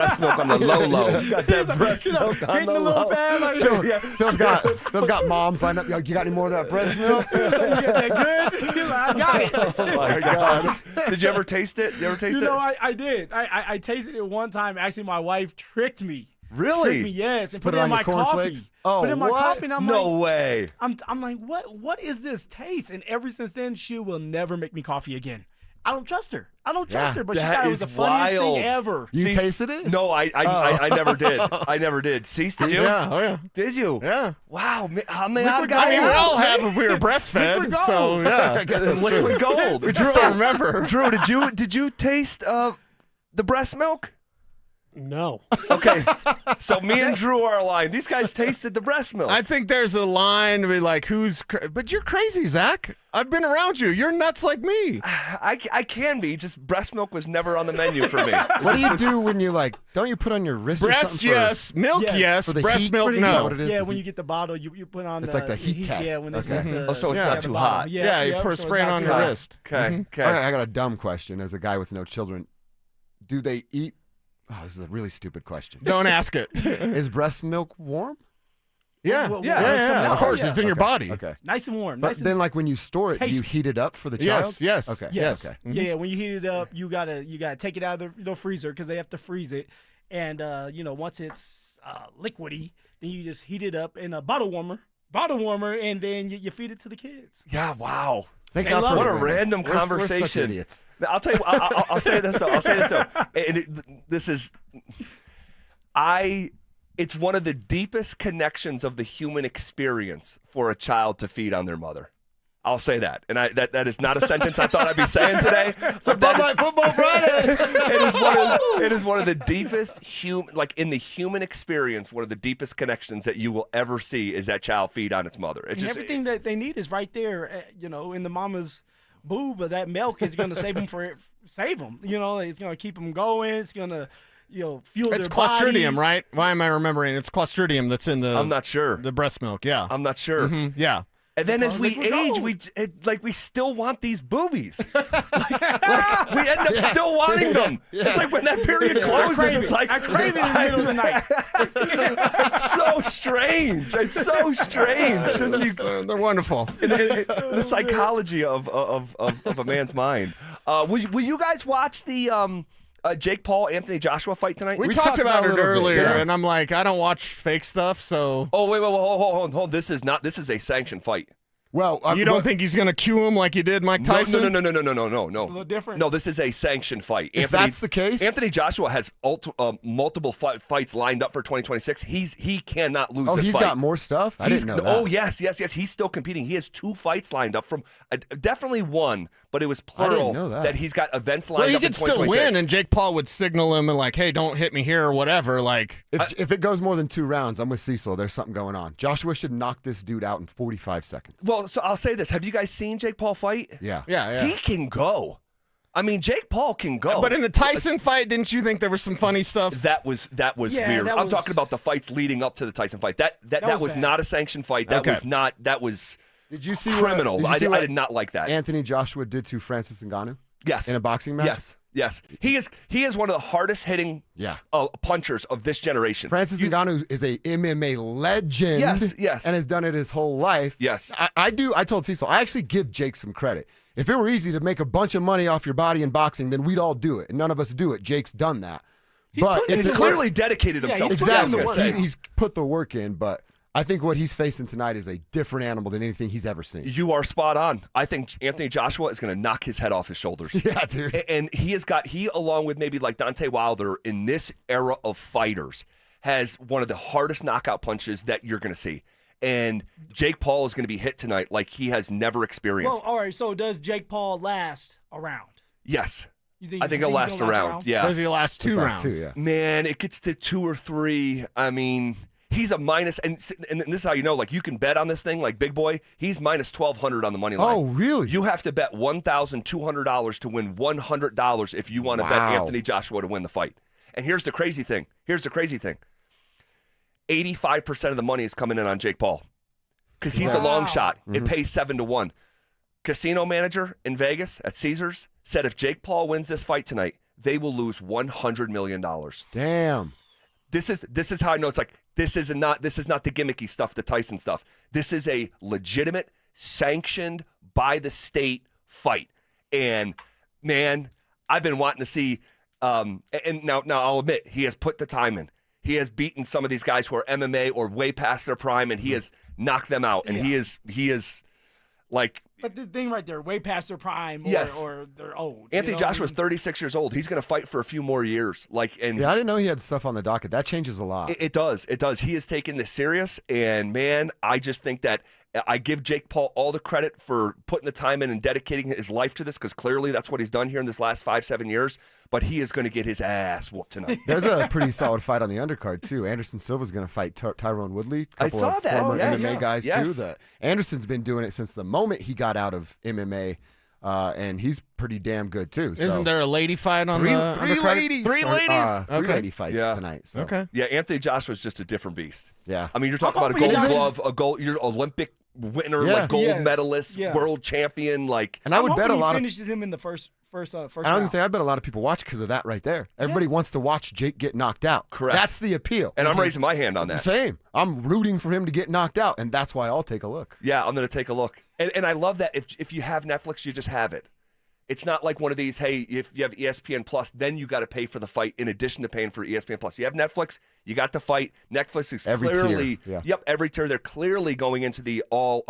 breast milk on the low. Got that breast milk on the low. Phil's got moms lined up. Yo, you got any more of that breast milk? You got that good? I got it. Oh my God! Did you ever taste it? You ever taste it? You know, I did. I tasted it one time. Actually, my wife tricked me. Really? Tricked me, yes. And Put put it it in on my your coffee. cornflakes? Oh, Put it in my what? coffee, and I'm No like, way. I'm like, what is this taste? And ever since then, she will never make me coffee again. I don't trust her. But she That thought it was is the funniest wild. thing ever. You tasted it? No, I never did. I never did. Cease, did you? Yeah, oh yeah. Did you? Yeah. Wow, I'm the Liquid odd gold. guy. I mean, we out. all have if we were breastfed, Liquid so gold. yeah. I guess it's liquid gold. We just don't remember. Drew, did you taste the breast milk? No. Okay, so me and Drew are aligned. These guys tasted the breast milk. I think there's a line to be like, but you're crazy, Zach. I've been around you. You're nuts like me. I can be. Just breast milk was never on the menu for me. What do you do when you don't you put on your wrist or Breast, something? yes. Milk, Yes. yes. For the breast heat? milk, Is that no. what it is? Yeah, The when heat? you get the bottle, you put on It's the like the heat test. Yeah, when they Okay. start to, Oh, so it's Yeah. not at the too bottom. hot. Yeah, you so put it's spray it not on too your hot. wrist. Okay, okay. All right, I got a dumb question as a guy with no children. Do they eat? Oh, this is a really stupid question. Don't ask it. Is breast milk warm? Yeah, Well, yeah, well, it's coming Of out. course, Yeah. it's in your body. Okay. Nice and warm. But Nice and then, like when you store it, do you Taste. heat it up for the child? Yes, yes. Okay. Yes. Okay. Yeah, when you heat it up, you gotta take it out of the freezer because they have to freeze it, and once it's liquidy, then you just heat it up in a bottle warmer, and then you feed it to the kids. Yeah, wow. Thank They God love for What a women. random We're such conversation. idiots. I'll tell you. I'll say this though. It's one of the deepest connections of the human experience for a child to feed on their mother. I'll say that, and that is not a sentence I thought I'd be saying today. But Bud Light Football Friday. it is one of the deepest in the human experience. One of the deepest connections that you will ever see is that child feed on its mother. It's And just everything that they need is right there, in the mama's boob. But that milk is going to save them. It's going to keep them going. It's going to fuel It's their body. Clostridium, right? Why am I remembering? It's Clostridium that's in the. I'm not sure. The breast milk, yeah. I'm not sure. Yeah. And then as we liquid age, gold. we still want these boobies. like we end up still wanting them. It's like when that period closes, it's like I crave it in the middle of the night. it's so strange. It's so strange. Just They're wonderful. the psychology of a man's mind. Will you guys watch the Jake Paul Anthony Joshua fight tonight? We talked about it a little bit, earlier, yeah. and I'm like, I don't watch fake stuff, so. Oh wait, hold on. This is a sanctioned fight. Well, You don't think he's going to cue him like he did Mike Tyson? No. A little different. No, this is a sanctioned fight. If that's the case, Anthony Joshua has multiple fights lined up for 2026. He cannot lose oh, this he's fight. got more stuff. I didn't know that. Oh yes. He's still competing. He has 2 fights lined up from definitely one, but it was plural know that. he's got events lined Well, he up in could still 2026. win, and Jake Paul would signal him and like, hey, don't hit me here or whatever. Like, If it goes more than 2 rounds, I'm with Cecil. There's something going on. Joshua should knock this dude out in 45 seconds. Well, so I'll say this: have you guys seen Jake Paul fight? Yeah. yeah. He can go. I mean, Jake Paul can go. But in the Tyson fight, didn't you think there was some funny stuff? That was Yeah, weird. that I'm was- talking about the fights leading up to the Tyson fight. That was bad. not a sanctioned fight. That Okay. was not. That was Did you see criminal. What, did you see I what did not like that. Anthony Joshua did to Francis Ngannou Yes. in a boxing match? Yes. He is one of the hardest hitting Yeah. punchers of this generation. Francis Ngannou is a MMA legend. Yes. And has done it his whole life. Yes. I told Cecil, I actually give Jake some credit. If it were easy to make a bunch of money off your body in boxing, then we'd all do it. And none of us do it. Jake's done that. He's clearly dedicated himself. he's to it, I was Exactly. gonna say. He's put the work in, but I think what he's facing tonight is a different animal than anything he's ever seen. You are spot on. I think Anthony Joshua is going to knock his head off his shoulders. Yeah, dude. And he along with maybe like Deontay Wilder in this era of fighters, has one of the hardest knockout punches that you're going to see. And Jake Paul is going to be hit tonight like he has never experienced. Well, all right. So does Jake Paul last a round? Yes. You I think he'll last a round. Yeah. Those are your last 2 rounds. 2, yeah. Man, it gets to 2 or 3. I mean, he's a minus, and this is how you know, like you can bet on this thing, like Big Boy, he's minus 1,200 on the money line. Oh, really? You have to bet $1,200 to win $100 if you want to bet Wow. Anthony Joshua to win the fight. And here's the crazy thing. 85% of the money is coming in on Jake Paul because he's the long shot. It pays 7-1. Casino manager in Vegas at Caesars said if Jake Paul wins this fight tonight, they will lose $100 million. Damn. This is how I know it's like this is not the gimmicky stuff, the Tyson stuff. This is a legitimate, sanctioned by the state fight. And man, I've been wanting to see. And now I'll admit he has put the time in. He has beaten some of these guys who are MMA or way past their prime, and he has knocked them out. And he is like. But the thing right there, way past their prime, or they're old. Anthony Joshua is 36 years old. He's going to fight for a few more years. Yeah, I didn't know he had stuff on the docket. That changes a lot. It does. It does. He has taken this serious, and man, I just think that I give Jake Paul all the credit for putting the time in and dedicating his life to this, because clearly that's what he's done here in this last 5-7 years. But he is going to get his ass whooped tonight. There's a pretty solid fight on the undercard too. Anderson Silva's going to fight Tyrone Woodley. I saw that. Former Yes. MMA guys Yes. too. Anderson's been doing it since the moment he got out of MMA, and he's pretty damn good too. So. Isn't there a lady fight on three the undercard? ladies? Three ladies? Three lady fights Yeah. tonight. So. Okay. Yeah, Anthony Joshua's just a different beast. Yeah. I mean, you're talking about a hoping gold he glove, you're Olympic winner, Yeah. like gold Yes. medalist, Yeah. world champion, like. And I would bet a lot of. finishes him in the first And I was round. gonna say, I bet a lot of people watch because of that right there. Everybody wants to watch Jake get knocked out. Correct. That's the appeal. And I'm raising my hand on that. Same. I'm rooting for him to get knocked out, and that's why I'll take a look. Yeah, I'm going to take a look. And I love that if you have Netflix, you just have it. It's not like one of these, hey, if you have ESPN Plus, then you got to pay for the fight in addition to paying for ESPN Plus. You have Netflix, you got the fight. Netflix is Every clearly, tier, yeah. every tier. They're clearly going into the all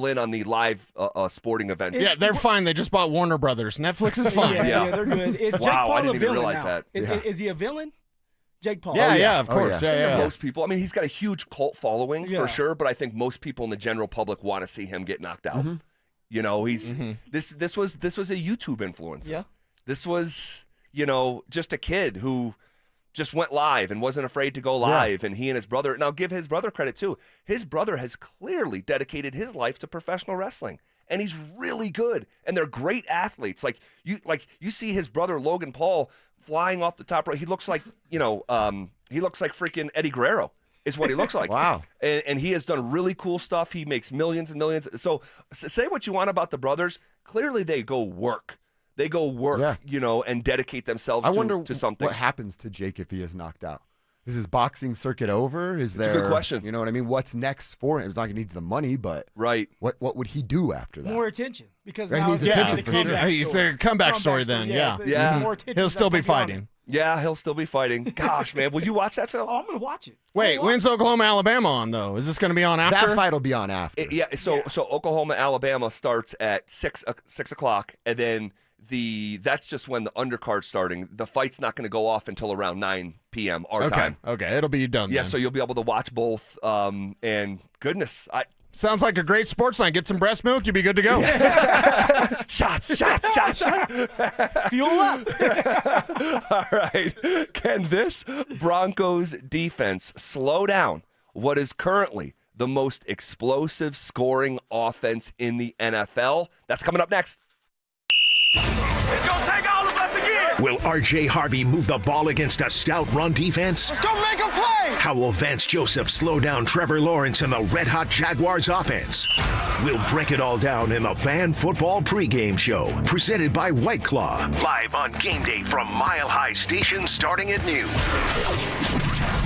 in on the live sporting events. Yeah, they're fine. They just bought Warner Brothers. Netflix is fine. Yeah, they're good. Is Jake Wow, Paul I didn't a even villain realize now? that. Is he a villain? Jake Paul. Yeah, of Oh, course. yeah. Yeah, Most people, I mean, he's got a huge cult following Yeah. for sure, but I think most people in the general public want to see him get knocked out. Mm-hmm. You know, he's this was a YouTube influencer. Yeah. This was, just a kid who just went live and wasn't afraid to go live. And he and his brother, and I'll give his brother credit too. His brother has clearly dedicated his life to professional wrestling. And he's really good. And they're great athletes. Like you see his brother Logan Paul flying off the top rope. He looks like, he looks like freaking Eddie Guerrero. Is what he looks like. Wow. And he has done really cool stuff. He makes millions and millions. So say what you want about the brothers. Clearly they go work. They go work, Yeah. And dedicate themselves I wonder to something. what happens to Jake if he is knocked out. Is his boxing circuit over? Is there? a good question. You know what I mean? What's next for him? It's not like he needs the money, but Right. what would he do after that? More attention because He now needs it's attention a for sure. comeback He's story. a comeback story then, yeah. it's Yeah. more attention He'll still be that's gonna on fighting. Yeah, he'll still be fighting. Gosh, man. Will you watch that film? Oh, I'm gonna watch it. Wait, when's Oklahoma, Alabama on, though? Is this going to be on after? That fight will be on after. So Oklahoma, Alabama starts at 6 o'clock, and then that's just when the undercard's starting. The fight's not going to go off until around 9 p.m. our time. Okay, it'll be done Yeah, then. so you'll be able to watch both. And goodness, Sounds like a great sports line. Get some breast milk, you'll be good to go. shots. Fuel up. All right. Can this Broncos defense slow down what is currently the most explosive scoring offense in the NFL? That's coming up next. It's going to take all of us again. Will R.J. Harvey move the ball against a stout run defense? Let's go make a play. How will Vance Joseph slow down Trevor Lawrence and the red-hot Jaguars offense? We'll break it all down in the Fan Football pregame show, presented by White Claw, live on game day from Mile High Station starting at noon.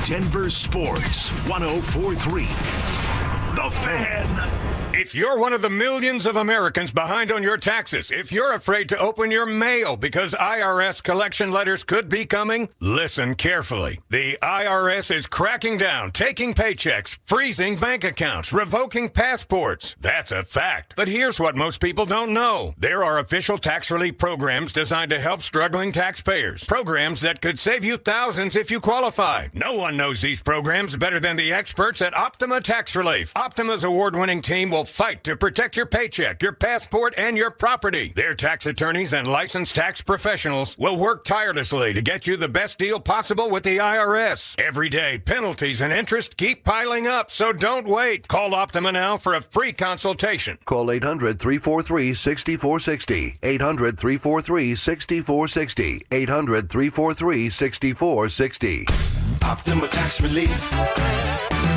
Denver Sports 104.3. The Fan. If you're one of the millions of Americans behind on your taxes, if you're afraid to open your mail because IRS collection letters could be coming, listen carefully. The IRS is cracking down, taking paychecks, freezing bank accounts, revoking passports. That's a fact. But here's what most people don't know. There are official tax relief programs designed to help struggling taxpayers. Programs that could save you thousands if you qualify. No one knows these programs better than the experts at Optima Tax Relief. Optima's award-winning team will fight to protect your paycheck, your passport, and your property. Their tax attorneys and licensed tax professionals will work tirelessly to get you the best deal possible with the IRS. Every day, penalties and interest keep piling up, so don't wait. Call Optima now for a free consultation. Call 800-343-6460. 800-343-6460. 800-343-6460. Optima Tax Relief.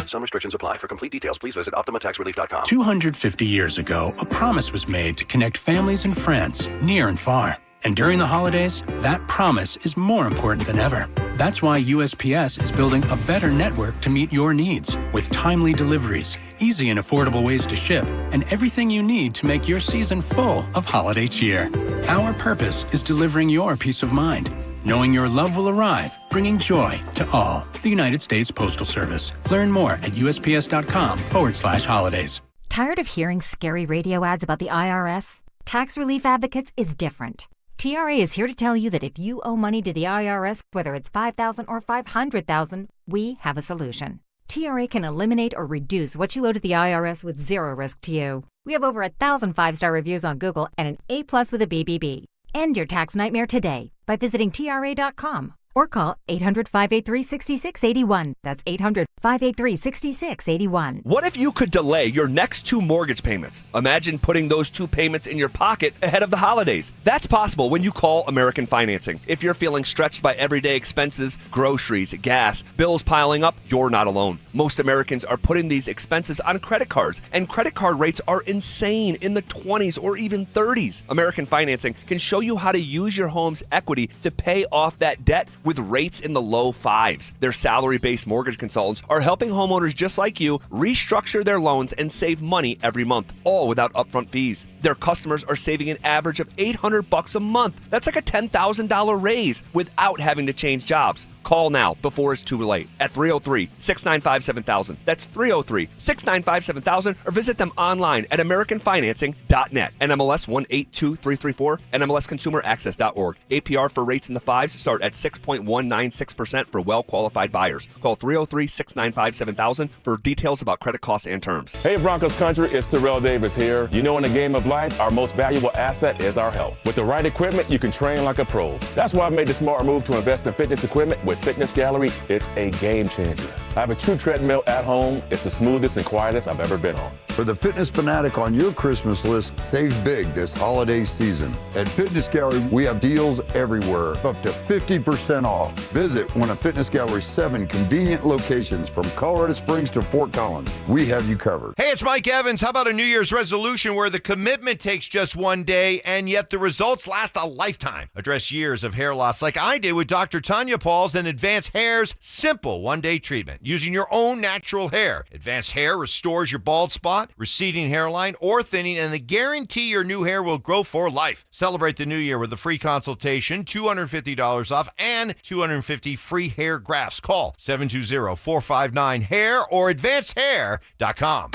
Some restrictions apply. For complete details, please visit OptimaTaxRelief.com. 250 years ago, a promise was made to connect families and friends near and far. And during the holidays, that promise is more important than ever. That's why USPS is building a better network to meet your needs with timely deliveries, easy and affordable ways to ship, and everything you need to make your season full of holiday cheer. Our purpose is delivering your peace of mind, knowing your love will arrive, bringing joy to all. The United States Postal Service. Learn more at USPS.com/holidays. Tired of hearing scary radio ads about the IRS? Tax Relief Advocates is different. TRA is here to tell you that if you owe money to the IRS, whether it's $5,000 or $500,000, we have a solution. TRA can eliminate or reduce what you owe to the IRS with zero risk to you. We have over 1,000 5-star reviews on Google and an A+ with a BBB. End your tax nightmare today by visiting TRA.com or call 800-583-6681. That's 800-583-6681. What if you could delay your next 2 mortgage payments? Imagine putting those 2 payments in your pocket ahead of the holidays. That's possible when you call American Financing. If you're feeling stretched by everyday expenses, groceries, gas, bills piling up, you're not alone. Most Americans are putting these expenses on credit cards, and credit card rates are insane, in the 20s or even 30s. American Financing can show you how to use your home's equity to pay off that debt with rates in the low 5s. Their salary-based mortgage consultants are helping homeowners just like you restructure their loans and save money every month, all without upfront fees. Their customers are saving an average of $800 a month. That's like a $10,000 raise without having to change jobs. Call now before it's too late at 303-695-7000. That's 303-695-7000, or visit them online at americanfinancing.net. NMLS 182334, NMLSconsumeraccess.org. APR for rates in the 5s start at 6.196% for well-qualified buyers. Call 303-695-7000 for details about credit costs and terms. Hey Broncos country, it's Terrell Davis here. You know, in the game of life, our most valuable asset is our health. With the right equipment, you can train like a pro. That's why I made the smart move to invest in fitness equipment. With Fitness Gallery, it's a game changer. I have a true treadmill at home. It's the smoothest and quietest I've ever been on. For the fitness fanatic on your Christmas list, save big this holiday season. At Fitness Gallery, we have deals everywhere, up to 50% off. Visit one of Fitness Gallery's 7 convenient locations from Colorado Springs to Fort Collins. We have you covered. Hey, it's Mike Evans. How about a New Year's resolution where the commitment takes just one day and yet the results last a lifetime? Address years of hair loss like I did with Dr. Tanya Pauls and Advanced Hair's simple one-day treatment using your own natural hair. Advanced Hair restores your bald spot, receding hairline, or thinning, and they guarantee your new hair will grow for life. Celebrate the new year with a free consultation, $250 off, and 250 free hair grafts. Call 720-459-HAIR or advancedhair.com.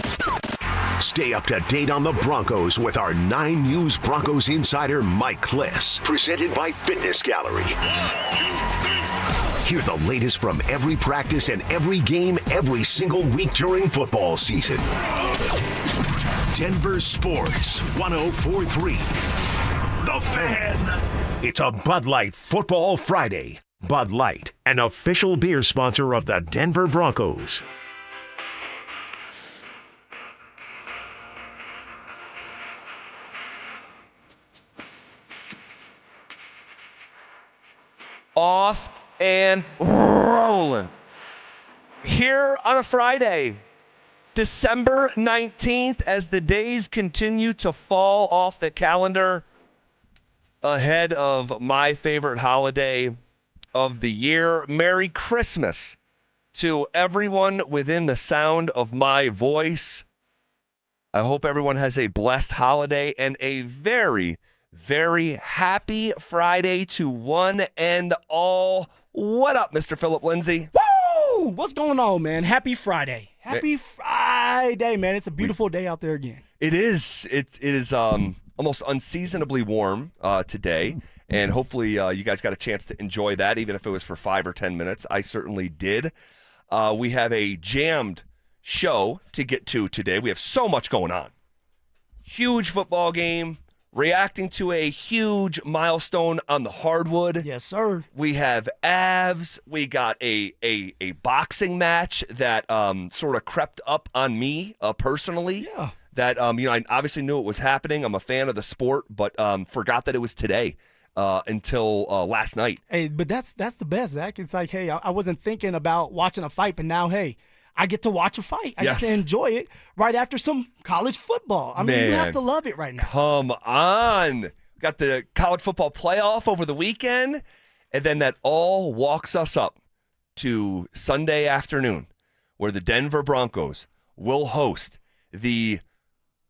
Stay up to date on the Broncos with our 9 News Broncos insider Mike Kliss. Presented by Fitness Gallery. Hear the latest from every practice and every game every single week during football season. Denver Sports 104.3. The Fan. It's a Bud Light Football Friday. Bud Light, an official beer sponsor of the Denver Broncos. Off and rolling. Here on a Friday, December 19th, as the days continue to fall off the calendar ahead of my favorite holiday of the year. Merry Christmas to everyone within the sound of my voice. I hope everyone has a blessed holiday and a very, very happy Friday to one and all. What up, Mr. Phillip Lindsay? Woo! What's going on, man? Happy Friday. Happy Friday, man. It's a beautiful day out there again. It is. It is almost unseasonably warm today, and hopefully you guys got a chance to enjoy that, even if it was for 5 or 10 minutes. I certainly did. We have a jammed show to get to today. We have so much going on. Huge football game. Reacting to a huge milestone on the hardwood. Yes, sir. We have Avs. We got a boxing match that sort of crept up on me personally. Yeah. That I obviously knew it was happening. I'm a fan of the sport, but forgot that it was today until last night. Hey, but that's the best, Zach. It's like, hey, I wasn't thinking about watching a fight, but now, hey, I get to watch a fight. I get to enjoy it right after some college football. I mean, you have to love it right now. Come on. got the college football playoff over the weekend, and then that all walks us up to Sunday afternoon, where the Denver Broncos will host the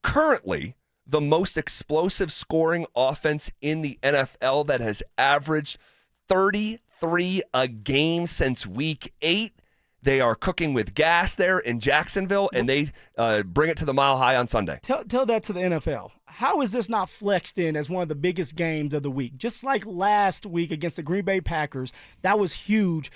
currently the most explosive scoring offense in the NFL that has averaged 33 a game since week 8. They are cooking with gas there in Jacksonville, and they bring it to the Mile High on Sunday. Tell that to the NFL. How is this not flexed in as one of the biggest games of the week? Just like last week against the Green Bay Packers, that was huge.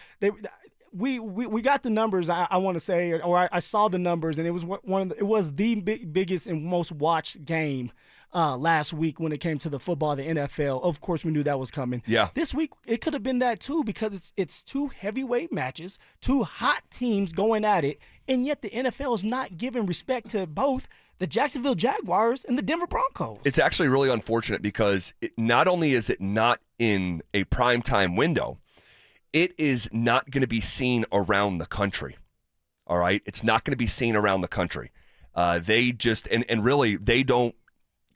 We got the numbers. I want to say, or I saw the numbers, and it was the biggest and most watched game last week when it came to the football, the NFL. Of course, we knew that was coming. Yeah. This week, it could have been that too, because it's two heavyweight matches, two hot teams going at it, and yet the NFL is not giving respect to both the Jacksonville Jaguars and the Denver Broncos. It's actually really unfortunate because not only is it not in a primetime window, it is not going to be seen around the country. All right? It's not going to be seen around the country. They just, and really, they don't.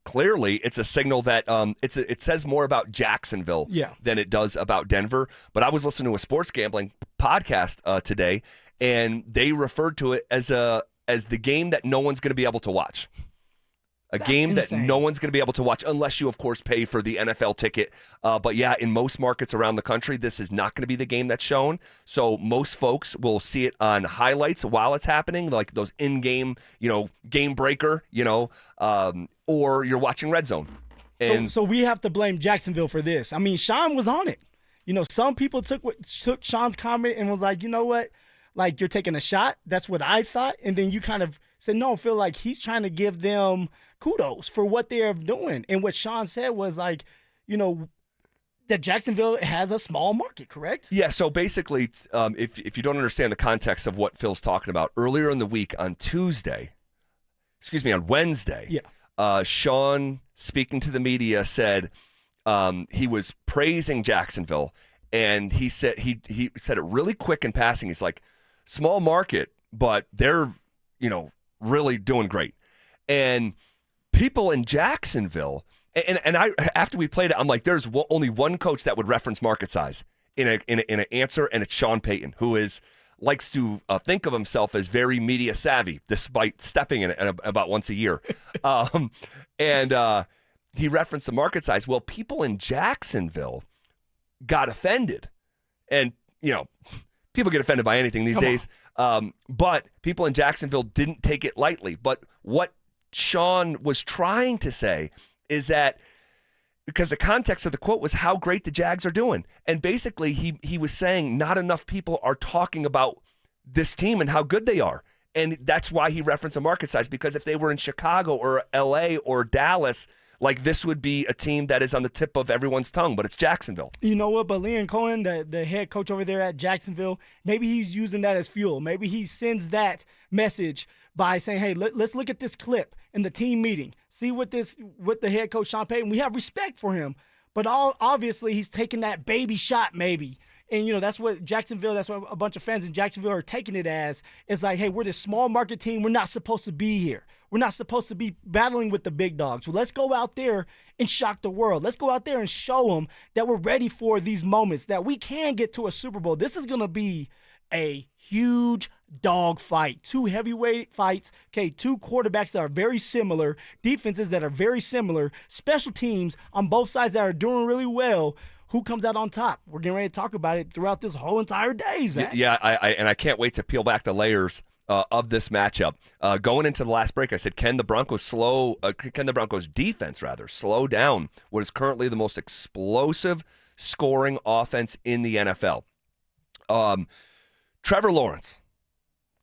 Clearly, it's a signal that it says more about Jacksonville than it does about Denver. But I was listening to a sports gambling podcast today, and they referred to it as the game that no one's going to be able to watch. That's game insane. That no one's going to be able to watch unless you, of course, pay for the NFL ticket. But yeah, in most markets around the country, this is not going to be the game that's shown. So most folks will see it on highlights while it's happening, like those in-game, game breaker, or you're watching Red Zone. And so we have to blame Jacksonville for this. I mean, Sean was on it. Some people took Sean's comment and was like, you know what? Like, you're taking a shot. That's what I thought. And then you kind of said, no, I feel like he's trying to give them kudos for what they're doing. And what Sean said was like, that Jacksonville has a small market, correct? Yeah, so basically, if you don't understand the context of what Phil's talking about, earlier in the week on Wednesday, Sean, speaking to the media, said he was praising Jacksonville, and he said he said it really quick in passing. He's like, small market, but they're, really doing great. And people in Jacksonville, and I after we played it, I'm like, there's only one coach that would reference market size in an answer, and it's Sean Payton, who likes to think of himself as very media savvy, despite stepping in it about once a year. And he referenced the market size. Well, people in Jacksonville got offended, and people get offended by anything these days. But people in Jacksonville didn't take it lightly. But what Sean was trying to say is that, because the context of the quote was how great the Jags are doing. And basically he was saying not enough people are talking about this team and how good they are. And that's why he referenced a market size, because if they were in Chicago or LA or Dallas, like, this would be a team that is on the tip of everyone's tongue, but it's Jacksonville. You know what? But Liam Cohen, the head coach over there at Jacksonville, maybe he's using that as fuel. Maybe he sends that message by saying, hey, let's look at this clip in the team meeting. See what the head coach, Sean Payton, we have respect for him. But obviously he's taking that baby shot maybe. And, that's what Jacksonville, that's what a bunch of fans in Jacksonville are taking it as. It's like, hey, we're this small market team. We're not supposed to be here. We're not supposed to be battling with the big dogs. So let's go out there and shock the world. Let's go out there and show them that we're ready for these moments, that we can get to a Super Bowl. This is going to be a huge dog fight. Two heavyweight fights. Okay, two quarterbacks that are very similar, defenses that are very similar, special teams on both sides that are doing really well. Who comes out on top? We're getting ready to talk about it throughout this whole entire day, Zach. Yeah, I can't wait to peel back the layers of this matchup. Going into the last break, I said, can the Broncos defense slow down what is currently the most explosive scoring offense in the NFL? Trevor Lawrence,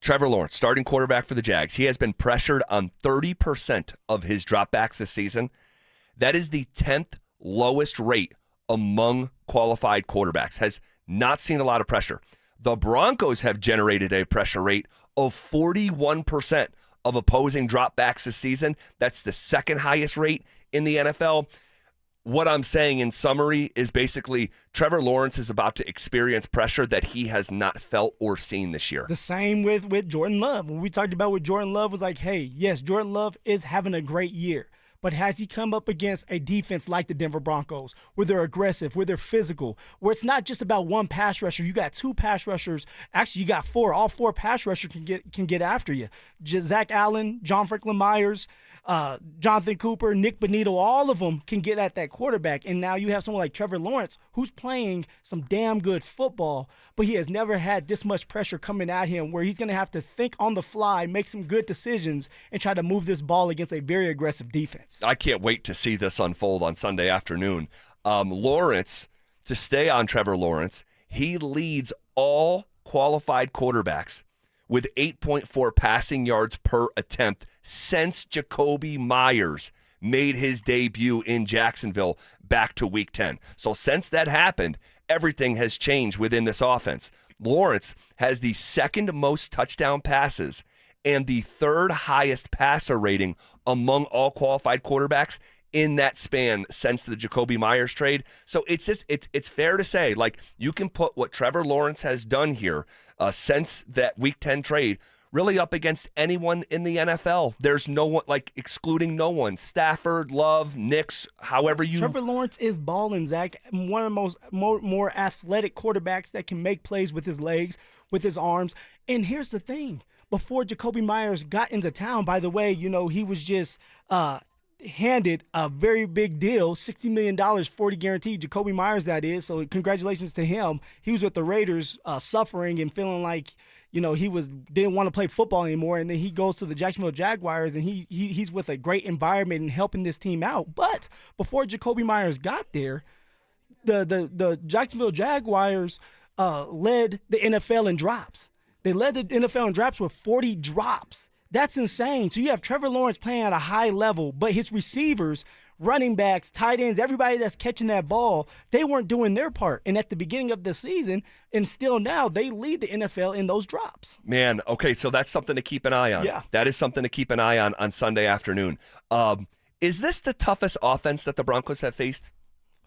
starting quarterback for the Jags. He has been pressured on 30% of his dropbacks this season. That is the 10th lowest rate among qualified quarterbacks. Has not seen a lot of pressure. The Broncos have generated a pressure rate of 41% of opposing dropbacks this season. That's the second highest rate in the NFL. What I'm saying in summary is basically Trevor Lawrence is about to experience pressure that he has not felt or seen this year. The same with Jordan Love. When we talked about what Jordan Love was like, hey, yes, Jordan Love is having a great year. But has he come up against a defense like the Denver Broncos, where they're aggressive, where they're physical, where it's not just about one pass rusher? You got 2 pass rushers. Actually, you got 4. All 4 pass rushers can get after you. Zach Allen, John Franklin Myers, Jonathan Cooper, Nick Bonito, all of them can get at that quarterback. And now you have someone like Trevor Lawrence who's playing some damn good football, but he has never had this much pressure coming at him where he's going to have to think on the fly, make some good decisions, and try to move this ball against a very aggressive defense. I can't wait to see this unfold on Sunday afternoon. Lawrence, to stay on Trevor Lawrence, he leads all qualified quarterbacks with 8.4 passing yards per attempt since Jacoby Myers made his debut in Jacksonville back to Week 10. So since that happened, everything has changed within this offense. Lawrence has the second most touchdown passes and the 3rd highest passer rating among all qualified quarterbacks in that span since the Jacoby Myers trade. So it's fair to say, like, you can put what Trevor Lawrence has done here since that Week 10 trade really up against anyone in the NFL. There's no one, like, excluding no one. Stafford, Love, Nix, however you... Trevor Lawrence is balling, Zach. One of the most more athletic quarterbacks that can make plays with his legs, with his arms. And here's the thing. Before Jacoby Myers got into town, by the way, he was just handed a very big deal, $60 million, 40 guaranteed. Jacoby Myers, that is. So congratulations to him. He was with the Raiders suffering and feeling like, he didn't want to play football anymore. And then he goes to the Jacksonville Jaguars, and he's with a great environment and helping this team out. But before Jacoby Myers got there, the Jacksonville Jaguars led the NFL in drops. They led the NFL in drops with 40 drops. That's insane. So you have Trevor Lawrence playing at a high level, but his receivers, running backs, tight ends, everybody that's catching that ball, they weren't doing their part. And at the beginning of the season, and still now, they lead the NFL in those drops. Man, okay, so that's something to keep an eye on. Yeah. That is something to keep an eye on Sunday afternoon. Is this the toughest offense that the Broncos have faced?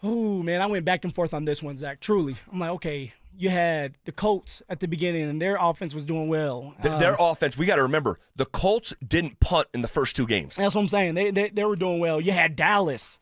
Oh, man, I went back and forth on this one, Zach. Truly. I'm like, okay, you had the Colts at the beginning, and their offense was doing well. Their offense, we got to remember, the Colts didn't punt in the first 2 games. That's what I'm saying. They were doing well. You had Dallas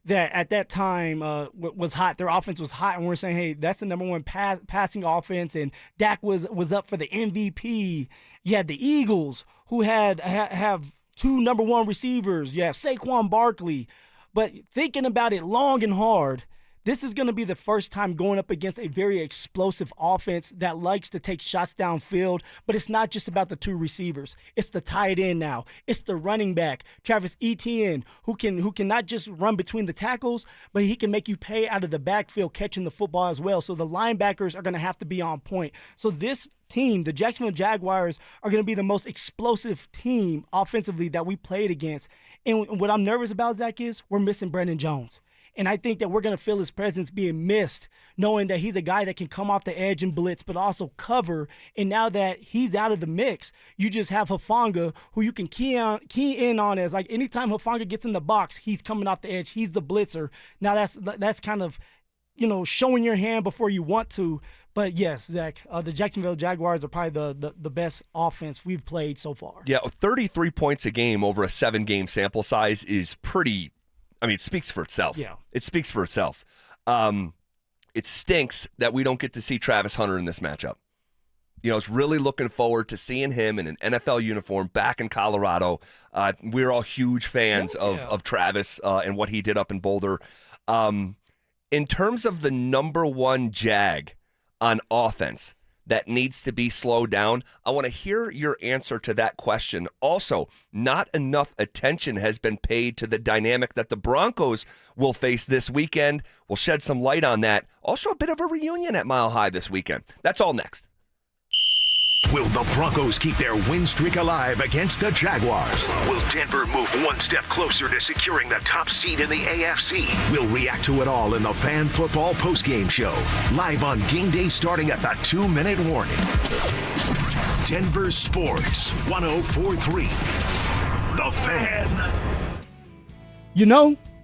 that at that time was hot. Their offense was hot, and we're saying, hey, that's the number 1 passing offense, and Dak was up for the MVP. You had the Eagles, who have 2 number 1 receivers. You have Saquon Barkley. But thinking about it long and hard, this is going to be the first time going up against a very explosive offense that likes to take shots downfield. But it's not just about the 2 receivers. It's the tight end now. It's the running back, Travis Etienne, who can not just run between the tackles, but he can make you pay out of the backfield catching the football as well. So the linebackers are going to have to be on point. So this team, the Jacksonville Jaguars, are going to be the most explosive team offensively that we played against. And what I'm nervous about, Zach, is we're missing Brandon Jones. And I think that we're going to feel his presence being missed, knowing that he's a guy that can come off the edge and blitz, but also cover. And now that he's out of the mix, you just have Hufanga, who you can key in on as, like, anytime Hufanga gets in the box, he's coming off the edge. He's the blitzer. Now that's kind of, showing your hand before you want to. But yes, Zach, the Jacksonville Jaguars are probably the best offense we've played so far. Yeah, 33 points a game over a 7-game sample size is pretty. It speaks for itself. Yeah. It speaks for itself. It stinks that we don't get to see Travis Hunter in this matchup. It's really looking forward to seeing him in an NFL uniform back in Colorado. We're all huge fans of Travis and what he did up in Boulder. In terms of the number 1 Jag on offense that needs to be slowed down, I want to hear your answer to that question. Also, not enough attention has been paid to the dynamic that the Broncos will face this weekend. We'll shed some light on that. Also, a bit of a reunion at Mile High this weekend. That's all next. Will the Broncos keep their win streak alive against the Jaguars? Will Denver move one step closer to securing the top seed in the AFC? We'll react to it all in the Fan Football Postgame Show, live on game day starting at the 2-minute warning. Denver Sports 104.3. The Fan.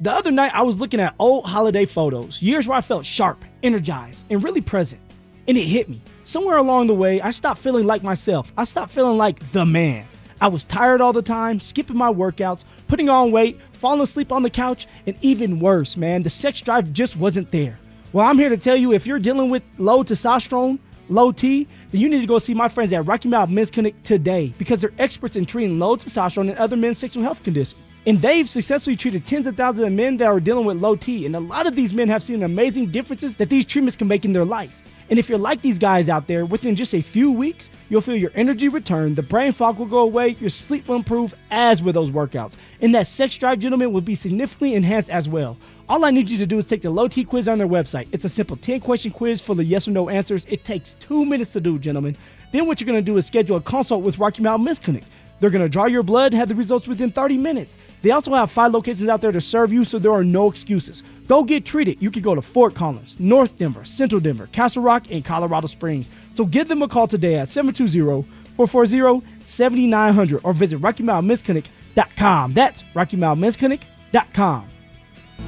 The other night I was looking at old holiday photos, years where I felt sharp, energized, and really present. And it hit me. Somewhere along the way, I stopped feeling like myself. I stopped feeling like the man. I was tired all the time, skipping my workouts, putting on weight, falling asleep on the couch, and even worse, man, the sex drive just wasn't there. Well, I'm here to tell you, if you're dealing with low testosterone, low T, then you need to go see my friends at Rocky Mountain Men's Clinic today, because they're experts in treating low testosterone and other men's sexual health conditions. And they've successfully treated tens of thousands of men that are dealing with low T, and a lot of these men have seen amazing differences that these treatments can make in their life. And if you're like these guys out there, within just a few weeks, you'll feel your energy return, the brain fog will go away, your sleep will improve, as with those workouts. And that sex drive, gentlemen, will be significantly enhanced as well. All I need you to do is take the Low T quiz on their website. It's a simple 10-question quiz full of yes or no answers. It takes 2 minutes to do, gentlemen. Then what you're going to do is schedule a consult with Rocky Mountain Men's Clinic. They're going to draw your blood and have the results within 30 minutes. They also have 5 locations out there to serve you, so there are no excuses. Go get treated. You can go to Fort Collins, North Denver, Central Denver, Castle Rock, and Colorado Springs. So give them a call today at 720-440-7900 or visit RockyMountainMen'sClinic.com. That's RockyMountainMen'sClinic.com.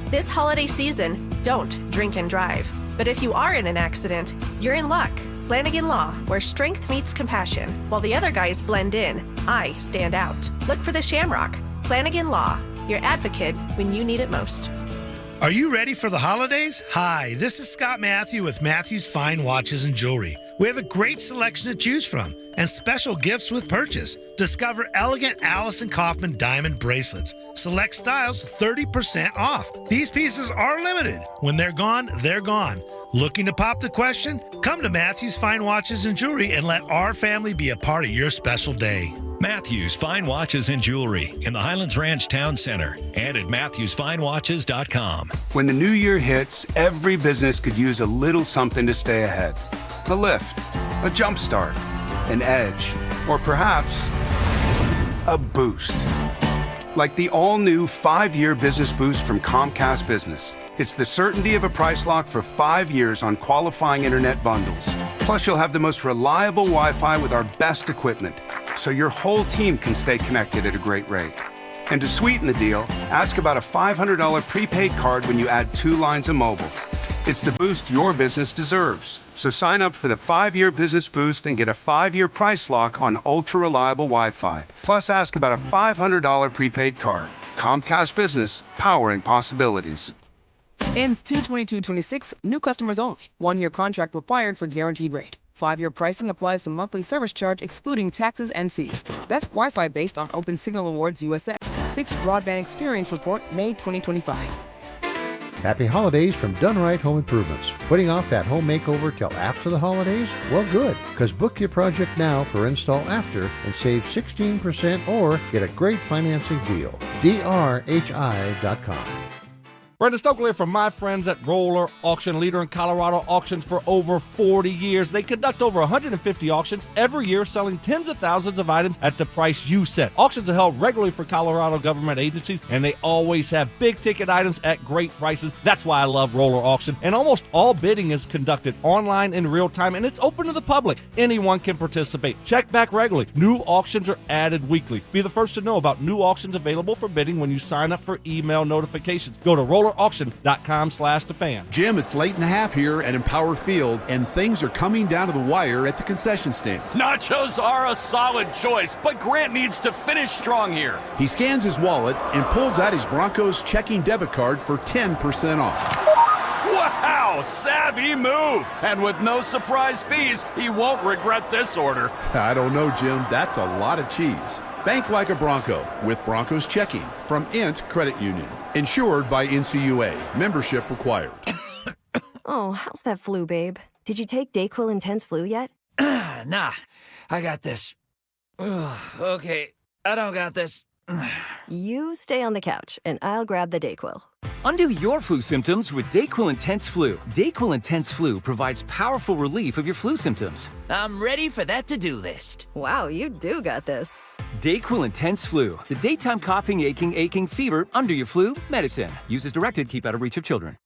This holiday season, don't drink and drive. But if you are in an accident, you're in luck. Flanagan Law, where strength meets compassion. While the other guys blend in, I stand out. Look for the Shamrock. Flanagan Law, your advocate when you need it most. Are you ready for the holidays? Hi, this is Scott Matthew with Matthew's Fine Watches and Jewelry. We have a great selection to choose from and special gifts with purchase. Discover elegant Allison Kaufman diamond bracelets. Select styles 30% off. These pieces are limited. When they're gone, they're gone. Looking to pop the question? Come to Matthew's Fine Watches and Jewelry and let our family be a part of your special day. Matthews Fine Watches and Jewelry in the Highlands Ranch Town Center and at MatthewsFineWatches.com. When the new year hits, every business could use a little something to stay ahead. A lift, a jump start, an edge, or perhaps a boost. Like the all-new 5-year business boost from Comcast Business. It's the certainty of a price lock for 5 years on qualifying internet bundles. Plus, you'll have the most reliable Wi-Fi with our best equipment, so your whole team can stay connected at a great rate. And to sweeten the deal, ask about a $500 prepaid card when you add 2 lines of mobile. It's the boost your business deserves. So sign up for the 5-year business boost and get a 5-year price lock on ultra-reliable Wi-Fi. Plus, ask about a $500 prepaid card. Comcast Business, powering possibilities. Ends 2/22/26. New customers only. 1-year contract required for guaranteed rate. 5-year pricing applies to monthly service charge excluding taxes and fees. Best Wi-Fi based on Open Signal Awards USA. Fixed Broadband Experience Report, May 2025. Happy holidays from Done Right Home Improvements. Putting off that home makeover till after the holidays? Well, good, because book your project now for install after and save 16% or get a great financing deal. DRHI.com. Brenda Stokely from my friends at Roller Auction, leader in Colorado auctions for over 40 years. They conduct over 150 auctions every year, selling tens of thousands of items at the price you set. Auctions are held regularly for Colorado government agencies, and they always have big-ticket items at great prices. That's why I love Roller Auction. And almost all bidding is conducted online in real time, and it's open to the public. Anyone can participate. Check back regularly. New auctions are added weekly. Be the first to know about new auctions available for bidding when you sign up for email notifications. Go to rollerauction.com/thefan. Jim, it's late in the half here at Empower Field, and things are coming down to the wire at the concession stand. Nachos are a solid choice, but Grant needs to finish strong here. He scans his wallet and pulls out his Broncos checking debit card for 10% off. Wow, savvy move. And with no surprise fees, he won't regret this order. I don't know, Jim. That's a lot of cheese. Bank like a Bronco with Broncos checking from Int Credit Union. Insured by NCUA. Membership required. Oh, how's that flu, babe? Did you take DayQuil Intense Flu yet? Nah, I got this. Ugh, okay, I don't got this. You stay on the couch, and I'll grab the DayQuil. Undo your flu symptoms with DayQuil Intense Flu. DayQuil Intense Flu provides powerful relief of your flu symptoms. I'm ready for that to-do list. Wow, you do got this. DayQuil Intense Flu. The daytime coughing, aching, fever, under your flu, medicine. Use as directed, keep out of reach of children.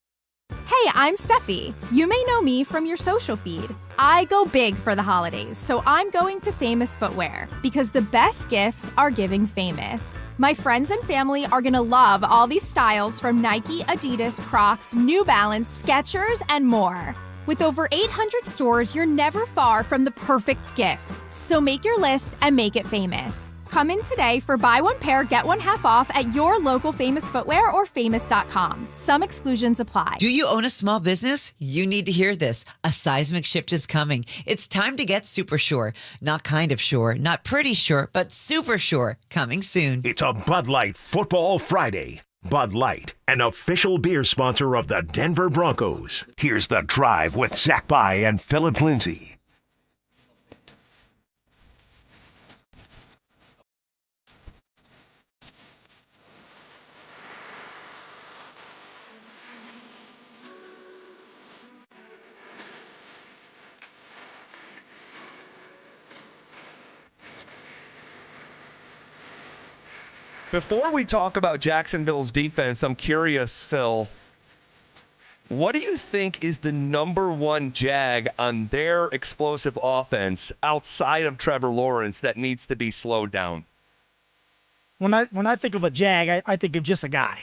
Hey, I'm Steffi. You may know me from your social feed. I go big for the holidays, so I'm going to Famous Footwear because the best gifts are giving famous. My friends and family are gonna love all these styles from Nike, Adidas, Crocs, New Balance, Skechers, and more. With over 800 stores, you're never far from the perfect gift. So make your list and make it famous. Come in today for buy one pair, get one half off at your local Famous Footwear or famous.com. Some exclusions apply. Do you own a small business? You need to hear this. A seismic shift is coming. It's time to get super sure. Not kind of sure, not pretty sure, but super sure. Coming soon. It's a Bud Light Football Friday. Bud Light, an official beer sponsor of the Denver Broncos. Here's The Drive with Zach By and Phillip Lindsay. Before we talk about Jacksonville's defense, I'm curious, Phil, what do you think is the number one jag on their explosive offense outside of Trevor Lawrence that needs to be slowed down? When I think of a jag, I think of just a guy.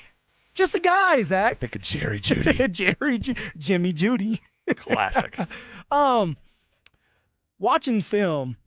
Just a guy, Zach. I think of Jerry Jeudy. Jimmy Jeudy. Classic. Watching film,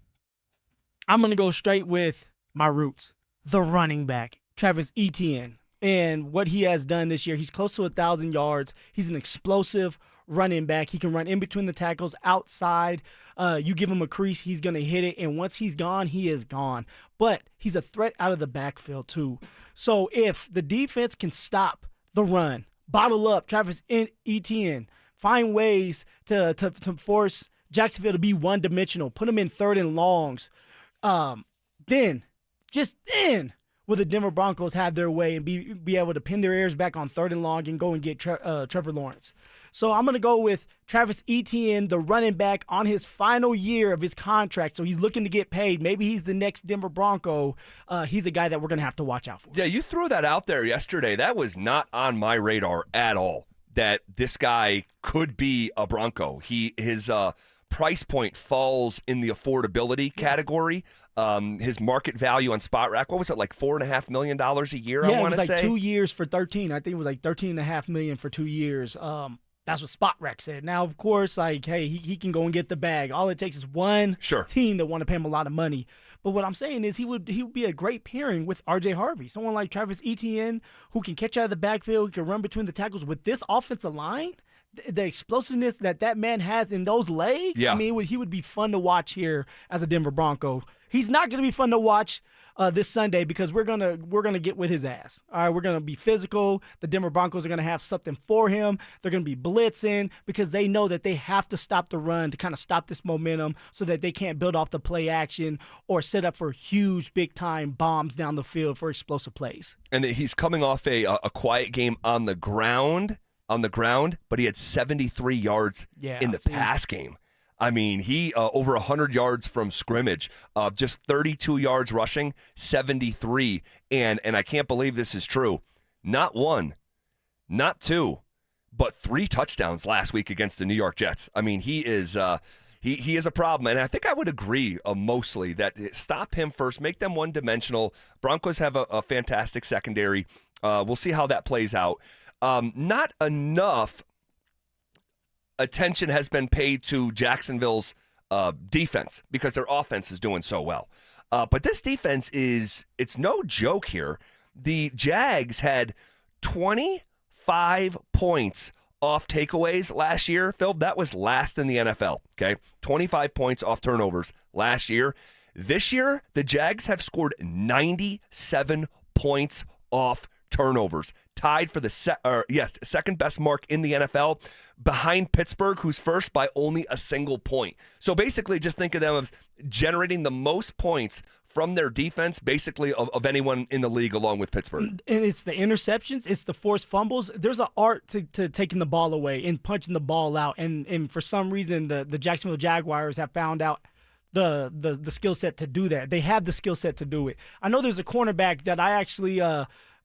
I'm going to go straight with my roots. The running back, Travis Etienne, and what he has done this year. He's close to 1,000 yards. He's an explosive running back. He can run in between the tackles, outside. You give him a crease, he's going to hit it, and once he's gone, he is gone. But he's a threat out of the backfield, too. So if the defense can stop the run, bottle up Travis Etienne, find ways to force Jacksonville to be one-dimensional, put him in third and longs, then will the Denver Broncos have their way and be able to pin their ears back on third and long and go and get Trevor Lawrence. So I'm going to go with Travis Etienne, the running back, on his final year of his contract. So he's looking to get paid. Maybe he's the next Denver Bronco. He's a guy that we're going to have to watch out for. Yeah, you threw that out there yesterday. That was not on my radar at all, that this guy could be a Bronco. His price point falls in the affordability category. His market value on Spot Rack, what was it, like $4.5 million a year? Yeah, I want to it was like say 2 years for 13. I think it was like $13.5 million for 2 years. That's what Spot Rack said. Now, of course, like, hey, he can go and get the bag. All it takes is one team that want to pay him a lot of money. But what I'm saying is he would be a great pairing with R.J. Harvey, someone like Travis Etienne who can catch out of the backfield, who can run between the tackles with this offensive line. The explosiveness that man has in those legs, I mean, he would be fun to watch here as a Denver Bronco. He's not going to be fun to watch this Sunday because we're gonna get with his ass. All right, we're gonna be physical. The Denver Broncos are gonna have something for him. They're gonna be blitzing because they know that they have to stop the run to kind of stop this momentum so that they can't build off the play action or set up for huge, big time bombs down the field for explosive plays. And he's coming off a quiet game on the ground, but he had 73 yards in the pass game. I mean, he over 100 yards from scrimmage, just 32 yards rushing, 73. And I can't believe this is true. Not one, not two, but 3 touchdowns last week against the New York Jets. I mean, he is he is a problem. And I think I would agree mostly that stop him first, make them one-dimensional. Broncos have a fantastic secondary. We'll see how that plays out. Not enough attention has been paid to Jacksonville's defense because their offense is doing so well. But this defense it's no joke here. The Jags had 25 points off takeaways last year. Phil, that was last in the NFL, okay? 25 points off turnovers last year. This year, the Jags have scored 97 points off turnovers, tied for the second best mark in the NFL, behind Pittsburgh, who's first by only a single point. So basically, just think of them as generating the most points from their defense, basically of anyone in the league, along with Pittsburgh. And it's the interceptions, it's the forced fumbles. There's an art to taking the ball away and punching the ball out. And for some reason, the Jacksonville Jaguars have found out the skill set to do that. They have the skill set to do it. I know there's a cornerback that I actually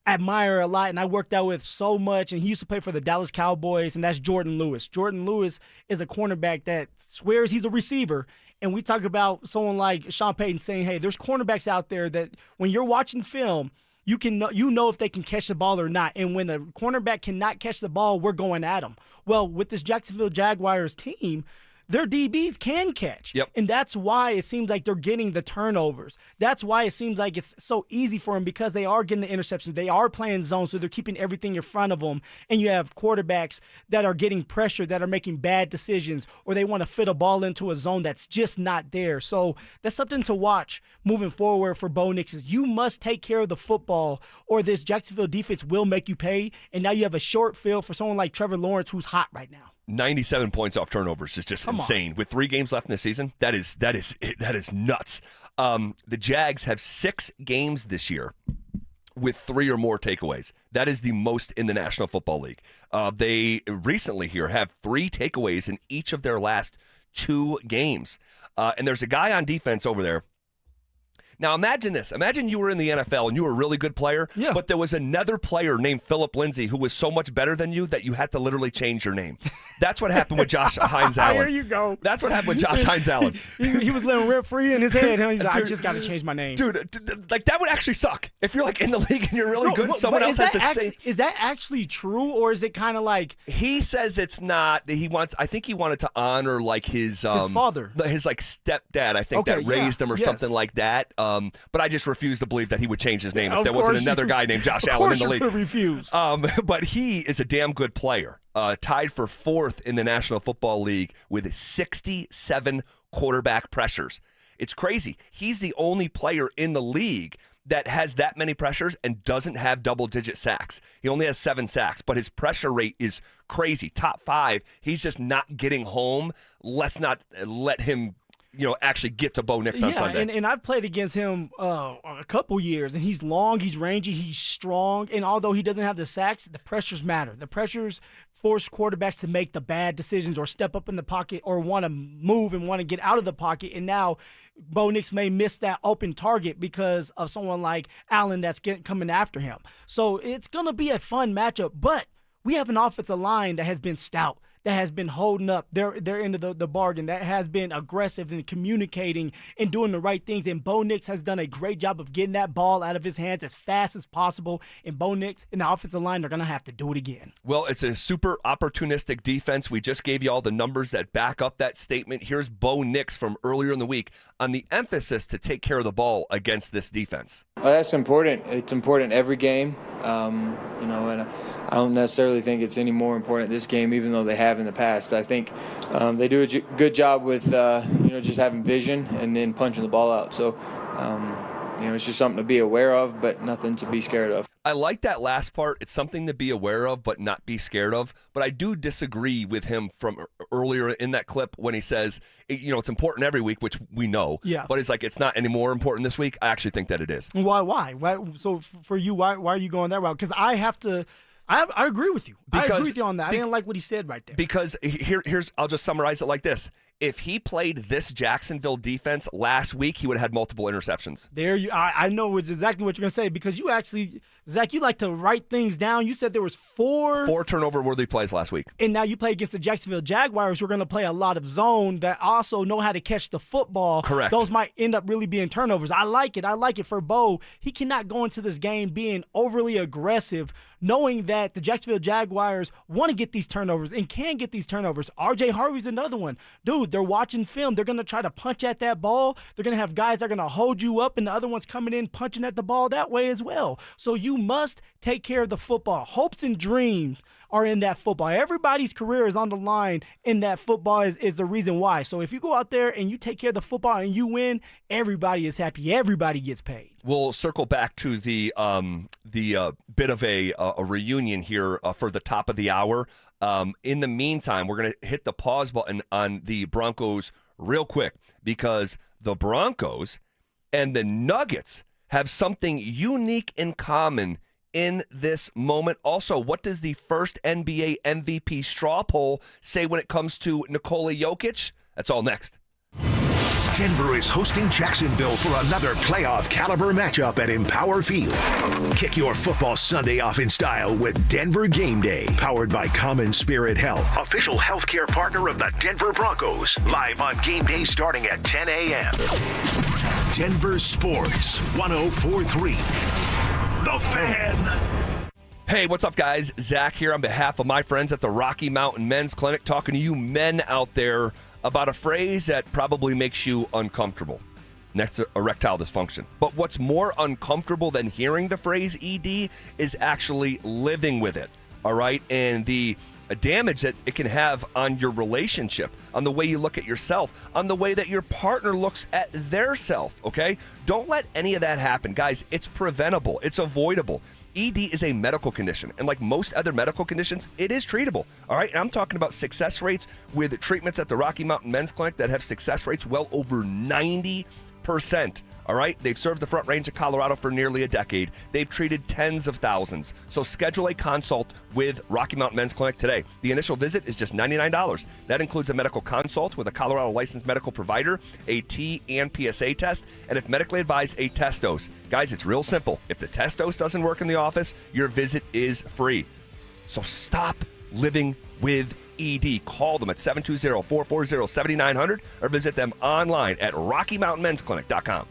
admire a lot and I worked out with so much, and he used to play for the Dallas Cowboys, and that's Jordan Lewis. Jordan Lewis is a cornerback that swears he's a receiver, and we talk about someone like Sean Payton saying, hey, there's cornerbacks out there that when you're watching film, you know if they can catch the ball or not, and when the cornerback cannot catch the ball, we're going at them. Well, with this Jacksonville Jaguars team, their DBs can catch. Yep. And that's why it seems like they're getting the turnovers. That's why it seems like it's so easy for them, because they are getting the interceptions. They are playing zone, so they're keeping everything in front of them. And you have quarterbacks that are getting pressure, that are making bad decisions, or they want to fit a ball into a zone that's just not there. So that's something to watch moving forward for Bo Nix. Is you must take care of the football, or this Jacksonville defense will make you pay. And now you have a short field for someone like Trevor Lawrence, who's hot right now. 97 points off turnovers is just insane. With 3 games left in the season, that is nuts. The Jags have 6 games this year with 3 or more takeaways. That is the most in the National Football League. They recently here have 3 takeaways in each of their last 2 games. And there's a guy on defense over there. Now, imagine this. Imagine you were in the NFL and you were a really good player, but there was another player named Phillip Lindsay who was so much better than you that you had to literally change your name. That's what happened with Josh Hines Allen. There you go. That's what happened with Josh Hines Allen. He was living rent-free in his head. He's like, I just got to change my name. Dude, like that would actually suck. If you're like in the league and you're really good, someone else has the same. Is that actually true, or is it kind of like? He says it's not. I think he wanted to honor like his father, his like stepdad. I think that raised him or something like that. But I just refuse to believe that he would change his name if there wasn't another guy named Josh Allen in the league. Refuse. But he is a damn good player. Tied for 4th in the National Football League with 67 quarterback pressures. It's crazy. He's the only player in the league that has that many pressures and doesn't have double-digit sacks. He only has 7 sacks, but his pressure rate is crazy. Top 5. He's just not getting home. Let's not let him actually get to Bo Nix on Sunday. And I've played against him a couple years, and he's long, he's rangy, he's strong, and although he doesn't have the sacks, the pressures matter. The pressures force quarterbacks to make the bad decisions or step up in the pocket or want to move and want to get out of the pocket, and now Bo Nix may miss that open target because of someone like Allen that's coming after him. So it's going to be a fun matchup, but we have an offensive line that has been stout, that has been holding up their end of the bargain, that has been aggressive and communicating and doing the right things. And Bo Nix has done a great job of getting that ball out of his hands as fast as possible. And Bo Nix and the offensive line are going to have to do it again. Well, it's a super opportunistic defense. We just gave you all the numbers that back up that statement. Here's Bo Nix from earlier in the week on the emphasis to take care of the ball against this defense. Well, that's important. It's important every game, and I don't necessarily think it's any more important this game, even though they have in the past. I think they do a good job with just having vision and then punching the ball out. So it's just something to be aware of, but nothing to be scared of. I like that last part. It's something to be aware of, but not be scared of. But I do disagree with him from earlier in that clip when he says, it's important every week, which we know. Yeah. But it's like it's not any more important this week. I actually think that it is. Why? So for you, why are you going that route? Because I agree with you. I agree with you on that. I didn't like what he said right there. Because here's I'll just summarize it like this. If he played this Jacksonville defense last week, he would have had multiple interceptions. I know exactly what you're going to say, because you actually, Zach, you like to write things down. You said there was 4 turnover-worthy plays last week. And now you play against the Jacksonville Jaguars, who are going to play a lot of zone that also know how to catch the football. Correct. Those might end up really being turnovers. I like it for Bo. He cannot go into this game being overly aggressive, knowing that the Jacksonville Jaguars want to get these turnovers and can get these turnovers. R.J. Harvey's another one. Dude, they're watching film. They're going to try to punch at that ball. They're going to have guys that are going to hold you up, and the other one's coming in punching at the ball that way as well. So you must take care of the football. Hopes and dreams are in that football. Everybody's career is on the line, and that football is the reason why. So if you go out there and you take care of the football and you win, everybody is happy. Everybody gets paid. We'll circle back to the bit of a reunion here for the top of the hour. In the meantime, we're going to hit the pause button on the Broncos real quick, because the Broncos and the Nuggets have something unique in common in this moment. Also, what does the first NBA MVP straw poll say when it comes to Nikola Jokic? That's all next. Denver is hosting Jacksonville for another playoff caliber matchup at Empower Field. Kick your football Sunday off in style with Denver Game Day, powered by Common Spirit Health, official healthcare partner of the Denver Broncos. Live on game day starting at 10 a.m. Denver Sports 104.3. The Fan. Hey, what's up, guys? Zach here on behalf of my friends at the Rocky Mountain Men's Clinic, talking to you men out there about a phrase that probably makes you uncomfortable. Next, erectile dysfunction. But what's more uncomfortable than hearing the phrase ED is actually living with it, all right? And the damage that it can have on your relationship, on the way you look at yourself, on the way that your partner looks at their self, okay? Don't let any of that happen. Guys, it's preventable. It's avoidable. ED is a medical condition, and like most other medical conditions, it is treatable, all right? And I'm talking about success rates with treatments at the Rocky Mountain Men's Clinic that have success rates well over 90%. All right, they've served the Front Range of Colorado for nearly a decade. They've treated tens of thousands. So schedule a consult with Rocky Mountain Men's Clinic today. The initial visit is just $99. That includes a medical consult with a Colorado licensed medical provider, a T and PSA test, and if medically advised, a test dose. Guys, it's real simple. If the test dose doesn't work in the office, your visit is free. So stop living with ED. Call them at 720-440-7900 or visit them online at RockyMountainMen'sClinic.com.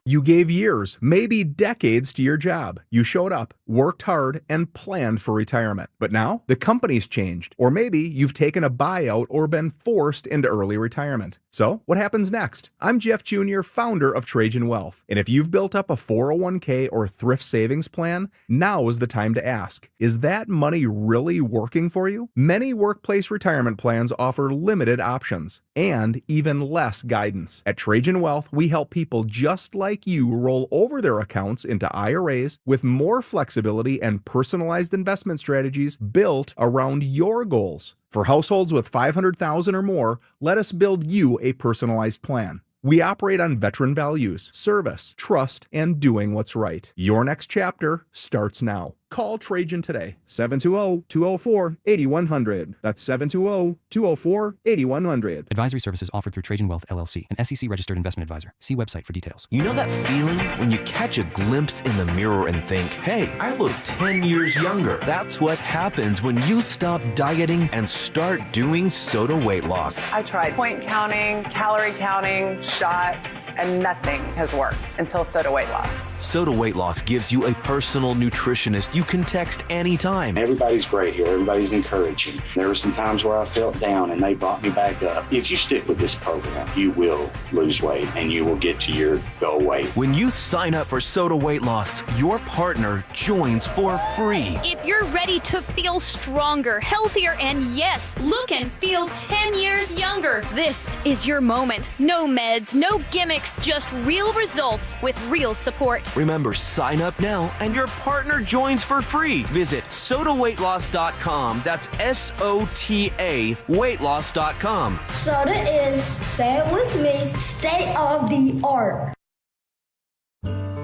You gave years, maybe decades to your job. You showed up, worked hard, and planned for retirement. But now, the company's changed. Or maybe you've taken a buyout or been forced into early retirement. So, what happens next? I'm Jeff Jr., founder of Trajan Wealth. And if you've built up a 401k or thrift savings plan, now is the time to ask, is that money really working for you? Many workplace retirement plans offer limited options and even less guidance. At Trajan Wealth, we help people just like you roll over their accounts into IRAs with more flexibility and personalized investment strategies built around your goals. For households with $500,000 or more, let us build you a personalized plan. We operate on veteran values, service, trust, and doing what's right. Your next chapter starts now. Call Trajan today, 720-204-8100. That's 720-204-8100. Advisory services offered through Trajan Wealth, LLC, an SEC-registered investment advisor. See website for details. You know that feeling when you catch a glimpse in the mirror and think, hey, I look 10 years younger. That's what happens when you stop dieting and start doing Soda weight loss. I tried point counting, calorie counting, shots, and nothing has worked until Soda weight loss. Soda weight loss gives you a personal nutritionist you can text anytime. Everybody's great here. Everybody's encouraging. There were some times where I felt down and they brought me back up. If you stick with this program, you will lose weight and you will get to your goal weight. When you sign up for Soda weight loss, your partner joins for free. If you're ready to feel stronger, healthier, and yes, look and feel 10 years younger, this is your moment. No meds, no gimmicks, just real results with real support. Remember, sign up now and your partner joins for free. Visit sodaweightloss.com. That's SOTA weightloss.com. Soda is, say it with me, state of the art.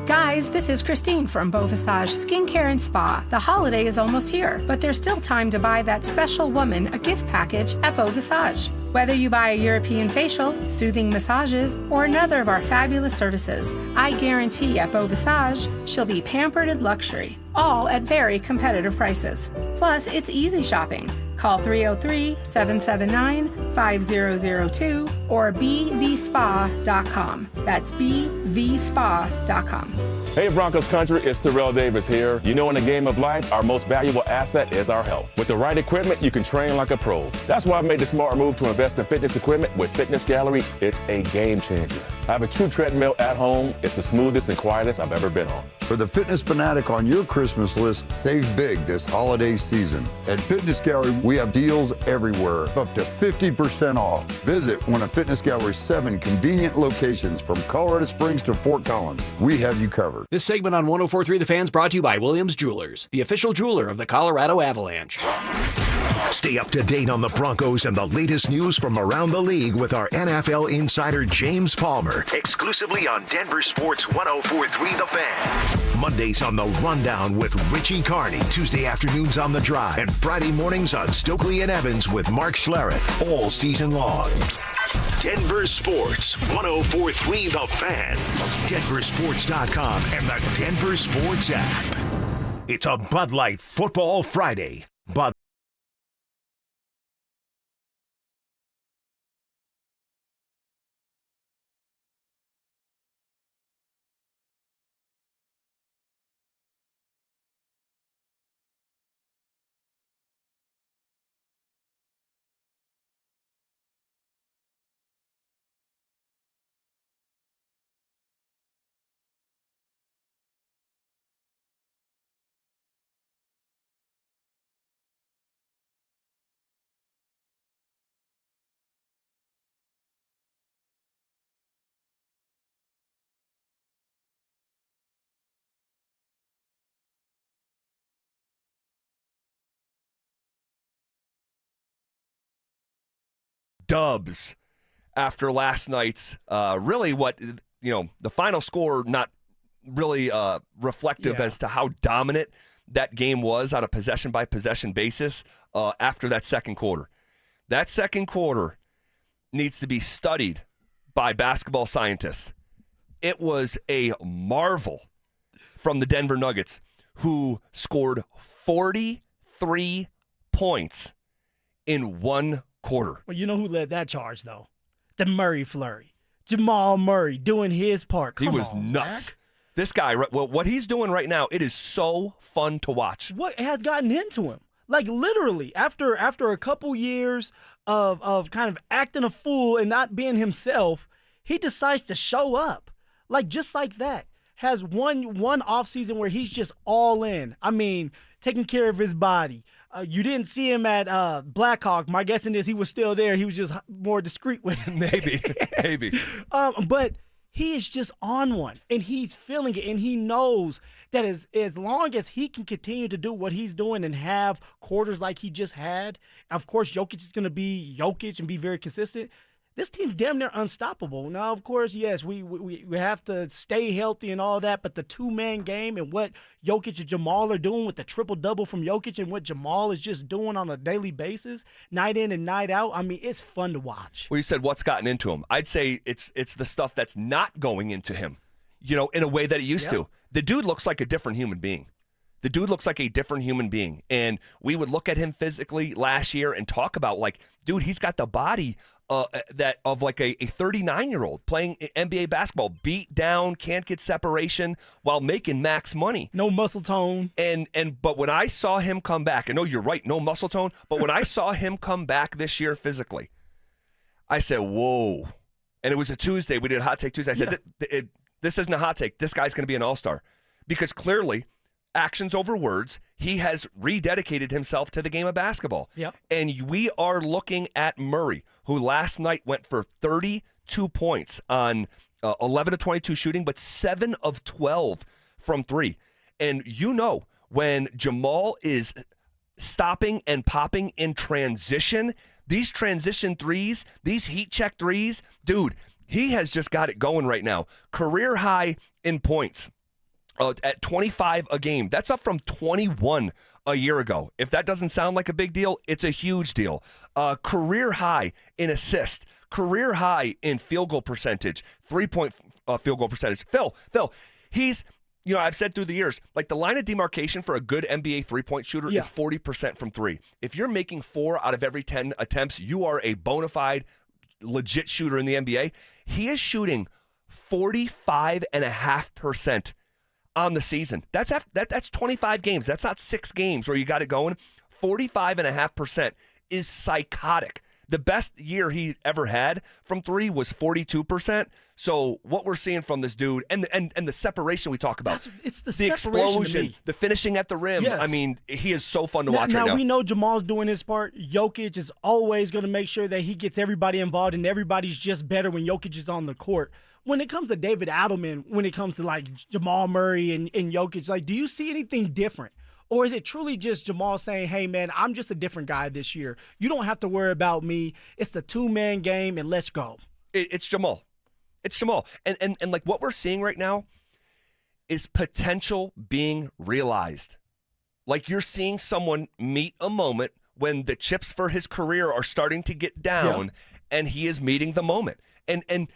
Guys, this is Christine from Beau Visage Skincare and Spa. The holiday is almost here, but there's still time to buy that special woman a gift package at Beau Visage. Whether you buy a European facial, soothing massages, or another of our fabulous services, I guarantee at Beau Visage she'll be pampered in luxury, all at very competitive prices. Plus, it's easy shopping. Call 303-779-5002 or bvspa.com. That's bvspa.com. Hey Broncos country, it's Terrell Davis here. You know, in the game of life, our most valuable asset is our health. With the right equipment, you can train like a pro. That's why I made the smart move to invest in fitness equipment with Fitness Gallery. It's a game changer. I have a true treadmill at home. It's the smoothest and quietest I've ever been on. For the fitness fanatic on your Christmas list, save big this holiday season. At Fitness Gallery, we have deals everywhere, up to 50% off. Visit one of Fitness Gallery's 7 convenient locations from Colorado Springs to Fort Collins. We have you covered. This segment on 104.3 The Fan's brought to you by Williams Jewelers, the official jeweler of the Colorado Avalanche. Stay up to date on the Broncos and the latest news from around the league with our NFL insider James Palmer, exclusively on Denver Sports 104.3 The Fan. Mondays on The Rundown with Richie Carney, Tuesday afternoons on The Drive, and Friday mornings on Stokely and Evans with Mark Schlereth, all season long. Denver Sports 104.3 The Fan, DenverSports.com, and the Denver Sports app. It's a Bud Light Football Friday. Bud dubs after last night's really what, the final score not really reflective as to how dominant that game was on a possession-by-possession basis after that second quarter. That second quarter needs to be studied by basketball scientists. It was a marvel from the Denver Nuggets, who scored 43 points in one quarter. Well, you know who led that charge, though? The Murray flurry. Jamal Murray doing his part. He was nuts. Zach. This guy, what he's doing right now, it is so fun to watch. What has gotten into him? Like, literally, after a couple years of kind of acting a fool and not being himself, he decides to show up. Like, just like that. Has one offseason where he's just all in. I mean, taking care of his body. You didn't see him at Blackhawk. My guessing is he was still there. He was just more discreet with it. Maybe. But he is just on one, and he's feeling it, and he knows that as long as he can continue to do what he's doing and have quarters like he just had, of course, Jokic is going to be Jokic and be very consistent. This team's damn near unstoppable. Now, of course, yes, we have to stay healthy and all that, but the two-man game and what Jokic and Jamal are doing with the triple-double from Jokic and what Jamal is just doing on a daily basis, night in and night out, I mean, it's fun to watch. Well, you said what's gotten into him. I'd say it's the stuff that's not going into him, in a way that it used to. The dude looks like a different human being. And we would look at him physically last year and talk about, like, dude, he's got the body that of like a 39-year-old playing NBA basketball, beat down, can't get separation while making max money. No muscle tone. But when I saw him come back, I know you're right, no muscle tone, but when I saw him come back this year physically, I said, whoa. And it was a Tuesday. We did a Hot Take Tuesday. I said, this isn't a hot take. This guy's going to be an all-star. Because clearly, actions over words, he has rededicated himself to the game of basketball. Yep. And we are looking at Murray, who last night went for 32 points on 11 of 22 shooting, but 7 of 12 from three. And when Jamal is stopping and popping in transition, these transition threes, these heat check threes, dude, he has just got it going right now. Career high in points. At 25 a game. That's up from 21 a year ago. If that doesn't sound like a big deal, it's a huge deal. Career high in assist. Career high in field goal percentage. 3-point field goal percentage. Phil, he's, I've said through the years, like the line of demarcation for a good NBA three-point shooter is 40% from three. If you're making 4 out of every 10 attempts, you are a bona fide, legit shooter in the NBA. He is shooting 45.5% on the season. That's 25 games. That's not 6 games where you got it going. 45.5% is psychotic. The best year he ever had from three was 42%. So what we're seeing from this dude and the separation we talk about, it's the explosion, the finishing at the rim. Yes. I mean, he is so fun to watch right now. Now we know Jamal's doing his part. Jokic is always going to make sure that he gets everybody involved, and everybody's just better when Jokic is on the court. When it comes to David Adelman, when it comes to like Jamal Murray and Jokic, like, do you see anything different? Or is it truly just Jamal saying, hey, man, I'm just a different guy this year. You don't have to worry about me. It's the two-man game, and let's go. It's Jamal. It's Jamal. And like what we're seeing right now is potential being realized. Like you're seeing someone meet a moment when the chips for his career are starting to get down, and he is meeting the moment. And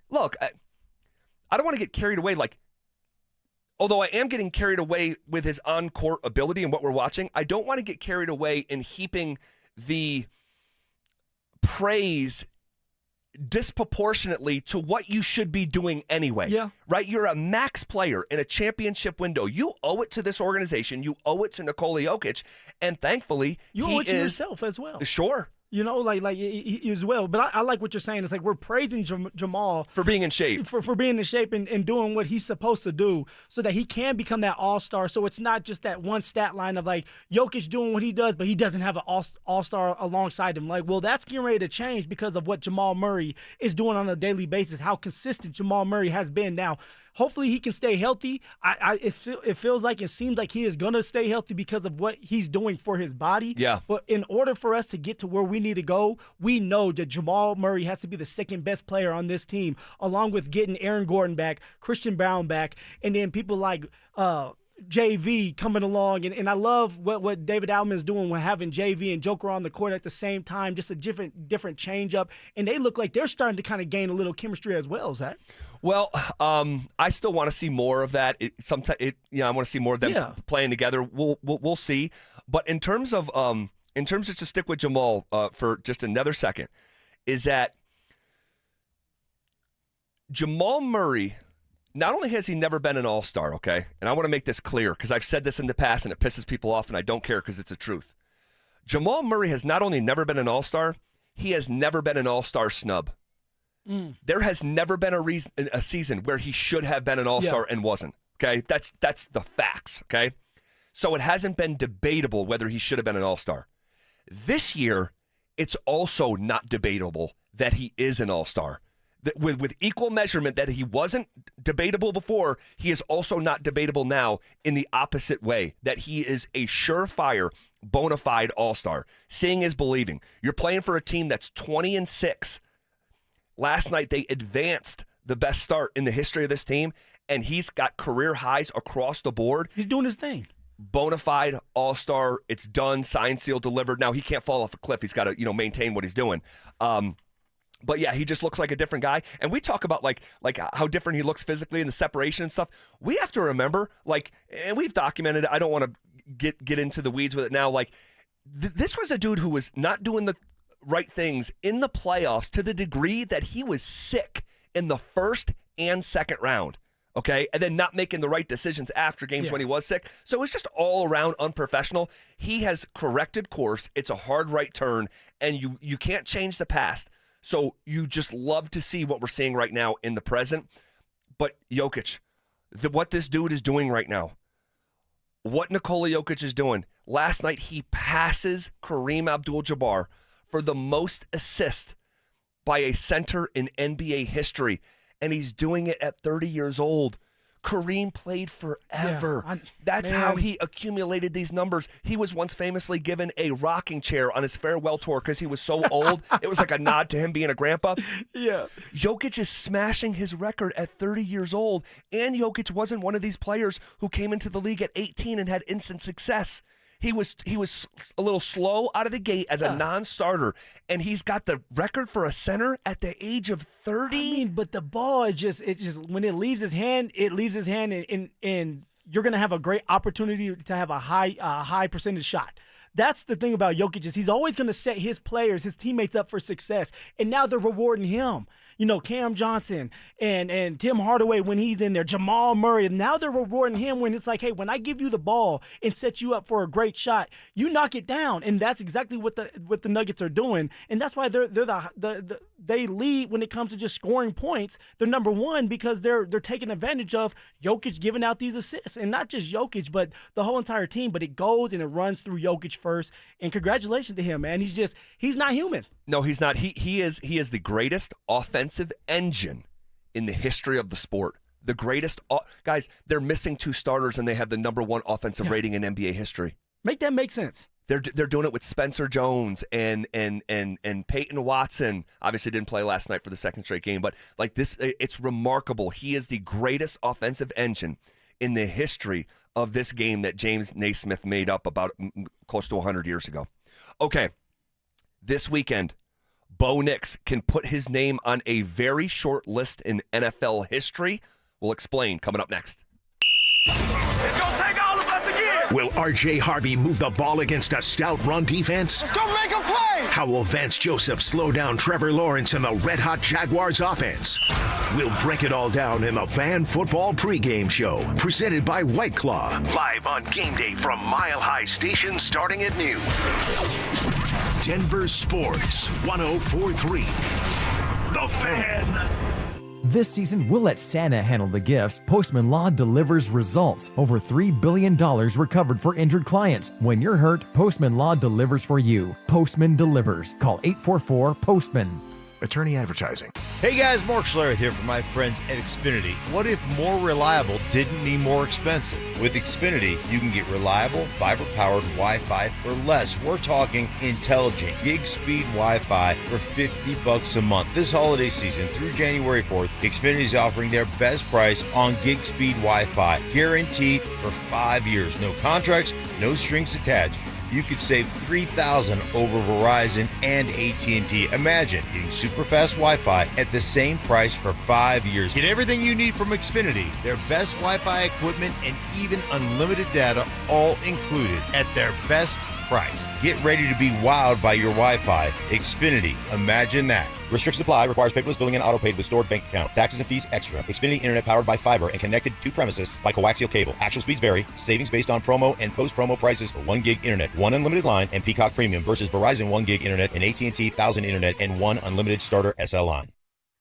look, I don't want to get carried away. Like, although I am getting carried away with his on-court ability and what we're watching, I don't want to get carried away in heaping the praise disproportionately to what you should be doing anyway. Yeah. Right? You're a max player in a championship window. You owe it to this organization. You owe it to Nikola Jokic. And thankfully, you owe it to yourself as well. Sure. Like he as well. But I like what you're saying. It's like we're praising Jamal for being in shape, for being in shape and doing what he's supposed to do so that he can become that all-star. So it's not just that one stat line of like Jokic doing what he does, but he doesn't have an all-star alongside him. Like, well, that's getting ready to change because of what Jamal Murray is doing on a daily basis, how consistent Jamal Murray has been. Now, hopefully he can stay healthy. It feels like, it seems like he is going to stay healthy because of what he's doing for his body. Yeah. But in order for us to get to where we we need to go, we know that Jamal Murray has to be the second best player on this team, along with getting Aaron Gordon back, Christian Brown back, and then people like JV coming along. And I love what David Alman is doing with having JV and Joker on the court at the same time, just a different change up. And they look like they're starting to kind of gain a little chemistry as well, Zach. Well, I still want to see more of that. I want to see more of them playing together. We'll see. But in terms of just to stick with Jamal for just another second, is that Jamal Murray, not only has he never been an all-star, okay, and I want to make this clear because I've said this in the past and it pisses people off and I don't care because it's the truth. Jamal Murray has not only never been an all-star, he has never been an all-star snub. There has never been a season where he should have been an all-star and wasn't. Okay, that's the facts. Okay, so it hasn't been debatable whether he should have been an all-star. This year, it's also not debatable that he is an all-star. With equal measurement that he wasn't debatable before, he is also not debatable now in the opposite way, that he is a surefire, bona fide all-star. Seeing is believing. You're playing for a team that's 20-6. Last night, they advanced the best start in the history of this team, and he's got career highs across the board. He's doing his thing. Bona fide all-star. It's done, signed, sealed, delivered. Now, he can't fall off a cliff. He's got to maintain what he's doing. But, yeah, he just looks like a different guy. And we talk about, like how different he looks physically and the separation and stuff. We have to remember, and we've documented it. I don't want to get into the weeds with it now. This was a dude who was not doing the right things in the playoffs to the degree that he was sick in the first and second round, okay? And then not making the right decisions after games when he was sick. So it was just all around unprofessional. He has corrected course. It's a hard right turn, and you can't change the past. So you just love to see what we're seeing right now in the present. But Jokic, what this dude is doing right now, what Nikola Jokic is doing, last night he passes Kareem Abdul-Jabbar for the most assists by a center in NBA history, and he's doing it at 30 years old. Kareem played forever. That's how he accumulated these numbers. He was once famously given a rocking chair on his farewell tour because he was so old. It was like a nod to him being a grandpa. Yeah. Jokic is smashing his record at 30 years old, and Jokic wasn't one of these players who came into the league at 18 and had instant success. He was a little slow out of the gate as a non-starter, and he's got the record for a center at the age of 30. I mean, but the ball, it just when it leaves his hand, and you're going to have a great opportunity to have a high percentage shot. That's the thing about Jokic is he's always going to set his players, his teammates up for success, and now they're rewarding him. Cam Johnson and Tim Hardaway when he's in there, Jamal Murray. Now they're rewarding him when it's like, hey, when I give you the ball and set you up for a great shot, you knock it down. And that's exactly what the Nuggets are doing. And that's why they lead when it comes to just scoring points. They're number one because they're taking advantage of Jokic giving out these assists. And not just Jokic, but the whole entire team. But it goes and it runs through Jokic first. And congratulations to him, man. He's not human. No, he's not. He is the greatest offensive engine in the history of the sport. The greatest guys. They're missing two starters, and they have the number one offensive rating in NBA history. Make that make sense. They're doing it with Spencer Jones and Payton Watson. Obviously didn't play last night for the second straight game, but like this, it's remarkable. He is the greatest offensive engine in the history of this game that James Naismith made up about close to 100 years ago. Okay. This weekend, Bo Nix can put his name on a very short list in NFL history. We'll explain coming up next. It's going to take all of us again. Will R.J. Harvey move the ball against a stout run defense? Let's go make a play. How will Vance Joseph slow down Trevor Lawrence and the red-hot Jaguars offense? We'll break it all down in the Fan Football pregame show, presented by White Claw, live on game day from Mile High Station starting at noon. Denver Sports 104.3. The Fan. This season, we'll let Santa handle the gifts. Postman Law delivers results. Over $3 billion recovered for injured clients. When you're hurt, Postman Law delivers for you. Postman delivers. Call 844-POSTMAN. Attorney advertising. Hey guys, Mark Schlereth here from my friends at Xfinity. What if more reliable didn't mean more expensive? With Xfinity, you can get reliable, fiber-powered Wi-Fi for less. We're talking intelligent gig-speed Wi-Fi for $50 a month. This holiday season through January 4th, Xfinity is offering their best price on gig-speed Wi-Fi, guaranteed for 5 years. No contracts, no strings attached. You could save $3,000 over Verizon and AT&T. Imagine getting super fast Wi-Fi at the same price for 5 years. Get everything you need from Xfinity, their best Wi-Fi equipment, and even unlimited data, all included at their best price. Get ready to be wowed by your Wi-Fi. Xfinity, imagine that. Restrictions apply. Requires paperless billing and auto-paid with stored bank account. Taxes and fees extra. Xfinity Internet powered by fiber and connected to premises by coaxial cable. Actual speeds vary. Savings based on promo and post-promo prices for 1 gig internet, 1 unlimited line, and Peacock Premium versus Verizon 1 gig internet and AT&T 1000 internet and 1 unlimited starter SL line.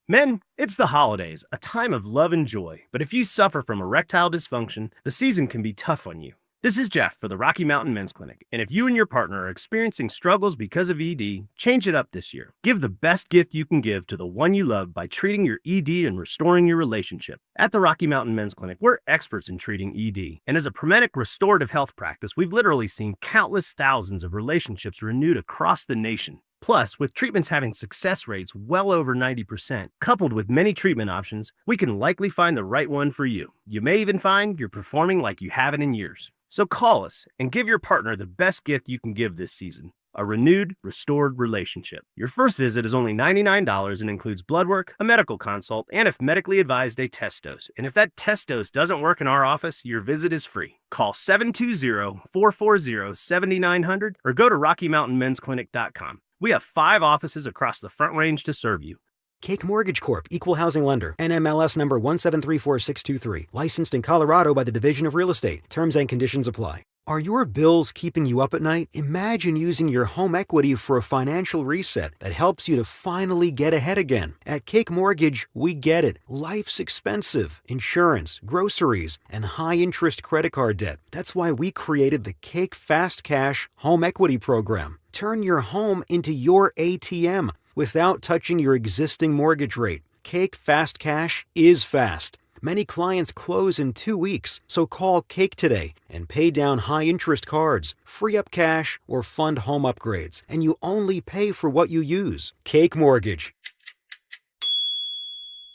Men, it's the holidays, a time of love and joy. But if you suffer from erectile dysfunction, the season can be tough on you. This is Jeff for the Rocky Mountain Men's Clinic, and if you and your partner are experiencing struggles because of ED, change it up this year. Give the best gift you can give to the one you love by treating your ED and restoring your relationship. At the Rocky Mountain Men's Clinic, we're experts in treating ED, and as a Promedic restorative health practice, we've literally seen countless thousands of relationships renewed across the nation. Plus, with treatments having success rates well over 90%, coupled with many treatment options, we can likely find the right one for you. You may even find you're performing like you haven't in years. So call us and give your partner the best gift you can give this season, a renewed, restored relationship. Your first visit is only $99 and includes blood work, a medical consult, and if medically advised, a test dose. And if that test dose doesn't work in our office, your visit is free. Call 720-440-7900 or go to RockyMountainMen'sClinic.com. We have 5 offices across the Front Range to serve you. Cake Mortgage Corp. Equal Housing Lender. NMLS number 1734623. Licensed in Colorado by the Division of Real Estate. Terms and conditions apply. Are your bills keeping you up at night? Imagine using your home equity for a financial reset that helps you to finally get ahead again. At Cake Mortgage, we get it. Life's expensive. Insurance, groceries, and high-interest credit card debt. That's why we created the Cake Fast Cash Home Equity Program. Turn your home into your ATM without touching your existing mortgage rate. Cake Fast Cash is fast. Many clients close in 2 weeks, so call Cake today and pay down high-interest cards, free up cash, or fund home upgrades, and you only pay for what you use. Cake Mortgage.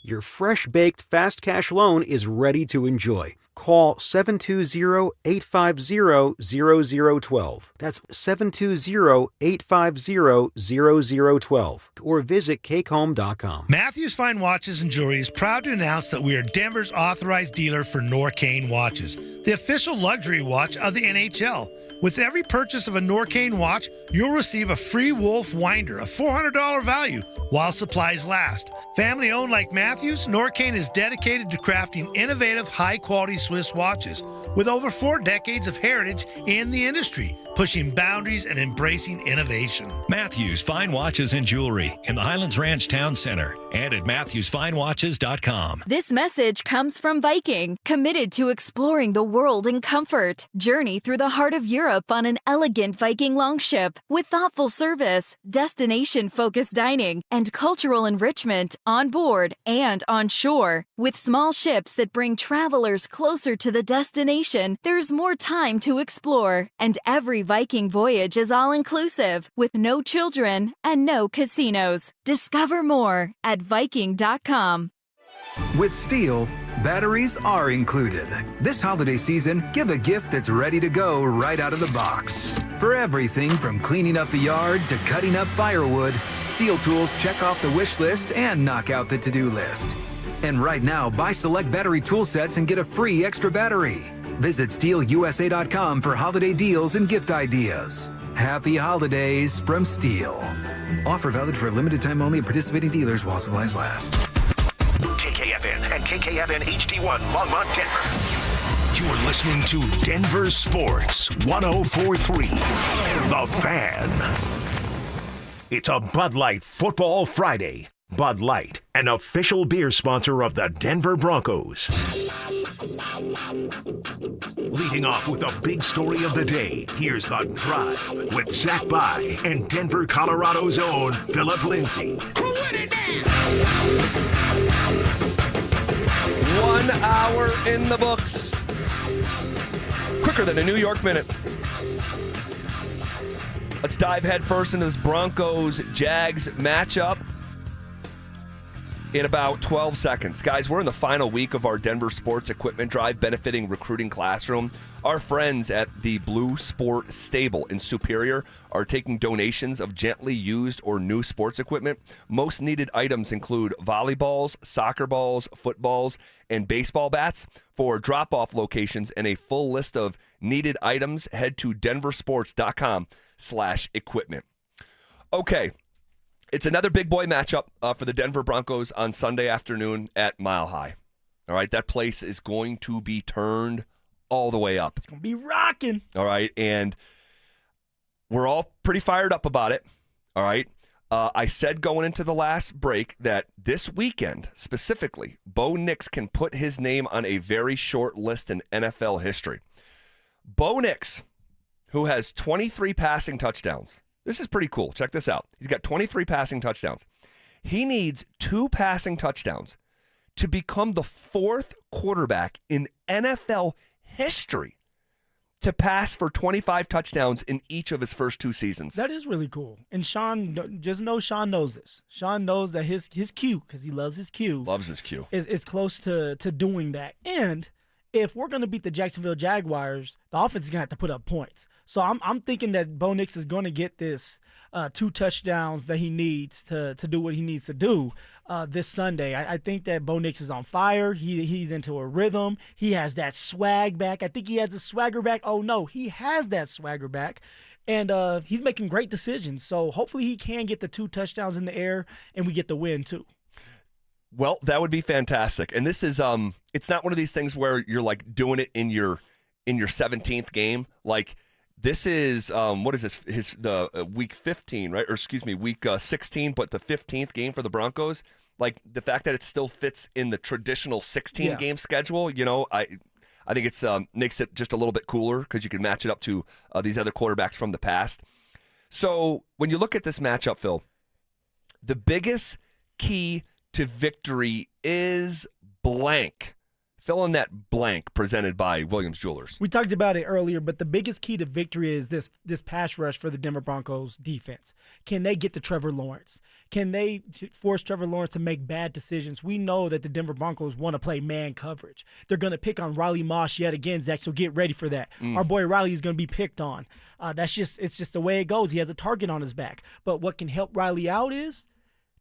Your fresh-baked fast cash loan is ready to enjoy. Call 720-850-0012. That's 720-850-0012. Or visit cakehome.com. Matthews Fine Watches and Jewelry is proud to announce that we are Denver's authorized dealer for Norcane watches, the official luxury watch of the NHL. With every purchase of a Norcane watch, you'll receive a free Wolf winder, a $400 value, while supplies last. Family owned like Matthews, Norcane is dedicated to crafting innovative, high-quality Swiss watches with over 4 decades of heritage in the industry, pushing boundaries and embracing innovation. Matthews Fine Watches and Jewelry in the Highlands Ranch Town Center and at MatthewsFineWatches.com. This message comes from Viking, committed to exploring the world in comfort. Journey through the heart of Europe on an elegant Viking longship with thoughtful service, destination-focused dining, and cultural enrichment on board and on shore. With small ships that bring travelers closer to the destination, there's more time to explore. And every Viking voyage is all-inclusive, with no children and no casinos. Discover more at Viking.com. With Steel, batteries are included. This holiday season, give a gift that's ready to go right out of the box. For everything from cleaning up the yard to cutting up firewood, Steel tools check off the wish list and knock out the to-do list. And right now, buy select battery tool sets and get a free extra battery. Visit SteelUSA.com for holiday deals and gift ideas. Happy holidays from Steel. Offer valid for a limited time only at participating dealers while supplies last. KKFN and KKFN HD1 Longmont, Denver. You're listening to Denver Sports 104.3. The Fan. It's a Bud Light Football Friday. Bud Light, an official beer sponsor of the Denver Broncos. Leading off with the big story of the day, here's The Drive with Zach By and Denver, Colorado's own Phillip Lindsay. 1 hour in the books. Quicker than a New York minute. Let's dive headfirst into this Broncos-Jags matchup in about 12 seconds. Guys, we're in the final week of our Denver Sports Equipment Drive benefiting Recruiting Classroom. Our friends at the Blue Sport Stable in Superior are taking donations of gently used or new sports equipment. Most needed items include volleyballs, soccer balls, footballs, and baseball bats. For drop-off locations and a full list of needed items, head to denversports.com/equipment. Okay. It's another big boy matchup for the Denver Broncos on Sunday afternoon at Mile High. All right, that place is going to be turned all the way up. It's going to be rocking. All right, and we're all pretty fired up about it. All right, I said going into the last break that this weekend, specifically, Bo Nix can put his name on a very short list in NFL history. Bo Nix, who has 23 passing touchdowns. This is pretty cool. Check this out. He's got 23 passing touchdowns. He needs 2 passing touchdowns to become the 4th quarterback in NFL history to pass for 25 touchdowns in each of his first 2 seasons. That is really cool. And Sean, just know Sean knows this. Sean knows that his Q, because he loves his Q. Loves his Q. Is close to doing that. And if we're going to beat the Jacksonville Jaguars, the offense is going to have to put up points. So I'm thinking that Bo Nix is going to get this 2 touchdowns that he needs to do what he needs to do this Sunday. I think that Bo Nix is on fire. He's into a rhythm. He has that swag back. I think he has the swagger back. Oh, no, he has that swagger back. And he's making great decisions. So hopefully he can get the 2 touchdowns in the air and we get the win too. Well, that would be fantastic. And this is it's not one of these things where you're like doing it in your 17th game. Like this is what is this? Week 15, right? Or excuse me, week 16, but the 15th game for the Broncos. Like the fact that it still fits in the traditional 16 game schedule, you know, I think it's makes it just a little bit cooler because you can match it up to these other quarterbacks from the past. So when you look at this matchup, Phil, the biggest key to victory is blank. Fill in that blank presented by Williams Jewelers. We talked about it earlier, but the biggest key to victory is this pass rush for the Denver Broncos defense. Can they get to Trevor Lawrence? Can they force Trevor Lawrence to make bad decisions? We know that the Denver Broncos want to play man coverage. They're going to pick on Riley Moss yet again, Zach, so get ready for that. Our boy Riley is going to be picked on. It's just the way it goes. He has a target on his back. But what can help Riley out is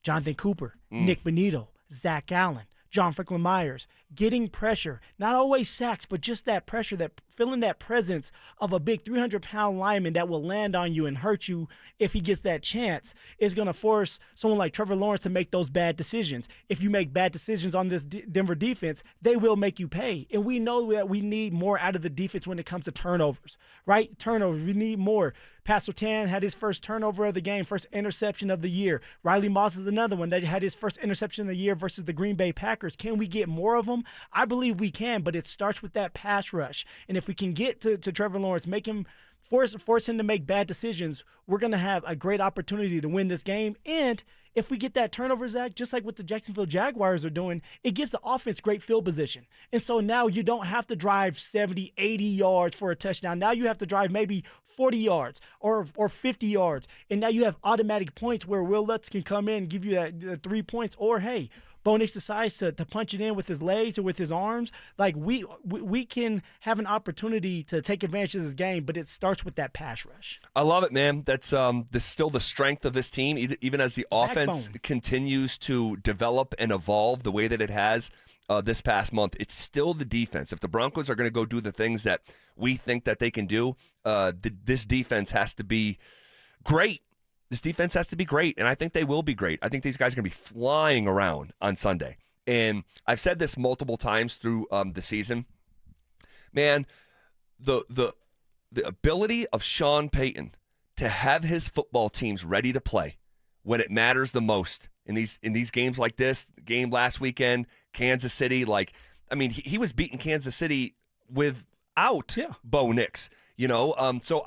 Jonathan Cooper, Nick Bonito, Zach Allen, John Franklin Myers, getting pressure, not always sacks, but just that pressure, that feeling that presence of a big 300-pound lineman that will land on you and hurt you if he gets that chance is going to force someone like Trevor Lawrence to make those bad decisions. If you make bad decisions on this Denver defense, they will make you pay. And we know that we need more out of the defense when it comes to turnovers, right? Turnovers, we need more. Pat Surtain had his first turnover of the game, first interception of the year. Riley Moss is another one that had his first interception of the year versus the Green Bay Packers. Can we get more of them? I believe we can, but it starts with that pass rush. And if we can get to Trevor Lawrence, make him force him to make bad decisions, we're going to have a great opportunity to win this game. And if we get that turnover, Zach, just like what the Jacksonville Jaguars are doing, it gives the offense great field position. And so now you don't have to drive 70, 80 yards for a touchdown. Now you have to drive maybe 40 yards or 50 yards. And now you have automatic points where Will Lutz can come in and give you that 3 points. Or, hey, Bo Nix decides to punch it in with his legs or with his arms. Like we can have an opportunity to take advantage of this game, but it starts with that pass rush. I love it, man. That's still the strength of this team, even as the offense continues to develop and evolve the way that it has this past month. It's still the defense. If the Broncos are going to go do the things that we think that they can do, this defense has to be great. This defense has to be great, and I think they will be great. I think these guys are going to be flying around on Sunday. And I've said this multiple times through the season. Man, the ability of Sean Payton to have his football teams ready to play when it matters the most in these games like this, game last weekend, Kansas City, he was beating Kansas City with without Bo Nix. So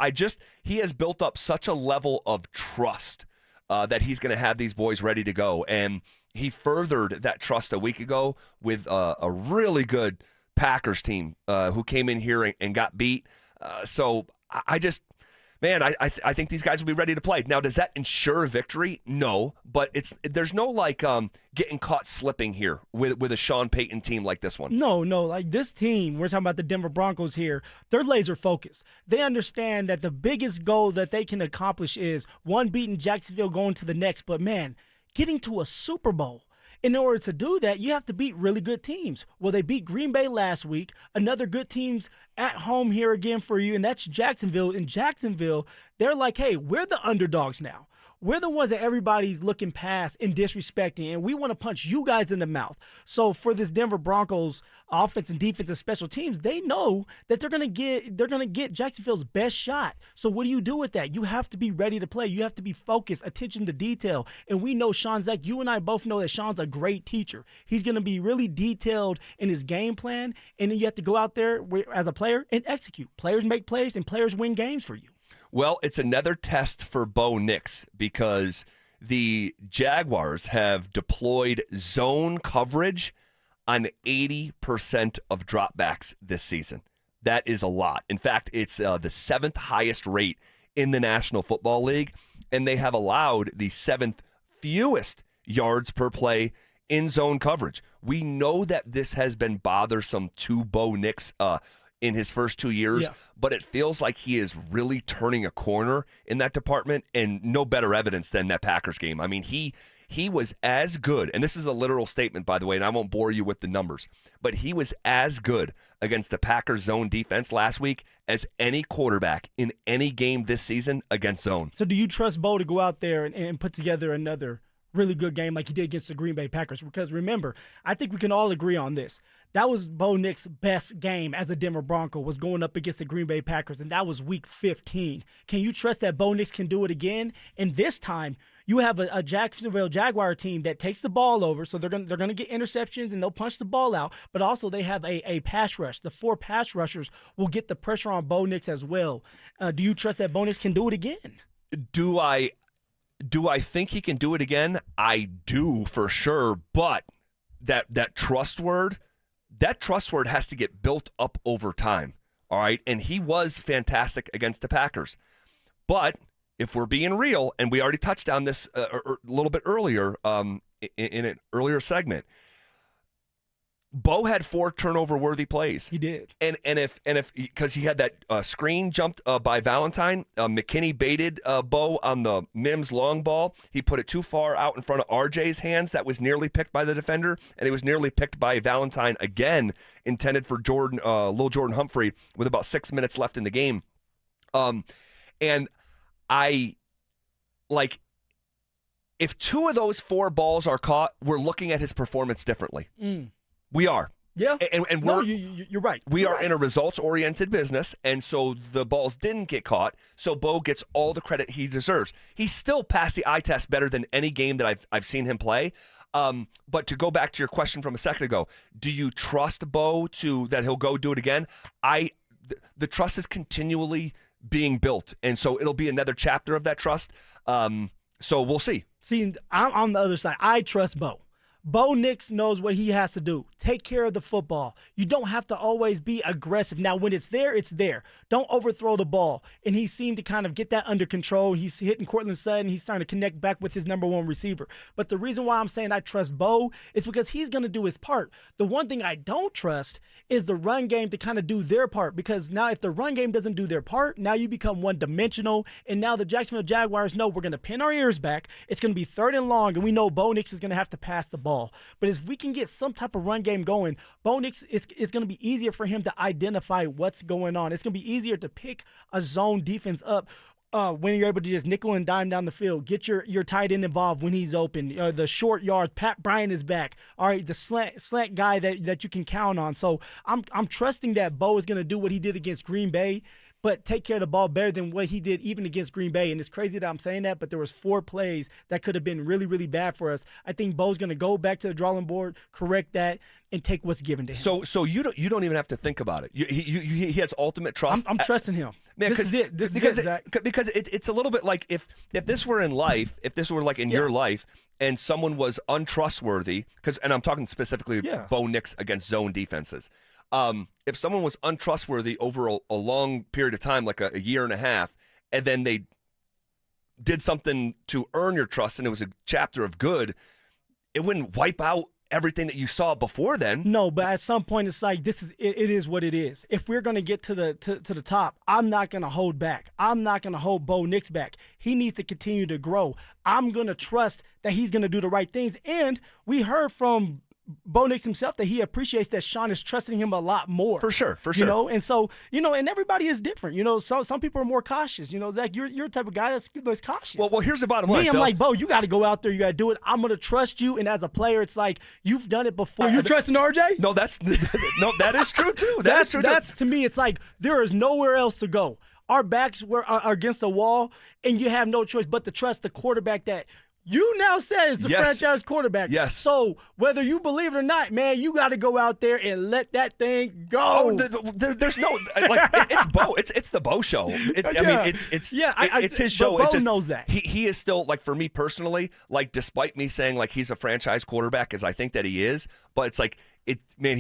he has built up such a level of trust that he's going to have these boys ready to go. And he furthered that trust a week ago with a really good Packers team who came in here and got beat. I think these guys will be ready to play. Now, does that ensure victory? No, but there's no getting caught slipping here with a Sean Payton team like this one. No, like this team, we're talking about the Denver Broncos here, they're laser focused. They understand that the biggest goal that they can accomplish is, one, beating Jacksonville, going to the next, but man, getting to a Super Bowl. In order to do that, you have to beat really good teams. Well, they beat Green Bay last week. Another good team's at home here again for you, and that's Jacksonville. In Jacksonville, they're like, hey, we're the underdogs now. We're the ones that everybody's looking past and disrespecting, and we want to punch you guys in the mouth. So for this Denver Broncos offense and defense and special teams, they know that they're gonna get Jacksonville's best shot. So what do you do with that? You have to be ready to play. You have to be focused, attention to detail. And we know Sean Zach, you and I both know that Sean's a great teacher. He's gonna be really detailed in his game plan, and then you have to go out there as a player and execute. Players make plays, and players win games for you. Well, it's another test for Bo Nix because the Jaguars have deployed zone coverage on 80% of dropbacks this season. That is a lot. In fact, it's the 7th highest rate in the National Football League, and they have allowed the 7th fewest yards per play in zone coverage. We know that this has been bothersome to Bo Nix in his first 2 years, but it feels like he is really turning a corner in that department, and no better evidence than that Packers game. I mean, he was as good, and this is a literal statement, by the way, and I won't bore you with the numbers, but he was as good against the Packers zone defense last week as any quarterback in any game this season against zone. So do you trust Bo to go out there and put together another really good game like he did against the Green Bay Packers? Because remember, I think we can all agree on this. That was Bo Nix's best game as a Denver Bronco, was going up against the Green Bay Packers, and that was week 15. Can you trust that Bo Nix can do it again? And this time, you have a Jacksonville Jaguar team that takes the ball over, so they're gonna get interceptions and they'll punch the ball out, but also they have a pass rush. The 4 pass rushers will get the pressure on Bo Nix as well. Do you trust that Bo Nix can do it again? Do I think he can do it again? I do, for sure, but that trust word has to get built up over time, all right? And he was fantastic against the Packers. But if we're being real, and we already touched on this a little bit earlier in an earlier segment, Bo had 4 turnover-worthy plays. He did. And if because he had that screen jumped by Valentine, McKinney baited Bo on the Mims long ball. He put it too far out in front of RJ's hands. That was nearly picked by the defender, and it was nearly picked by Valentine again, intended for Lil Jordan Humphrey with about 6 minutes left in the game. And if 2 of those 4 balls are caught, we're looking at his performance differently. We are. Yeah. And you're right. We are in a results-oriented business, and so the balls didn't get caught, so Bo gets all the credit he deserves. He still passed the eye test better than any game that I've seen him play. But to go back to your question from a second ago, do you trust Bo that he'll go do it again? The trust is continually being built, and so it'll be another chapter of that trust. So we'll see. See, I'm on the other side. I trust Bo. Bo Nix knows what he has to do. Take care of the football. You don't have to always be aggressive. Now, when it's there, it's there. Don't overthrow the ball. And he seemed to kind of get that under control. He's hitting Cortland Sutton. He's starting to connect back with his number 1 receiver. But the reason why I'm saying I trust Bo is because he's going to do his part. The one thing I don't trust is the run game to kind of do their part, because now if the run game doesn't do their part, now you become one-dimensional, and now the Jacksonville Jaguars know we're going to pin our ears back. It's going to be 3rd and long, and we know Bo Nix is going to have to pass the ball. But if we can get some type of run game going, Bo Nix, it's going to be easier for him to identify what's going on. It's going to be easier to pick a zone defense up when you're able to just nickel and dime down the field. Get your tight end involved when he's open. The short yards, Pat Bryant is back. All right, the slant guy that you can count on. So I'm trusting that Bo is going to do what he did against Green Bay, but take care of the ball better than what he did even against Green Bay. And it's crazy that I'm saying that, but there was 4 plays that could have been really, really bad for us. I think Bo's going to go back to the drawing board, correct that, and take what's given to him. So you don't even have to think about it. He has ultimate trust. I'm trusting him. Man, this is it. This is it, Zach. Because it's a little bit like if this were in life, if this were like in your life, and someone was untrustworthy, and I'm talking specifically Bo Nix against zone defenses. If someone was untrustworthy over a long period of time, like a year and a half, and then they did something to earn your trust, and it was a chapter of good, it wouldn't wipe out everything that you saw before then. No, but at some point it's like it is what it is. If we're gonna get to the top, I'm not gonna hold back. I'm not gonna hold Bo Nix back. He needs to continue to grow. I'm gonna trust that he's gonna do the right things. And we heard from Bo Nix himself that he appreciates that Sean is trusting him a lot more. For sure. You know, and so, and everybody is different. You know, some people are more cautious. You know, Zach, you're the type of guy that's cautious. Well, here's the bottom line, Me, I'm Phil. like, Bo, you got to go out there. You got to do it. I'm going to trust you. And as a player, it's like, you've done it before. You trusting RJ? No, that is true, too. That's true, That's, to me, it's like there is nowhere else to go. Our backs are against the wall, and you have no choice but to trust the quarterback that you now said is the franchise quarterback. Yes. So whether you believe it or not, man, you got to go out there and let that thing go. There's no it's Bo. It's the Bo show. It's his show. But Bo knows that. He is still, like, for me personally, like, despite me saying like he's a franchise quarterback, as I think that he is, but it's like you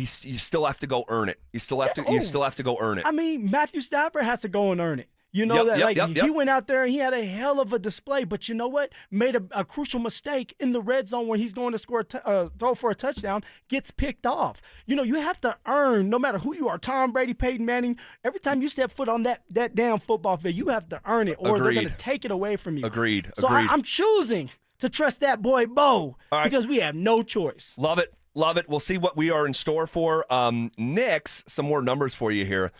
still have to go earn it. You still have to go earn it. I mean, Matthew Stafford has to go and earn it. You know he went out there and he had a hell of a display, but you know what? Made a crucial mistake in the red zone when he's going to score throw for a touchdown, gets picked off. You know, you have to earn, no matter who you are, Tom Brady, Peyton Manning, every time you step foot on that damn football field, you have to earn it, or they're going to take it away from you. Agreed. So I'm choosing to trust that boy Bo because we have no choice. Love it. We'll see what we are in store for. Knicks, some more numbers for you here.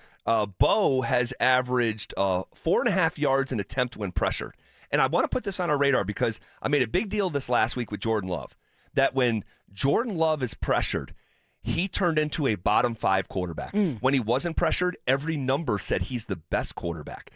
Bo has averaged 4.5 yards an attempt when pressured. And I want to put this on our radar because I made a big deal this last week with Jordan Love, that when Jordan Love is pressured, he turned into a bottom 5 quarterback. When he wasn't pressured, every number said he's the best quarterback.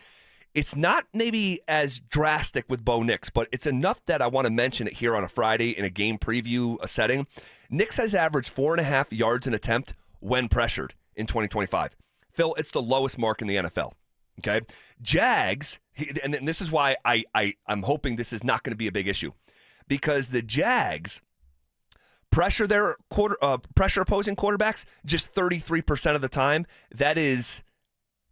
It's not maybe as drastic with Bo Nix, but it's enough that I want to mention it here on a Friday in a game preview setting. Nix has averaged 4.5 yards an attempt when pressured in 2025. Phil, it's the lowest mark in the NFL. Okay, Jags, and this is why I'm hoping this is not going to be a big issue, because the Jags pressure their pressure opposing quarterbacks just 33% of the time. That is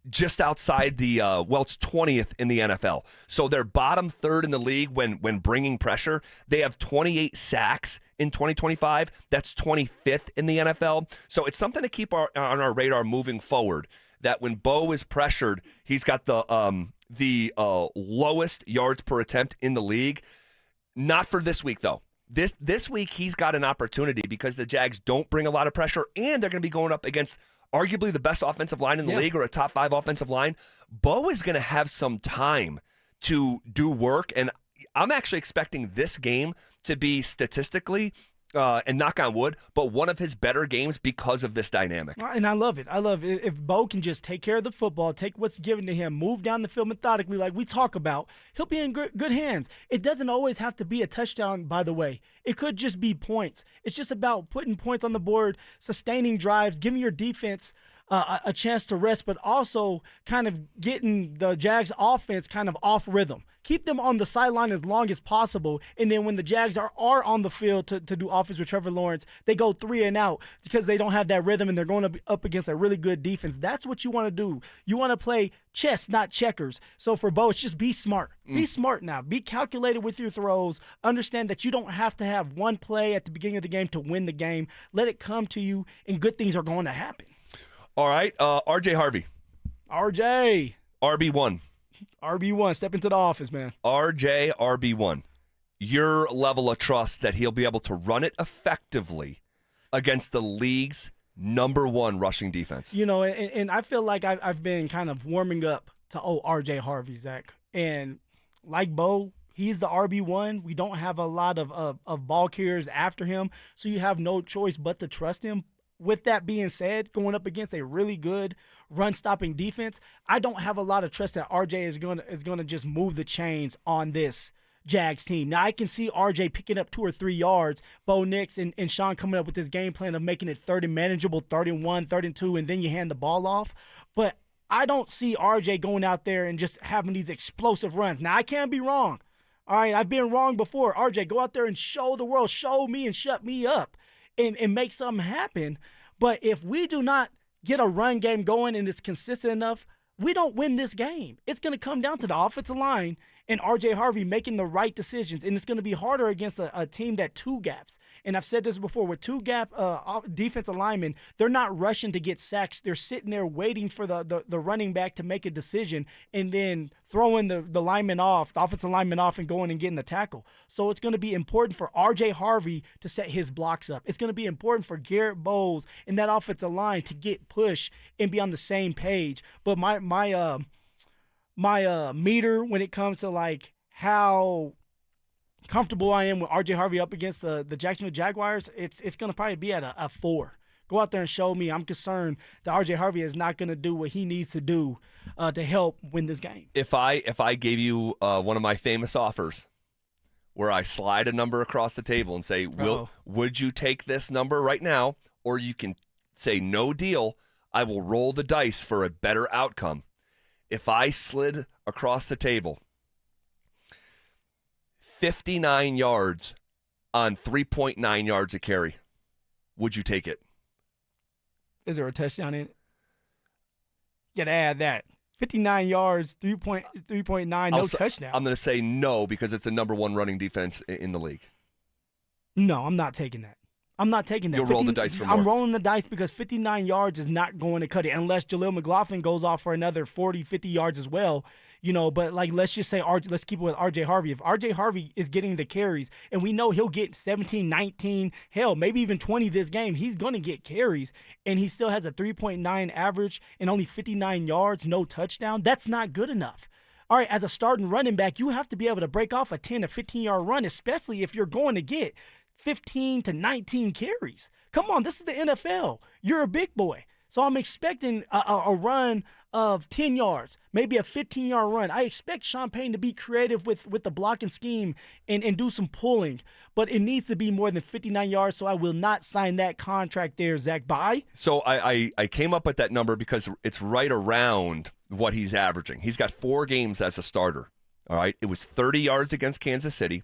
just outside the it's 20th in the NFL. So they're bottom 3rd in the league when bringing pressure. They have 28 sacks in 2025. That's 25th in the NFL. So it's something to keep on our radar moving forward, that when Bo is pressured, he's got the lowest yards per attempt in the league. Not for this week, though. This week, he's got an opportunity because the Jags don't bring a lot of pressure, and they're going to be going up against arguably the best offensive line in the league, or a top 5 offensive line. Bo is going to have some time to do work, and I'm actually expecting this game to be statistically, and knock on wood, but one of his better games because of this dynamic. And I love it. If Bo can just take care of the football, take what's given to him, move down the field methodically like we talk about, he'll be in good hands. It doesn't always have to be a touchdown, by the way. It could just be points. It's just about putting points on the board, sustaining drives, giving your defense a chance to rest, but also kind of getting the Jags offense kind of off rhythm. Keep them on the sideline as long as possible, and then when the Jags are on the field to do offense with Trevor Lawrence, they go 3 and out because they don't have that rhythm and they're going to be up against a really good defense. That's what you want to do. You want to play chess, not checkers. So for Bo, it's just be smart. Be smart now. Be calculated with your throws. Understand that you don't have to have one play at the beginning of the game to win the game. Let it come to you, and good things are going to happen. All right, RJ Harvey. RJ. RB1. RB1, step into the office, man. RJ, RB1. Your level of trust that he'll be able to run it effectively against the league's #1 rushing defense. You know, and I feel like I've been kind of warming up to RJ Harvey, Zach. And like Bo, he's the RB1. We don't have a lot of ball carriers after him, so you have no choice but to trust him. with that being said, going up against a really good run-stopping defense, I don't have a lot of trust that RJ is gonna just move the chains on this Jags team. Now, I can see RJ picking up 2 or 3 yards, Bo Nix and Sean coming up with this game plan of making it 30 manageable, 31, 32, and then you hand the ball off. But I don't see RJ going out there and just having these explosive runs. Now, I can't be wrong. All right, I've been wrong before. RJ, go out there and show the world, show me and shut me up and make something happen. But if we do not get a run game going and it's consistent enough, we don't win this game. It's going to come down to the offensive line and R.J. Harvey making the right decisions, and it's going to be harder against a team that two gaps. And I've said this before, with two-gap defensive linemen, they're not rushing to get sacks. They're sitting there waiting for the running back to make a decision and then throwing the lineman off, the offensive lineman off, and going and getting the tackle. So it's going to be important for R.J. Harvey to set his blocks up. It's going to be important for Garrett Bowles and that offensive line to get push and be on the same page. But my meter when it comes to like how comfortable I am with R.J. Harvey up against the Jacksonville Jaguars, it's going to probably be at a 4. Go out there and show me. I'm concerned that R.J. Harvey is not going to do what he needs to do to help win this game. If I gave you one of my famous offers where I slide a number across the table and say, would you take this number right now? Or you can say no deal, I will roll the dice for a better outcome. If I slid across the table 59 yards on 3.9 yards a carry, would you take it? Is there a touchdown in it? You got to add that. 59 yards, 3.9, no touchdown. I'm going to say no because it's the number 1 running defense in the league. No, I'm not taking that. I'm not taking that. You'll roll the dice for more. I'm rolling the dice because 59 yards is not going to cut it unless Jaleel McLaughlin goes off for another 40, 50 yards as well. You know, but like let's just say let's keep it with R.J. Harvey. If R.J. Harvey is getting the carries, and we know he'll get 17, 19, hell, maybe even 20 this game, he's going to get carries, and he still has a 3.9 average and only 59 yards, no touchdown. That's not good enough. All right, as a starting running back, you have to be able to break off a 10 or 15-yard run, especially if you're going to get 15 to 19 carries. Come on, this is the NFL. You're a big boy. So I'm expecting a run of 10 yards, maybe a 15-yard run. I expect Sean Payton to be creative with the blocking scheme and do some pulling, but it needs to be more than 59 yards, so I will not sign that contract there, Zach. Bye. So I came up with that number because it's right around what he's averaging. He's got 4 games as a starter. All right, it was 30 yards against Kansas City,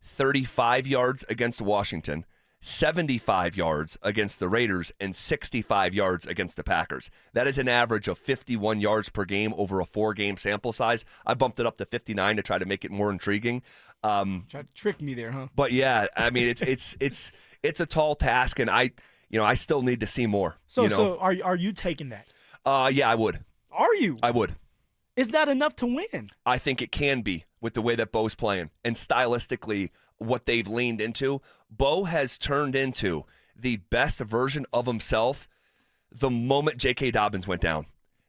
35 yards against Washington, 75 yards against the Raiders, and 65 yards against the Packers. That is an average of 51 yards per game over a 4-game sample size. I bumped it up to 59 to try to make it more intriguing. Tried to trick me there, huh? But yeah, I mean it's a tall task, and I still need to see more. So are you taking that? Yeah, I would. Are you? I would. Is that enough to win? I think it can be with the way that Bo's playing and stylistically what they've leaned into. Bo has turned into the best version of himself the moment J.K. Dobbins went down.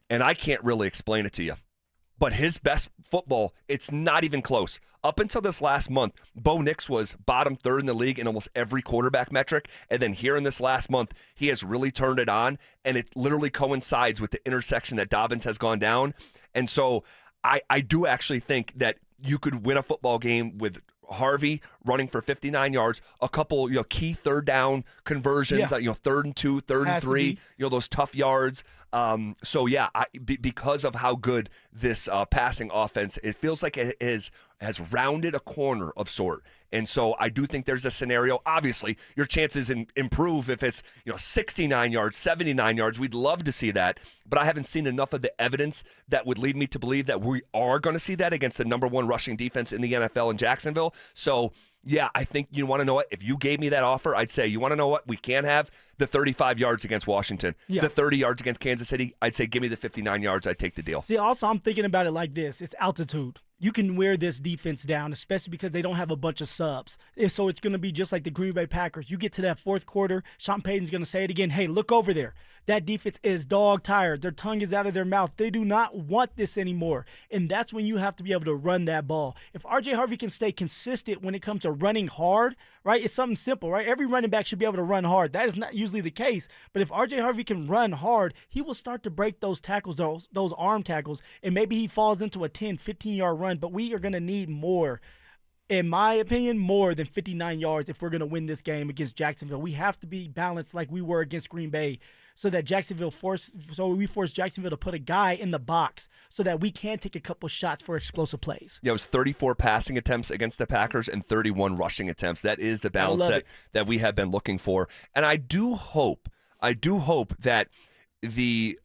And I can't really explain it to you. But his best football, it's not even close. Up until this last month, Bo Nix was bottom 3rd in the league in almost every quarterback metric. And then here in this last month, he has really turned it on. And it literally coincides with the intersection that Dobbins has gone down. And so I do actually think that you could win a football game with Harvey running for 59 yards, a couple key third down conversions, 3rd and 2, 3rd and 3, those tough yards. So yeah, because of how good this passing offense, it feels like it has rounded a corner of sort. And so I do think there's a scenario. Obviously, your chances improve if it's 69 yards, 79 yards. We'd love to see that, but I haven't seen enough of the evidence that would lead me to believe that we are going to see that against the number 1 rushing defense in the NFL in Jacksonville. So yeah, I think you want to know what? If you gave me that offer, I'd say, you want to know what? We can have the 35 yards against Washington, the 30 yards against Kansas City. I'd say, give me the 59 yards. I'd take the deal. See, also, I'm thinking about it like this. It's altitude. you can wear this defense down, especially because they don't have a bunch of subs. So it's going to be just like the Green Bay Packers. You get to that fourth quarter, Sean Payton's going to say it again. Hey, look over there. That defense is dog tired. Their tongue is out of their mouth. They do not want this anymore. And that's when you have to be able to run that ball. If RJ Harvey can stay consistent when it comes to running hard, right, it's something simple, right? Every running back should be able to run hard. That is not usually the case. But if RJ Harvey can run hard, he will start to break those tackles, those arm tackles, and maybe he falls into a 10, 15-yard run. But we are going to need more, in my opinion, more than 59 yards if we're going to win this game against Jacksonville. We have to be balanced like we were against Green Bay so that we force Jacksonville to put a guy in the box so that we can take a couple shots for explosive plays. Yeah, it was 34 passing attempts against the Packers and 31 rushing attempts. That is the balance that we have been looking for. And I do hope that the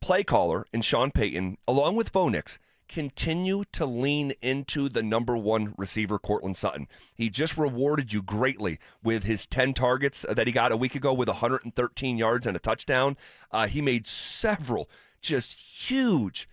play caller in Sean Payton, along with Bo Nix, continue to lean into the number one receiver, Courtland Sutton. He just rewarded you greatly with his 10 targets that he got a week ago with 113 yards and a touchdown. He made several just huge,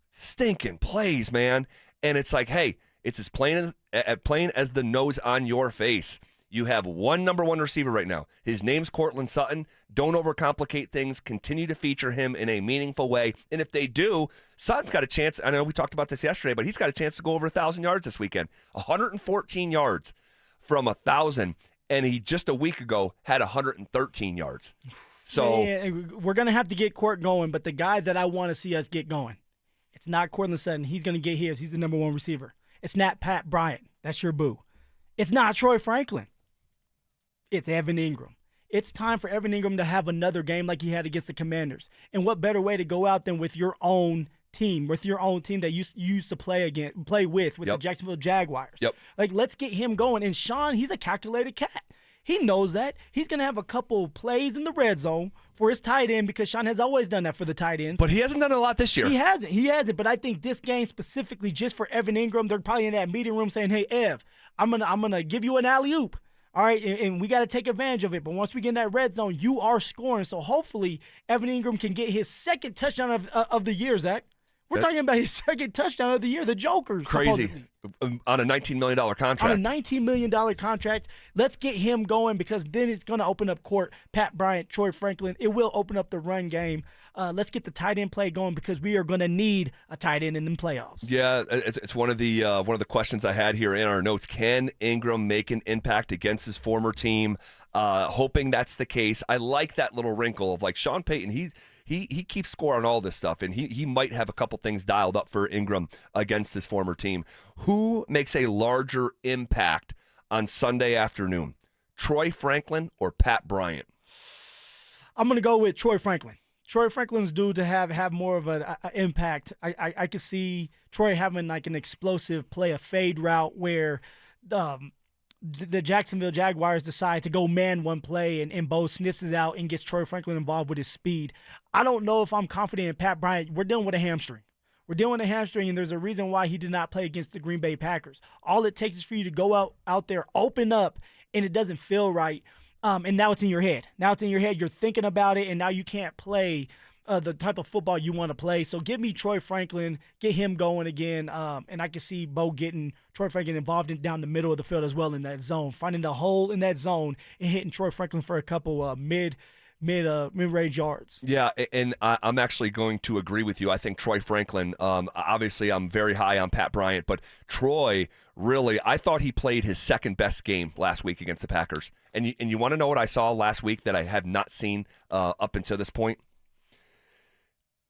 stinking plays, man. And it's like, hey, it's as plain as the nose on your face. You have one number one receiver right now. His name's Courtland Sutton. Don't overcomplicate things. Continue to feature him in a meaningful way. And if they do, Sutton's got a chance. I know we talked about this yesterday, but he's got a chance to go over 1,000 yards this weekend. 114 yards from 1,000, and he just a week ago had 113 yards. So we're going to have to get Court going, but the guy that I want to see us get going, it's not Courtland Sutton. He's going to get his. He's the number one receiver. It's not Pat Bryant. That's your boo. It's not Troy Franklin. It's Evan Ingram. It's time for Evan Ingram to have another game like he had against the Commanders. And what better way to go out than with your own team that you used to play with the Jacksonville Jaguars. Yep. Like, let's get him going. And Sean, he's a calculated cat. He knows that. He's going to have a couple plays in the red zone for his tight end because Sean has always done that for the tight ends. But he hasn't done a lot this year. He hasn't. But I think this game specifically just for Evan Ingram, they're probably in that meeting room saying, hey, Ev, I'm gonna give you an alley-oop. All right, and we got to take advantage of it. But once we get in that red zone, you are scoring. So hopefully Evan Ingram can get his second touchdown of the year, Zach. We're talking about his second touchdown of the year, the Joker's. Crazy. On a $19 million contract. On a $19 million contract. Let's get him going because then it's going to open up court. Pat Bryant, Troy Franklin. It will open up the run game. Let's get the tight end play going because we are going to need a tight end in the playoffs. Yeah, it's one of the questions I had here in our notes. Can Ingram make an impact against his former team? Hoping that's the case. I like that little wrinkle of like Sean Payton. He keeps score on all this stuff, and he might have a couple things dialed up for Ingram against his former team. Who makes a larger impact on Sunday afternoon, Troy Franklin or Pat Bryant? I'm going to go with Troy Franklin. Troy Franklin's due to have more of an impact. I could see Troy having like an explosive play, a fade route where the Jacksonville Jaguars decide to go man one play and Bo sniffs it out and gets Troy Franklin involved with his speed. I don't know if I'm confident in Pat Bryant. We're dealing with a hamstring. And there's a reason why he did not play against the Green Bay Packers. All it takes is for you to go out there, open up, and it doesn't feel right. And now it's in your head. You're thinking about it, and now you can't play the type of football you want to play. So give me Troy Franklin, get him going again, and I can see Bo getting Troy Franklin involved down the middle of the field as well in that zone, finding the hole in that zone and hitting Troy Franklin for a couple mid-range yards. Yeah, and I'm actually going to agree with you. I think Troy Franklin, obviously I'm very high on Pat Bryant, but Troy, really, I thought he played his second best game last week against the Packers. And you want to know what I saw last week that I have not seen up until this point?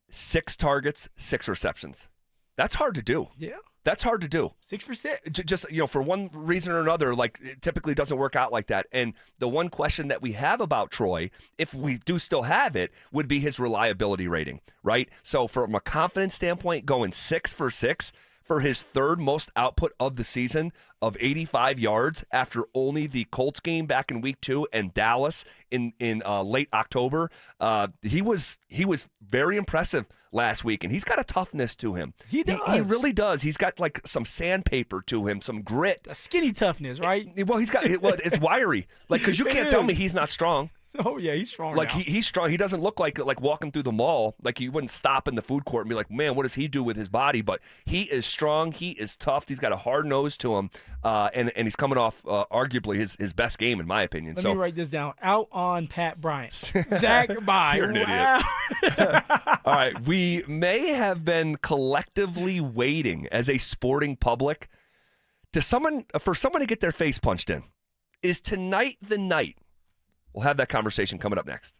6 targets, 6 receptions. That's hard to do. Yeah. That's hard to do. 6 for 6. Just, for one reason or another, like it typically doesn't work out like that. And the one question that we have about Troy, if we do still have it, would be his reliability rating, right? So from a confidence standpoint, going 6 for 6 for his third most output of the season of 85 yards after only the Colts game back in week 2 and Dallas in late October. He was very impressive last week, and he's got a toughness to him. He does. He really does. He's got like some sandpaper to him, some grit. A skinny toughness, right? Well, it's wiry. Like, because you can't tell me he's not strong. Oh, yeah, he's strong Like, now. he's strong. He doesn't look like walking through the mall. Like, he wouldn't stop in the food court and be like, man, what does he do with his body? But he is strong. He is tough. He's got a hard nose to him. And he's coming off arguably his best game, in my opinion. Let me write this down. Out on Pat Bryant. Zach Bye. You're an idiot. All right. We may have been collectively waiting as a sporting public for someone to get their face punched in. Is tonight the night? We'll have that conversation coming up next.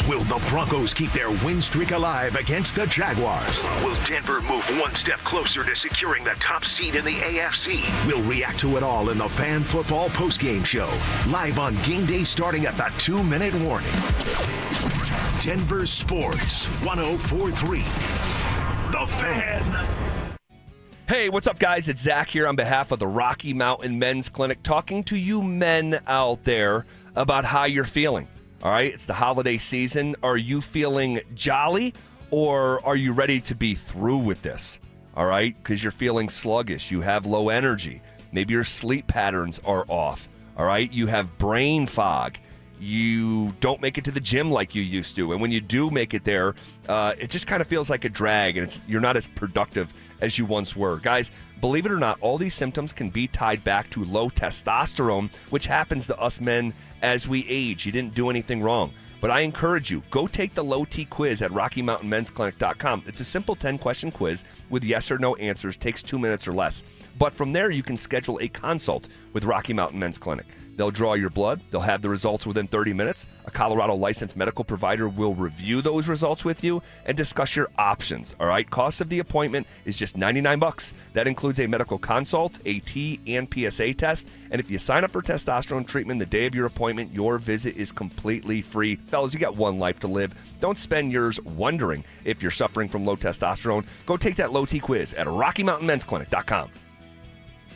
Will the Broncos keep their win streak alive against the Jaguars? Will Denver move one step closer to securing the top seed in the AFC? We'll react to it all in the Fan Football Postgame Show, live on game day starting at the 2-minute warning. Denver Sports 104.3. The Fan. Hey, what's up, guys? It's Zach here on behalf of the Rocky Mountain Men's Clinic, talking to you men out there about how you're feeling. All right, it's the holiday season. Are you feeling jolly, or are you ready to be through with this? All right, because you're feeling sluggish. You have low energy. Maybe your sleep patterns are off. All right, you have brain fog. You don't make it to the gym like you used to. And when you do make it there, it just kind of feels like a drag, and you're not as productive as you once were. Guys, believe it or not, all these symptoms can be tied back to low testosterone, which happens to us men as we age. You didn't do anything wrong. But I encourage you, go take the low T quiz at RockyMountainMen'sClinic.com. It's a simple 10-question quiz with yes or no answers. Takes 2 minutes or less. But from there, you can schedule a consult with Rocky Mountain Men's Clinic. They'll draw your blood. They'll have the results within 30 minutes. A Colorado licensed medical provider will review those results with you and discuss your options. All right. Cost of the appointment is just $99. That includes a medical consult, AT, and PSA test. And if you sign up for testosterone treatment the day of your appointment, your visit is completely free. Fellas, you got one life to live. Don't spend yours wondering if you're suffering from low testosterone. Go take that low T quiz at RockyMountainMen'sClinic.com.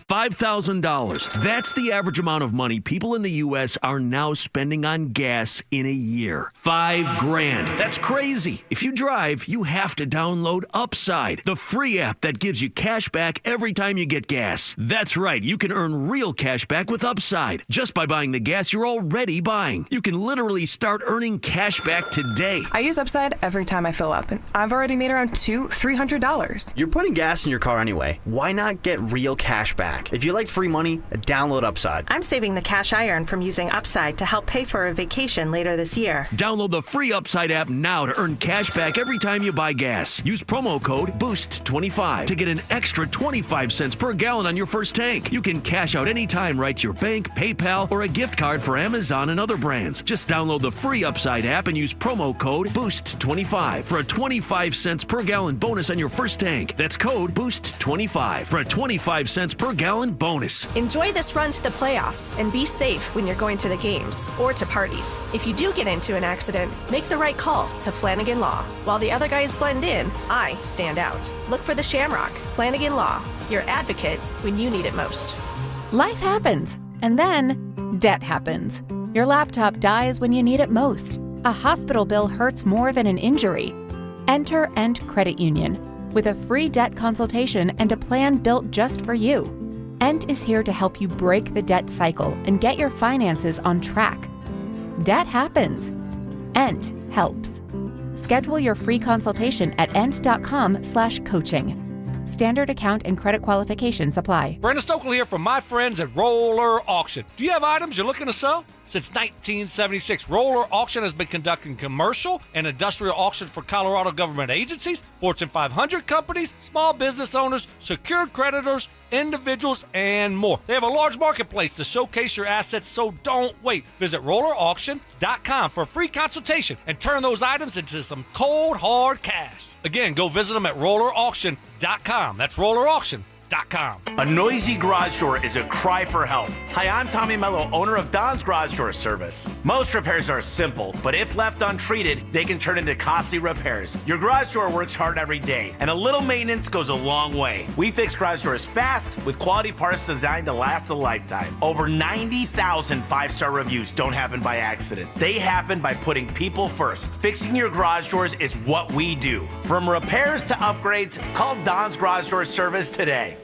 $5,000. That's the average amount of money people in the U.S. are now spending on gas in a year. $5,000. That's crazy. If you drive, you have to download Upside, the free app that gives you cash back every time you get gas. That's right. You can earn real cash back with Upside just by buying the gas you're already buying. You can literally start earning cash back today. I use Upside every time I fill up, and I've already made around $300. You're putting gas in your car anyway. Why not get real cash back? If you like free money, download Upside. I'm saving the cash I earn from using Upside to help pay for a vacation later this year. Download the free Upside app now to earn cash back every time you buy gas. Use promo code BOOST25 to get an extra 25 cents per gallon on your first tank. You can cash out anytime right to your bank, PayPal, or a gift card for Amazon and other brands. Just download the free Upside app and use promo code BOOST25 for a 25 cents per gallon bonus on your first tank. That's code BOOST25 for a 25 cents per gallon bonus. Enjoy this run to the playoffs and be safe when you're going to the games or to parties. If you do get into an accident, make the right call to Flanagan Law. While the other guys blend in, I stand out. Look for the Shamrock. Flanagan Law, your advocate when you need it most. Life happens, and then debt happens. Your laptop dies when you need it most. A hospital bill hurts more than an injury. Enter End Credit Union with a free debt consultation and a plan built just for you. Ent is here to help you break the debt cycle and get your finances on track. Debt happens. Ent helps. Schedule your free consultation at ent.com/coaching. Standard account and credit qualifications apply. Brandon Stokely here from my friends at Roller Auction. Do you have items you're looking to sell? Since 1976, Roller Auction has been conducting commercial and industrial auctions for Colorado government agencies, Fortune 500 companies, small business owners, secured creditors, individuals, and more. They have a large marketplace to showcase your assets, so don't wait. Visit rollerauction.com for a free consultation and turn those items into some cold, hard cash. Again, go visit them at rollerauction.com. That's rollerauction.com. A noisy garage door is a cry for help. Hi, I'm Tommy Mello, owner of Don's Garage Door Service. Most repairs are simple, but if left untreated, they can turn into costly repairs. Your garage door works hard every day, and a little maintenance goes a long way. We fix garage doors fast with quality parts designed to last a lifetime. Over 90,000 five-star reviews don't happen by accident. They happen by putting people first. Fixing your garage doors is what we do. From repairs to upgrades, call Don's Garage Door Service today.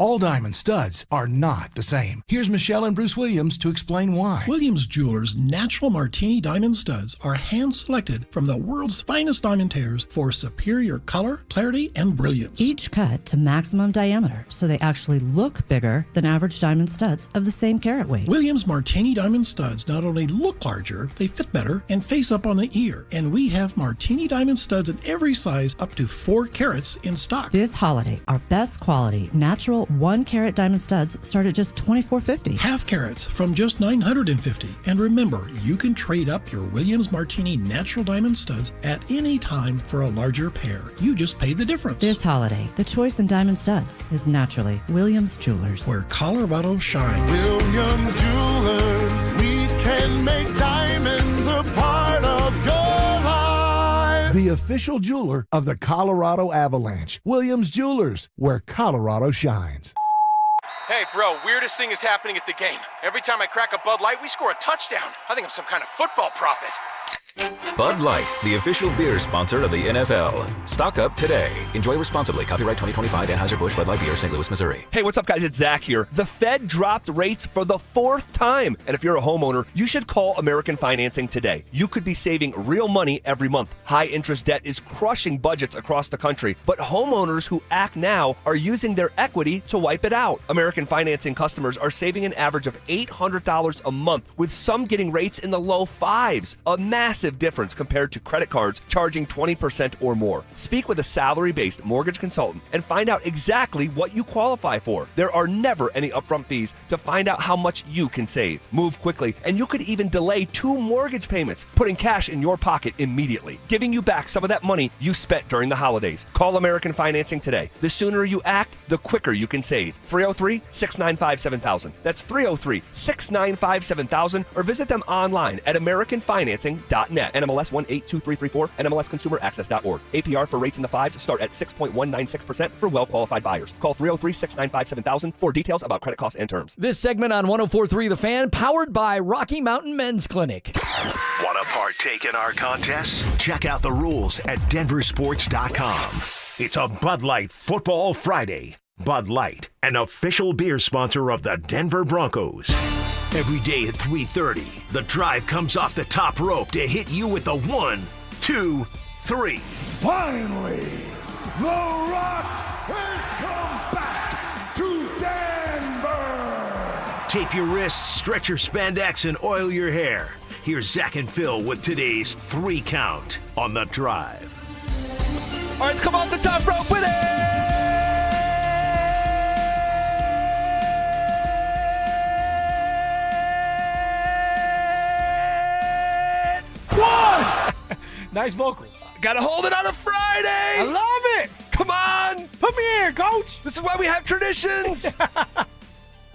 all diamond studs are not the same. Here's Michelle and Bruce Williams to explain why. Williams Jewelers' natural martini diamond studs are hand-selected from the world's finest diamantaires for superior color, clarity, and brilliance. Each cut to maximum diameter, so they actually look bigger than average diamond studs of the same carat weight. Williams Martini diamond studs not only look larger, they fit better and face up on the ear. And we have Martini diamond studs in every size up to 4 carats in stock. This holiday, our best quality natural 1 carat diamond studs start at just $24.50. Half carats from just $950. And remember, you can trade up your Williams Martini natural diamond studs at any time for a larger pair. You just pay the difference. This holiday, the choice in diamond studs is naturally Williams Jewelers, where Colorado shines. Williams Jewelers, we can make diamonds a part of your life. The official jeweler of the Colorado Avalanche. Williams Jewelers, where Colorado shines. Hey, bro, weirdest thing is happening at the game. Every time I crack a Bud Light, we score a touchdown. I think I'm some kind of football prophet. Bud Light, the official beer sponsor of the NFL. Stock up today. Enjoy responsibly. Copyright 2025 Anheuser-Busch Bud Light Beer, St. Louis, Missouri. Hey, what's up, guys? It's Zach here. The Fed dropped rates for the 4th time. And if you're a homeowner, you should call American Financing today. You could be saving real money every month. High interest debt is crushing budgets across the country, but homeowners who act now are using their equity to wipe it out. American Financing customers are saving an average of $800 a month, with some getting rates in the low 5s. A massive difference compared to credit cards charging 20% or more. Speak with a salary-based mortgage consultant and find out exactly what you qualify for. There are never any upfront fees to find out how much you can save. Move quickly, and you could even delay 2 mortgage payments, putting cash in your pocket immediately, giving you back some of that money you spent during the holidays. Call American Financing today. The sooner you act, the quicker you can save. 303-695-7000. That's 303-695-7000, or visit them online at AmericanFinancing.net. NMLS 182334, NMLSConsumerAccess.org. APR for rates in the 5s start at 6.196% for well-qualified buyers. Call 303-695-7000 for details about credit costs and terms. This segment on 104.3 The Fan, powered by Rocky Mountain Men's Clinic. Want to partake in our contests? Check out the rules at DenverSports.com. It's a Bud Light Football Friday. Bud Light, an official beer sponsor of the Denver Broncos. Every day at 3:30, the drive comes off the top rope to hit you with the 1, 2, 3. Finally, The Rock has come back to Denver. Tape your wrists, stretch your spandex, and oil your hair. Here's Zach and Phil with today's 3 count on the drive. All right, let's come off the top rope with it. Nice vocals. Gotta hold it on a Friday. I love it. Come on. Put me in, coach. This is why we have traditions.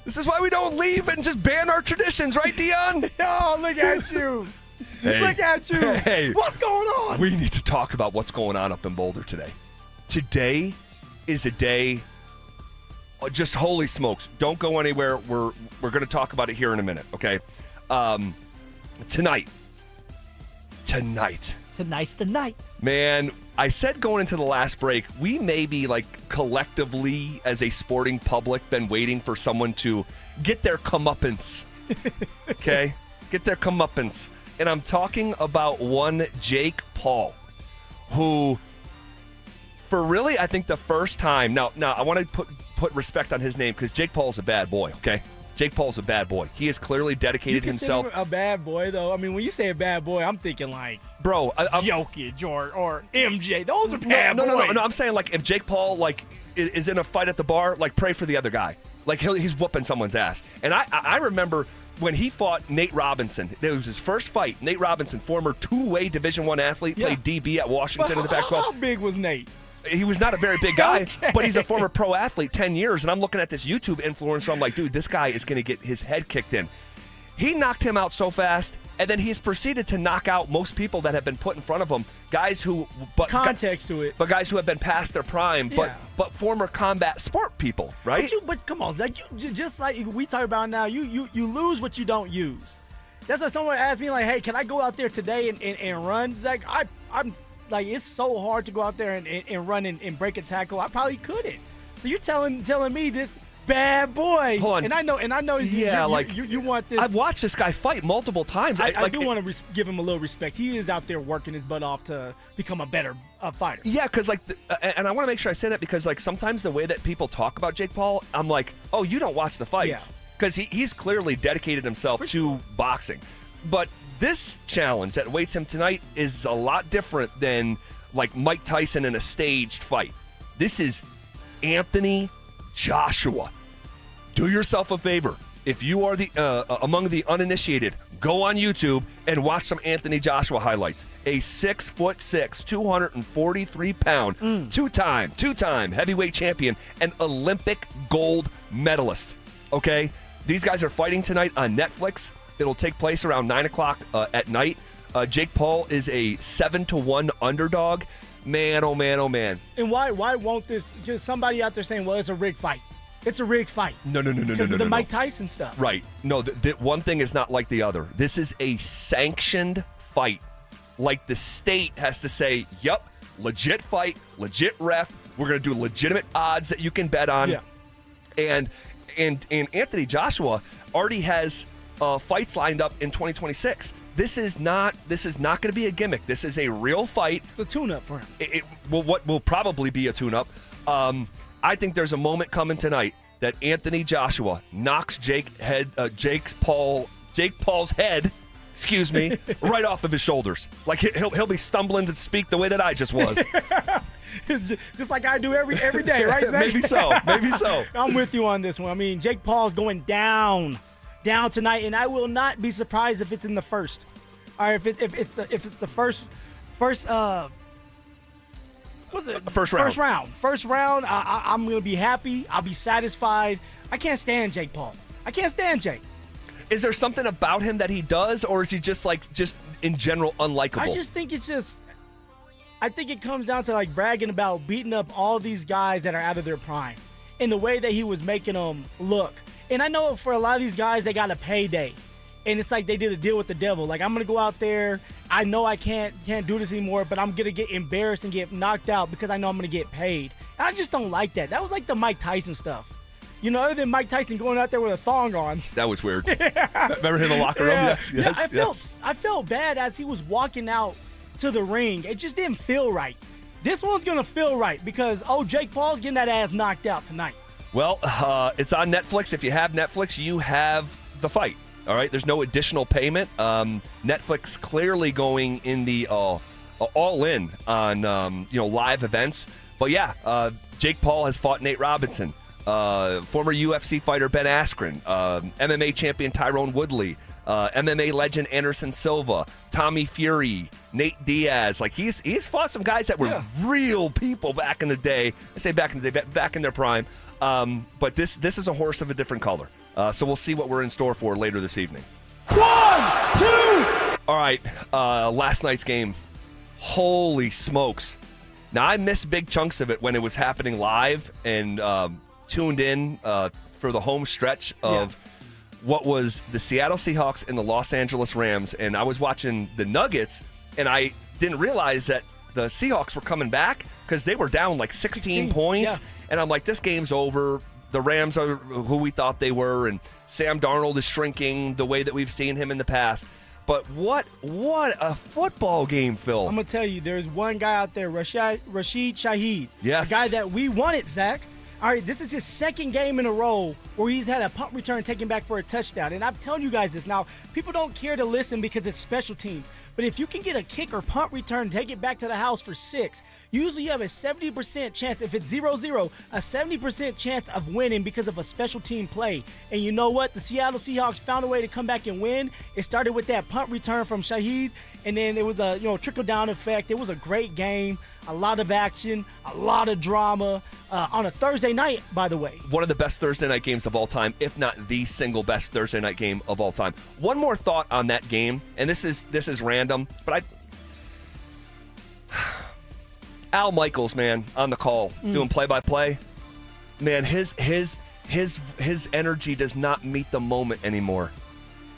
This is why we don't leave and just ban our traditions, right, Dion? Oh, look at you. Hey. Look at you. Hey. What's going on? We need to talk about what's going on up in Boulder today. Today is a day, just holy smokes. Don't go anywhere. We're going to talk about it here in a minute, okay? Tonight. Tonight's the night. Man, I said going into the last break, we may be collectively as a sporting public been waiting for someone to get their comeuppance. Okay? Get their comeuppance. And I'm talking about one Jake Paul, who, for really, I think the first time, now I want to put respect on his name because Jake Paul's a bad boy, okay? Jake Paul's a bad boy. He has clearly dedicated himself. A bad boy, though. I mean, when you say a bad boy, I'm thinking bro, Jokic or MJ. Those are bad boys. No. I'm saying if Jake Paul is in a fight at the bar, pray for the other guy. He's whooping someone's ass. And I remember when he fought Nate Robinson. It was his first fight. Nate Robinson, former 2-way Division I athlete, played DB at Washington in the Pac-12. How big was Nate? He was not a very big guy, but he's a former pro athlete, 10 years. And I'm looking at this YouTube influencer. I'm like, dude, this guy is going to get his head kicked in. He knocked him out so fast, and then he's proceeded to knock out most people that have been put in front of him. Guys who, but guys who have been past their prime, but former combat sport people, right? But come on, Zach, you just like we talk about now, you lose what you don't use. That's why someone asked me hey, can I go out there today and run? Zach, I'm it's so hard to go out there and run and break a tackle. I probably couldn't. So you're telling me this bad boy. Hold on. And I know. You want this. I've watched this guy fight multiple times. I do want to give him a little respect. He is out there working his butt off to become a better fighter. Yeah, because and I want to make sure I say that because like sometimes the way that people talk about Jake Paul, I'm like, oh, you don't watch the fights because he's clearly dedicated himself to boxing. But this challenge that awaits him tonight is a lot different than like Mike Tyson in a staged fight. This is Anthony Joshua. Do yourself a favor. If you are the among the uninitiated, go on YouTube and watch some Anthony Joshua highlights. A 6'6", 243-pound, two-time heavyweight champion, and Olympic gold medalist. Okay? These guys are fighting tonight on Netflix. It'll take place around 9 o'clock at night. Jake Paul is a 7-1 underdog. Man, oh man, oh man. And why won't this? Because somebody out there saying, well, it's a rigged fight. It's a rigged fight. No. Because of the Mike Tyson stuff. Right. No, one thing is not like the other. This is a sanctioned fight. Like the state has to say, yep, legit fight, legit ref. We're going to do legitimate odds that you can bet on. Yeah. And Anthony Joshua already has fights lined up in 2026. This is not going to be a gimmick. This is a real fight. It's a tune-up for him. What will probably be a tune-up. I think there's a moment coming tonight that Anthony Joshua knocks Jake Paul's head, right off of his shoulders. Like he'll be stumbling to speak the way that I just was. Just like I do every day, right, Zach? Maybe so. I'm with you on this one. I mean, Jake Paul's going down tonight, and I will not be surprised if it's in the first. Or if it's the first round. First round, I'm going to be happy. I'll be satisfied. I can't stand Jake Paul. I can't stand Jake. Is there something about him that he does, or is he just in general unlikable? I just think I think it comes down to like bragging about beating up all these guys that are out of their prime in the way that he was making them look. And I know for a lot of these guys, they got a payday. And it's like they did a deal with the devil. Like, I'm going to go out there. I know I can't do this anymore, but I'm going to get embarrassed and get knocked out because I know I'm going to get paid. And I just don't like that. That was like the Mike Tyson stuff. You know, other than Mike Tyson going out there with a thong on. That was weird. Remember him in the locker room? Yes. I felt bad as he was walking out to the ring. It just didn't feel right. This one's going to feel right because, Jake Paul's getting that ass knocked out tonight. Well, it's on Netflix. If you have Netflix, you have the fight. All right, there's no additional payment. Netflix clearly going in the all in on live events. But yeah, Jake Paul has fought Nate Robinson, former UFC fighter Ben Askren, MMA champion Tyrone Woodley, MMA legend Anderson Silva, Tommy Fury, Nate Diaz. Like he's fought some guys that were real people back in the day. I say back in the day, back in their prime. But this is a horse of a different color. So we'll see what we're in store for later this evening. 1, 2. All right, last night's game. Holy smokes. Now, I missed big chunks of it when it was happening live and tuned in for the home stretch of what was the Seattle Seahawks and the Los Angeles Rams. And I was watching the Nuggets, and I didn't realize that the Seahawks were coming back because they were down like 16 points. Yeah. And I'm like, this game's over. The Rams are who we thought they were, and Sam Darnold is shrinking the way that we've seen him in the past. But what a football game, Phil. I'm going to tell you, there's one guy out there, Rashid Shaheed. Yes. A guy that we wanted, Zach. All right, this is his second game in a row where he's had a punt return taken back for a touchdown. And I'm telling you guys this now, people don't care to listen because it's special teams. But if you can get a kick or punt return, take it back to the house for 6, usually you have a 70% chance, if it's 0-0, a 70% chance of winning because of a special team play. And you know what? The Seattle Seahawks found a way to come back and win. It started with that punt return from Shaheed, and then it was a trickle-down effect. It was a great game. A lot of action, a lot of drama on a Thursday night, by the way. One of the best Thursday night games of all time, if not the single best Thursday night game of all time. One more thought on that game, and this is random, but Al Michaels, man, on the call, doing play-by-play. Man, his energy does not meet the moment anymore.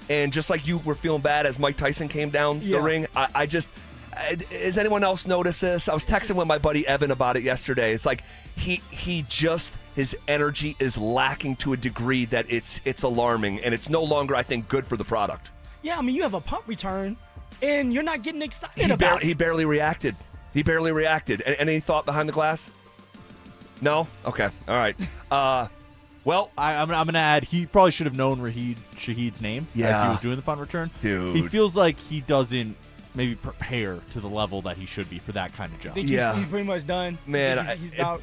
And just like you were feeling bad as Mike Tyson came down the ring, I just... Has anyone else noticed this? I was texting with my buddy Evan about it yesterday. It's like his his energy is lacking to a degree that it's alarming, and it's no longer, I think, good for the product. Yeah, I mean, you have a punt return, and you're not getting excited about it. He barely reacted. Any thought behind the glass? No? Okay. All right. Well, I'm going to add, he probably should have known Shahid's name as he was doing the punt return. Dude. He feels like he doesn't maybe prepare to the level that he should be for that kind of job. Think he's pretty much done. Man,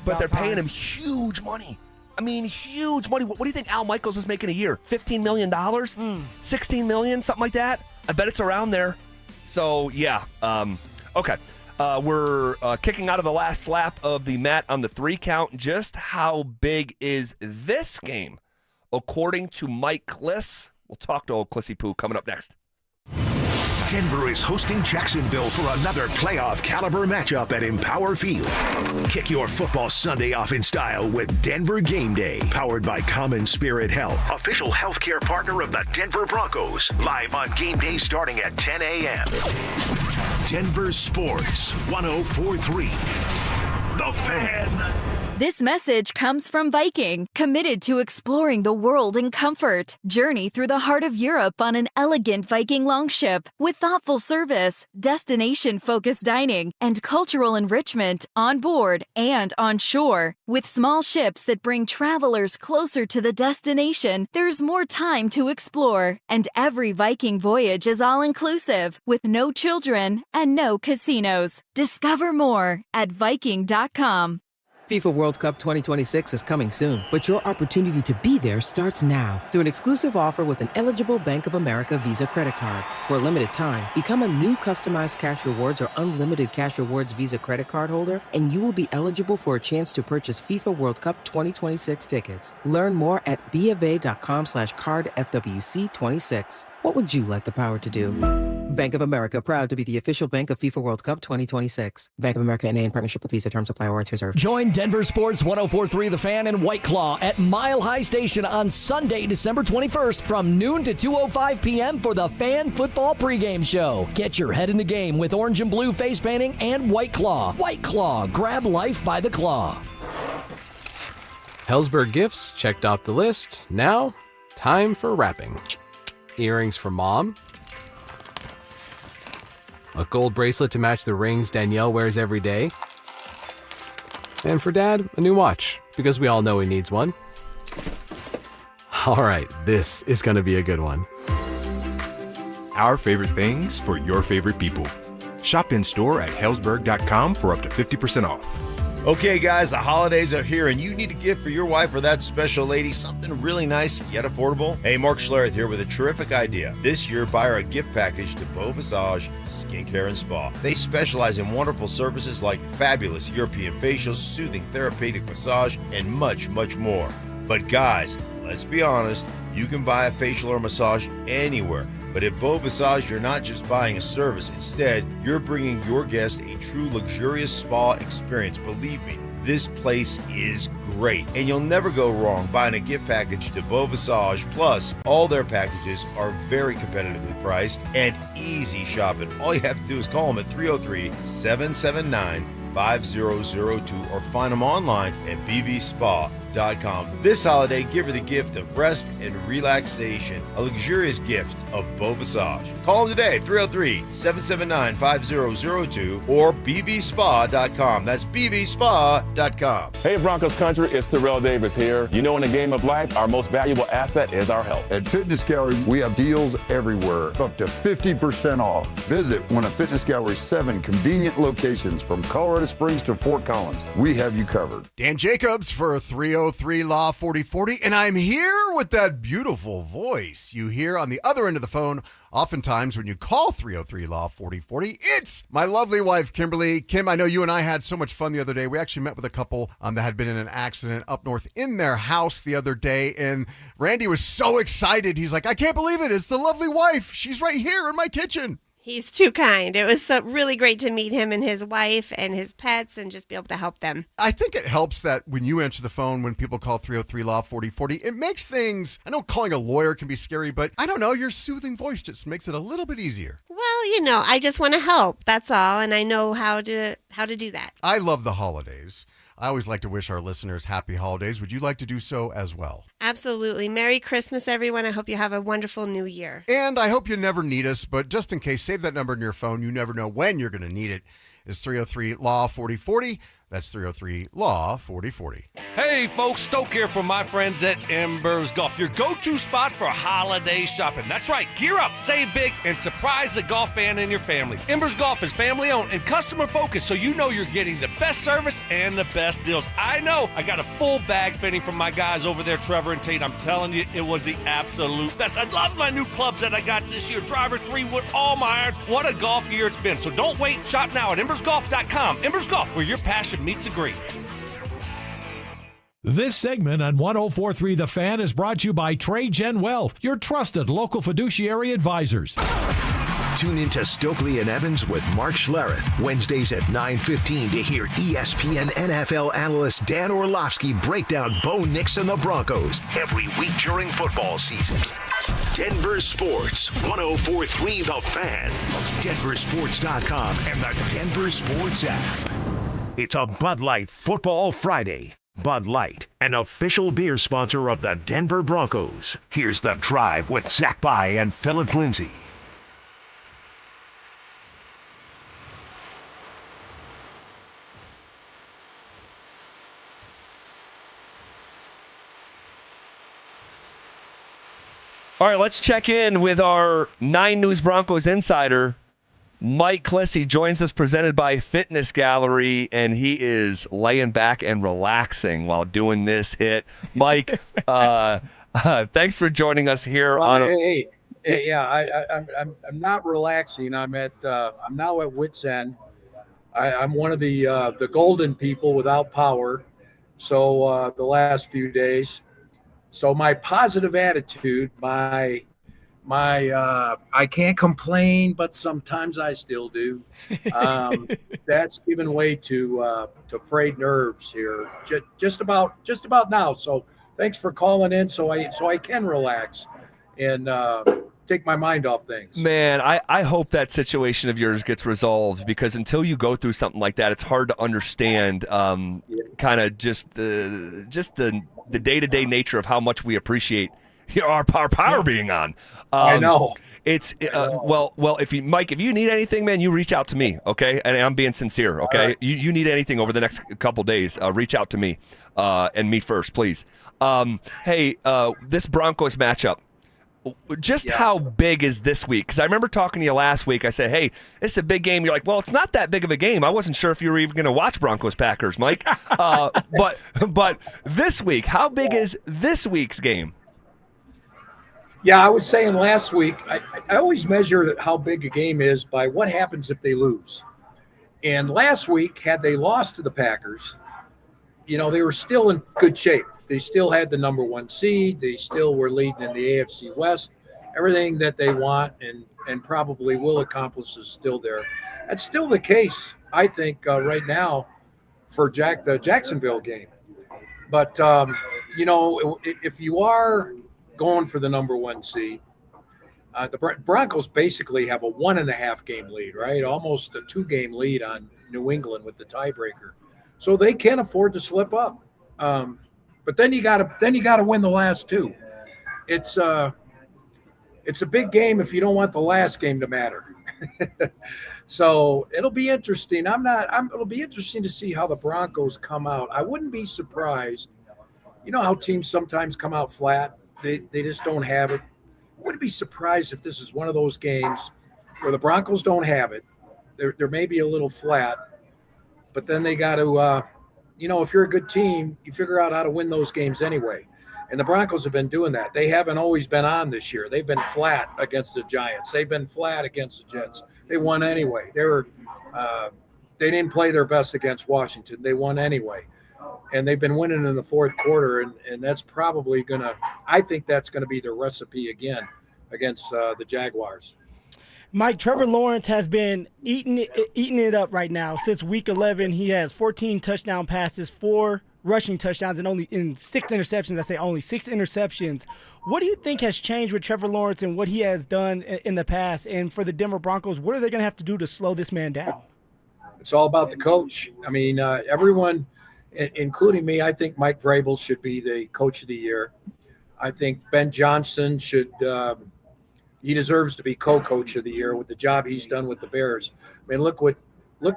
but they're paying him huge money. I mean, huge money. What do you think Al Michaels is making a year? $15 million? $16 million? Something like that? I bet it's around there. So, yeah. Okay. We're kicking out of the last slap of the mat on the 3 count. Just how big is this game? According to Mike Kliss. We'll talk to old Klissy Poo coming up next. Denver is hosting Jacksonville for another playoff caliber matchup at Empower Field. Kick your football Sunday off in style with Denver Game Day, powered by Common Spirit Health, official healthcare partner of the Denver Broncos. Live on game day starting at 10 a.m. Denver Sports 104.3. The Fan. This message comes from Viking, committed to exploring the world in comfort. Journey through the heart of Europe on an elegant Viking longship with thoughtful service, destination-focused dining, and cultural enrichment on board and on shore. With small ships that bring travelers closer to the destination, there's more time to explore. And every Viking voyage is all-inclusive, with no children and no casinos. Discover more at Viking.com. FIFA World Cup 2026 is coming soon, but your opportunity to be there starts now through an exclusive offer with an eligible Bank of America Visa credit card. For a limited time, become a new customized cash rewards or unlimited cash rewards Visa credit card holder, and you will be eligible for a chance to purchase FIFA World Cup 2026 tickets. Learn more at BofA.com/cardFWC26. What would you like the power to do? Bank of America, proud to be the official bank of FIFA World Cup 2026. Bank of America NA in partnership with Visa. Terms apply. Awards reserved. Join Denver Sports 104.3 The Fan and White Claw at Mile High Station on Sunday, December 21st from noon to 2:05 p.m. for the Fan Football Pregame Show. Get your head in the game with orange and blue face painting and White Claw. White Claw, grab life by the claw. Hellsberg gifts checked off the list. Now, time for wrapping. Earrings for Mom. A gold bracelet to match the rings Danielle wears every day. And for Dad, a new watch, because we all know he needs one. All right, this is going to be a good one. Our favorite things for your favorite people. Shop in store at Hellsberg.com for up to 50% off. Okay, guys, the holidays are here, and you need a gift for your wife or that special lady, something really nice yet affordable. Hey, Mark Schlereth here with a terrific idea. This year, buy her a gift package to Beau Visage Skincare and Spa. They specialize in wonderful services like fabulous European facials, soothing therapeutic massage, and much, much more. But guys, let's be honest, you can buy a facial or massage anywhere. But at Beau Visage, you're not just buying a service. Instead, you're bringing your guest a true luxurious spa experience. Believe me, this place is great. And you'll never go wrong buying a gift package to Beau Visage. Plus, all their packages are very competitively priced and easy shopping. All you have to do is call them at 303-779-5002 or find them online at bvspa.com. This holiday, give her the gift of rest and relaxation, a luxurious gift of Beau Visage. Call them today, 303-779-5002 or bvspa.com. That's bvspa.com. Hey, Broncos country, it's Terrell Davis here. You know, in the game of life, our most valuable asset is our health. At Fitness Gallery, we have deals everywhere, up to 50% off. Visit one of Fitness Gallery's 7 convenient locations from Colorado Springs to Fort Collins. We have you covered. Dan Jacobs for 303 Law 4040, and I'm here with that beautiful voice you hear on the other end of the phone. Oftentimes when you call 303 Law 4040, it's my lovely wife, Kimberly. Kim, I know you and I had so much fun the other day. We actually met with a couple that had been in an accident up north in their house the other day, and Randy was so excited. He's like, I can't believe it. It's the lovely wife. She's right here in my kitchen. He's too kind. It was really great to meet him and his wife and his pets and just be able to help them. I think it helps that when you answer the phone, when people call 303 Law 4040, it makes things, I know calling a lawyer can be scary, but I don't know, your soothing voice just makes it a little bit easier. Well, I just want to help. That's all. And I know how to how to do that. I love the holidays. I always like to wish our listeners happy holidays. Would you like to do so as well? Absolutely. Merry Christmas, everyone. I hope you have a wonderful new year. And I hope you never need us, but just in case, save that number in your phone. You never know when you're going to need it. It's 303-LAW-4040. That's 303-LAW-4040. Hey folks, Stoke here from my friends at Embers Golf, your go-to spot for holiday shopping. That's right, gear up, save big, and surprise the golf fan in your family. Embers Golf is family-owned and customer-focused, so you know you're getting the best service and the best deals. I know, I got a full bag fitting from my guys over there, Trevor and Tate. I'm telling you, it was the absolute best. I love my new clubs that I got this year. Driver 3-wood, all my irons. What a golf year it's been. So don't wait, shop now at embersgolf.com. Embers Golf, where your passion meets a green. This segment on 104.3 The Fan is brought to you by TradeGen Wealth, your trusted local fiduciary advisors. Tune into Stokely and Evans with Mark Schlereth, Wednesdays at 9:15 to hear ESPN NFL analyst Dan Orlovsky break down Bo Nix and the Broncos every week during football season. Denver Sports, 104.3 The Fan, DenverSports.com, and the Denver Sports app. It's a Bud Light Football Friday. Bud Light, an official beer sponsor of the Denver Broncos. Here's The Drive with Zach By and Phillip Lindsay. All right, let's check in with our 9 News Broncos insider, Mike Clissy. Joins us presented by Fitness Gallery, and he is laying back and relaxing while doing this hit. Mike, thanks for joining us here. I'm not relaxing. I'm now at wit's end. I'm one of the golden people without power. So the last few days, so my positive attitude, I can't complain, but sometimes I still do. That's given way to frayed nerves here, just about now. So thanks for calling in, so I can relax and take my mind off things. Man, I hope that situation of yours gets resolved, because until you go through something like that, it's hard to understand kind of just the day-to-day nature of how much we appreciate our power being on. I know. It's well, if you need anything, man, you reach out to me, okay? And I'm being sincere, okay? Right. You need anything over the next couple days, reach out to me, and me first, please. Hey, this Broncos matchup, how big is this week? Because I remember talking to you last week. I said, hey, this is a big game. You're like, well, it's not that big of a game. I wasn't sure if you were even going to watch Broncos-Packers, Mike. But this week, how big is this week's game? Yeah, I was saying last week, I always measure how big a game is by what happens if they lose. And last week, had they lost to the Packers, they were still in good shape. They still had the number 1 seed. They still were leading in the AFC West. Everything that they want and probably will accomplish is still there. That's still the case, I think, right now for the Jacksonville game. But, if you are going for the number 1 seed, the Broncos basically have a 1.5 game lead, right? Almost a 2-game lead on New England with the tiebreaker. So they can afford to slip up. But then you gotta win the last 2. It's a big game if you don't want the last game to matter. So it'll be interesting. It'll be interesting to see how the Broncos come out. I wouldn't be surprised. You know how teams sometimes come out flat? They just don't have it. I wouldn't be surprised if this is one of those games where the Broncos don't have it. They're maybe a little flat, but then they got to, if you're a good team, you figure out how to win those games anyway. And the Broncos have been doing that. They haven't always been on this year. They've been flat against the Giants. They've been flat against the Jets. They won anyway. They didn't play their best against Washington. They won anyway. And they've been winning in the fourth quarter, and that's probably I think that's going to be their recipe again against the Jaguars. Mike, Trevor Lawrence has been eating it up right now. Since week 11, he has 14 touchdown passes, 4 rushing touchdowns, and only 6 interceptions. I say only 6 interceptions. What do you think has changed with Trevor Lawrence and what he has done in the past? And for the Denver Broncos, what are they going to have to do to slow this man down? It's all about the coach. I mean, everyone, including me, I think Mike Vrabel should be the coach of the year. I think Ben Johnson should. He deserves to be co-coach of the year with the job he's done with the Bears. I mean, look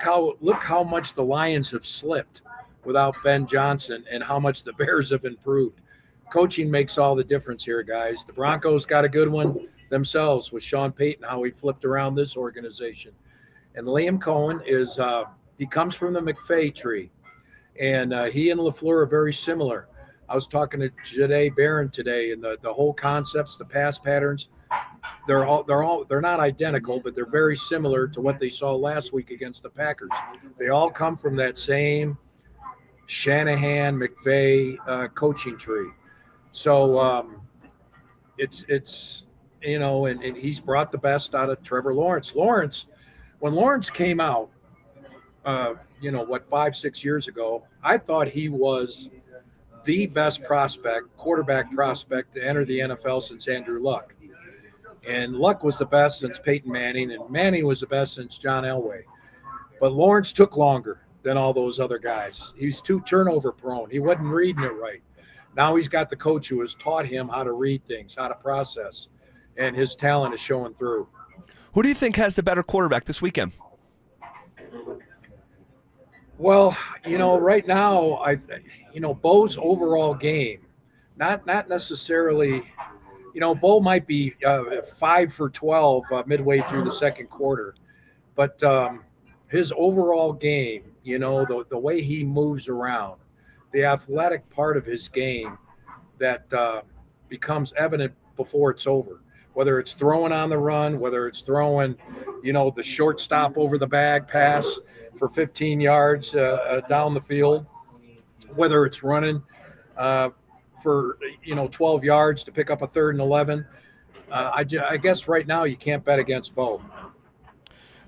how much the Lions have slipped without Ben Johnson, and how much the Bears have improved. Coaching makes all the difference here, guys. The Broncos got a good one themselves with Sean Payton, how he flipped around this organization. And Liam Cohen he comes from the McVay tree, and he and LaFleur are very similar. I was talking to Jade Barron today, and the whole concepts, the pass patterns, they're not identical, but they're very similar to what they saw last week against the Packers. They all come from that same Shanahan McVay coaching tree. So it's and he's brought the best out of Trevor Lawrence. When Lawrence came out, 5-6 years ago, I thought he was the best quarterback prospect to enter the NFL since Andrew Luck. And Luck was the best since Peyton Manning, and Manning was the best since John Elway. But Lawrence took longer than all those other guys. He's too turnover prone. He wasn't reading it right. Now he's got the coach who has taught him how to read things, how to process, and his talent is showing through. Who do you think has the better quarterback this weekend? Well, right now, Bo's overall game, not necessarily, Bo might be 5 for 12 midway through the second quarter, but his overall game, the way he moves around, the athletic part of his game that becomes evident before it's over, whether it's throwing on the run, whether it's throwing, the short stop over the bag pass for 15 yards down the field, whether it's running for 12 yards to pick up a 3rd and 11. I guess right now you can't bet against Bo.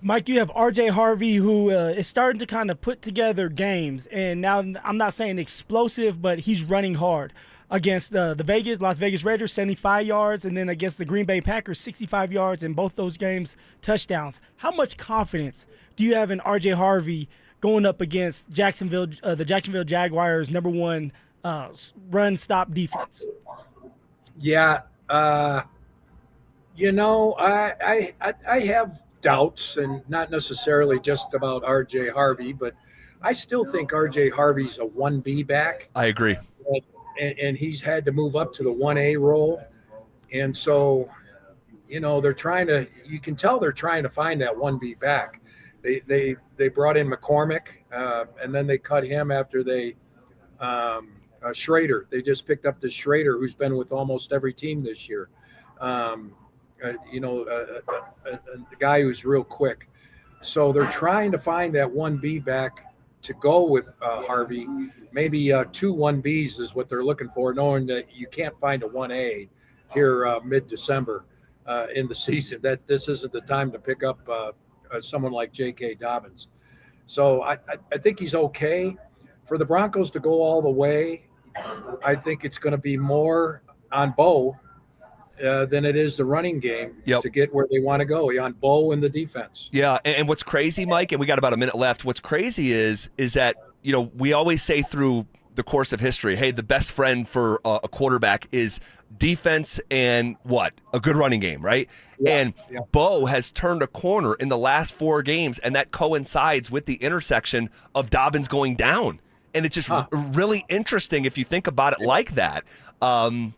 Mike, you have R.J. Harvey, who is starting to kind of put together games, and now I'm not saying explosive, but he's running hard against the Las Vegas Raiders, 75 yards, and then against the Green Bay Packers, 65 yards, in both those games, touchdowns. How much confidence do you have in R.J. Harvey going up against the Jacksonville Jaguars' number one run-stop defense? Yeah, I have doubts, and not necessarily just about R.J. Harvey, but I still think R.J. Harvey's a 1B back. I agree. And he's had to move up to the 1A role. And so, they're trying to – you can tell they're trying to find that 1B back. They brought in McCormick, and then they cut him after they Schrader. They just picked up this Schrader who's been with almost every team this year. The guy who's real quick. So they're trying to find that 1B back to go with Harvey. Maybe 2 1Bs is what they're looking for, knowing that you can't find a 1A here mid-December in the season. That this isn't the time to pick up someone like J.K. Dobbins. So I think he's okay. For the Broncos to go all the way, I think it's going to be more on Bo than it is the running game to get where they want to go, on Bo and the defense. Yeah, and what's crazy, Mike, and we got about a minute left, what's crazy is that, we always say through the course of history, hey, the best friend for a quarterback is defense and what? A good running game, right? And Bo has turned a corner in the last 4 games, and that coincides with the intersection of Dobbins going down. And it's just really interesting if you think about it like that. And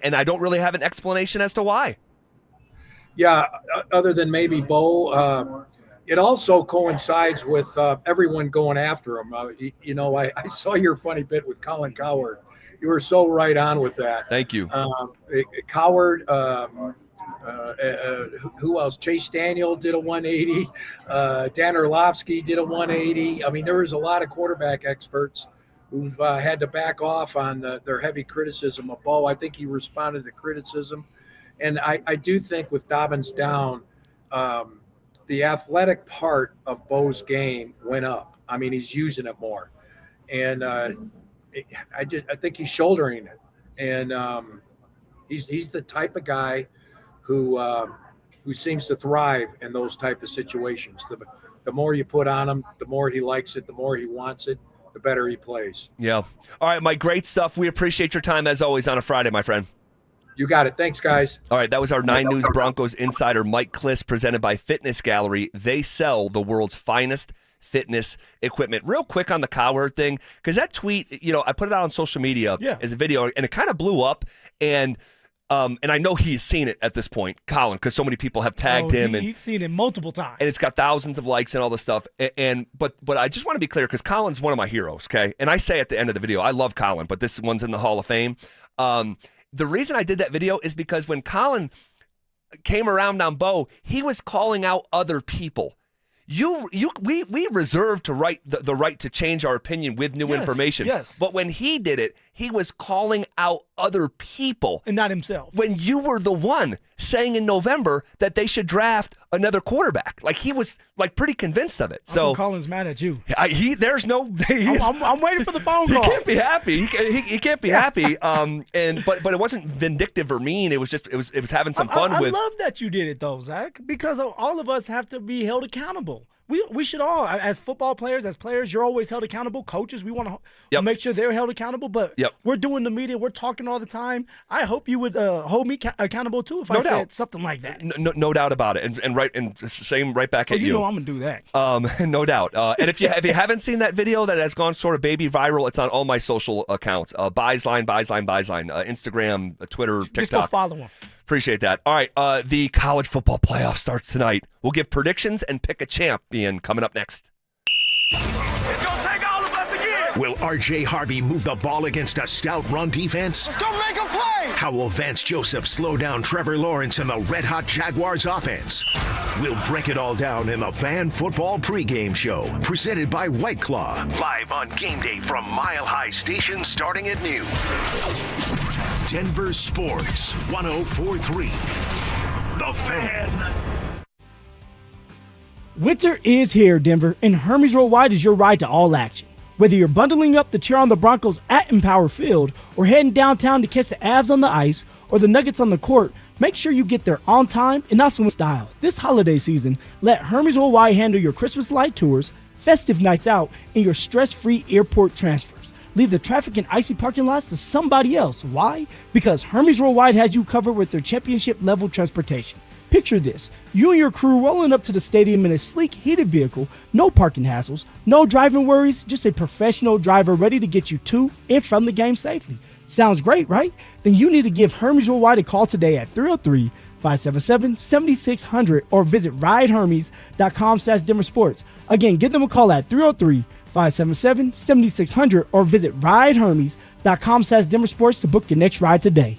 I don't really have an explanation as to why. Yeah, other than maybe Bo. It also coincides with everyone going after him. I saw your funny bit with Colin Cowherd. You were so right on with that. Thank you. Cowherd, who else? Chase Daniel did a 180. Dan Orlovsky did a 180. I mean, there was a lot of quarterback experts who've had to back off on their heavy criticism of Bo. I think he responded to criticism. And I do think with Dobbins down, the athletic part of Bo's game went up. I mean, he's using it more. And I think he's shouldering it. And he's the type of guy who seems to thrive in those type of situations. the more you put on him, the more he likes it, the more he wants it, the better he plays. Yeah. All right, Mike, great stuff. We appreciate your time as always on a Friday, my friend. You got it. Thanks, guys. All right, that was our 9 News Broncos insider, Mike Kliss, presented by Fitness Gallery. They sell the world's finest fitness equipment. Real quick on the Cowherd thing, because that tweet, I put it out on social media as a video, and it kind of blew up, and I know he's seen it at this point, Colin, because so many people have tagged him. He's seen it multiple times. And it's got thousands of likes and all this stuff. But I just want to be clear, because Colin's one of my heroes, okay? And I say at the end of the video, I love Colin, but this one's in the Hall of Fame. The reason I did that video is because when Colin came around on Bo, he was calling out other people. We reserve the right to change our opinion with new information. Yes. But when he did it, he was calling out other people. And not himself. When you were the one saying in November that they should draft another quarterback. Like, he was pretty convinced of it. So Colin's mad at you. I'm waiting for the phone call. He can't be happy. He can't be happy. But it wasn't vindictive or mean. It was just it was having some fun with. I love that you did it though, Zach, because all of us have to be held accountable. We should all, as football players, as players, you're always held accountable. Coaches, we want to make sure they're held accountable. But we're doing the media, we're talking all the time. I hope you would hold me accountable too if I said something like that. No doubt about it, and same right back at you. You know I'm gonna do that. No doubt. And if you haven't seen that video that has gone sort of baby viral, it's on all my social accounts. Buysline, Instagram, Twitter, TikTok. Just go follow him. Appreciate that. All right, the college football playoff starts tonight. We'll give predictions and pick a champion coming up next. It's going to take all of us again. Will R.J. Harvey move the ball against a stout run defense? Let's go make a play. How will Vance Joseph slow down Trevor Lawrence and the red-hot Jaguars offense? We'll break it all down in the Fan Football Pregame Show, presented by White Claw, live on game day from Mile High Station starting at noon. Denver Sports 104.3. The Fan. Winter is here, Denver, and Hermes Worldwide is your ride to all action. Whether you're bundling up to cheer on the Broncos at Empower Field, or heading downtown to catch the Avs on the ice, or the Nuggets on the court, make sure you get there on time and also in style. This holiday season, let Hermes Worldwide handle your Christmas light tours, festive nights out, and your stress-free airport transfers. Leave the traffic and icy parking lots to somebody else. Why? Because Hermes Worldwide has you covered with their championship-level transportation. Picture this. You and your crew rolling up to the stadium in a sleek, heated vehicle, no parking hassles, no driving worries, just a professional driver ready to get you to and from the game safely. Sounds great, right? Then you need to give Hermes Worldwide a call today at 303-577-7600 or visit ridehermes.com/DenverSports. Again, give them a call at 303-577-7600 or visit ridehermes.com/DenverSports to book your next ride today.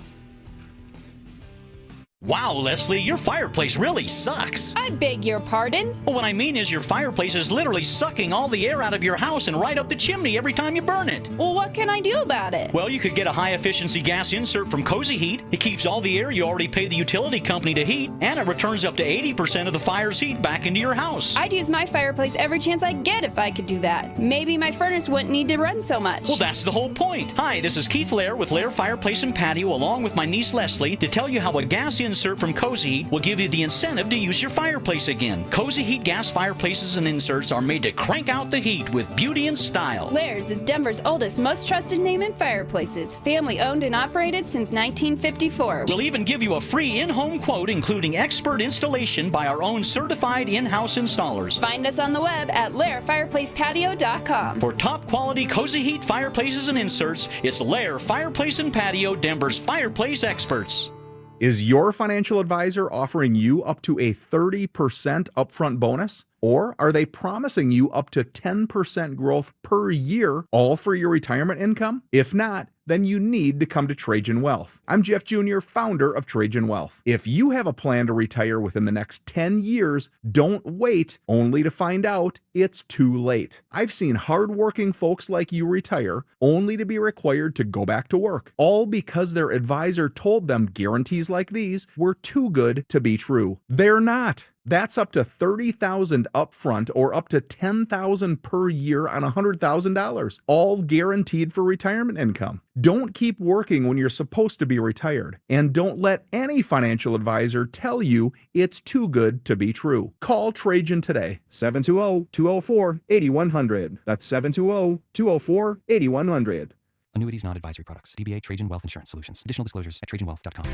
Wow, Leslie, your fireplace really sucks. I beg your pardon? Well, what I mean is your fireplace is literally sucking all the air out of your house and right up the chimney every time you burn it. Well, what can I do about it? Well, you could get a high-efficiency gas insert from Cozy Heat. It keeps all the air you already pay the utility company to heat, and it returns up to 80% of the fire's heat back into your house. I'd use my fireplace every chance I get if I could do that. Maybe my furnace wouldn't need to run so much. Well, that's the whole point. Hi, this is Keith Lair with Lair Fireplace and Patio, along with my niece Leslie, to tell you how a gas insert from Cozy Heat will give you the incentive to use your fireplace again. Cozy Heat gas fireplaces and inserts are made to crank out the heat with beauty and style. Lair's is Denver's oldest, most trusted name in fireplaces. Family owned and operated since 1954. We'll even give you a free in-home quote, including expert installation by our own certified in-house installers. Find us on the web at lairfireplacepatio.com. For top quality Cozy Heat fireplaces and inserts, it's Lair Fireplace and Patio, Denver's fireplace experts. Is your financial advisor offering you up to a 30% upfront bonus? Or are they promising you up to 10% growth per year, all for your retirement income? If not, then you need to come to Trajan Wealth. I'm Jeff Jr., founder of Trajan Wealth. If you have a plan to retire within the next 10 years, don't wait only to find out it's too late. I've seen hardworking folks like you retire only to be required to go back to work, all because their advisor told them guarantees like these were too good to be true. They're not. That's up to $30,000 upfront or up to $10,000 per year on $100,000, all guaranteed for retirement income. Don't keep working when you're supposed to be retired. And don't let any financial advisor tell you it's too good to be true. Call Trajan today, 720-204-8100. That's 720-204-8100. Annuities, not advisory products. DBA Trajan Wealth Insurance Solutions. Additional disclosures at TrajanWealth.com.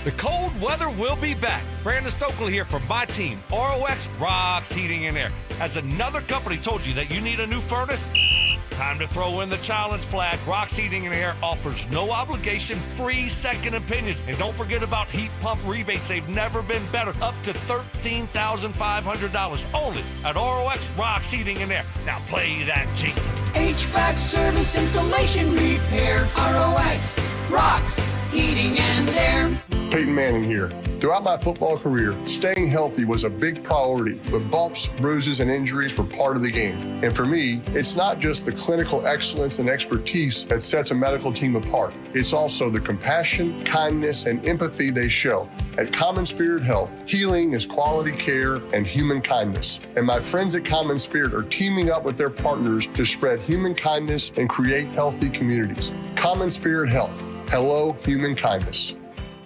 The cold weather will be back. Brandon Stokely here from my team, ROX Rocks Heating and Air. Has another company told you that you need a new furnace? Time to throw in the challenge flag. Rocks Heating and Air offers no obligation, free second opinions. And don't forget about heat pump rebates. They've never been better. Up to $13,500 only at ROX Rocks Heating and Air. Now play that jingle. HVAC service, installation, repair. ROX Rocks Heating and Air. Payton Manning here. Throughout my football career, staying healthy was a big priority, but bumps, bruises, and injuries were part of the game. And for me, it's not just the clinical excellence and expertise that sets a medical team apart. It's also the compassion, kindness, and empathy they show. At Common Spirit Health, healing is quality care and human kindness. And my friends at Common Spirit are teaming up with their partners to spread human kindness and create healthy communities. Common Spirit Health. Hello, human kindness.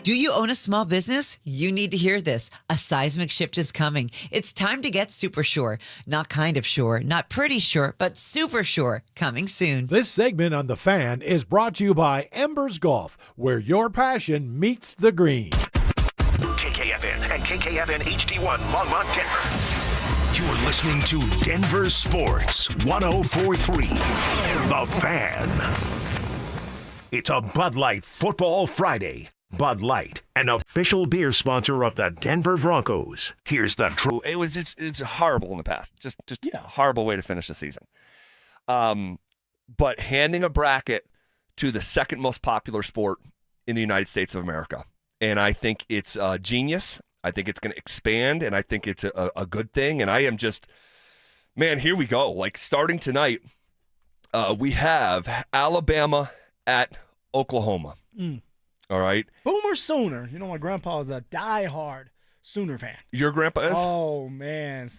Do you own a small business? You need to hear this. A seismic shift is coming. It's time to get super sure. Not kind of sure, not pretty sure, but super sure. Coming soon. This segment on The Fan is brought to you by Embers Golf, where your passion meets the green. KKFN and KKFN HD1 Longmont, Denver. You're listening to Denver Sports 104.3. The Fan. It's a Bud Light Football Friday. Bud Light, an official beer sponsor of the Denver Broncos. Here's the truth. It's horrible in the past. Just a horrible way to finish the season. But handing a bracket to the second most popular sport in the United States of America. And I think it's genius. I think it's going to expand, and I think it's a good thing. And I am just, man, here we go. Like, starting tonight, we have Alabama at Oklahoma. All right. Boomer Sooner. You know, my grandpa was a diehard Sooner fan. Your grandpa is? Oh, man.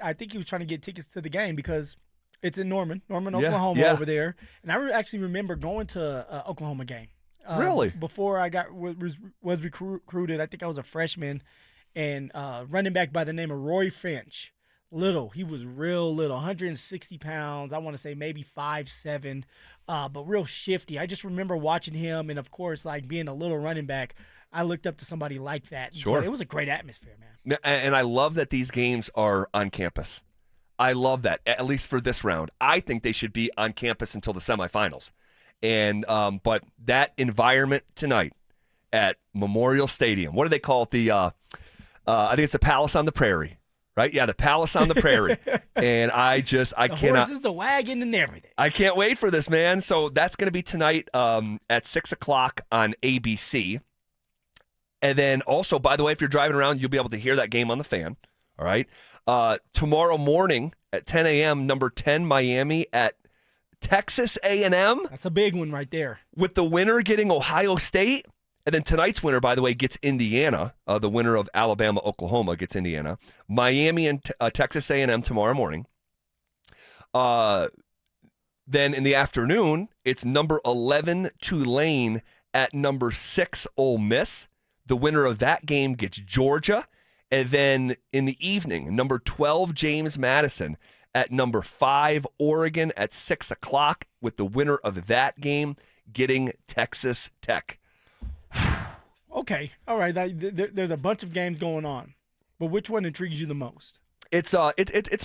I think he was trying to get tickets to the game because it's in Norman, Oklahoma over there. And I actually remember going to an Oklahoma game. Really? Before I was recruited, I think I was a freshman, and running back by the name of Roy Finch. Little. He was real little, 160 pounds. I want to say maybe 5'7", but real shifty. I just remember watching him, and of course, like being a little running back, I looked up to somebody like that. Sure. But it was a great atmosphere, man. And I love that these games are on campus. I love that, at least for this round. I think they should be on campus until the semifinals. And but that environment tonight at Memorial Stadium, what do they call it? I think it's the Palace on the Prairie. Right? Yeah, the Palace on the Prairie. And I cannot. Horses, the wagon, and everything. I can't wait for this, man. So that's going to be tonight at 6 o'clock on ABC. And then also, by the way, if you're driving around, you'll be able to hear that game on the Fan. All right? Tomorrow morning at 10 a.m., number 10, Miami at Texas A&M. That's a big one right there. With the winner getting Ohio State. And then tonight's winner, by the way, gets Indiana. The winner of Alabama-Oklahoma gets Indiana. Miami and Texas A&M tomorrow morning. Then in the afternoon, it's number 11 Tulane at number 6 Ole Miss. The winner of that game gets Georgia. And then in the evening, number 12 James Madison at number 5 Oregon at 6 o'clock, with the winner of that game getting Texas Tech. Okay, all right. There's a bunch of games going on, but which one intrigues you the most? It's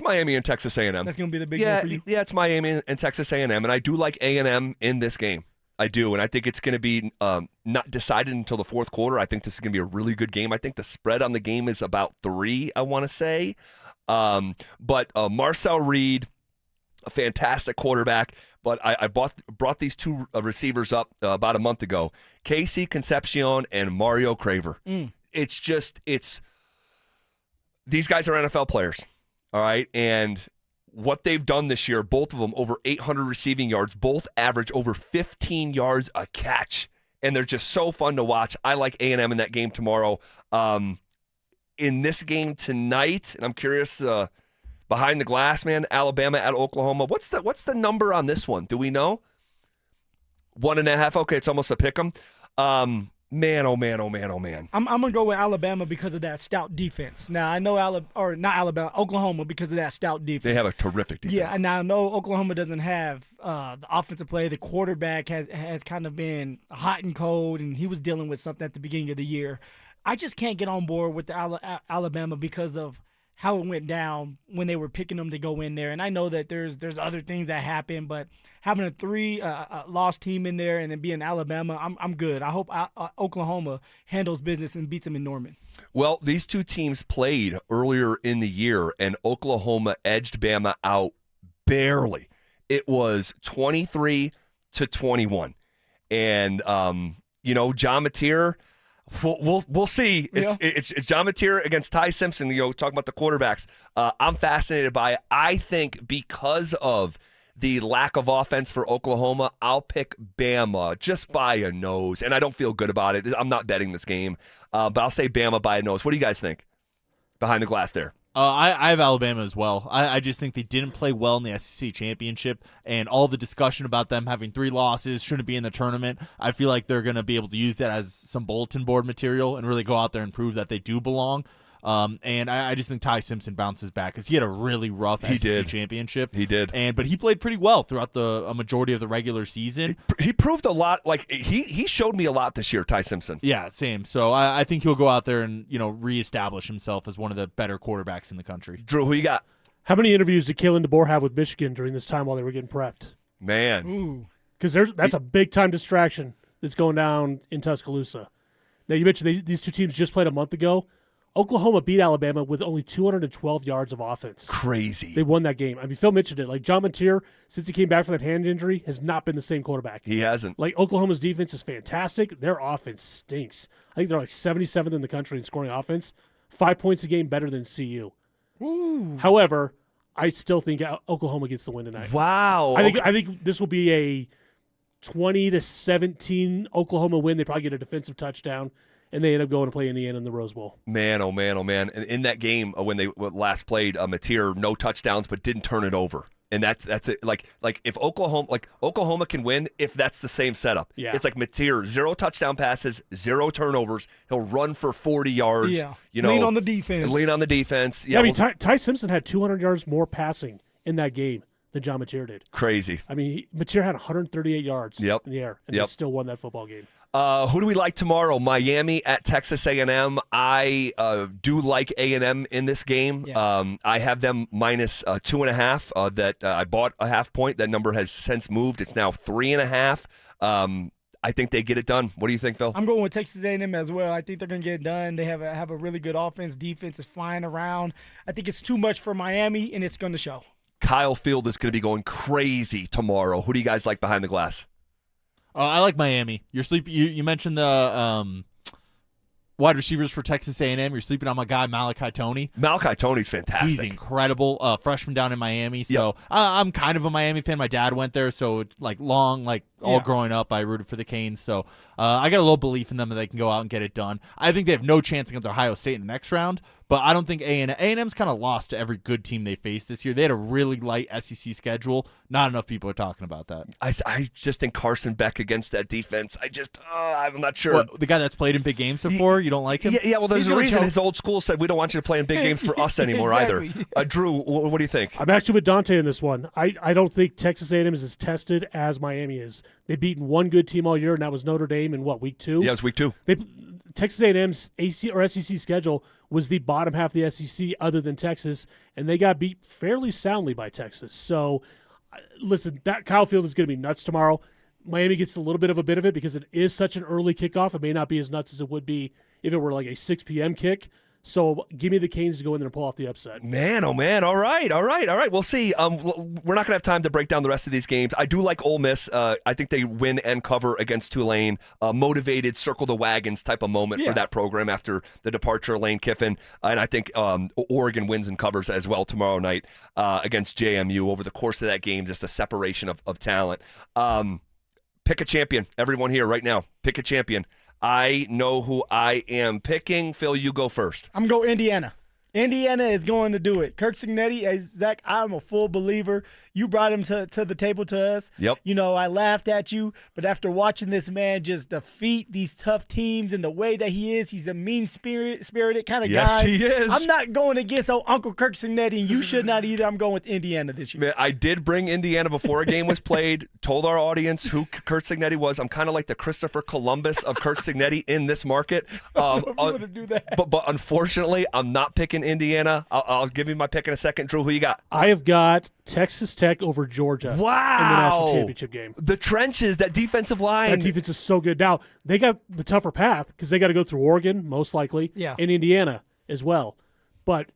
Miami and Texas A&M. That's going to be the big one for you? Yeah, it's Miami and Texas A&M, and I do like A&M in this game. I do, and I think it's going to be not decided until the fourth quarter. I think this is going to be a really good game. I think the spread on the game is about 3, I want to say. But Marcel Reed, a fantastic quarterback. But I brought these two receivers up about a month ago, Casey Concepcion and Mario Craver. It's these guys are NFL players, all right? And what they've done this year, both of them over 800 receiving yards, both average over 15 yards a catch. And they're just so fun to watch. I like A&M in that game tomorrow. In this game tonight, and I'm curious, behind the glass, man, Alabama at Oklahoma. What's the number on this one? Do we know? 1.5. Okay, it's almost a pick 'em. Man, oh man, oh man, oh man. I'm gonna go with Alabama because of that stout defense. Now I know Oklahoma because of that stout defense. They have a terrific defense. Yeah, and I know Oklahoma doesn't have the offensive play. The quarterback has kind of been hot and cold, and he was dealing with something at the beginning of the year. I just can't get on board with the Alabama because of how it went down when they were picking them to go in there. And I know that there's other things that happen, but having a 3-loss team in there and then being Alabama, I'm good. I hope Oklahoma handles business and beats them in Norman. Well, these two teams played earlier in the year, and Oklahoma edged Bama out barely. It was 23-21. And, John Mateer, We'll see. It's John Mateer against Ty Simpson. Talking about the quarterbacks. I'm fascinated by it. I think because of the lack of offense for Oklahoma, I'll pick Bama just by a nose, and I don't feel good about it. I'm not betting this game, but I'll say Bama by a nose. What do you guys think? Behind the glass there. I have Alabama as well. I just think they didn't play well in the SEC championship, and all the discussion about them having 3 losses, shouldn't be in the tournament. I feel like they're going to be able to use that as some bulletin board material and really go out there and prove that they do belong. And I just think Ty Simpson bounces back because he had a really rough SEC championship. He did. But he played pretty well throughout a majority of the regular season. He proved a lot. Like he showed me a lot this year, Ty Simpson. Yeah, same. So I think he'll go out there and reestablish himself as one of the better quarterbacks in the country. Drew, who you got? How many interviews did Kalen DeBoer have with Michigan during this time while they were getting prepped? Man. Because that's a big-time distraction that's going down in Tuscaloosa. Now, you mentioned these two teams just played a month ago. Oklahoma beat Alabama with only 212 yards of offense. Crazy. They won that game. I mean, Phil mentioned it. Like, John Mateer, since he came back from that hand injury, has not been the same quarterback. He hasn't. Like, Oklahoma's defense is fantastic. Their offense stinks. I think they're like 77th in the country in scoring offense. 5 points a game better than CU. Ooh. However, I still think Oklahoma gets the win tonight. Wow. I think this will be a 20-17 Oklahoma win. They probably get a defensive touchdown. And they end up going to play Indiana in the Rose Bowl. Man, oh man, oh man! And in that game when they last played, Mateer no touchdowns, but didn't turn it over. And that's it. Like if Oklahoma can win if that's the same setup. Yeah. It's like Mateer, 0 touchdown passes, 0 turnovers. He'll run for 40 yards. Yeah. Lean on the defense. And lean on the defense. Yeah, I mean, Ty Simpson had 200 yards more passing in that game than John Mateer did. Crazy. I mean, Mateer had 138 yards in the air, and they still won that football game. Who do we like tomorrow? Miami at Texas A&M. I do like A&M in this game. Yeah. I have them minus 2.5. That I bought a half point. That number has since moved. It's now 3.5. I think they get it done. What do you think, Phil? I'm going with Texas A&M as well. I think they're going to get it done. They have a really good offense. Defense is flying around. I think it's too much for Miami, and it's going to show. Kyle Field is going to be going crazy tomorrow. Who do you guys like behind the glass? I like Miami. You mentioned the wide receivers for Texas A&M. You're sleeping on my guy Malachi Toney. Malachi Toney's fantastic. He's incredible. Freshman down in Miami. So I'm kind of a Miami fan. My dad went there, so it's all growing up, I rooted for the Canes. So I got a little belief in them that they can go out and get it done. I think they have no chance against Ohio State in the next round, but I don't think A&M's kind of lost to every good team they faced this year. They had a really light SEC schedule. Not enough people are talking about that. I just think Carson Beck against that defense, I'm not sure. What, the guy that's played in big games before, you don't like him? Yeah, well, there's a reason his old school said we don't want you to play in big games for us anymore either. Drew, what do you think? I'm actually with Dante in this one. I don't think Texas A&M is as tested as Miami is. They've beaten one good team all year, and that was Notre Dame in, week 2? Yeah, it was week 2. Texas A&M's AC or SEC schedule was the bottom half of the SEC other than Texas, and they got beat fairly soundly by Texas. So, listen, that Kyle Field is going to be nuts tomorrow. Miami gets a little bit of it because it is such an early kickoff. It may not be as nuts as it would be if it were like a 6 p.m. kick. So give me the Canes to go in there and pull off the upset. Man, oh man. All right. We'll see. We're not going to have time to break down the rest of these games. I do like Ole Miss. I think they win and cover against Tulane. Motivated, circle the wagons type of moment for that program after the departure of Lane Kiffin. And I think Oregon wins and covers as well tomorrow night against JMU. Over the course of that game, just a separation of talent. Pick a champion. Everyone here right now, pick a champion. I know who I am picking. Phil, you go first. I'm going Indiana. Indiana is going to do it. Kirk Cignetti, Zach, I'm a full believer. You brought him to the table to us. Yep. You know, I laughed at you, but after watching this man just defeat these tough teams and the way that he is, he's a mean-spirited kind of guy. Yes, he is. I'm not going against Uncle Kirk Signetti, and you should not either. I'm going with Indiana this year. Man, I did bring Indiana before a game was played, told our audience who Kurt Signetti was. I'm kind of like the Christopher Columbus of Kurt Signetti in this market. To do that. But unfortunately, I'm not picking Indiana. I'll give you my pick in a second. Drew, who you got? I have got Texas Tech over Georgia in the national championship game. The trenches, that defensive line. That defense is so good. Now, they got the tougher path because they got to go through Oregon, most likely, and Indiana as well. But,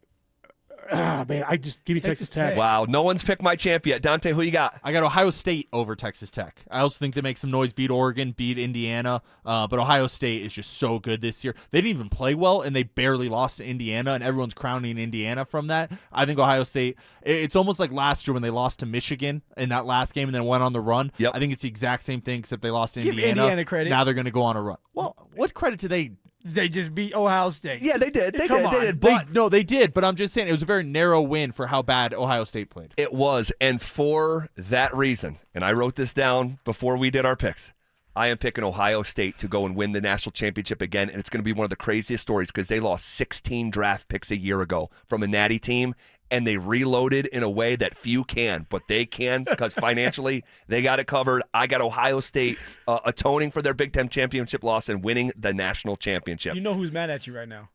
man, I just give you Texas Tech. Wow, no one's picked my champ yet. Dante, who you got? I got Ohio State over Texas Tech. I also think they make some noise, beat Oregon, beat Indiana, but Ohio State is just so good this year. They didn't even play well, and they barely lost to Indiana, and everyone's crowning Indiana from that. I think Ohio State, it's almost like last year when they lost to Michigan in that last game and then went on the run. Yep. I think it's the exact same thing, except they lost to Give Indiana credit. Now they're going to go on a run. Well, what credit do they? They just beat Ohio State. Yeah, they did. They Come did. on. They did, but I'm just saying it was a very narrow win for how bad Ohio State played. It was, and for that reason, and I wrote this down before we did our picks, I am picking Ohio State to go and win the national championship again, and it's going to be one of the craziest stories because they lost 16 draft picks a year ago from a natty team, and they reloaded in a way that few can, but they can because financially they got it covered. I got Ohio State atoning for their Big Ten championship loss and winning the national championship. You know who's mad at you right now?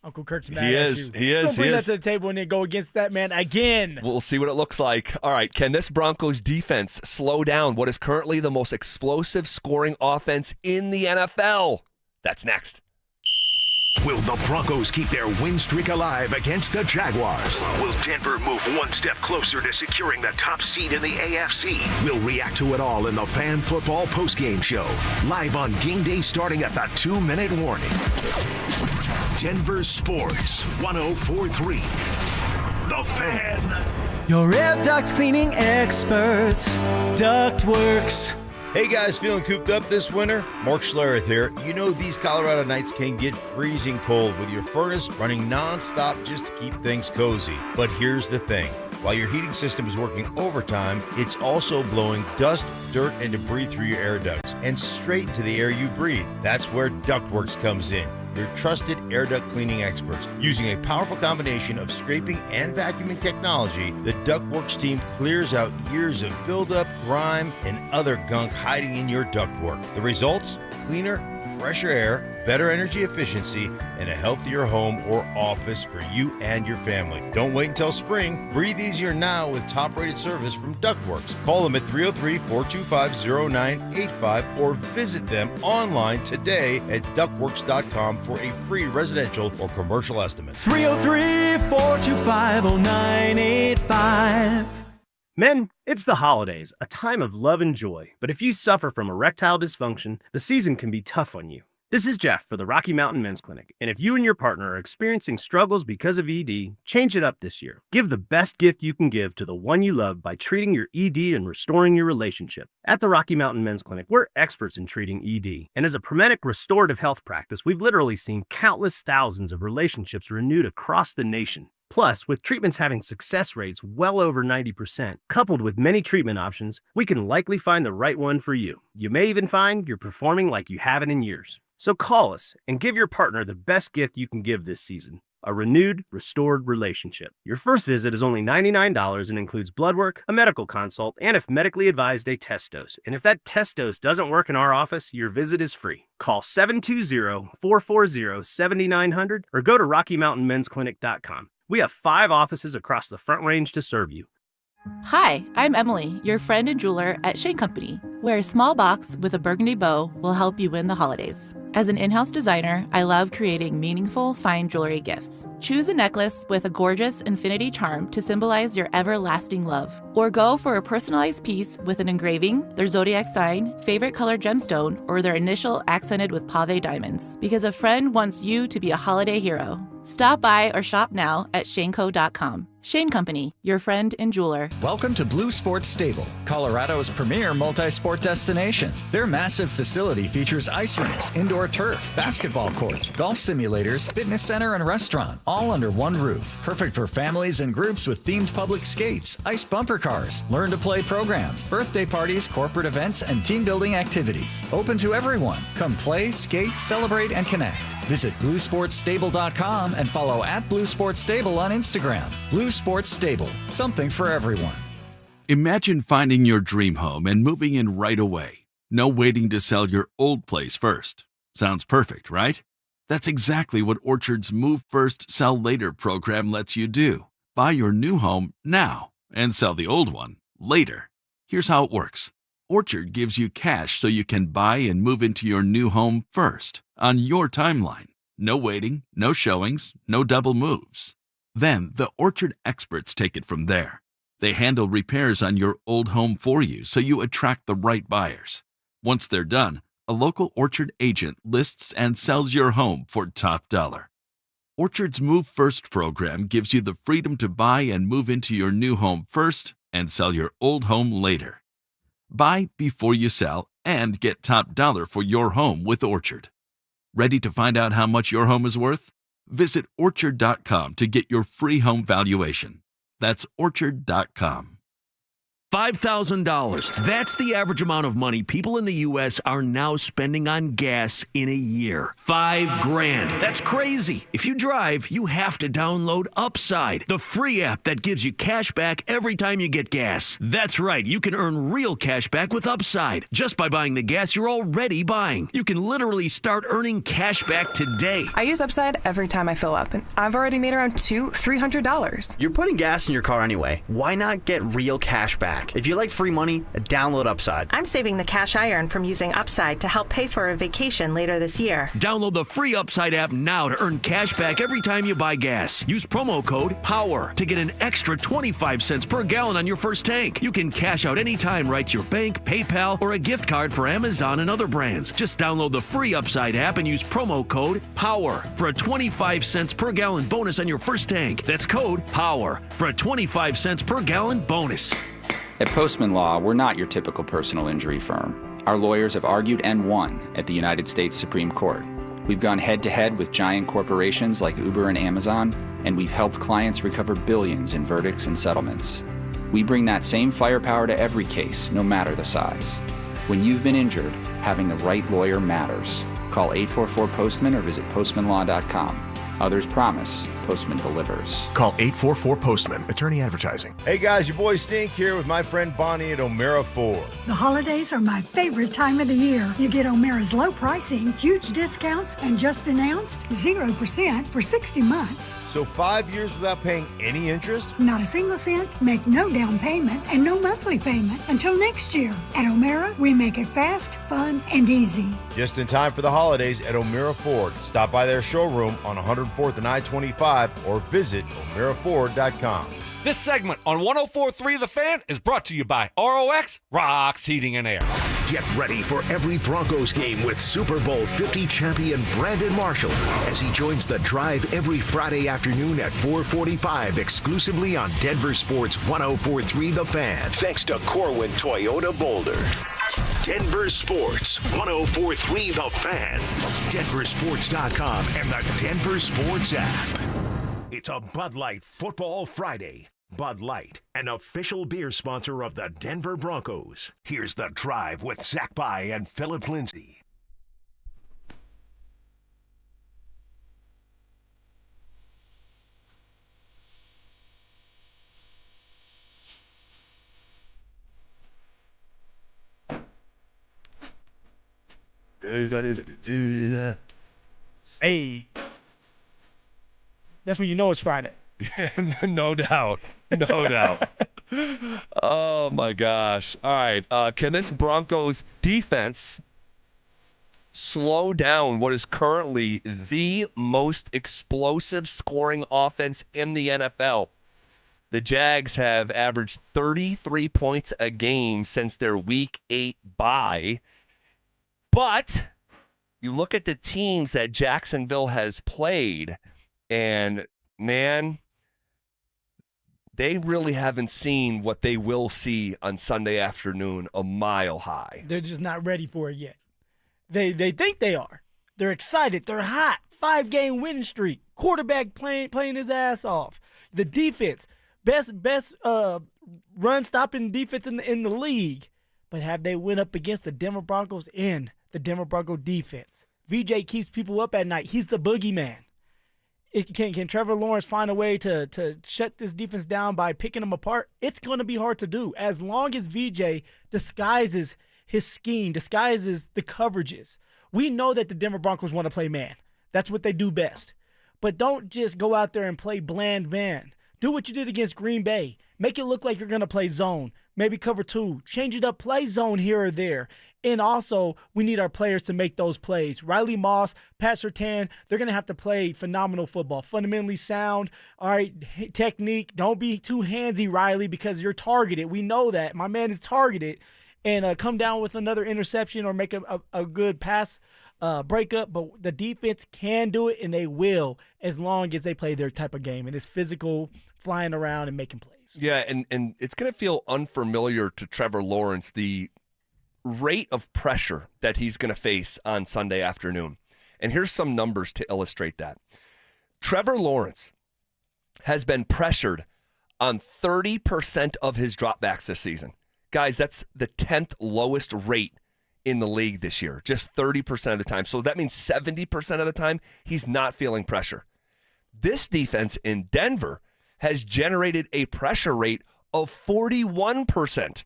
Uncle Kurt's mad He at is. you. He is. Don't bring He that is. to the table and then go against that man again. We'll see what it looks like. All right, can this Broncos defense slow down what is currently the most explosive scoring offense in the NFL? That's next. Will the Broncos keep their win streak alive against the Jaguars? Will Denver move one step closer to securing the top seed in the AFC? We'll react to it all in the Fan Football Postgame Show, live on game day starting at the 2-minute warning. Denver Sports 104.3. The Fan. Your air duct cleaning experts, Ductworks. Hey guys, feeling cooped up this winter? Mark Schlereth here. You know these Colorado nights can get freezing cold with your furnace running non-stop just to keep things cozy. But here's the thing. While your heating system is working overtime, it's also blowing dust, dirt, and debris through your air ducts and straight into the air you breathe. That's where Ductworks comes in. Your trusted air duct cleaning experts. Using a powerful combination of scraping and vacuuming technology, the Ductworks team clears out years of buildup, grime, and other gunk hiding in your ductwork. The results? Cleaner, fresher air, better energy efficiency, and a healthier home or office for you and your family. Don't wait until spring. Breathe easier now with top-rated service from Ductworks. Call them at 303-425-0985 or visit them online today at ductworks.com for a free residential or commercial estimate. 303-425-0985. Men, it's the holidays, a time of love and joy. But if you suffer from erectile dysfunction, the season can be tough on you. This is Jeff for the Rocky Mountain Men's Clinic, and if you and your partner are experiencing struggles because of ED, change it up this year. Give the best gift you can give to the one you love by treating your ED and restoring your relationship. At the Rocky Mountain Men's Clinic, we're experts in treating ED, and as a Promedic restorative health practice, we've literally seen countless thousands of relationships renewed across the nation. Plus, with treatments having success rates well over 90%, coupled with many treatment options, we can likely find the right one for you. You may even find you're performing like you haven't in years. So call us and give your partner the best gift you can give this season, a renewed, restored relationship. Your first visit is only $99 and includes blood work, a medical consult, and if medically advised, a test dose. And if that test dose doesn't work in our office, your visit is free. Call 720-440-7900 or go to RockyMountainMen'sClinic.com. We have 5 offices across the Front Range to serve you. Hi, I'm Emily, your friend and jeweler at Shane Company, where a small box with a burgundy bow will help you win the holidays. As an in-house designer, I love creating meaningful, fine jewelry gifts. Choose a necklace with a gorgeous infinity charm to symbolize your everlasting love, or go for a personalized piece with an engraving, their zodiac sign, favorite color gemstone, or their initial accented with pave diamonds, because a friend wants you to be a holiday hero. Stop by or shop now at shaneco.com. Shane Company, your friend and jeweler. Welcome to Blue Sports Stable, Colorado's premier multi-sport destination. Their massive facility features ice rinks, indoor turf, basketball courts, golf simulators, fitness center, and restaurant, all under one roof. Perfect for families and groups with themed public skates, ice bumper cars, learn-to-play programs, birthday parties, corporate events, and team-building activities. Open to everyone. Come play, skate, celebrate, and connect. Visit BlueSportsStable.com and follow @BlueSportsStable on Instagram. Blue Sports Stable, something for everyone. Imagine finding your dream home and moving in right away. No waiting to sell your old place first. Sounds perfect, right? That's exactly what Orchard's Move First, Sell Later program lets you do. Buy your new home now and sell the old one later. Here's how it works. Orchard gives you cash so you can buy and move into your new home first, on your timeline. No waiting, no showings, no double moves. Then the Orchard experts take it from there. They handle repairs on your old home for you so you attract the right buyers. Once they're done, a local Orchard agent lists and sells your home for top dollar. Orchard's Move First program gives you the freedom to buy and move into your new home first and sell your old home later. Buy before you sell and get top dollar for your home with Orchard. Ready to find out how much your home is worth? Visit Orchard.com to get your free home valuation. That's Orchard.com. $5,000. That's the average amount of money people in the U.S. are now spending on gas in a year. $5,000. That's crazy. If you drive, you have to download Upside, the free app that gives you cash back every time you get gas. That's right. You can earn real cash back with Upside just by buying the gas you're already buying. You can literally start earning cash back today. I use Upside every time I fill up, and I've already made around $200-$300. You're putting gas in your car anyway. Why not get real cash back? If you like free money, download Upside. I'm saving the cash I earn from using Upside to help pay for a vacation later this year. Download the free Upside app now to earn cash back every time you buy gas. Use promo code POWER to get an extra 25 cents per gallon on your first tank. You can cash out anytime right to your bank, PayPal, or a gift card for Amazon and other brands. Just download the free Upside app and use promo code POWER for a 25 cents per gallon bonus on your first tank. That's code POWER for a 25 cents per gallon bonus. At Postman Law, we're not your typical personal injury firm. Our lawyers have argued and won at the United States Supreme Court. We've gone head-to-head with giant corporations like Uber and Amazon, and we've helped clients recover billions in verdicts and settlements. We bring that same firepower to every case, no matter the size. When you've been injured, having the right lawyer matters. Call 844-POSTMAN or visit postmanlaw.com. Others promise, Postman delivers. Call 844-POSTMAN. Attorney Advertising. Hey guys, your boy Stink here with my friend Bonnie at O'Mara Ford. The holidays are my favorite time of the year. You get O'Mara's low pricing, huge discounts, and just announced 0% for 60 months. So 5 years without paying any interest? Not a single cent, make no down payment, and no monthly payment until next year. At O'Mara, we make it fast, fun, and easy. Just in time for the holidays at O'Mara Ford. Stop by their showroom on 104th and I-25 or visit omeraford.com. This segment on 104.3 The Fan is brought to you by ROX, Rocks Heating and Air. Get ready for every Broncos game with Super Bowl 50 champion Brandon Marshall as he joins the drive every Friday afternoon at 4:45 exclusively on Denver Sports 104.3 The Fan. Thanks to Corwin Toyota Boulder. Denver Sports 104.3 The Fan. DenverSports.com and the Denver Sports app. It's a Bud Light Football Friday. Bud Light, an official beer sponsor of the Denver Broncos. Here's The Drive with Zach By and Phillip Lindsay. Hey. That's when you know it's Friday. No doubt. No doubt. Oh, my gosh. All right. Can this Broncos defense slow down what is currently the most explosive scoring offense in the NFL? The Jags have averaged 33 points a game since their Week 8 bye. But you look at the teams that Jacksonville has played, and, man, they really haven't seen what they will see on Sunday afternoon a mile high. They're just not ready for it yet. They think they are. They're excited. They're hot. 5-game winning streak. Quarterback playing his ass off. The defense, best run stopping defense in the league. But have they went up against the Denver Broncos and the Denver Bronco defense? VJ keeps people up at night. He's the boogeyman. Can Trevor Lawrence find a way to shut this defense down by picking them apart? It's going to be hard to do. As long as VJ disguises his scheme, disguises the coverages. We know that the Denver Broncos want to play man. That's what they do best. But don't just go out there and play bland man. Do what you did against Green Bay. Make it look like you're going to play zone. Maybe cover 2. Change it up, play zone here or there. And also, we need our players to make those plays. Riley Moss, Pat Surtain, they're going to have to play phenomenal football. Fundamentally sound, all right, technique. Don't be too handsy, Riley, because you're targeted. We know that. My man is targeted. And come down with another interception or make a good pass breakup. But the defense can do it, and they will, as long as they play their type of game. And it's physical, flying around and making plays. Yeah, and it's going to feel unfamiliar to Trevor Lawrence, the rate of pressure that he's going to face on Sunday afternoon. And here's some numbers to illustrate that. Trevor Lawrence has been pressured on 30% of his dropbacks this season. Guys, that's the 10th lowest rate in the league this year, just 30% of the time. So that means 70% of the time he's not feeling pressure. This defense in Denver has generated a pressure rate of 41%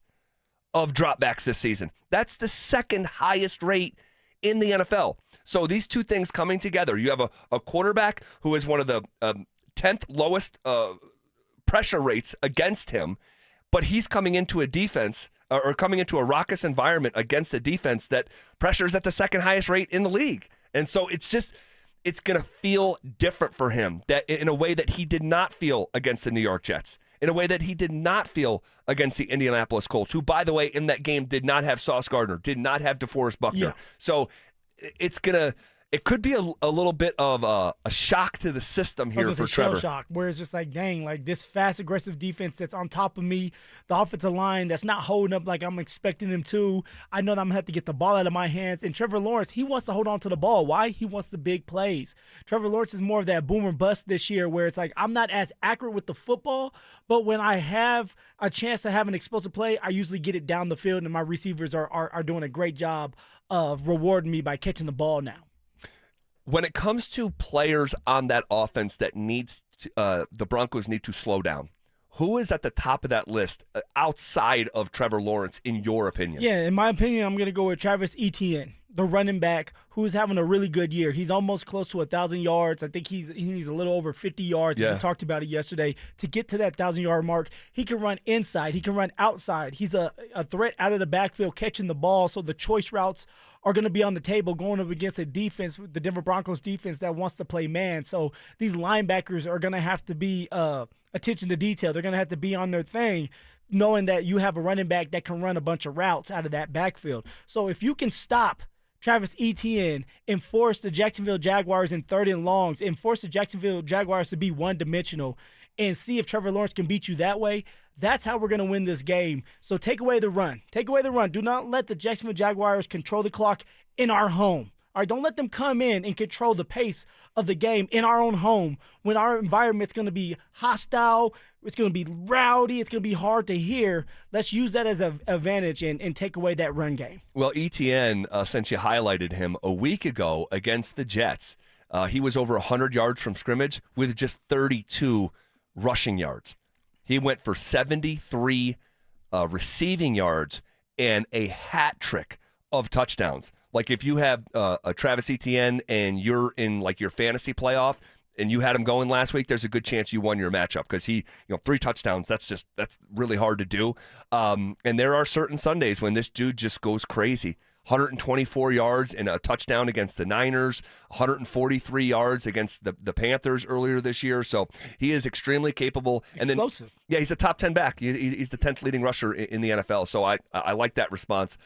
of dropbacks this season. That's the second highest rate in the NFL. So these two things coming together, you have a quarterback who is one of the 10th lowest pressure rates against him, but he's coming into a defense or coming into a raucous environment against a defense that pressures at the second highest rate in the league. And so it's going to feel different for him that in a way that he did not feel against the New York Jets, in a way that he did not feel against the Indianapolis Colts, who, by the way, in that game did not have Sauce Gardner, did not have DeForest Buckner. Yeah. So it could be a little bit of a shock to the system here for Trevor. Shock, where it's just like, dang, like this fast, aggressive defense that's on top of me, the offensive line that's not holding up like I'm expecting them to. I know that I'm going to have to get the ball out of my hands. And Trevor Lawrence, he wants to hold on to the ball. Why? He wants the big plays. Trevor Lawrence is more of that boom or bust this year where it's like I'm not as accurate with the football, but when I have a chance to have an explosive play, I usually get it down the field, and my receivers are doing a great job of rewarding me by catching the ball now. When it comes to players on that offense that needs to, the Broncos need to slow down, who is at the top of that list outside of Trevor Lawrence, in your opinion? Yeah, in my opinion, I'm going to go with Travis Etienne, the running back who's having a really good year. He's almost close to 1,000 yards. I think he needs a little over 50 yards. Yeah. We talked about it yesterday. To get to that 1,000-yard mark, he can run inside. He can run outside. He's a threat out of the backfield catching the ball, so the choice routes are going to be on the table going up against a defense, the Denver Broncos defense that wants to play man. So these linebackers are going to have to be attention to detail. They're going to have to be on their thing, knowing that you have a running back that can run a bunch of routes out of that backfield. So if you can stop Travis Etienne and force the Jacksonville Jaguars in 3rd and longs and force the Jacksonville Jaguars to be one-dimensional and see if Trevor Lawrence can beat you that way, that's how we're going to win this game. So take away the run. Take away the run. Do not let the Jacksonville Jaguars control the clock in our home. All right, don't let them come in and control the pace of the game in our own home when our environment's going to be hostile, it's going to be rowdy, it's going to be hard to hear. Let's use that as an advantage and take away that run game. Well, Etienne, since you highlighted him a week ago against the Jets, he was over 100 yards from scrimmage with just 32 rushing yards. He went for 73 receiving yards and a hat trick of touchdowns. Like if you have a Travis Etienne and you're in like your fantasy playoff and you had him going last week, there's a good chance you won your matchup because he, 3 touchdowns, that's really hard to do. And there are certain Sundays when this dude just goes crazy. 124 yards and a touchdown against the Niners, 143 yards against the Panthers earlier this year. So he is extremely capable. Explosive. And then, yeah, he's a top 10 back. He's the 10th leading rusher in the NFL. So I like that response.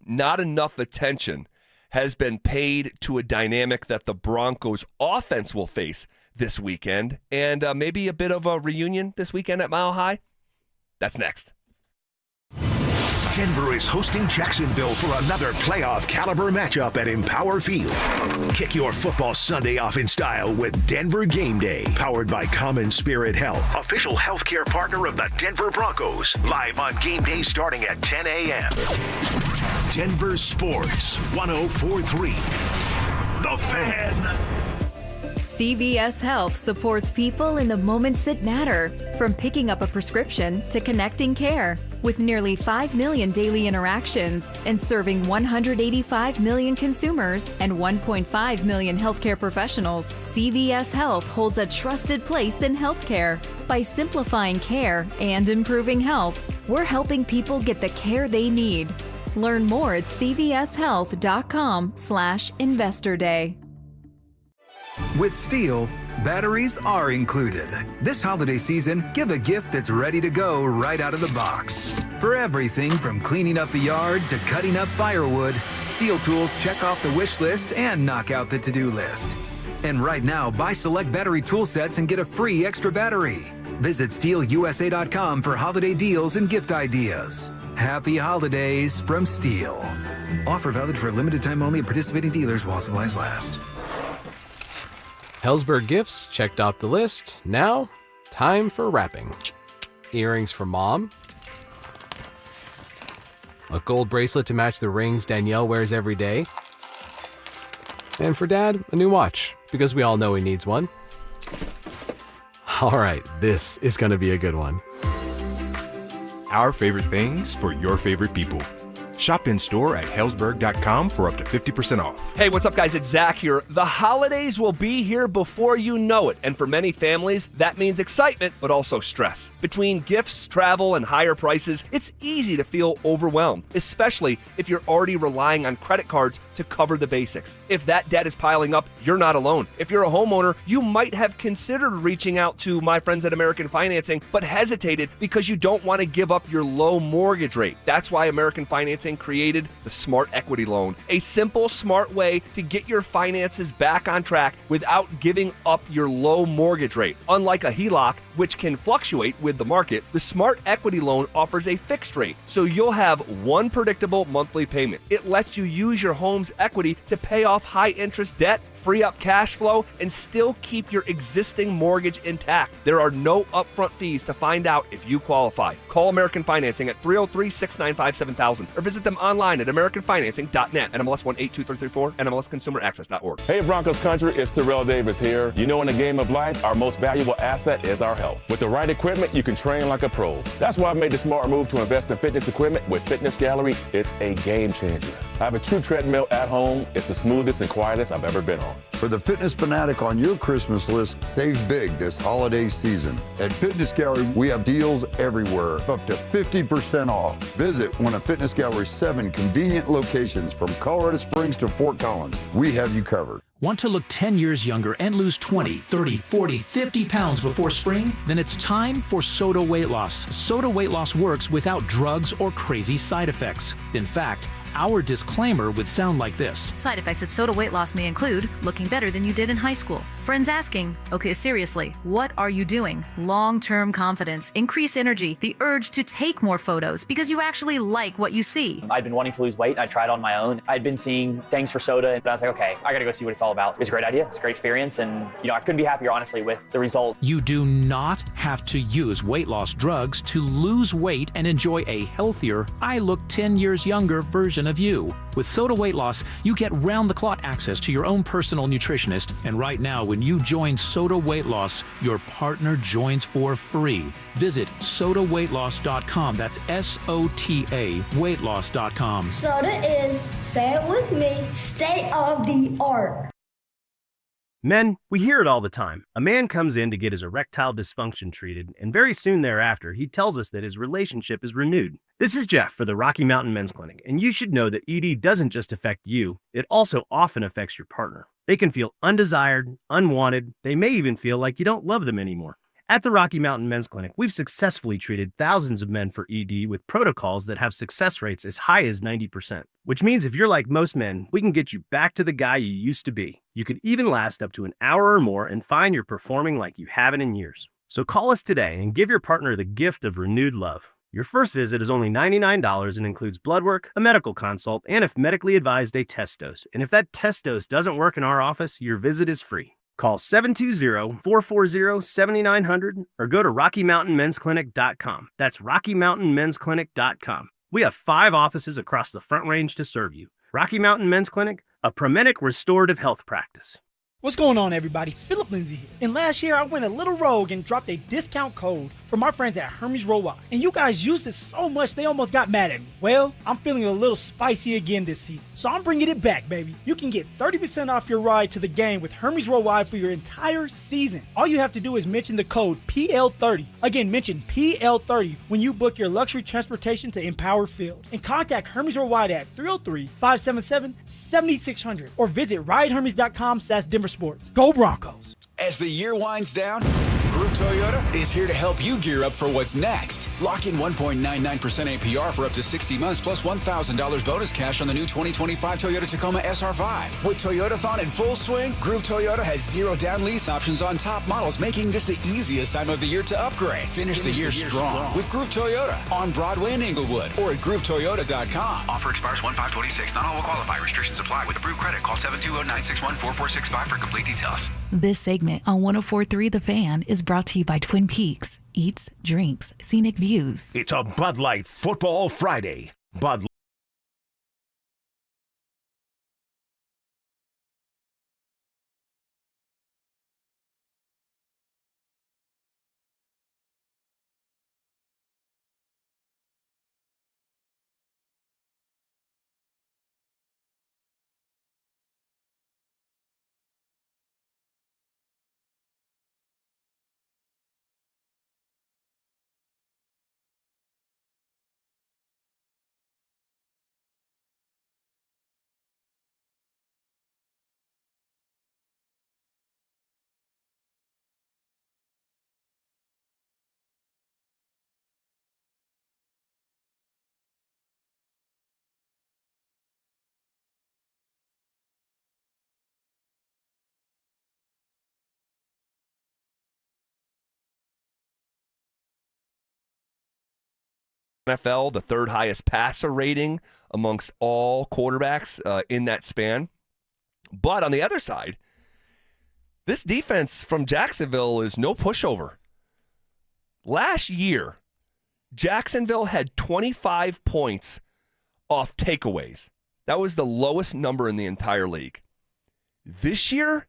Not enough attention has been paid to a dynamic that the Broncos offense will face this weekend, and maybe a bit of a reunion this weekend at Mile High? That's next. Denver is hosting Jacksonville for another playoff caliber matchup at Empower Field. Kick your football Sunday off in style with Denver Game Day, powered by Common Spirit Health, official healthcare partner of the Denver Broncos. Live on game day starting at 10 a.m. Denver Sports 104.3. The Fan. CVS Health supports people in the moments that matter, from picking up a prescription to connecting care. With nearly 5 million daily interactions and serving 185 million consumers and 1.5 million healthcare professionals, CVS Health holds a trusted place in healthcare. By simplifying care and improving health, we're helping people get the care they need. Learn more at cvshealth.com/Investor Day. With Steel, batteries are included. This holiday season, give a gift that's ready to go right out of the box. For everything from cleaning up the yard to cutting up firewood, Steel tools check off the wish list and knock out the to-do list. And right now, buy select battery tool sets and get a free extra battery. Visit SteelUSA.com for holiday deals and gift ideas. Happy holidays from Steel. Offer valid for a limited time only at participating dealers while supplies last. Helzberg gifts checked off the list. Now, time for wrapping. Earrings for mom. A gold bracelet to match the rings Danielle wears every day. And for dad, a new watch, because we all know he needs one. All right, this is going to be a good one. Our favorite things for your favorite people. Shop in store at Helzberg.com for up to 50% off. Hey, what's up, guys? It's Zach here. The holidays will be here before you know it, and for many families, that means excitement, but also stress. Between gifts, travel, and higher prices, it's easy to feel overwhelmed, especially if you're already relying on credit cards to cover the basics. If that debt is piling up, you're not alone. If you're a homeowner, you might have considered reaching out to my friends at American Financing, but hesitated because you don't want to give up your low mortgage rate. That's why American Financing created the Smart Equity Loan, a simple, smart way to get your finances back on track without giving up your low mortgage rate. Unlike a HELOC, which can fluctuate with the market, the Smart Equity Loan offers a fixed rate, so you'll have one predictable monthly payment. It lets you use your home's equity to pay off high-interest debt, free up cash flow, and still keep your existing mortgage intact. There are no upfront fees to find out if you qualify. Call American Financing at 303-695-7000 or visit them online at americanfinancing.net. NMLS 182334, NMLSconsumeraccess.org. Hey Broncos country, it's Terrell Davis here. You know, in the game of life, our most valuable asset is our health. With the right equipment, you can train like a pro. That's why I made the smart move to invest in fitness equipment with Fitness Gallery. It's a game changer. I have a true treadmill at home. It's the smoothest and quietest I've ever been on. For the fitness fanatic on your Christmas list, save big this holiday season. At Fitness Gallery, we have deals everywhere, up to 50% off. Visit one of Fitness Gallery's 7 convenient locations from Colorado Springs to Fort Collins. We have you covered. Want to look 10 years younger and lose 20, 30, 40, 50 pounds before spring? Then it's time for Soda Weight Loss. Soda Weight Loss works without drugs or crazy side effects. In fact, our disclaimer would sound like this. Side effects at soda weight loss may include looking better than you did in high school. Friends asking, okay, seriously, what are you doing? Long-term confidence, increased energy, the urge to take more photos because you actually like what you see. I'd been wanting to lose weight. I tried on my own. I'd been seeing things for soda, and I was like, okay, I gotta go see what it's all about. It's a great idea. It's a great experience, and I couldn't be happier, honestly, with the results. You do not have to use weight loss drugs to lose weight and enjoy a healthier, I look 10 years younger version of you. With Soda Weight Loss, you get round-the-clock access to your own personal nutritionist, and right now, when you join Soda Weight Loss, your partner joins for free. Visit sodaweightloss.com. That's SOTA weightloss.com. Soda is, say it with me, state of the art. Men, we hear it all the time. A man comes in to get his erectile dysfunction treated, and very soon thereafter, he tells us that his relationship is renewed. This is Jeff for the Rocky Mountain Men's Clinic, and you should know that ED doesn't just affect you, it also often affects your partner. They can feel undesired, unwanted, they may even feel like you don't love them anymore. At the Rocky Mountain Men's Clinic, we've successfully treated thousands of men for ED with protocols that have success rates as high as 90%. Which means if you're like most men, we can get you back to the guy you used to be. You could even last up to an hour or more and find you're performing like you haven't in years. So call us today and give your partner the gift of renewed love. Your first visit is only $99 and includes blood work, a medical consult, and if medically advised, a test dose. And if that test dose doesn't work in our office, your visit is free. Call 720-440-7900 or go to RockyMountainMen'sClinic.com. That's RockyMountainMen'sClinic.com. We have 5 offices across the Front Range to serve you. Rocky Mountain Men's Clinic, a Promenic restorative health practice. What's going on, everybody? Phillip Lindsay here. And last year, I went a little rogue and dropped a discount code for my friends at Hermes Worldwide. And you guys used it so much, they almost got mad at me. Well, I'm feeling a little spicy again this season. So I'm bringing it back, baby. You can get 30% off your ride to the game with Hermes Worldwide for your entire season. All you have to do is mention the code PL30. Again, mention PL30 when you book your luxury transportation to Empower Field. And contact Hermes Worldwide at 303-577-7600 or visit ridehermes.com/DenverSports. Go Broncos! As the year winds down, Groove Toyota is here to help you gear up for what's next. Lock in 1.99% APR for up to 60 months plus $1,000 bonus cash on the new 2025 Toyota Tacoma SR5. With Toyotathon in full swing, Groove Toyota has 0 down lease options on top models, making this the easiest time of the year to upgrade. Finish the year strong with Groove Toyota on Broadway in Inglewood or at GrooveToyota.com. Offer expires 1/5/26. Not all will qualify. Restrictions apply. With approved credit, call 720-961-4465 for complete details. This segment on 104.3 The Fan is brought to you by Twin Peaks. Eats, drinks, scenic views. It's a Bud Light Football Friday. Bud Light. NFL, the 3rd highest passer rating amongst all quarterbacks in that span. But on the other side, this defense from Jacksonville is no pushover. Last year, Jacksonville had 25 points off takeaways. That was the lowest number in the entire league. This year,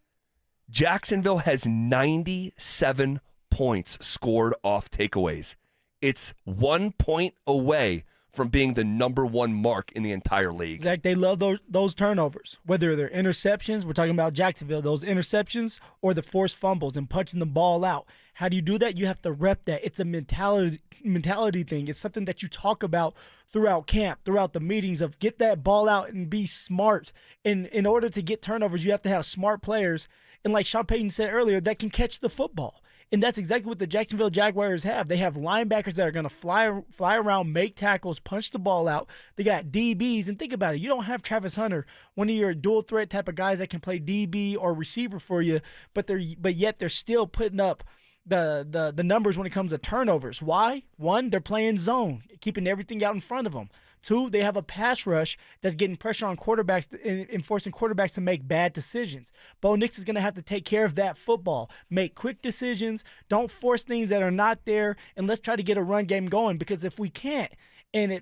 Jacksonville has 97 points scored off takeaways. It's 1 point away from being the number 1 mark in the entire league. Zach, they love those turnovers, whether they're interceptions, we're talking about Jacksonville, those interceptions, or the forced fumbles and punching the ball out. How do you do that? You have to rep that. It's a mentality thing. It's something that you talk about throughout camp, throughout the meetings of get that ball out and be smart. And in order to get turnovers, you have to have smart players. And like Sean Payton said earlier, that can catch the football. And that's exactly what the Jacksonville Jaguars have. They have linebackers that are going to fly around, make tackles, punch the ball out. They got DBs. And think about it. You don't have Travis Hunter, one of your dual threat type of guys that can play DB or receiver for you, but yet they're still putting up the numbers when it comes to turnovers. Why? 1, they're playing zone, keeping everything out in front of them. 2, they have a pass rush that's getting pressure on quarterbacks and forcing quarterbacks to make bad decisions. Bo Nix is going to have to take care of that football. Make quick decisions. Don't force things that are not there, and let's try to get a run game going, because if we can't, and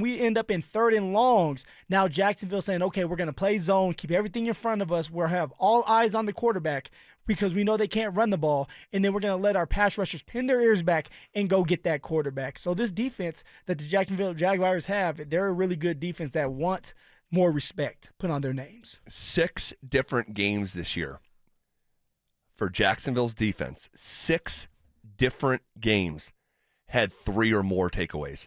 we end up in 3rd and longs, now Jacksonville saying, okay, we're going to play zone, keep everything in front of us, we'll have all eyes on the quarterback because we know they can't run the ball, and then we're going to let our pass rushers pin their ears back and go get that quarterback. So this defense that the Jacksonville Jaguars have, they're a really good defense that want more respect put on their names. 6 different games this year for Jacksonville's defense. 6 different games had 3 or more takeaways.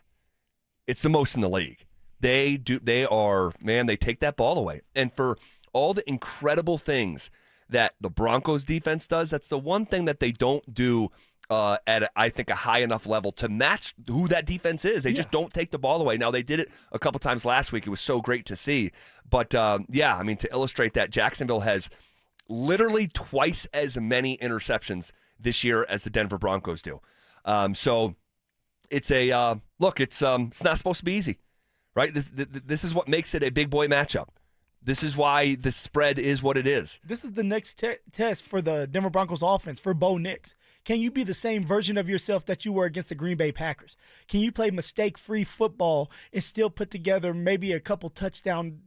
It's the most in the league. They take that ball away. And for all the incredible things that the Broncos defense does, that's the one thing that they don't do at, I think, a high enough level to match who that defense is. They just don't take the ball away. Now, they did it a couple times last week. It was so great to see. But, to illustrate that, Jacksonville has literally twice as many interceptions this year as the Denver Broncos do. So it's it's not supposed to be easy, right? This is what makes it a big boy matchup. This is why the spread is what it is. This is the next test for the Denver Broncos offense, for Bo Nix. Can you be the same version of yourself that you were against the Green Bay Packers? Can you play mistake-free football and still put together maybe a couple touchdown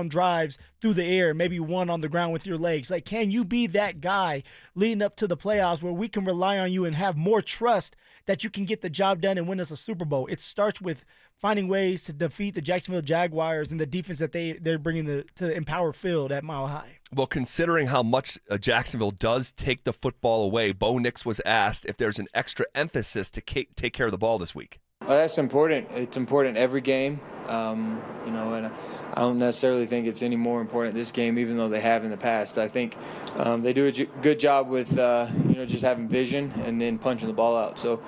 drives through the air, maybe one on the ground with your legs? Like, can you be that guy leading up to the playoffs where we can rely on you and have more trust that you can get the job done and win us a Super Bowl? It starts with finding ways to defeat the Jacksonville Jaguars and the defense that they're bringing to Empower Field at Mile High. Well, considering how much Jacksonville does take the football away, Bo Nix was asked if there's an extra emphasis to take care of the ball this week. Well, that's important. It's important every game, and I don't necessarily think it's any more important this game, even though they have in the past. I think they do a good job with, just having vision and then punching the ball out. So,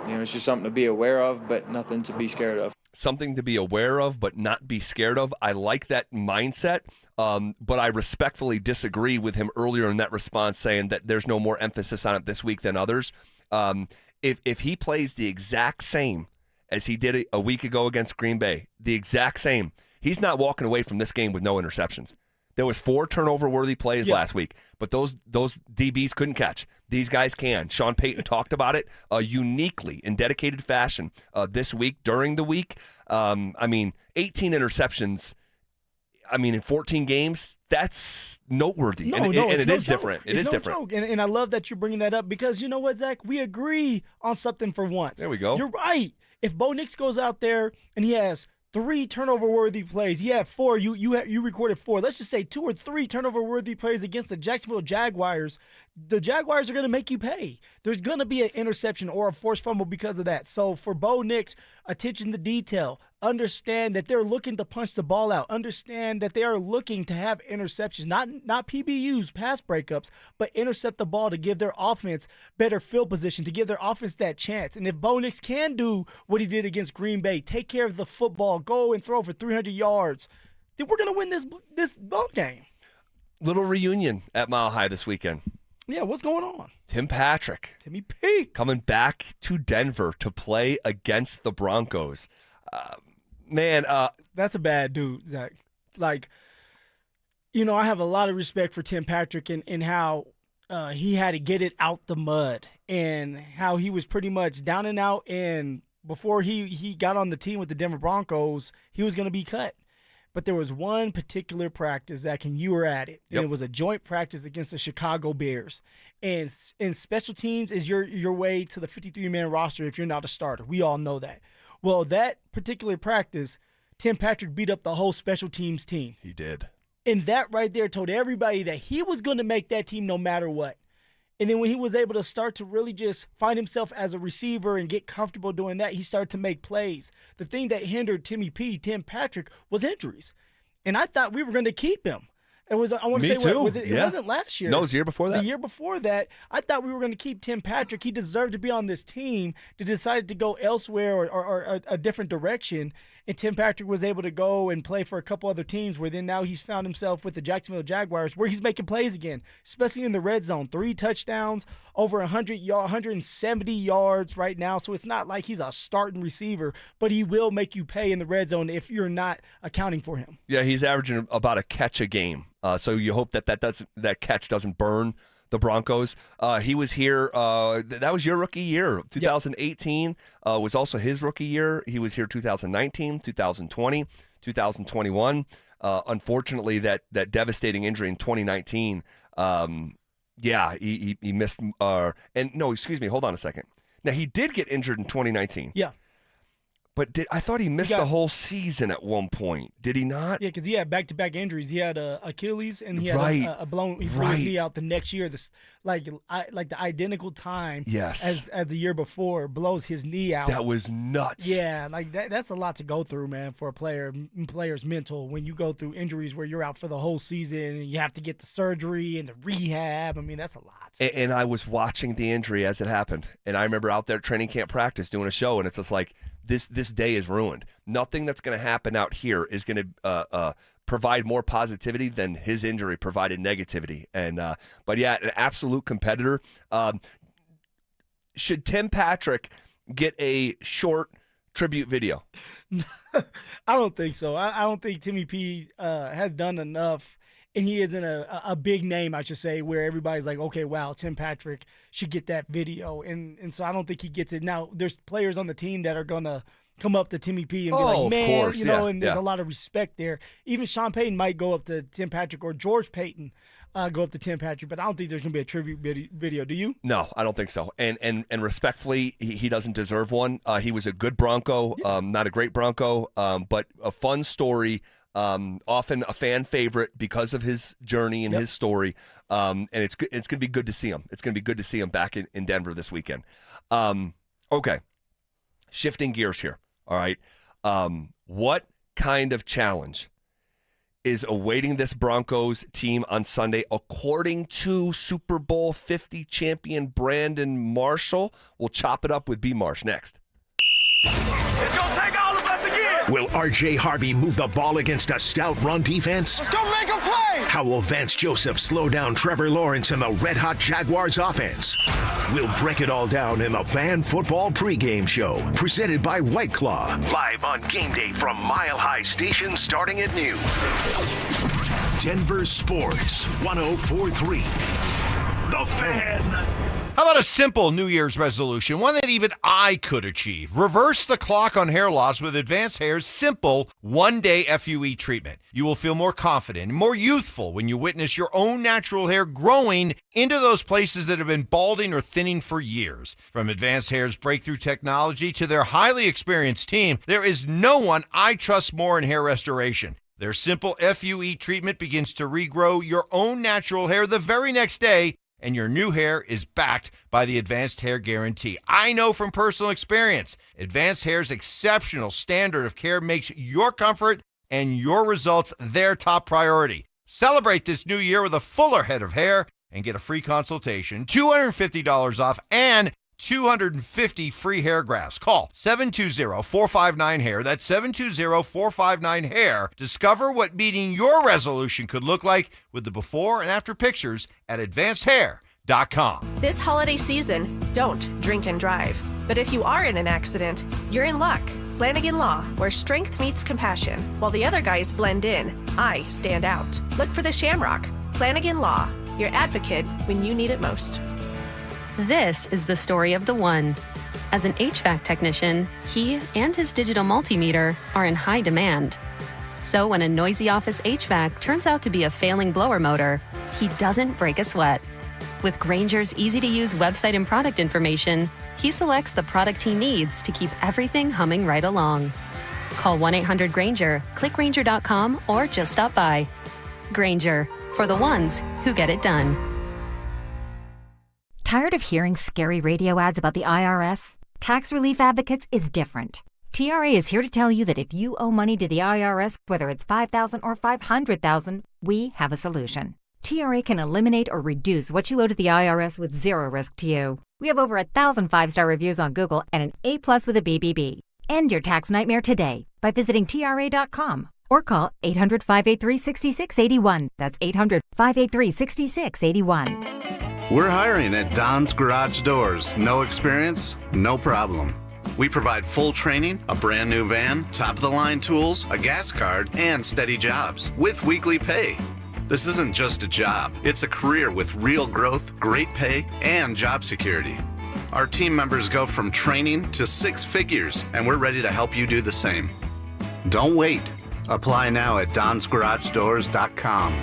it's just something to be aware of, but nothing to be scared of. Something to be aware of, but not be scared of. I like that mindset, but I respectfully disagree with him earlier in that response, saying that there's no more emphasis on it this week than others. If he plays the exact same as he did a week ago against Green Bay, the exact same, he's not walking away from this game with no interceptions. There was 4 turnover-worthy plays last week, but those DBs couldn't catch. These guys can. Sean Payton talked about it uniquely in dedicated fashion this week, during the week. 18 interceptions. In 14 games, that's noteworthy. And it is different. It is different. And I love that you're bringing that up because you know what, Zach? We agree on something for once. There we go. You're right. If Bo Nix goes out there and he has 3 turnover-worthy plays. You have 4. You recorded 4. Let's just say 2 or 3 turnover-worthy plays against the Jacksonville Jaguars. The Jaguars are going to make you pay. There's going to be an interception or a forced fumble because of that. So for Bo Nix, attention to detail. Understand that they're looking to punch the ball out. Understand that they are looking to have interceptions, not PBUs, pass breakups, but intercept the ball to give their offense better field position, to give their offense that chance. And if Bo Nix can do what he did against Green Bay, take care of the football, go and throw for 300 yards, then we're going to win this ball game. Little reunion at Mile High this weekend. Yeah, what's going on? Timmy P. Coming back to Denver to play against the Broncos. That's a bad dude, Zach. Like, I have a lot of respect for Tim Patrick and how he had to get it out the mud and how he was pretty much down and out. And before he got on the team with the Denver Broncos, he was going to be cut. But there was one particular practice, Zach, and you were at it. And it was a joint practice against the Chicago Bears. And special teams is your way to the 53-man roster if you're not a starter. We all know that. Well, that particular practice, Tim Patrick beat up the whole special teams team. He did. And that right there told everybody that he was going to make that team no matter what. And then when he was able to start to really just find himself as a receiver and get comfortable doing that, he started to make plays. The thing that hindered Tim Patrick, was injuries. And I thought we were going to keep him. It was, I want to say, too. It wasn't last year. No, it was the year before that. The year before that, I thought we were going to keep Tim Patrick. He deserved to be on this team. They decided to go elsewhere or a different direction. And Tim Patrick was able to go and play for a couple other teams where then now he's found himself with the Jacksonville Jaguars where he's making plays again, especially in the red zone. 3 touchdowns, over 170 yards right now. So it's not like he's a starting receiver, but he will make you pay in the red zone if you're not accounting for him. Yeah, he's averaging about a catch a game. So you hope that catch doesn't burn the Broncos. He was here. That was your rookie year. 2018 was also his rookie year. He was here 2019, 2020, 2021. Unfortunately, that devastating injury in 2019. He missed. Hold on a second. Now he did get injured in 2019. Yeah. But I thought he missed the whole season at one point. Did he not? Yeah, because he had back-to-back injuries. He had Achilles, and he had a blown. He blew his knee out the next year. This like the identical time. Yes. As the year before, blows his knee out. That was nuts. Yeah, like that's a lot to go through, man, for a player's mental when you go through injuries where you're out for the whole season and you have to get the surgery and the rehab. I mean, that's a lot. And I was watching the injury as it happened, and I remember out there at training camp practice doing a show, and it's just like. This day is ruined. Nothing that's going to happen out here is going to provide more positivity than his injury provided negativity. And but yeah, an absolute competitor. Should Tim Patrick get a short tribute video? I don't think so. I don't think Timmy P has done enough. And he isn't a big name, I should say, where everybody's like, okay, wow, Tim Patrick should get that video. And so I don't think he gets it. Now, there's players on the team that are going to come up to Timmy P and be like, man, of course. And there's a lot of respect there. Even Sean Payton might go up to Tim Patrick, or George Payton go up to Tim Patrick, but I don't think there's going to be a tribute video. Do you? No, I don't think so. And respectfully, he doesn't deserve one. He was a good Bronco, not a great Bronco, but a fun story. Often a fan favorite because of his journey and his story. And it's going to be good to see him. It's going to be good to see him back in Denver this weekend. Okay. Shifting gears here. All right. What kind of challenge is awaiting this Broncos team on Sunday, according to Super Bowl 50 champion Brandon Marshall? We'll chop it up with B. Marsh next. It's going to take all of us again. Will R.J. Harvey move the ball against a stout run defense? Let's go make a play. How will Vance Joseph slow down Trevor Lawrence and the red-hot Jaguars offense? We'll break it all down in the Fan Football pregame show, presented by White Claw. Live on game day from Mile High Station starting at noon. Denver Sports 104.3. The Fan. How about a simple New Year's resolution, one that even I could achieve? Reverse the clock on hair loss with Advanced Hair's simple one-day FUE treatment. You will feel more confident and more youthful when you witness your own natural hair growing into those places that have been balding or thinning for years. From Advanced Hair's breakthrough technology to their highly experienced team, there is no one I trust more in hair restoration. Their simple FUE treatment begins to regrow your own natural hair the very next day, and your new hair is backed by the Advanced Hair Guarantee. I know from personal experience, Advanced Hair's exceptional standard of care makes your comfort and your results their top priority. Celebrate this new year with a fuller head of hair and get a free consultation, $250 off, and 250 free hair grafts. Call 720-459-HAIR. That's 720-459-HAIR. Discover what meeting your resolution could look like with the before and after pictures at advancedhair.com. This holiday season, don't drink and drive. But if you are in an accident, you're in luck. Flanagan Law, where strength meets compassion. While the other guys blend in, I stand out. Look for the Shamrock. Flanagan Law, your advocate when you need it most. This is the story of the one. As an HVAC technician, he and his digital multimeter are in high demand. So when a noisy office HVAC turns out to be a failing blower motor, he doesn't break a sweat. With Grainger's easy-to-use website and product information, he selects the product he needs to keep everything humming right along. Call 1-800-GRAINGER, click Grainger.com, or just stop by. Grainger, for the ones who get it done. Tired of hearing scary radio ads about the IRS? Tax Relief Advocates is different. TRA is here to tell you that if you owe money to the IRS, whether it's $5,000 or $500,000, we have a solution. TRA can eliminate or reduce what you owe to the IRS with zero risk to you. We have over 1,000 5-star reviews on Google and an A+ with a BBB. End your tax nightmare today by visiting TRA.com or call 800-583-6681. That's 800-583-6681. We're hiring at Don's Garage Doors. No experience? No problem. We provide full training, a brand new van, top-of-the-line tools, a gas card, and steady jobs with weekly pay. This isn't just a job. It's a career with real growth, great pay, and job security. Our team members go from training to 6 figures, and we're ready to help you do the same. Don't wait. Apply now at donsgaragedoors.com.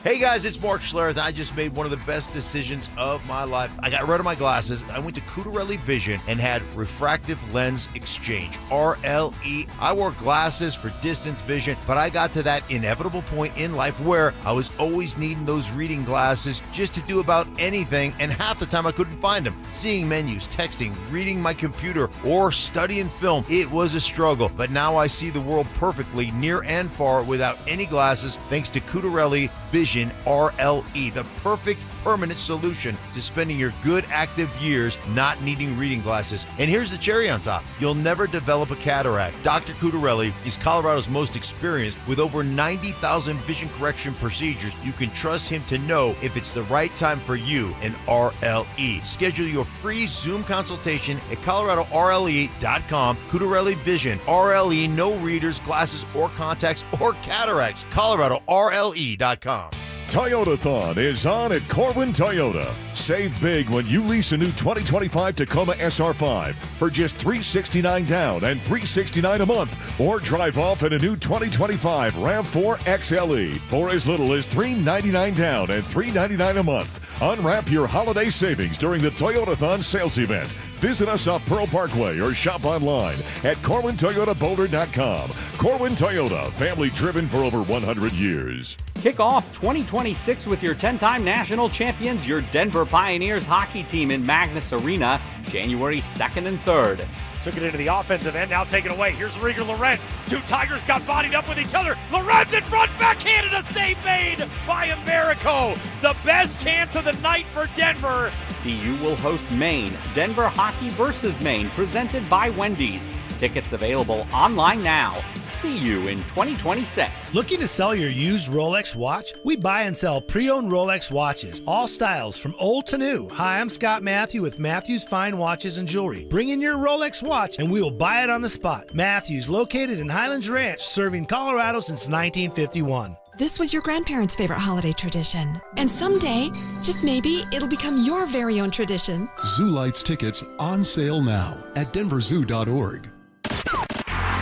Hey guys, it's Mark Schlereth. I just made one of the best decisions of my life. I got rid of my glasses. I went to Cutarelli Vision and had refractive lens exchange, RLE. I wore glasses for distance vision, but I got to that inevitable point in life where I was always needing those reading glasses just to do about anything, and half the time I couldn't find them. Seeing menus, texting, reading my computer, or studying film, it was a struggle. But now I see the world perfectly, near and far, without any glasses, thanks to Cutarelli Vision RLE, the perfect permanent solution to spending your good active years not needing reading glasses. And here's the cherry on top. You'll never develop a cataract. Dr. Cutarelli is Colorado's most experienced with over 90,000 vision correction procedures. You can trust him to know if it's the right time for you and RLE. Schedule your free Zoom consultation at coloradorle.com. Cutarelli Vision, RLE, no readers, glasses, or contacts, or cataracts. coloradorle.com. Toyotathon is on at Corwin Toyota. Save big when you lease a new 2025 Tacoma SR5 for just $369 down and $369 a month, or drive off in a new 2025 RAV4 XLE for as little as $399 down and $399 a month. Unwrap your holiday savings during the Toyotathon sales event. Visit us off Pearl Parkway or shop online at CorwinToyotaBoulder.com. Corwin Toyota, family driven for over 100 years. Kick off 2026 with your 10-time national champions, your Denver Pioneers hockey team in Magnus Arena, January 2nd and 3rd. Took it into the offensive end, now taken away. Here's Rieger Lorenz. Two Tigers got bodied up with each other. Lorenz in front, backhanded, a save made by Americo. The best chance of the night for Denver. DU will host Maine. Denver Hockey versus Maine, presented by Wendy's. Tickets available online now. See you in 2026. Looking to sell your used Rolex watch? We buy and sell pre-owned Rolex watches, all styles from old to new. Hi, I'm Scott Matthew with Matthews Fine Watches and Jewelry. Bring in your Rolex watch and we will buy it on the spot. Matthews, located in Highlands Ranch, serving Colorado since 1951. This was your grandparents' favorite holiday tradition. And someday, just maybe, it'll become your very own tradition. Zoo Lights tickets on sale now at denverzoo.org.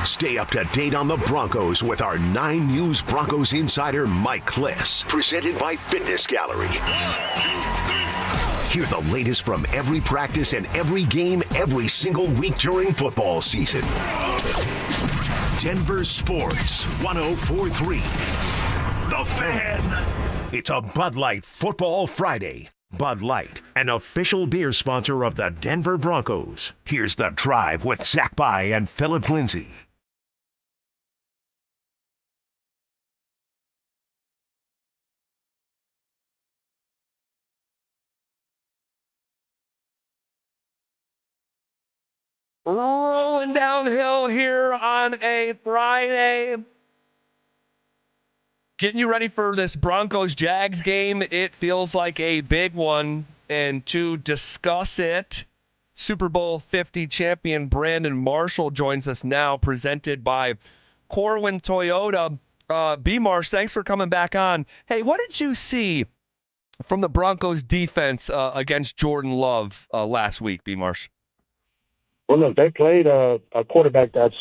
Stay up to date on the Broncos with our 9 News Broncos insider Mike Kliss, presented by Fitness Gallery. Hear the latest from every practice and every game every single week during football season. Denver Sports 104.3. The Fan. It's a Bud Light Football Friday. Bud Light, an official beer sponsor of the Denver Broncos. Here's The Drive with Zach By and Phillip Lindsay. Rolling downhill here on a Friday. Getting you ready for this Broncos-Jags game. It feels like a big one. And to discuss it, Super Bowl 50 champion Brandon Marshall joins us now, presented by Corwin Toyota. B. Marsh, thanks for coming back on. Hey, what did you see from the Broncos defense against Jordan Love last week, B. Marsh? Well, look, they played a quarterback that's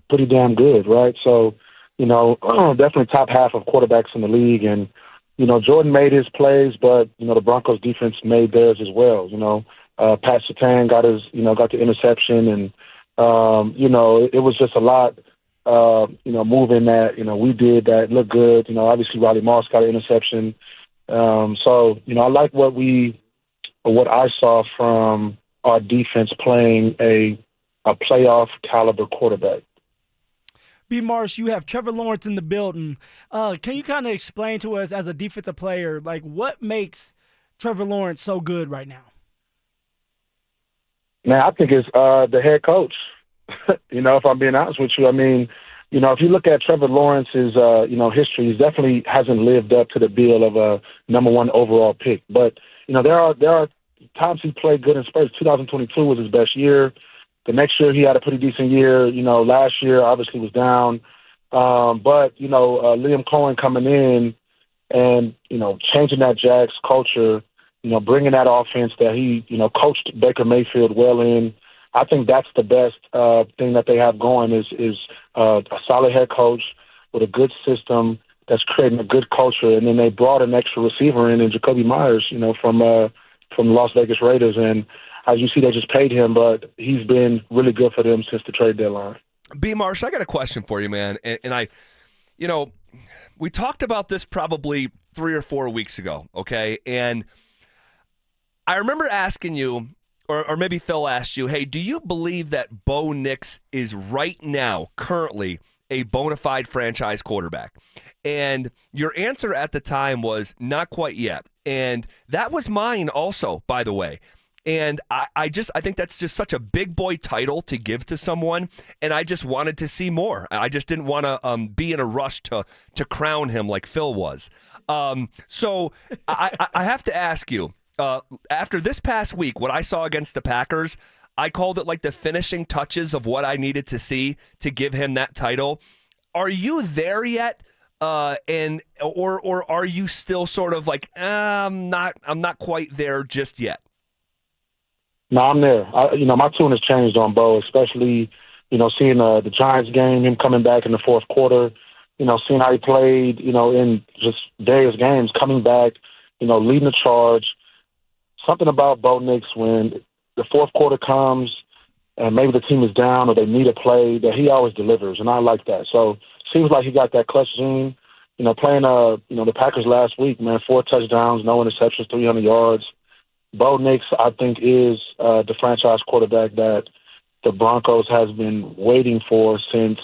pretty damn good, right? So, you know, definitely top half of quarterbacks in the league. And, you know, Jordan made his plays, but, you know, the Broncos defense made theirs as well. You know, Pat Surtain got the interception. And, you know, it was just a lot, you know, moving that, you know, we did that looked good. You know, obviously Riley Moss got an interception. So, you know, I like what I saw from our defense playing a playoff caliber quarterback. B. Marsh, you have Trevor Lawrence in the building. Can you kind of explain to us as a defensive player, like what makes Trevor Lawrence so good right now? Man, I think it's the head coach. You know, if I'm being honest with you, I mean, you know, if you look at Trevor Lawrence's, you know, history, he definitely hasn't lived up to the bill of a #1 overall pick. But, you know, there are times he played good in Spurs. 2022 was his best year. The next year he had a pretty decent year. You know, last year obviously was down. But, you know, Liam Cohen coming in and, you know, changing that Jags culture, you know, bringing that offense that he, you know, coached Baker Mayfield well in. I think that's the best thing that they have going is a solid head coach with a good system that's creating a good culture. And then they brought an extra receiver in Jacoby Myers, from the Las Vegas Raiders. And as you see, they just paid him, but he's been really good for them since the trade deadline. B. Marsh, I got a question for you, man. And we talked about this probably 3 or 4 weeks ago, okay? And I remember asking you, or maybe Phil asked you, hey, do you believe that Bo Nix is right now, currently, a bona fide franchise quarterback? And your answer at the time was not quite yet. And that was mine also, by the way. And I think that's just such a big boy title to give to someone, and I just wanted to see more. I just didn't want to be in a rush to crown him like Phil was. So I have to ask you, after this past week, what I saw against the Packers, I called it like the finishing touches of what I needed to see to give him that title. Are you there yet? Or are you still sort of like, I'm not quite there just yet? No, I'm there. My tune has changed on Bo, especially, seeing the Giants game, him coming back in the fourth quarter, seeing how he played, in just various games, coming back, leading the charge. Something about Bo Nix when the fourth quarter comes and maybe the team is down or they need a play, that he always delivers, and I like that. So seems like he got that clutch gene. Playing the Packers last week, man, 4 touchdowns, no interceptions, 300 yards. Bo Nix, I think, is the franchise quarterback that the Broncos has been waiting for since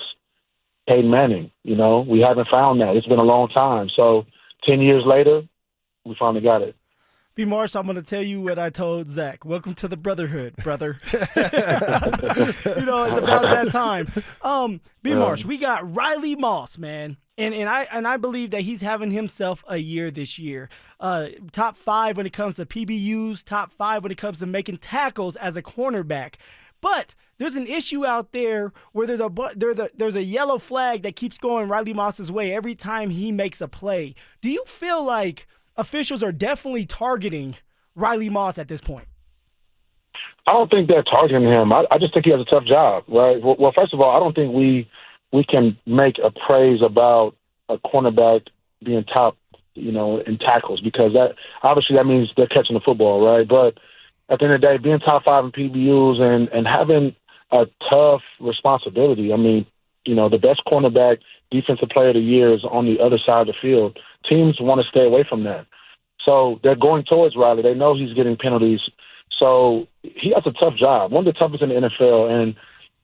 Payton Manning. We haven't found that. It's been a long time. So 10 years later, we finally got it. B. Marsh, I'm going to tell you what I told Zach. Welcome to the brotherhood, brother. It's about that time. B. Marsh, we got Riley Moss, man. And I believe that he's having himself a year this year. Top 5 when it comes to PBUs, top 5 when it comes to making tackles as a cornerback. But there's an issue out there where there's a yellow flag that keeps going Riley Moss's way every time he makes a play. Do you feel like officials are definitely targeting Riley Moss at this point? I don't think they're targeting him. I just think he has a tough job, right? Well, first of all, I don't think we can make a praise about a cornerback being top, in tackles, because that means they're catching the football, right? But at the end of the day, being top 5 in PBUs and having a tough responsibility. I mean, the best cornerback, defensive player of the year is on the other side of the field. Teams want to stay away from that. So they're going towards Riley. They know he's getting penalties. So he has a tough job, one of the toughest in the NFL, and,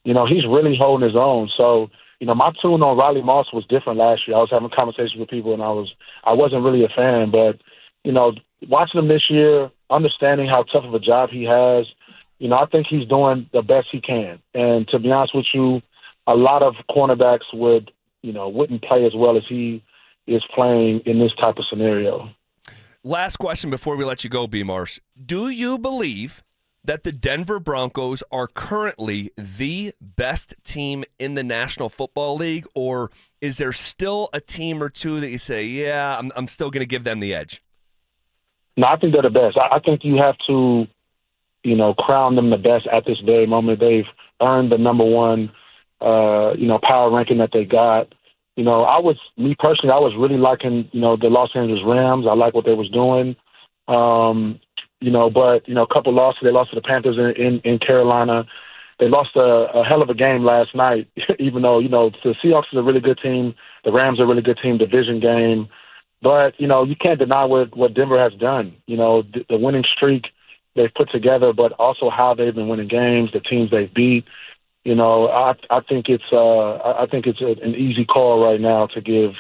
he's really holding his own. So, my tune on Riley Moss was different last year. I was having conversations with people, and I wasn't really a fan. But, watching him this year, understanding how tough of a job he has, I think he's doing the best he can. And to be honest with you, a lot of cornerbacks wouldn't play as well as he is playing in this type of scenario. Last question before we let you go, B. Marsh. Do you believe that the Denver Broncos are currently the best team in the National Football League, or is there still a team or two that you say, yeah, I'm still going to give them the edge? No, I think they're the best. I think you have to, crown them the best at this very moment. They've earned the number 1, power ranking that they got. I was really liking, the Los Angeles Rams. I like what they was doing. But a couple losses. They lost to the Panthers in Carolina. They lost a hell of a game last night, even though, the Seahawks is a really good team. The Rams are a really good team, division game. But, you can't deny what Denver has done. The winning streak they've put together, but also how they've been winning games, the teams they've beat. I think it's an easy call right now to give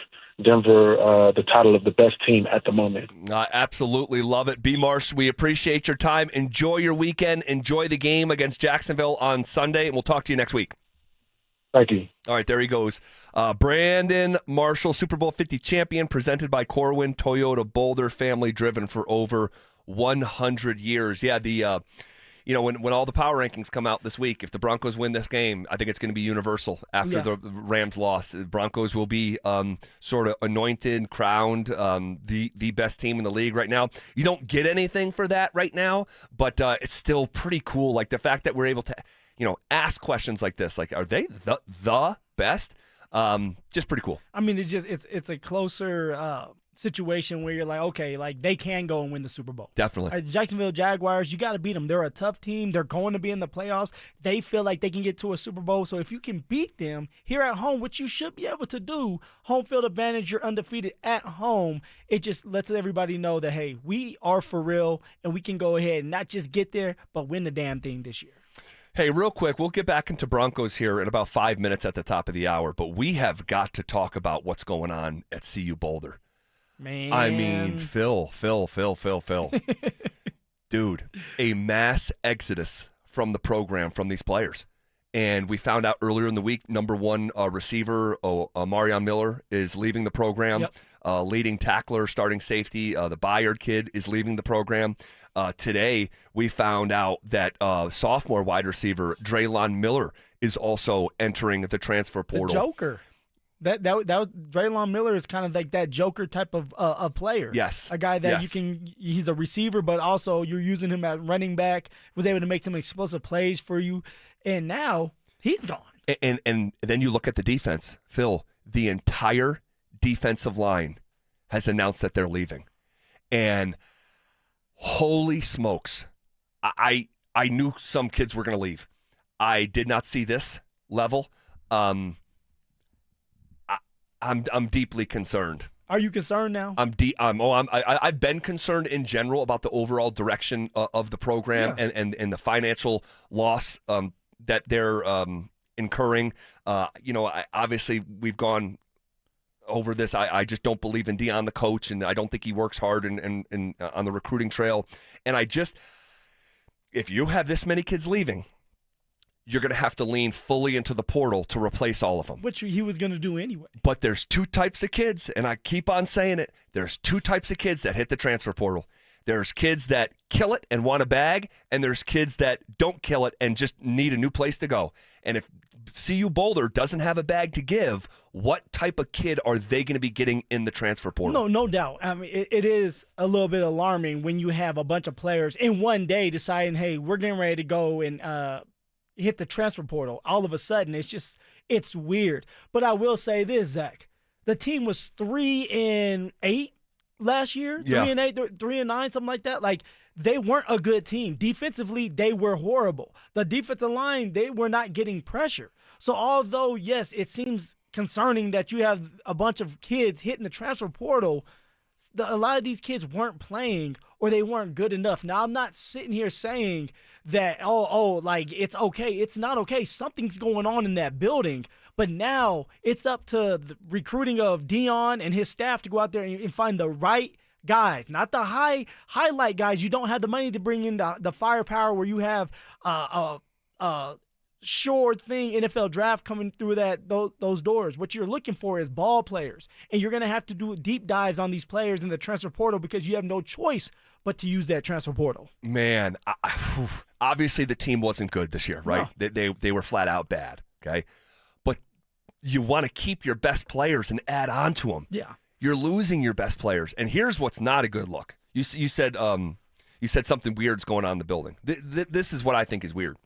Denver the title of the best team at the moment. I absolutely love it. B. Marsh, we appreciate your time. Enjoy your weekend. Enjoy the game against Jacksonville on Sunday, and we'll talk to you next week. Thank you. All right, there he goes. Brandon Marshall, Super Bowl 50 champion, presented by Corwin Toyota Boulder, family driven for over 100 years. Yeah, when all the power rankings come out this week, if the Broncos win this game, I think it's going to be universal after the Rams loss. The Broncos will be sort of anointed, crowned the best team in the league right now. You don't get anything for that right now, but it's still pretty cool. Like the fact that we're able to, ask questions like this, like, are they the best? Just pretty cool. I mean, it's a closer situation where you're like, okay, like they can go and win the Super Bowl. Definitely. Jacksonville Jaguars, you got to beat them. They're a tough team. They're going to be in the playoffs. They feel like they can get to a Super Bowl. So if you can beat them here at home, which you should be able to do, home field advantage, you're undefeated at home. It just lets everybody know that, hey, we are for real and we can go ahead and not just get there, but win the damn thing this year. Hey, real quick, we'll get back into Broncos here in about 5 minutes at the top of the hour, but we have got to talk about what's going on at CU Boulder. Man. I mean, Phil. Dude, a mass exodus from the program from these players. And we found out earlier in the week, number one receiver, Marion Miller, is leaving the program. Yep. Leading tackler, starting safety, the Bayard kid is leaving the program. Today, we found out that sophomore wide receiver, Draylon Miller, is also entering the transfer portal. The Joker. That Draylon Miller is kind of like that Joker type of player. Yes. A guy that Yes. he's a receiver, but also you're using him at running back, was able to make some explosive plays for you, and now he's gone. And then you look at the defense. Phil, the entire defensive line has announced that they're leaving. And holy smokes, I knew some kids were going to leave. I did not see this level. I'm deeply concerned. Are you concerned now? I've been concerned in general about the overall direction of the program and the financial loss that they're incurring. Obviously we've gone over this. I just don't believe in Dion, the coach, and I don't think he works hard and on the recruiting trail. And if you have this many kids leaving, you're going to have to lean fully into the portal to replace all of them. Which he was going to do anyway. But there's two types of kids, and I keep on saying it. There's two types of kids that hit the transfer portal. There's kids that kill it and want a bag, and there's kids that don't kill it and just need a new place to go. And if CU Boulder doesn't have a bag to give, what type of kid are they going to be getting in the transfer portal? No doubt. I mean, it is a little bit alarming when you have a bunch of players in one day deciding, hey, we're getting ready to go and hit the transfer portal. All of a sudden, it's weird. But I will say this, Zach. The team was 3-8 last year. 3-8, 3-9, something like that. Like, they weren't a good team. Defensively, they were horrible. The defensive line, they were not getting pressure. So although, yes, it seems concerning that you have a bunch of kids hitting the transfer portal, a lot of these kids weren't playing or they weren't good enough. Now, I'm not sitting here saying that, like, it's okay. It's not okay. Something's going on in that building. But now it's up to the recruiting of Dion and his staff to go out there and find the right guys, not the highlight guys. You don't have the money to bring in the firepower where you have sure thing NFL draft coming through those doors. What you're looking for is ball players, and you're going to have to do deep dives on these players in the transfer portal because you have no choice but to use that transfer portal. Man, obviously the team wasn't good this year, right? No. They were flat out bad, okay? But you want to keep your best players and add on to them. Yeah. You're losing your best players, and here's what's not a good look. You said something weird's going on in the building. This is what I think is weird.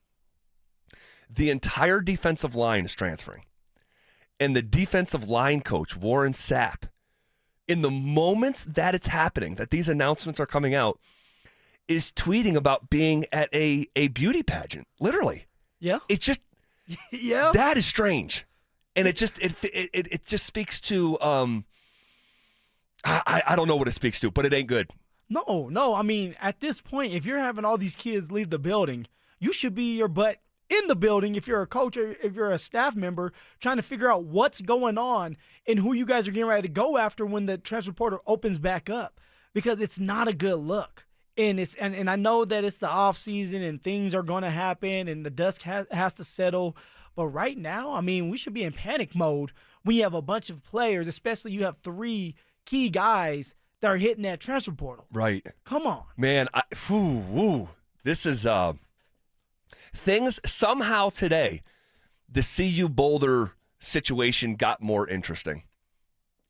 The entire defensive line is transferring. And the defensive line coach, Warren Sapp, in the moments that it's happening, that these announcements are coming out, is tweeting about being at a beauty pageant, literally. Yeah. It just, yeah. That is strange. And it just speaks to, I don't know what it speaks to, but it ain't good. No. I mean, at this point, if you're having all these kids leave the building, you should be your butt in the building if you're a coach or if you're a staff member trying to figure out what's going on and who you guys are getting ready to go after when the transfer portal opens back up, because it's not a good look. And and I know that it's the off season and things are going to happen and the dust has to settle. But right now, I mean, we should be in panic mode when you have a bunch of players, especially you have 3 key guys that are hitting that transfer portal. Right. Come on. Man, this is things somehow today, the CU Boulder situation got more interesting.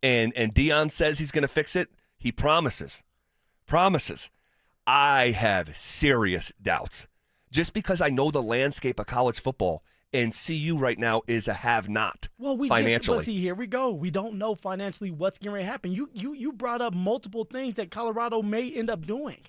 And Dion says he's going to fix it. He promises. I have serious doubts. Just because I know the landscape of college football And CU right now is a have-not Financially. financially. See, here we go. We don't know financially what's going to happen. You brought up multiple things that Colorado may end up doing.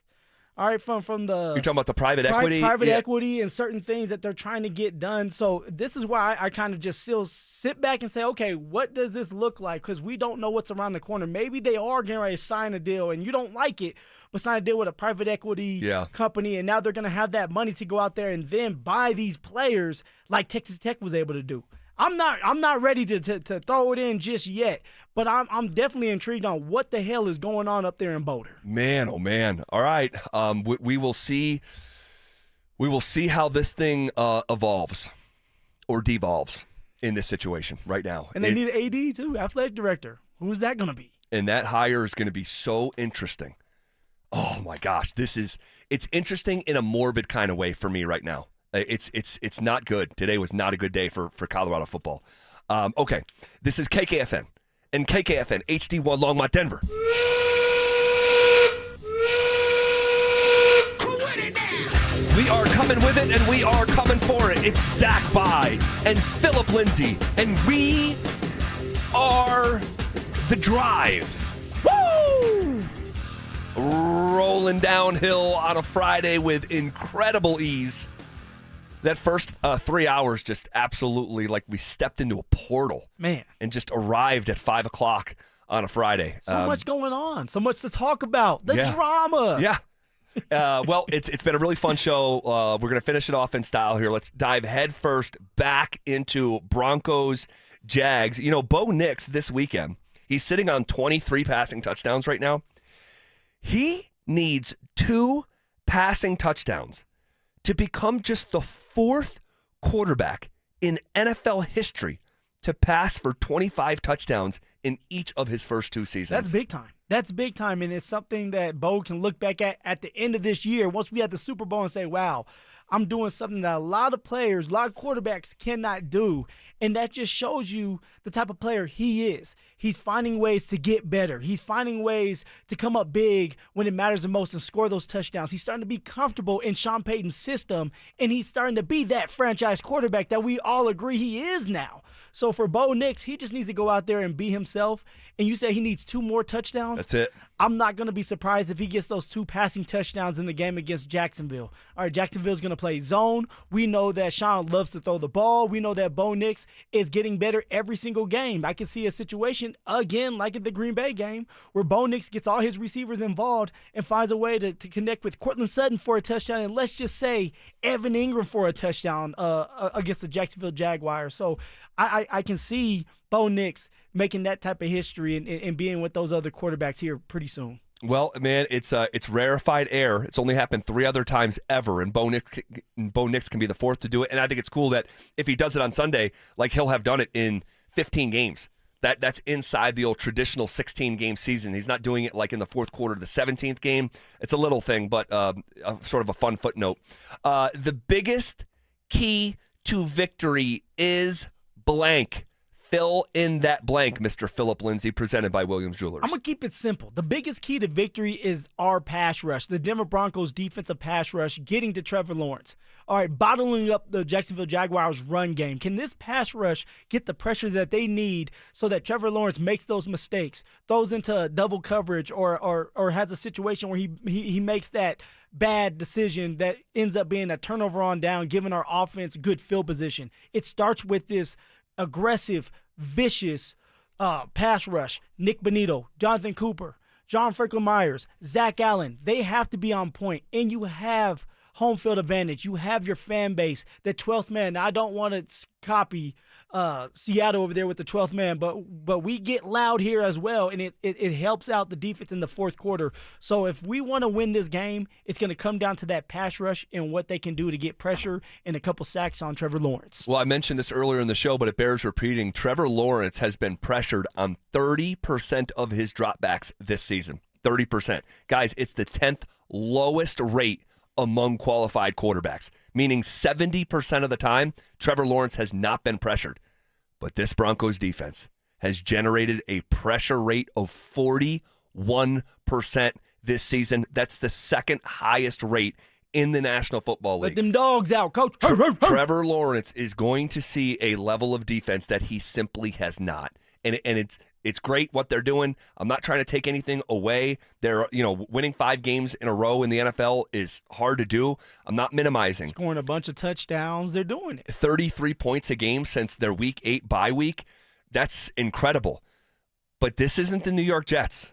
All right, from the You're talking about the private equity? private Yeah. equity and certain things that they're trying to get done. So this is why I kind of just still sit back and say, okay, what does this look like? Because we don't know what's around the corner. Maybe they are getting ready to sign a deal and you don't like it, but sign a deal with a private equity company, and now they're going to have that money to go out there and then buy these players like Texas Tech was able to do. I'm not ready to throw it in just yet, but I'm definitely intrigued on what the hell is going on up there in Boulder. Man, oh man! All right, we will see. We will see how this thing evolves or devolves in this situation right now. And they need an AD too, athletic director. Who's that going to be? And that hire is going to be so interesting. Oh my gosh, it's interesting in a morbid kind of way for me right now. It's not good. Today was not a good day for Colorado football. Okay, this is KKFN and KKFN HD1 Longmont, Denver. We are coming with it, and we are coming for it. It's Zach By and Phillip Lindsay, and we are The Drive. Woo! Rolling downhill on a Friday with incredible ease. That first 3 hours just absolutely like we stepped into a portal. Man. And just arrived at 5 o'clock on a Friday. So much going on. So much to talk about. The drama. Yeah. Well, it's been a really fun show. We're going to finish it off in style here. Let's dive head first back into Broncos Jags. You know, Bo Nix this weekend, he's sitting on 23 passing touchdowns right now. He needs 2 passing touchdowns to become just the 4th quarterback in NFL history to pass for 25 touchdowns in each of his first 2 seasons. That's big time. That's big time, and it's something that Bo can look back at the end of this year, once we have the Super Bowl, and say, wow, I'm doing something that a lot of players, a lot of quarterbacks cannot do. And that just shows you the type of player he is. He's finding ways to get better. He's finding ways to come up big when it matters the most and score those touchdowns. He's starting to be comfortable in Sean Payton's system, and he's starting to be that franchise quarterback that we all agree he is now. So for Bo Nix, he just needs to go out there and be himself. And you say he needs 2 more touchdowns? That's it. I'm not going to be surprised if he gets those 2 passing touchdowns in the game against Jacksonville. All right, Jacksonville's going to play zone. We know that Sean loves to throw the ball. We know that Bo Nix is getting better every single game. I can see a situation, again, like in the Green Bay game, where Bo Nix gets all his receivers involved and finds a way to connect with Cortland Sutton for a touchdown, and let's just say Evan Ingram for a touchdown against the Jacksonville Jaguars. So I can see Bo Nix making that type of history and being with those other quarterbacks here pretty soon. Well, man, it's rarefied air. It's only happened 3 other times ever, and Bo Nix can be the 4th to do it. And I think it's cool that if he does it on Sunday, like he'll have done it in 15 games. That's inside the old traditional 16-game season. He's not doing it like in the 4th quarter of the 17th game. It's a little thing, but sort of a fun footnote. The biggest key to victory is blank. Fill in that blank, Mr. Phillip Lindsay, presented by Williams Jewelers. I'm going to keep it simple. The biggest key to victory is our pass rush, the Denver Broncos defensive pass rush, getting to Trevor Lawrence. All right, bottling up the Jacksonville Jaguars run game. Can this pass rush get the pressure that they need so that Trevor Lawrence makes those mistakes, throws into double coverage, or has a situation where he makes that bad decision that ends up being a turnover on down, giving our offense good field position? It starts with this aggressive, vicious pass rush. Nick Bonito, Jonathan Cooper, John Franklin Myers, Zach Allen, they have to be on point, and you have home field advantage. You have your fan base, the 12th man. Now, I don't want to copy Seattle over there with the 12th man, but we get loud here as well, and it helps out the defense in the 4th quarter. So if we want to win this game, it's going to come down to that pass rush and what they can do to get pressure and a couple sacks on Trevor Lawrence. Well, I mentioned this earlier in the show, but it bears repeating. Trevor Lawrence has been pressured on 30% of his dropbacks this season. 30%. Guys, it's the 10th lowest rate among qualified quarterbacks, meaning 70% of the time, Trevor Lawrence has not been pressured. But this Broncos defense has generated a pressure rate of 41% this season. That's the 2nd highest rate in the National Football League. Let them dogs out, coach. Trevor Lawrence is going to see a level of defense that he simply has not. And it's great what they're doing. I'm not trying to take anything away. They're, winning 5 games in a row in the NFL is hard to do. I'm not minimizing. Scoring a bunch of touchdowns. They're doing it. 33 points a game since their Week 8 bye week. That's incredible. But this isn't the New York Jets.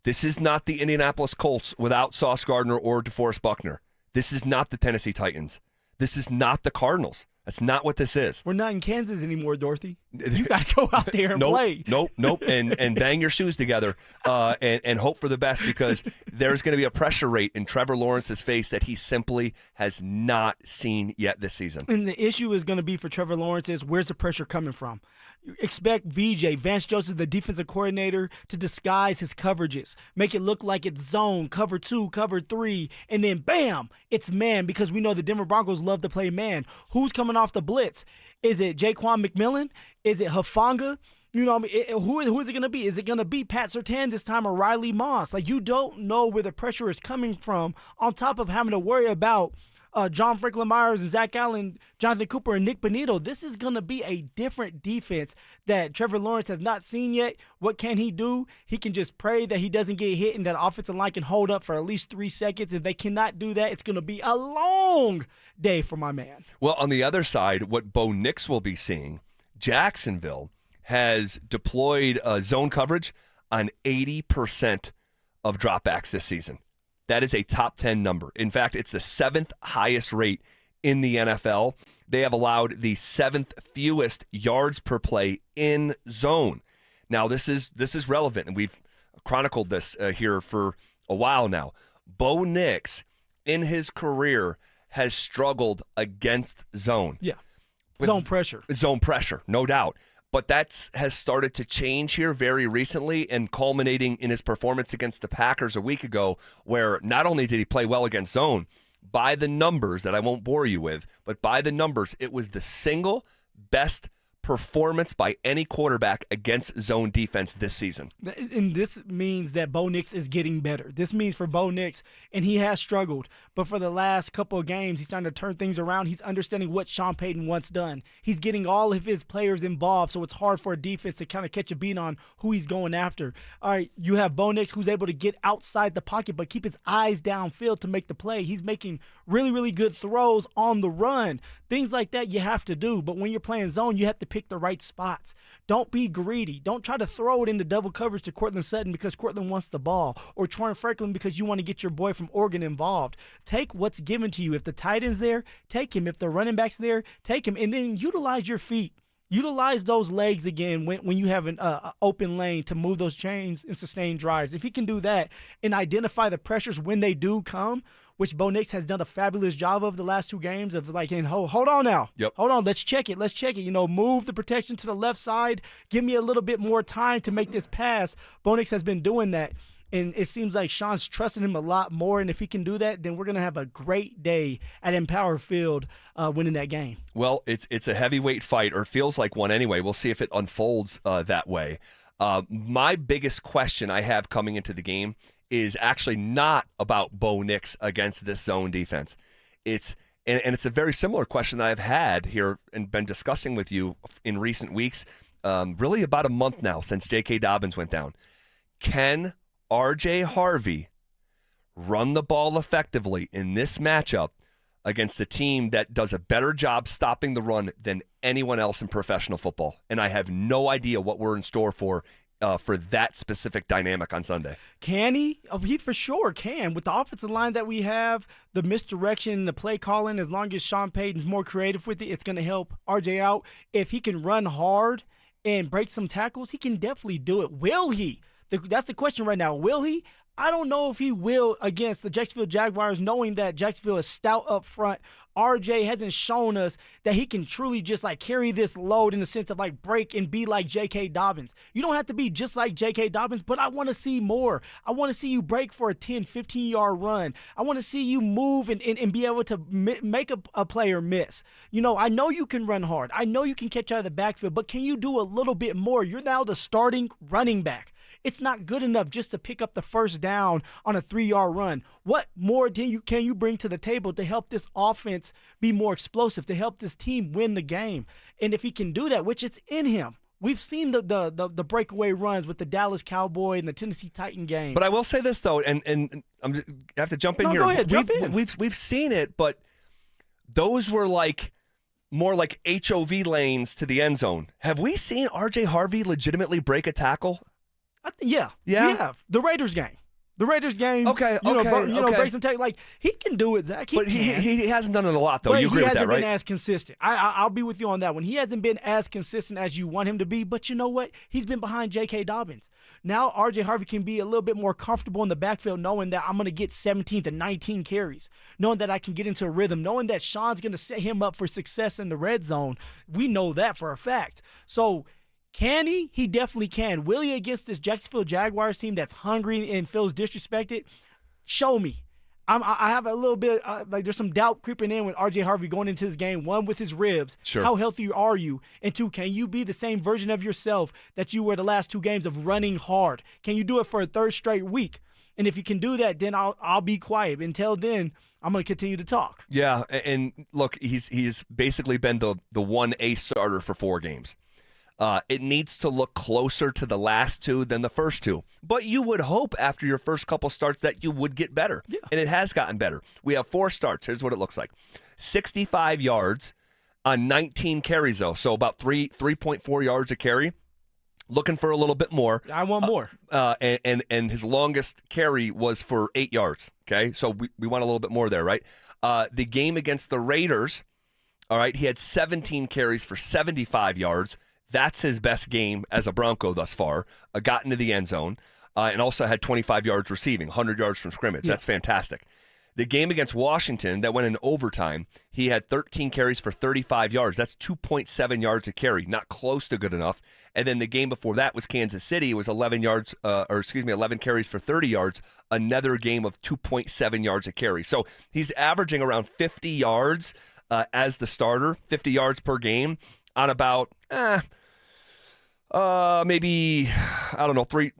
This is not the Indianapolis Colts without Sauce Gardner or DeForest Buckner. This is not the Tennessee Titans. This is not the Cardinals. That's not what this is. We're not in Kansas anymore, Dorothy. You got to go out there and play. Nope. And bang your shoes together and hope for the best, because there's going to be a pressure rate in Trevor Lawrence's face that he simply has not seen yet this season. And the issue is going to be for Trevor Lawrence is, where's the pressure coming from? You expect Vance Joseph, the defensive coordinator, to disguise his coverages, make it look like it's zone, cover 2, cover 3, and then bam, it's man, because we know the Denver Broncos love to play man. Who's coming off the blitz? Is it Jaquan McMillan? Is it Hufanga? Who is it going to be? Is it going to be Pat Surtain this time or Riley Moss? Like, you don't know where the pressure is coming from, on top of having to worry about John Franklin Myers and Zach Allen, Jonathan Cooper, and Nick Bonito. This is going to be a different defense that Trevor Lawrence has not seen yet. What can he do? He can just pray that he doesn't get hit and that offensive line can hold up for at least 3 seconds. If they cannot do that, it's going to be a long day for my man. Well, on the other side, what Bo Nix will be seeing, Jacksonville has deployed zone coverage on 80% of dropbacks this season. That is a top 10 number. In fact, it's the 7th highest rate in the NFL. They have allowed the 7th fewest yards per play in zone. Now, this is relevant, and we've chronicled this here for a while now. Bo Nix, in his career, has struggled against zone. Yeah, zone pressure. Zone pressure, no doubt. But that has started to change here very recently, and culminating in his performance against the Packers a week ago, where not only did he play well against zone, by the numbers that I won't bore you with, but by the numbers, it was the single best performance by any quarterback against zone defense this season. And this means that Bo Nix is getting better. This means for Bo Nix, and he has struggled, but for the last couple of games, he's starting to turn things around. He's understanding what Sean Payton wants done. He's getting all of his players involved, so it's hard for a defense to kind of catch a beat on who he's going after. All right, you have Bo Nix, who's able to get outside the pocket but keep his eyes downfield to make the play. He's making really, really good throws on the run. Things like that you have to do, but when you're playing zone, you have to pick the right spots. Don't be greedy. Don't try to throw it into double coverage to Cortland Sutton because Cortland wants the ball, or Troy Franklin because you want to get your boy from Oregon involved. Take what's given to you. If the tight end's there, take him. If the running back's there, take him, and then utilize your feet. Utilize those legs again when you have an open lane to move those chains and sustain drives. If he can do that and identify the pressures when they do come, which Bo Nix has done a fabulous job of the last 2 games of hold on now. Yep. Hold on, let's check it. Move the protection to the left side. Give me a little bit more time to make this pass. Bo Nix has been doing that. And it seems like Sean's trusting him a lot more. And if he can do that, then we're going to have a great day at Empower Field winning that game. Well, it's a heavyweight fight, or feels like one anyway. We'll see if it unfolds that way. My biggest question I have coming into the game is actually not about Bo Nix against this zone defense. It's a very similar question that I've had here and been discussing with you in recent weeks, really about a month now since J.K. Dobbins went down. Can R.J. Harvey run the ball effectively in this matchup against a team that does a better job stopping the run than anyone else in professional football? And I have no idea what we're in store for that specific dynamic on Sunday. Can he? Oh, he for sure can. With the offensive line that we have, the misdirection, the play calling, as long as Sean Payton's more creative with it, it's going to help RJ out. If he can run hard and break some tackles, he can definitely do it. Will he? That's the question right now. Will he? I don't know if he will against the Jacksonville Jaguars, knowing that Jacksonville is stout up front. RJ hasn't shown us that he can truly just carry this load in the sense of break and be like J.K. Dobbins. You don't have to be just like J.K. Dobbins, but I want to see more. I want to see you break for a 10, 15-yard run. I want to see you move and be able to make a player miss. I know you can run hard. I know you can catch out of the backfield, but can you do a little bit more? You're now the starting running back. It's not good enough just to pick up the first down on a 3-yard run. What more can you bring to the table to help this offense be more explosive, to help this team win the game? And if he can do that, which it's in him. We've seen the breakaway runs with the Dallas Cowboy and the Tennessee Titan game. But I will say this, though, and I have to jump in here. Go ahead, jump in. We've seen it, but those were more like HOV lanes to the end zone. Have we seen R.J. Harvey legitimately break a tackle? Yeah. Yeah? We have. The Raiders game. Okay. Break some tackle. Like, he can do it, Zach. But he hasn't done it a lot, though. But you agree with that, right? he hasn't been as consistent. I'll be with you on that one. He hasn't been as consistent as you want him to be, but you know what? He's been behind J.K. Dobbins. Now R.J. Harvey can be a little bit more comfortable in the backfield, knowing that I'm going to get 17 to 19 carries, knowing that I can get into a rhythm, knowing that Sean's going to set him up for success in the red zone. We know that for a fact. So can he? He definitely can. Will he against this Jacksonville Jaguars team that's hungry and feels disrespected? Show me. I have a little bit, there's some doubt creeping in with R.J. Harvey going into this game. One, with his ribs. Sure. How healthy are you? And two, can you be the same version of yourself that you were the last 2 games of running hard? Can you do it for a 3rd straight week? And if you can do that, then I'll be quiet. Until then, I'm going to continue to talk. Yeah, and look, he's basically been the 1A starter for 4 games. It needs to look closer to the last 2 than the first 2. But you would hope after your first couple starts that you would get better. Yeah. And it has gotten better. We have 4 starts. Here's what it looks like. 65 yards on 19 carries, though. So about 3.4 yards a carry. Looking for a little bit more. I want more. And his longest carry was for 8 yards. Okay, so we want a little bit more there, right? The game against the Raiders, all right, he had 17 carries for 75 yards. That's his best game as a Bronco thus far. Got into the end zone and also had 25 yards receiving, 100 yards from scrimmage. That's fantastic. The game against Washington that went in overtime, he had 13 carries for 35 yards. That's 2.7 yards a carry, not close to good enough. And then the game before that was Kansas City. It was 11 carries for 30 yards, another game of 2.7 yards a carry. So he's averaging around 50 yards as the starter, 50 yards per game on about maybe, I don't know, three.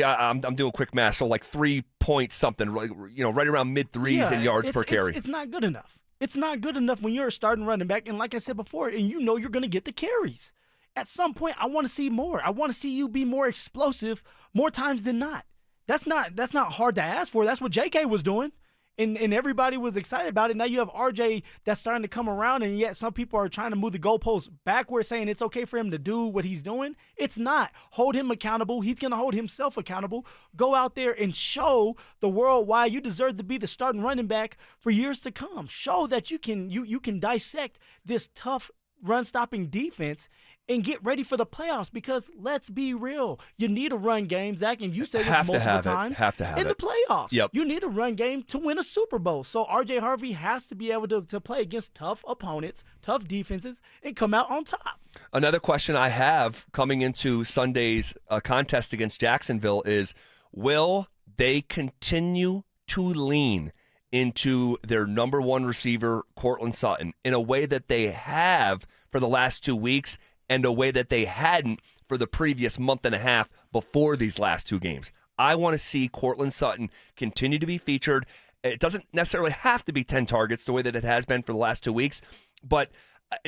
I'm doing quick math, so like 3 point something, right around mid threes in yards per carry. It's not good enough. It's not good enough when you're a starting running back, and like I said before, and you know you're going to get the carries. At some point, I want to see more. I want to see you be more explosive more times than not. That's not hard to ask for. That's what JK was doing. And everybody was excited about it. Now you have RJ that's starting to come around, and yet some people are trying to move the goalposts backwards, saying it's okay for him to do what he's doing. It's not. Hold him accountable. He's going to hold himself accountable. Go out there and show the world why you deserve to be the starting running back for years to come. Show that you can dissect this tough run-stopping defense and get ready for the playoffs, because let's be real. You need a run game, Zach, and you say this multiple times. Have to have in it. the playoffs. Yep. You need a run game to win a Super Bowl. So R.J. Harvey has to be able to play against tough opponents, tough defenses, and come out on top. Another question I have coming into Sunday's contest against Jacksonville is, will they continue to lean into their number 1 receiver, Courtland Sutton, in a way that they have for the last 2 weeks and a way that they hadn't for the previous month and a half before these last 2 games? I want to see Courtland Sutton continue to be featured. It doesn't necessarily have to be 10 targets the way that it has been for the last 2 weeks, but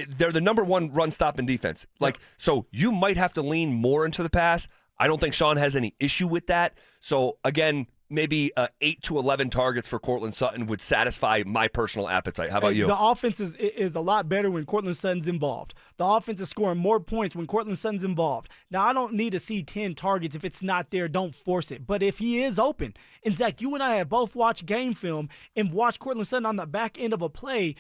they're the number 1 run-stopping defense. So you might have to lean more into the pass. I don't think Sean has any issue with that. So, again, maybe 8 to 11 targets for Courtland Sutton would satisfy my personal appetite. How about you? The offense is a lot better when Courtland Sutton's involved. The offense is scoring more points when Courtland Sutton's involved. Now, I don't need to see 10 targets. If it's not there, don't force it. But if he is open, and Zach, you and I have both watched game film and watched Courtland Sutton on the back end of a play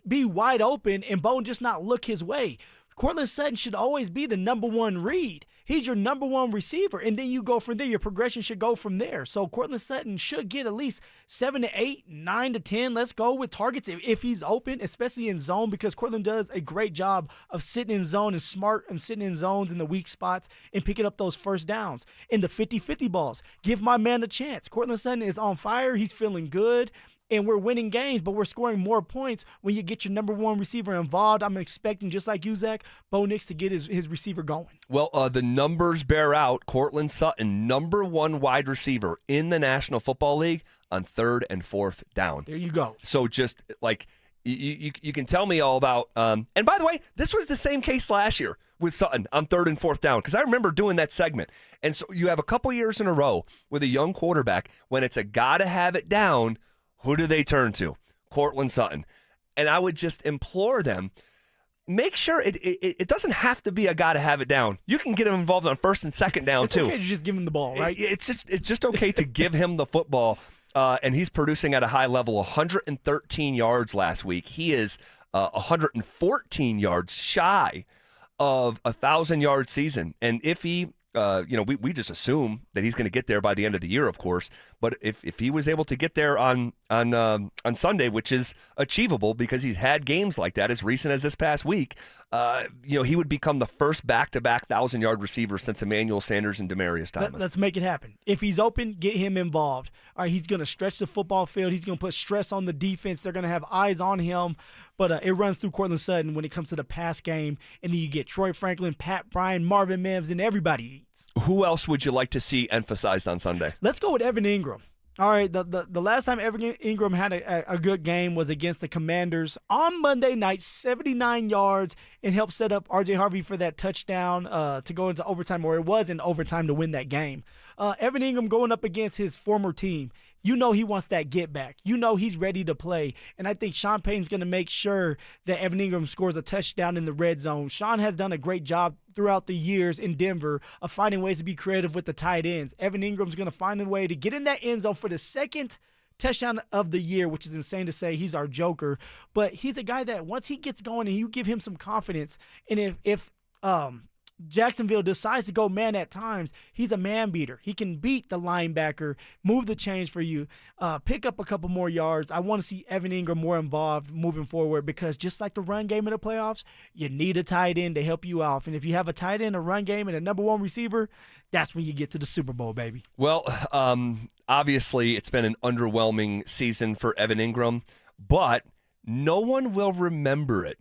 be wide open and Bo just not look his way. Courtland Sutton should always be the number 1 read. He's your number 1 receiver, and then you go from there. Your progression should go from there. So Courtland Sutton should get at least 7 to 8, 9 to 10. Let's go with targets if he's open, especially in zone, because Courtland does a great job of sitting in zone and smart and sitting in zones in the weak spots and picking up those first downs. In the 50-50 balls, give my man a chance. Courtland Sutton is on fire. He's feeling good. and we're winning games, but we're scoring more points when you get your number one receiver involved. I'm expecting, just like you, Zach, Bo Nix to get his receiver going. Well, the numbers bear out. Cortland Sutton, number one wide receiver in the National Football League on 3rd and 4th down. There you go. So just like you can tell me all about. And by the way, this was the same case last year with Sutton on 3rd and 4th down, because I remember doing that segment. And so you have a couple years in a row with a young quarterback, when it's a gotta have it down, who do they turn to? Cortland Sutton. And I would just implore them, make sure it doesn't have to be a gotta have it down. You can get him involved on 1st and 2nd down it's too. It's okay to just give him the ball, right? It's just okay to give him the football. And he's producing at a high level. 113 yards last week. He is 114 yards shy of a 1,000-yard season. And if he, we just assume that he's going to get there by the end of the year, of course. But if he was able to get there on Sunday, which is achievable because he's had games like that as recent as this past week, he would become the first back-to-back 1,000-yard receiver since Emmanuel Sanders and Demaryius Thomas. Let's make it happen. If he's open, get him involved. All right, he's going to stretch the football field. He's going to put stress on the defense. They're going to have eyes on him. But it runs through Cortland Sutton when it comes to the pass game. And then you get Troy Franklin, Pat Bryant, Marvin Mims, and everybody eats. Who else would you like to see emphasized on Sunday? Let's go with Evan Ingram. All right, the last time Evan Ingram had a good game was against the Commanders on Monday night, 79 yards, and helped set up R.J. Harvey for that touchdown to go into overtime, or it was in overtime to win that game. Evan Ingram going up against his former team. You know he wants that get back. You know he's ready to play. And I think Sean Payton's going to make sure that Evan Ingram scores a touchdown in the red zone. Sean has done a great job throughout the years in Denver of finding ways to be creative with the tight ends. Evan Ingram's going to find a way to get in that end zone for the second touchdown of the year, which is insane to say. He's our joker. But he's a guy that once he gets going and you give him some confidence, and if Jacksonville decides to go man at times, he's a man beater. He can beat the linebacker, move the chains for you, pick up a couple more yards. I want to see Evan Ingram more involved moving forward, because just like the run game in the playoffs, you need a tight end to help you out. And if you have a tight end, a run game, and a number one receiver, that's when you get to the Super Bowl, baby. Well, obviously it's been an underwhelming season for Evan Ingram, but no one will remember it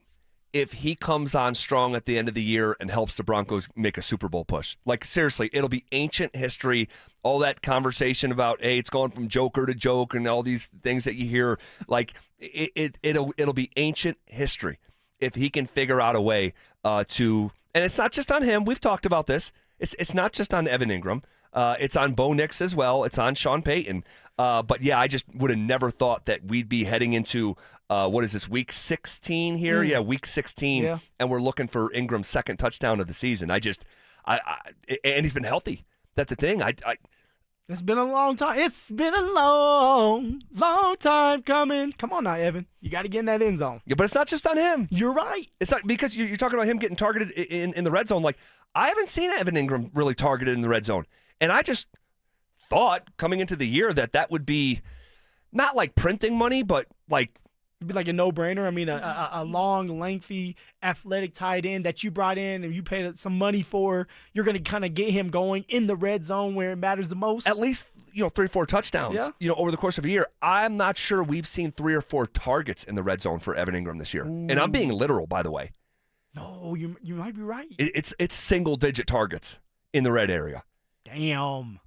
if he comes on strong at the end of the year and helps the Broncos make a Super Bowl push. Like, seriously, it'll be ancient history. All that conversation about, hey, it's going from joker to joke and all these things that you hear, like, it'll be ancient history if he can figure out a way to, and it's not just on him. We've talked about this. It's not just on Evan Ingram. It's on Bo Nix as well. It's on Sean Payton. But, yeah, I just would have never thought that we'd be heading into, what is this, week 16 here? Yeah, week 16. Yeah. And we're looking for Ingram's second touchdown of the season. And he's been healthy. That's the thing. It's been a long time. It's been a long, long time coming. Come on now, Evan. You got to get in that end zone. Yeah, but it's not just on him. You're right. It's not because you're talking about him getting targeted in the red zone. Like, I haven't seen Evan Ingram really targeted in the red zone. And I just thought coming into the year that would be not like printing money, but like, it'd be like a no-brainer. I mean, a long, lengthy, athletic tight end that you brought in and you paid some money for. You're going to kind of get him going in the red zone where it matters the most. At least, 3 or 4 touchdowns, over the course of a year. I'm not sure we've seen 3 or 4 targets in the red zone for Evan Ingram this year. Ooh. And I'm being literal, by the way. No, you might be right. It's single-digit targets in the red area. Damn.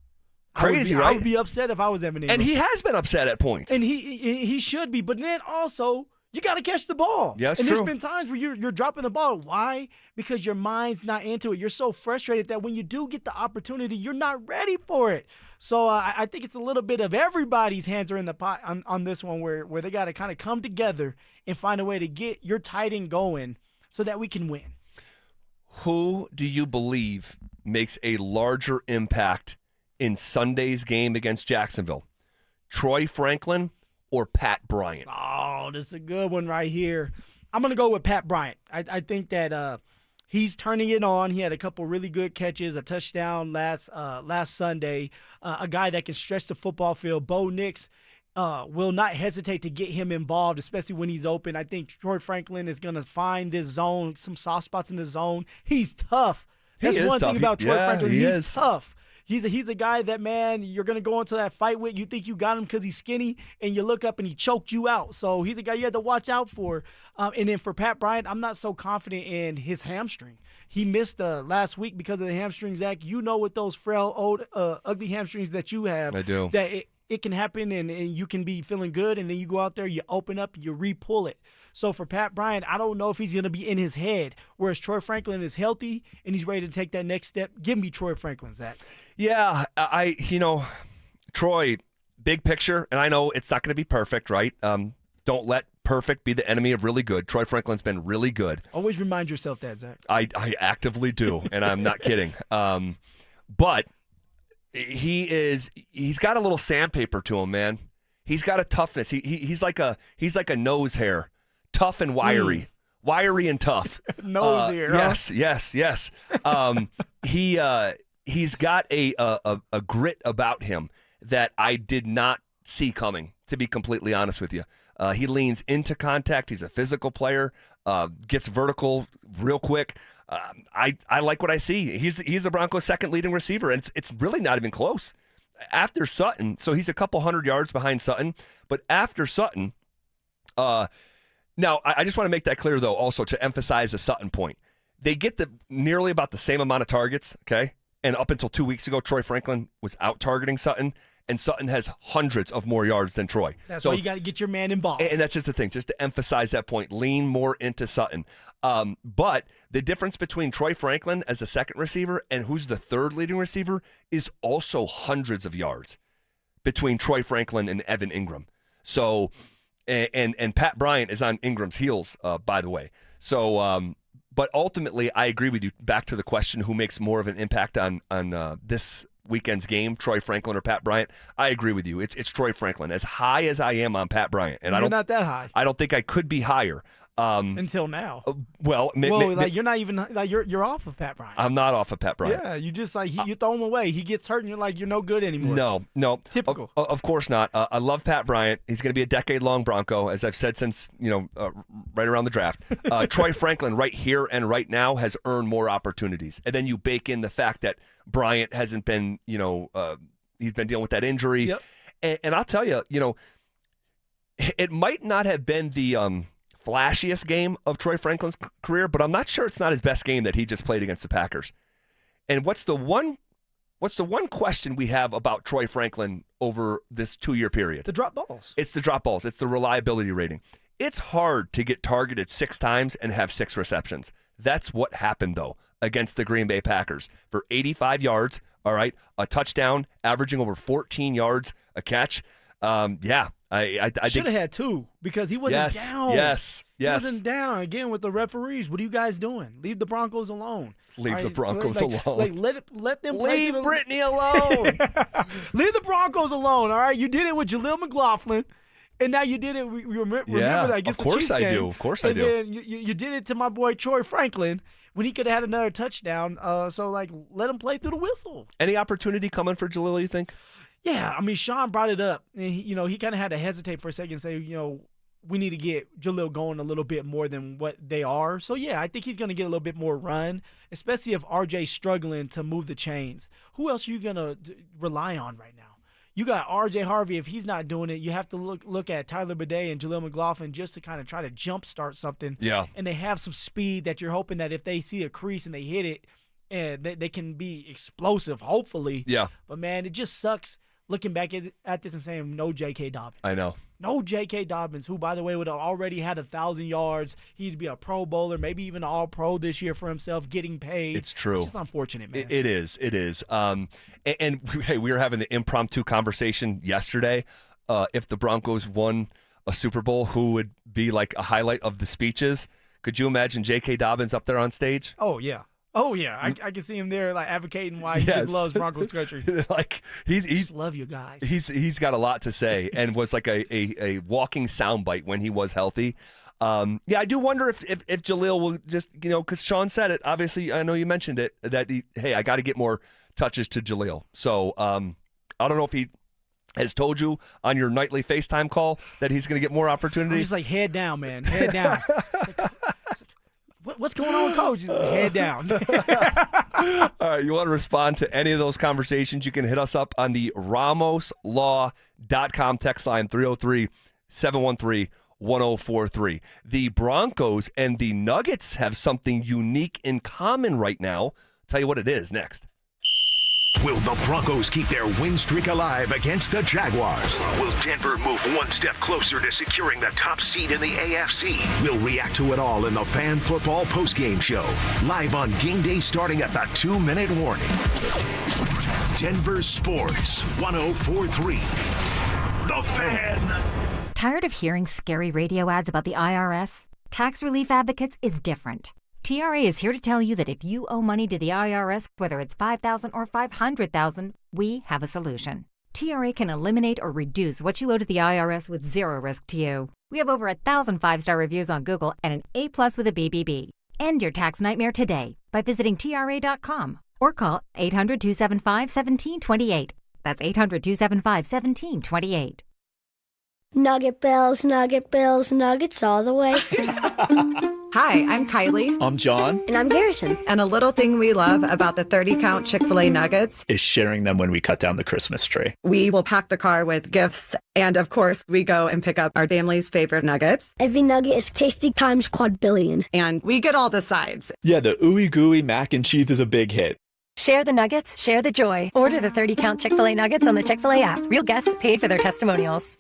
Crazy, right? I would be upset if I was Evan Ingram. And he has been upset at points. And he should be. But then also, you got to catch the ball. Yeah, that's and true. There's been times where you're dropping the ball. Why? Because your mind's not into it. You're so frustrated that when you do get the opportunity, you're not ready for it. So I think it's a little bit of everybody's hands are in the pot on this one where they got to kind of come together and find a way to get your tight end going so that we can win. Who do you believe makes a larger impact in Sunday's game against Jacksonville? Troy Franklin or Pat Bryant? Oh, this is a good one right here. I'm going to go with Pat Bryant. I think that he's turning it on. He had a couple really good catches, a touchdown last Sunday, a guy that can stretch the football field. Bo Nix will not hesitate to get him involved, especially when he's open. I think Troy Franklin is going to find this zone, some soft spots in the zone. He's tough. That's one thing about Troy Franklin. He's tough. He's a guy that, man, you're going to go into that fight with. You think you got him because he's skinny, and you look up and he choked you out. So he's a guy you had to watch out for. And then for Pat Bryant, I'm not so confident in his hamstring. He missed last week because of the hamstring, Zach. You know, with those frail, old, ugly hamstrings that you have. I do. That it can happen, and you can be feeling good, and then you go out there, you open up, you re-pull it. So for Pat Bryant, I don't know if he's going to be in his head, whereas Troy Franklin is healthy, and he's ready to take that next step. Give me Troy Franklin, Zach. Yeah, Troy, big picture, and I know it's not going to be perfect, right? Don't let perfect be the enemy of really good. Troy Franklin's been really good. Always remind yourself that, Zach. I actively do, and I'm not kidding. But he's got a little sandpaper to him, man. He's got a toughness. He's like a nose hair, tough and wiry. Wiry and tough. Nose hair. Yes. He's got a grit about him that I did not see coming, to be completely honest with you. He leans into contact. He's a physical player, gets vertical real quick. I like what I see. He's the Broncos' second leading receiver, and it's really not even close. After Sutton, so he's a couple hundred yards behind Sutton, but after Sutton, now I just want to make that clear, though, also to emphasize the Sutton point. They get nearly about the same amount of targets, okay? And up until 2 weeks ago, Troy Franklin was out targeting Sutton, and Sutton has hundreds of more yards than Troy. That's why you got to get your man involved. And that's just the thing, just to emphasize that point. Lean more into Sutton. But the difference between Troy Franklin as the second receiver and who's the third leading receiver is also hundreds of yards between Troy Franklin and Evan Ingram. So, and Pat Bryant is on Ingram's heels, by the way. So, but ultimately, I agree with you. Back to the question, who makes more of an impact on this weekend's game, Troy Franklin or Pat Bryant? I agree with you. It's Troy Franklin. As high as I am on Pat Bryant, and you're not that high. I don't think I could be higher. Until now. You're not even you're off of Pat Bryant. I'm not off of Pat Bryant. Yeah, you just you throw him away. He gets hurt, and you're like, you're no good anymore. No, typical. Of course not. I love Pat Bryant. He's going to be a decade-long Bronco, as I've said since right around the draft. Troy Franklin, right here and right now, has earned more opportunities, and then you bake in the fact that Bryant hasn't been, he's been dealing with that injury, yep. and I'll tell you, it might not have been the flashiest game of Troy Franklin's career, but I'm not sure it's not his best game that he just played against the Packers. And what's the one question we have about Troy Franklin over this 2-year period? The drop balls. It's the drop balls. It's the reliability rating. It's hard to get targeted 6 times and have 6 receptions. That's what happened, though, against the Green Bay Packers for 85 yards, all right, a touchdown, averaging over 14 yards a catch. I should have had 2 because he wasn't down. Yes. He wasn't down. Again, with the referees, what are you guys doing? Leave the Broncos alone. Leave the Broncos alone. Let them leave Brittany alone. Leave the Broncos alone. All right, you did it with Jaleel McLaughlin, and now you did it. Remember that against the Chiefs game. Of course I do. And then you did it to my boy Troy Franklin when he could have had another touchdown. So let him play through the whistle. Any opportunity coming for Jaleel, you think? Yeah, I mean, Sean brought it up, and he kind of had to hesitate for a second and say, we need to get Jaleel going a little bit more than what they are. So, yeah, I think he's going to get a little bit more run, especially if RJ's struggling to move the chains. Who else are you going to rely on right now? You got RJ Harvey. If he's not doing it, you have to look at Tyler Bidet and Jaleel McLaughlin just to kind of try to jumpstart something. Yeah. And they have some speed that you're hoping that if they see a crease and they hit it, and they can be explosive, hopefully. Yeah. But, man, it just sucks looking back at this and saying no J.K. Dobbins. I know. No J.K. Dobbins, who, by the way, would have already had 1,000 yards. He'd be a Pro Bowler, maybe even an All-Pro this year for himself, getting paid. It's true. It's just unfortunate, man. It is. And hey, we were having the impromptu conversation yesterday. If the Broncos won a Super Bowl, who would be like a highlight of the speeches? Could you imagine J.K. Dobbins up there on stage? Oh, yeah. I can see him there, advocating why he just loves Broncos country. He's just love you guys. He's got a lot to say, and was like a walking soundbite when he was healthy. I do wonder if Jaleel will just because Sean said it. Obviously, I know you mentioned it that I got to get more touches to Jaleel. So I don't know if he has told you on your nightly FaceTime call that he's going to get more opportunities. I'm just head down, man, head down. What's going on with Coach? Head down. All right, you want to respond to any of those conversations, you can hit us up on the RamosLaw.com text line 303-713-1043. The Broncos and the Nuggets have something unique in common right now. I'll tell you what it is next. Will the Broncos keep their win streak alive against the Jaguars? Will Denver move one step closer to securing the top seed in the AFC? We'll react to it all in the Fan Football Postgame Show, live on game day starting at the 2-minute warning. Denver Sports 104.3. The Fan. Tired of hearing scary radio ads about the IRS? Tax Relief Advocates is different. TRA is here to tell you that if you owe money to the IRS, whether it's $5,000 or $500,000, we have a solution. TRA can eliminate or reduce what you owe to the IRS with zero risk to you. We have over 1,000 5-star reviews on Google and an A+ with a BBB. End your tax nightmare today by visiting TRA.com or call 800-275-1728. That's 800-275-1728. Nugget Bells, Nuggets all the way. Hi, I'm Kylie. I'm John. And I'm Garrison. And a little thing we love about the 30-count Chick-fil-A nuggets is sharing them when we cut down the Christmas tree. We will pack the car with gifts. And of course, we go and pick up our family's favorite nuggets. Every nugget is tasty times quadrillion. And we get all the sides. Yeah, the ooey gooey mac and cheese is a big hit. Share the nuggets, share the joy. Order the 30-count Chick-fil-A nuggets on the Chick-fil-A app. Real guests paid for their testimonials.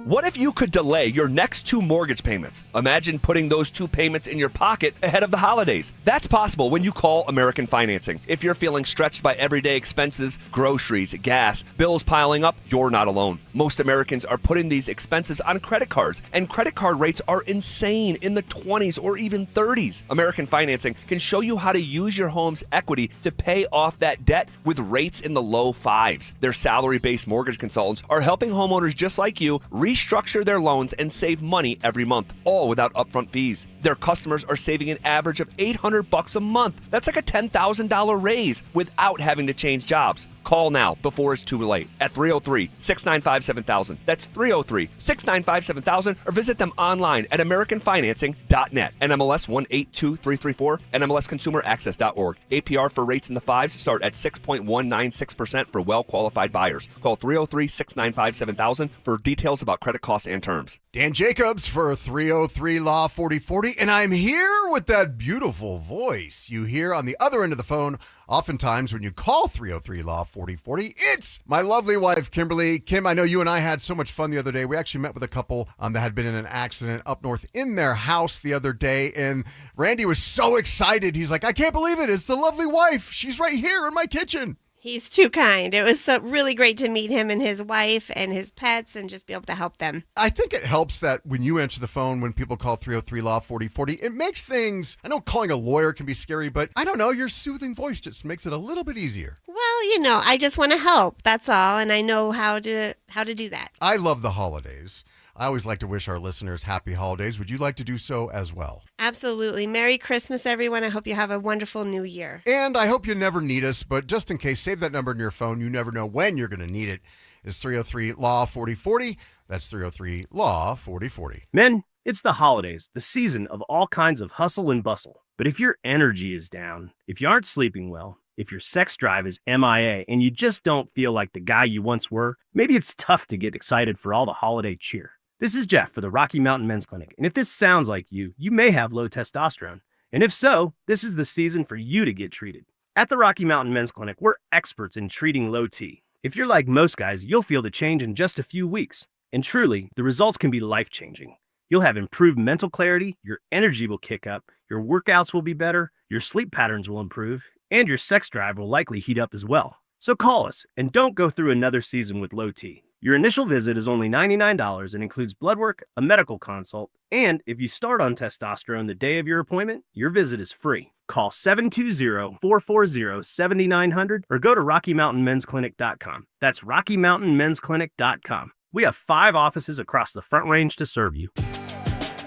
What if you could delay your next 2 mortgage payments? Imagine putting those 2 payments in your pocket ahead of the holidays. That's possible when you call American Financing. If you're feeling stretched by everyday expenses, groceries, gas, bills piling up, you're not alone. Most Americans are putting these expenses on credit cards, and credit card rates are insane, in the 20s or even 30s. American Financing can show you how to use your home's equity to pay off that debt with rates in the low 5s. Their salary-based mortgage consultants are helping homeowners just like you restructure their loans and save money every month, all without upfront fees. Their customers are saving an average of $800 a month. That's like a $10,000 raise without having to change jobs. Call now before it's too late at 303-695-7000. That's 303-695-7000, or visit them online at americanfinancing.net. NMLS 182334, NMLSconsumeraccess.org. APR for rates in the 5s start at 6.196% for well-qualified buyers. Call 303-695-7000 for details about credit costs and terms. Dan Jacobs for 303 Law 4040, and I'm here with that beautiful voice you hear on the other end of the phone oftentimes when you call 303 Law 4040. It's my lovely wife, Kimberly. Kim, I know you and I had so much fun the other day. We actually met with a couple that had been in an accident up north in their house the other day, and Randy was so excited. He's like, I can't believe it. It's the lovely wife. She's right here in my kitchen. He's too kind. It was really great to meet him and his wife and his pets and just be able to help them. I think it helps that when you answer the phone, when people call 303 Law 4040, it makes things, I know calling a lawyer can be scary, but I don't know, your soothing voice just makes it a little bit easier. Well, I just want to help. That's all. And I know how to do that. I love the holidays. I always like to wish our listeners happy holidays. Would you like to do so as well? Absolutely. Merry Christmas, everyone. I hope you have a wonderful new year. And I hope you never need us, but just in case, save that number in your phone. You never know when you're going to need it. It's 303 Law 4040. That's 303 Law 4040. Men, it's the holidays, the season of all kinds of hustle and bustle. But if your energy is down, if you aren't sleeping well, if your sex drive is MIA and you just don't feel like the guy you once were, maybe it's tough to get excited for all the holiday cheer. This is Jeff for the Rocky Mountain Men's Clinic, and if this sounds like you may have low testosterone. And if so, this is the season for you to get treated. At the Rocky Mountain Men's Clinic, we're experts in treating low T. If you're like most guys, you'll feel the change in just a few weeks. And truly, the results can be life-changing. You'll have improved mental clarity, your energy will kick up, your workouts will be better, your sleep patterns will improve, and your sex drive will likely heat up as well. So call us, and don't go through another season with low T. Your initial visit is only $99 and includes blood work, a medical consult, and if you start on testosterone the day of your appointment, your visit is free. Call 720-440-7900 or go to RockyMountainMen'sClinic.com. That's RockyMountainMen'sClinic.com. We have 5 offices across the Front Range to serve you.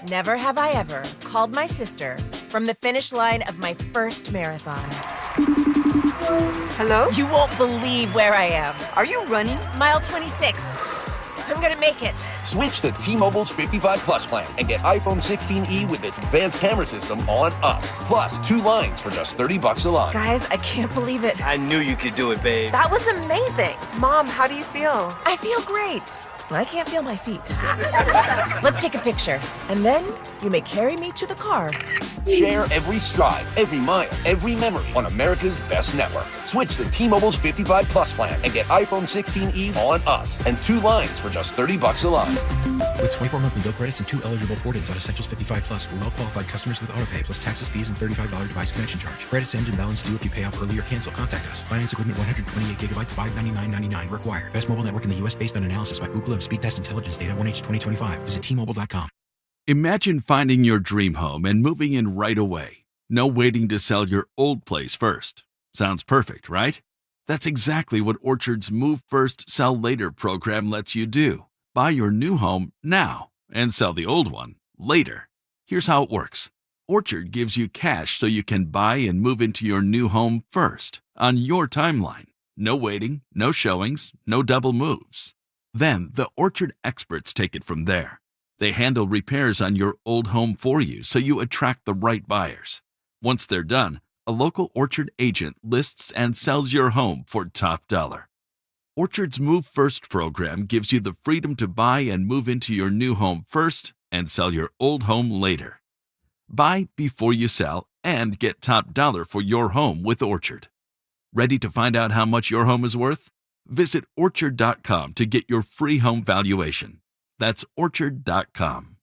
Never have I ever called my sister from the finish line of my first marathon. Hello? You won't believe where I am. Are you running? Mile 26. I'm gonna make it. Switch to T-Mobile's 55 Plus plan and get iPhone 16e with its advanced camera system on us. Plus, 2 lines for just $30 a line. Guys, I can't believe it. I knew you could do it, babe. That was amazing. Mom, how do you feel? I feel great. I can't feel my feet. Let's take a picture, and then you may carry me to the car. Share every stride, every mile, every memory on America's best network. Switch to T-Mobile's 55 Plus plan and get iPhone 16e on us and 2 lines for just $30 a line. With 24 monthly bill credits and 2 eligible port-ins on Essentials 55 Plus for well-qualified customers with autopay, plus taxes, fees, and $35 device connection charge. Credits end and balance due if you pay off early or cancel. Contact us. Finance agreement 128 gigabytes, $599.99 required. Best mobile network in the U.S. based on analysis by Ookla of Speed Test Intelligence data 1H 2025. Visit T-Mobile.com. Imagine finding your dream home and moving in right away. No waiting to sell your old place first. Sounds perfect, right? That's exactly what Orchard's Move First, Sell Later program lets you do. Buy your new home now and sell the old one later. Here's how it works. Orchard gives you cash so you can buy and move into your new home first on your timeline. No waiting, no showings, no double moves. Then the Orchard experts take it from there. They handle repairs on your old home for you so you attract the right buyers. Once they're done, a local Orchard agent lists and sells your home for top dollar. Orchard's Move First program gives you the freedom to buy and move into your new home first and sell your old home later. Buy before you sell and get top dollar for your home with Orchard. Ready to find out how much your home is worth? Visit Orchard.com to get your free home valuation. That's Orchard.com.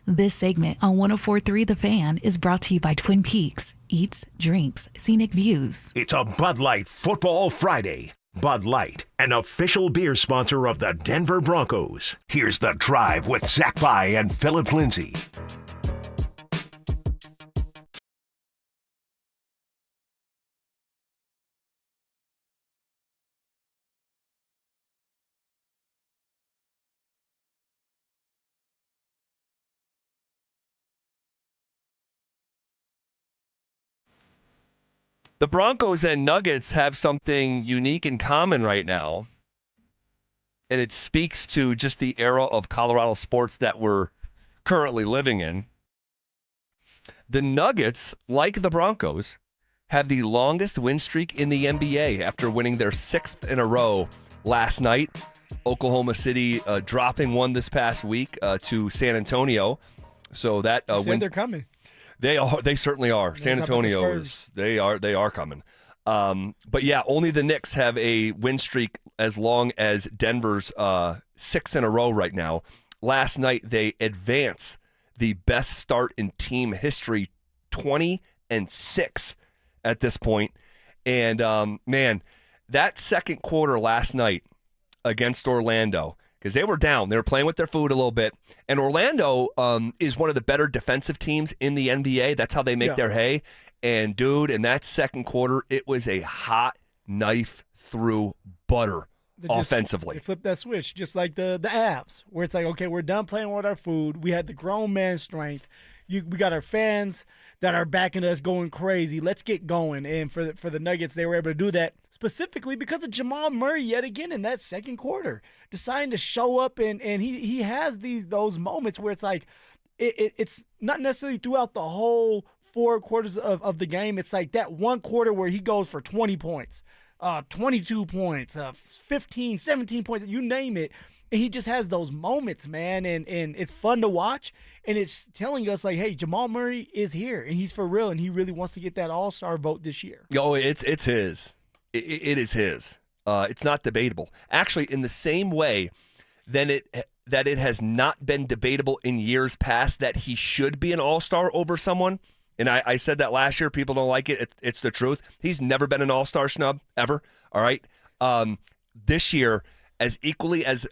This segment on 104.3 The Fan is brought to you by Twin Peaks. Eats, drinks, scenic views. It's a Bud Light Football Friday. Bud Light, an official beer sponsor of the Denver Broncos. Here's The Drive with Zach By and Phillip Lindsay. The Broncos and Nuggets have something unique in common right now, and it speaks to just the era of Colorado sports that we're currently living in. The Nuggets, like the Broncos, have the longest win streak in the NBA after winning their 6th in a row last night. Oklahoma City dropping one this past week to San Antonio. So that wins. They're coming. They certainly are. San Antonio is they are coming. But yeah, only the Knicks have a win streak as long as Denver's 6 in a row right now. Last night they advance the best start in team history, 20-6 at this point. And man, that second quarter last night against Orlando, because they were down. They were playing with their food a little bit. And Orlando is one of the better defensive teams in the NBA. That's how they make their hay. And, dude, in that second quarter, it was a hot knife through butter offensively. They flipped that switch, just like the Avs, where it's like, okay, we're done playing with our food. We had the grown man strength. We got our fans that are backing us going crazy. Let's get going. And for the Nuggets, they were able to do that specifically because of Jamal Murray yet again in that second quarter, deciding to show up, and he has those moments where it's like it's not necessarily throughout the whole 4 quarters of the game. It's like that one quarter where he goes for 20 points, 22 points, 15, 17 points, you name it. And he just has those moments, man, and it's fun to watch. And it's telling us, like, hey, Jamal Murray is here, and he's for real, and he really wants to get that All-Star vote this year. Oh, it's his. It is his. It's not debatable. Actually, in the same way that it has not been debatable in years past that he should be an All-Star over someone, and I said that last year. People don't like it. It's the truth. He's never been an All-Star snub, ever. All right? This year, as equally as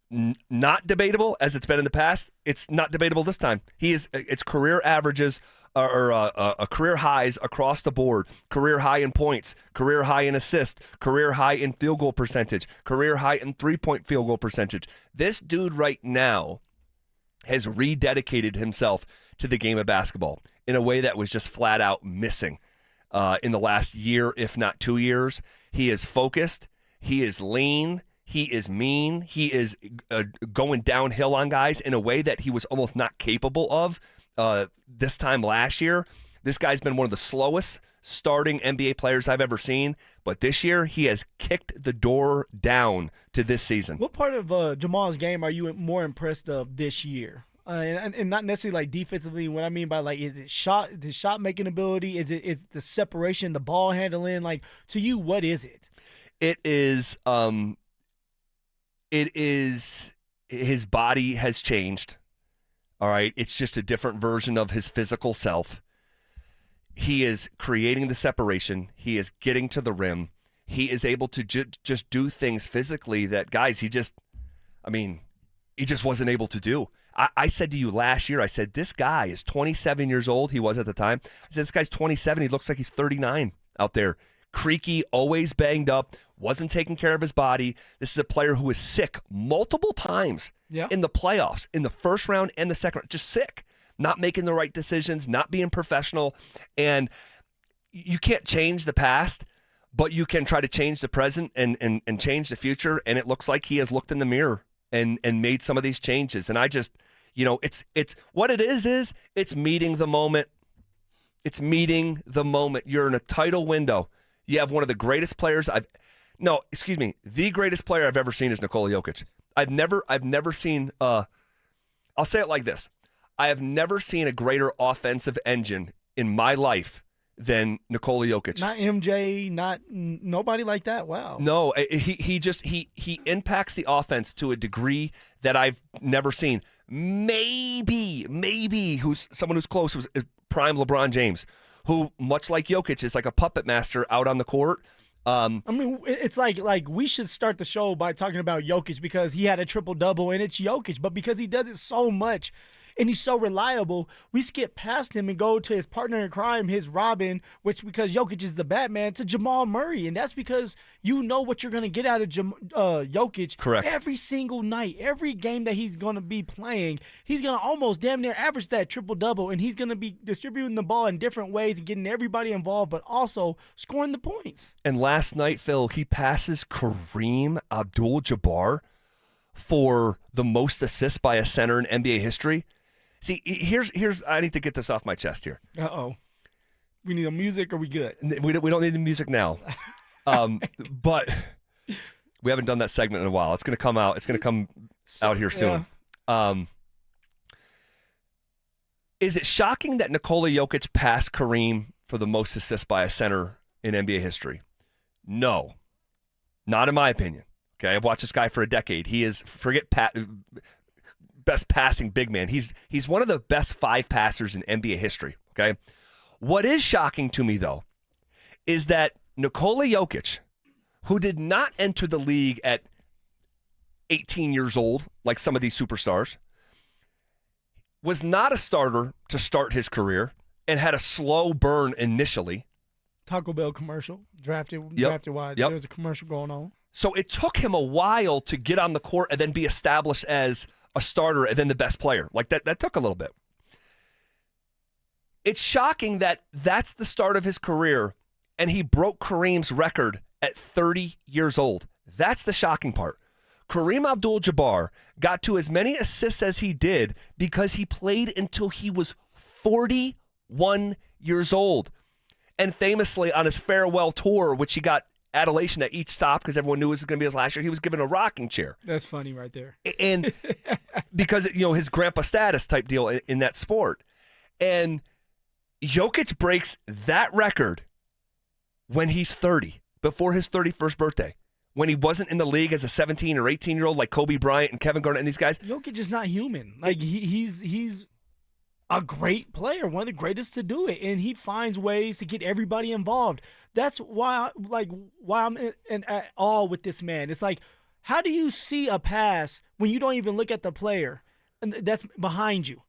not debatable as it's been in the past, it's not debatable this time. It's career averages or career highs across the board, career high in points, career high in assists, career high in field goal percentage, career high in 3-point field goal percentage. This dude right now has rededicated himself to the game of basketball in a way that was just flat out missing in the last year, if not 2 years. He is focused. He is lean. He is mean. He is going downhill on guys in a way that he was almost not capable of this time last year. This guy's been one of the slowest starting NBA players I've ever seen, but this year he has kicked the door down to this season. What part of Jamal's game are you more impressed of this year? And not necessarily like defensively. What I mean by like, is it the shot making ability? Is it the separation, the ball handling? Like, to you, what is it? It is. It is. His body has changed. All right, it's just a different version of his physical self. He is creating the separation. He is getting to the rim. He is able to just do things physically that guys. He just wasn't able to do. I said to you last year, I said, this guy is 27 years old. He was at the time. I said, this guy's 27. He looks like he's 39 out there. Creaky, always banged up, wasn't taking care of his body. This is a player who is sick multiple times in the playoffs, in the first round and the second round. Just sick, not making the right decisions, not being professional. And you can't change the past, but you can try to change the present and change the future. And it looks like he has looked in the mirror and made some of these changes. And I just, it's what it is it's meeting the moment. It's meeting the moment. You're in a title window. You have one of the greatest players the greatest player I've ever seen is Nikola Jokic. I've never seen, I'll say it like this. I have never seen a greater offensive engine in my life than Nikola Jokic. Not MJ, not nobody like that. Wow. No, he impacts the offense to a degree that I've never seen. Maybe who's someone who's close was prime LeBron James, who much like Jokic is like a puppet master out on the court. It's like we should start the show by talking about Jokic because he had a triple-double, and it's Jokic. But because he does it so much and he's so reliable, we skip past him and go to his partner in crime, his Robin, which because Jokic is the Batman, to Jamal Murray. And that's because you know what you're going to get out of Jokic. Correct. Every single night, every game that he's going to be playing, he's going to almost damn near average that triple-double, and he's going to be distributing the ball in different ways and getting everybody involved, but also scoring the points. And last night, Phil, he passes Kareem Abdul-Jabbar for the most assists by a center in NBA history. See, here's I need to get this off my chest here. Uh-oh. We need a music, or we good? We don't need the music now. But we haven't done that segment in a while. It's going to come out. It's going to come out here soon. Yeah. Is it shocking that Nikola Jokic passed Kareem for the most assists by a center in NBA history? No. Not in my opinion. Okay, I've watched this guy for a decade. He is, best passing big man. He's one of the best 5 passers in NBA history, okay? What is shocking to me, though, is that Nikola Jokic, who did not enter the league at 18 years old, like some of these superstars, was not a starter to start his career and had a slow burn initially. Taco Bell commercial, drafted wide. Yep. There was a commercial going on. So it took him a while to get on the court and then be established as a starter and then the best player. Like that took a little bit. It's shocking that that's the start of his career and he broke Kareem's record at 30 years old. That's the shocking part. Kareem Abdul-Jabbar got to as many assists as he did because he played until he was 41 years old. And famously on his farewell tour, which he got adulation at each stop because everyone knew it was going to be his last year, he was given a rocking chair. That's funny right there. And because, his grandpa status type deal in that sport. And Jokic breaks that record when he's 30, before his 31st birthday, when he wasn't in the league as a 17 or 18-year-old like Kobe Bryant and Kevin Garnett and these guys. Jokic is not human. Like, he's a great player, one of the greatest to do it, and he finds ways to get everybody involved. That's why I'm at all with this man. It's like, how do you see a pass when you don't even look at the player and that's behind you,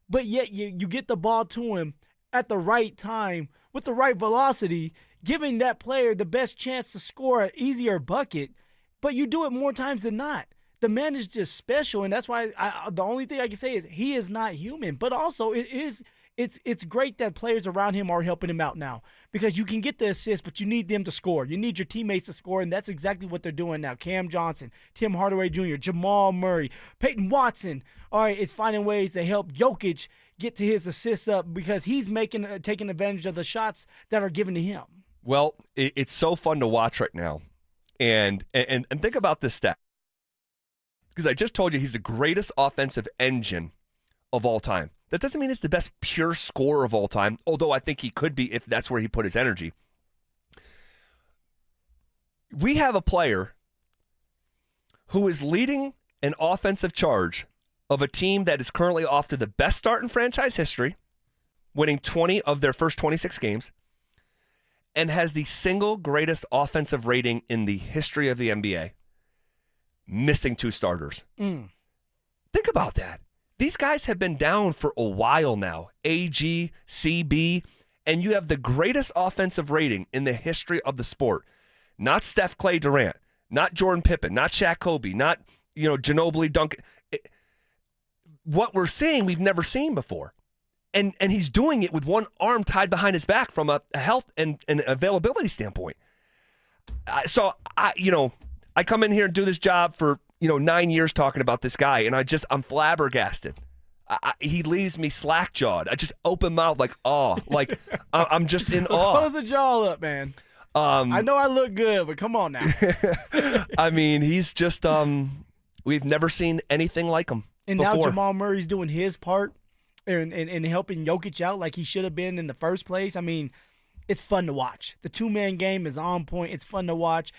but yet you get the ball to him at the right time with the right velocity, giving that player the best chance to score an easier bucket, but you do it more times than not. The man is just special, and that's why the only thing I can say is he is not human. But also, it it's great that players around him are helping him out now because you can get the assist, but you need them to score. You need your teammates to score, and that's exactly what they're doing now. Cam Johnson, Tim Hardaway Jr., Jamal Murray, Peyton Watson. All right, it's finding ways to help Jokic get to his assists up because he's taking advantage of the shots that are given to him. Well, it's so fun to watch right now. And think about this stat. Because I just told you he's the greatest offensive engine of all time. That doesn't mean he's the best pure scorer of all time, although I think he could be if that's where he put his energy. We have a player who is leading an offensive charge of a team that is currently off to the best start in franchise history, winning 20 of their first 26 games, and has the single greatest offensive rating in the history of the NBA, missing 2 starters. Think about that. These guys have been down for a while now, AG, CB, and you have the greatest offensive rating in the history of the sport. Not Steph Clay Durant, not Jordan Pippen, not Shaq Kobe, not Ginobili Duncan. What we're seeing, we've never seen before. And he's doing it with one arm tied behind his back from a health and availability standpoint. So I come in here and do this job for 9 years talking about this guy, and I'm flabbergasted. He leaves me slack-jawed. I just open mouth like awe, like I'm just in awe. Close the jaw up, man. I know I look good, but come on now. I mean, he's just we've never seen anything like him and before. Now Jamal Murray's doing his part and helping Jokic out like he should have been in the first place. I mean, it's fun to watch. The two-man game is on point. It's fun to watch.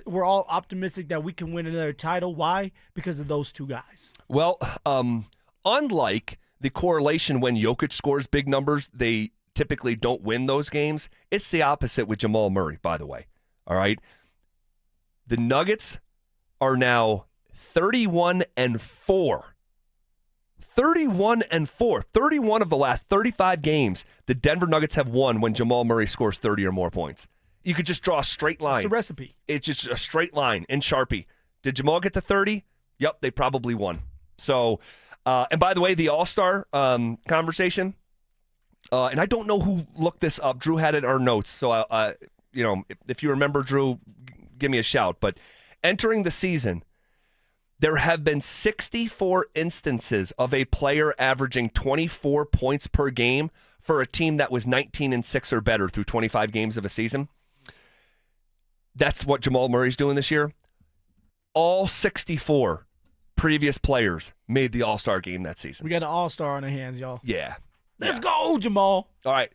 We're all optimistic that we can win another title. Why? Because of those two guys. Well, unlike the correlation when Jokic scores big numbers, they typically don't win those games. It's the opposite with Jamal Murray, by the way. All right? The Nuggets are now 31-4. 31-4. 31 of the last 35 games the Denver Nuggets have won when Jamal Murray scores 30 or more points. You could just draw a straight line. It's a recipe. It's just a straight line in Sharpie. Did Jamal get to 30? Yep, they probably won. So, and by the way, the All-Star conversation, and I don't know who looked this up. Drew had it in our notes. So, if you remember, Drew, give me a shout. But entering the season, there have been 64 instances of a player averaging 24 points per game for a team that was 19-6 or better through 25 games of a season. That's what Jamal Murray's doing this year. All 64 previous players made the All-Star game that season. We got an All-Star on our hands, y'all. Yeah. Let's go, Jamal. All right.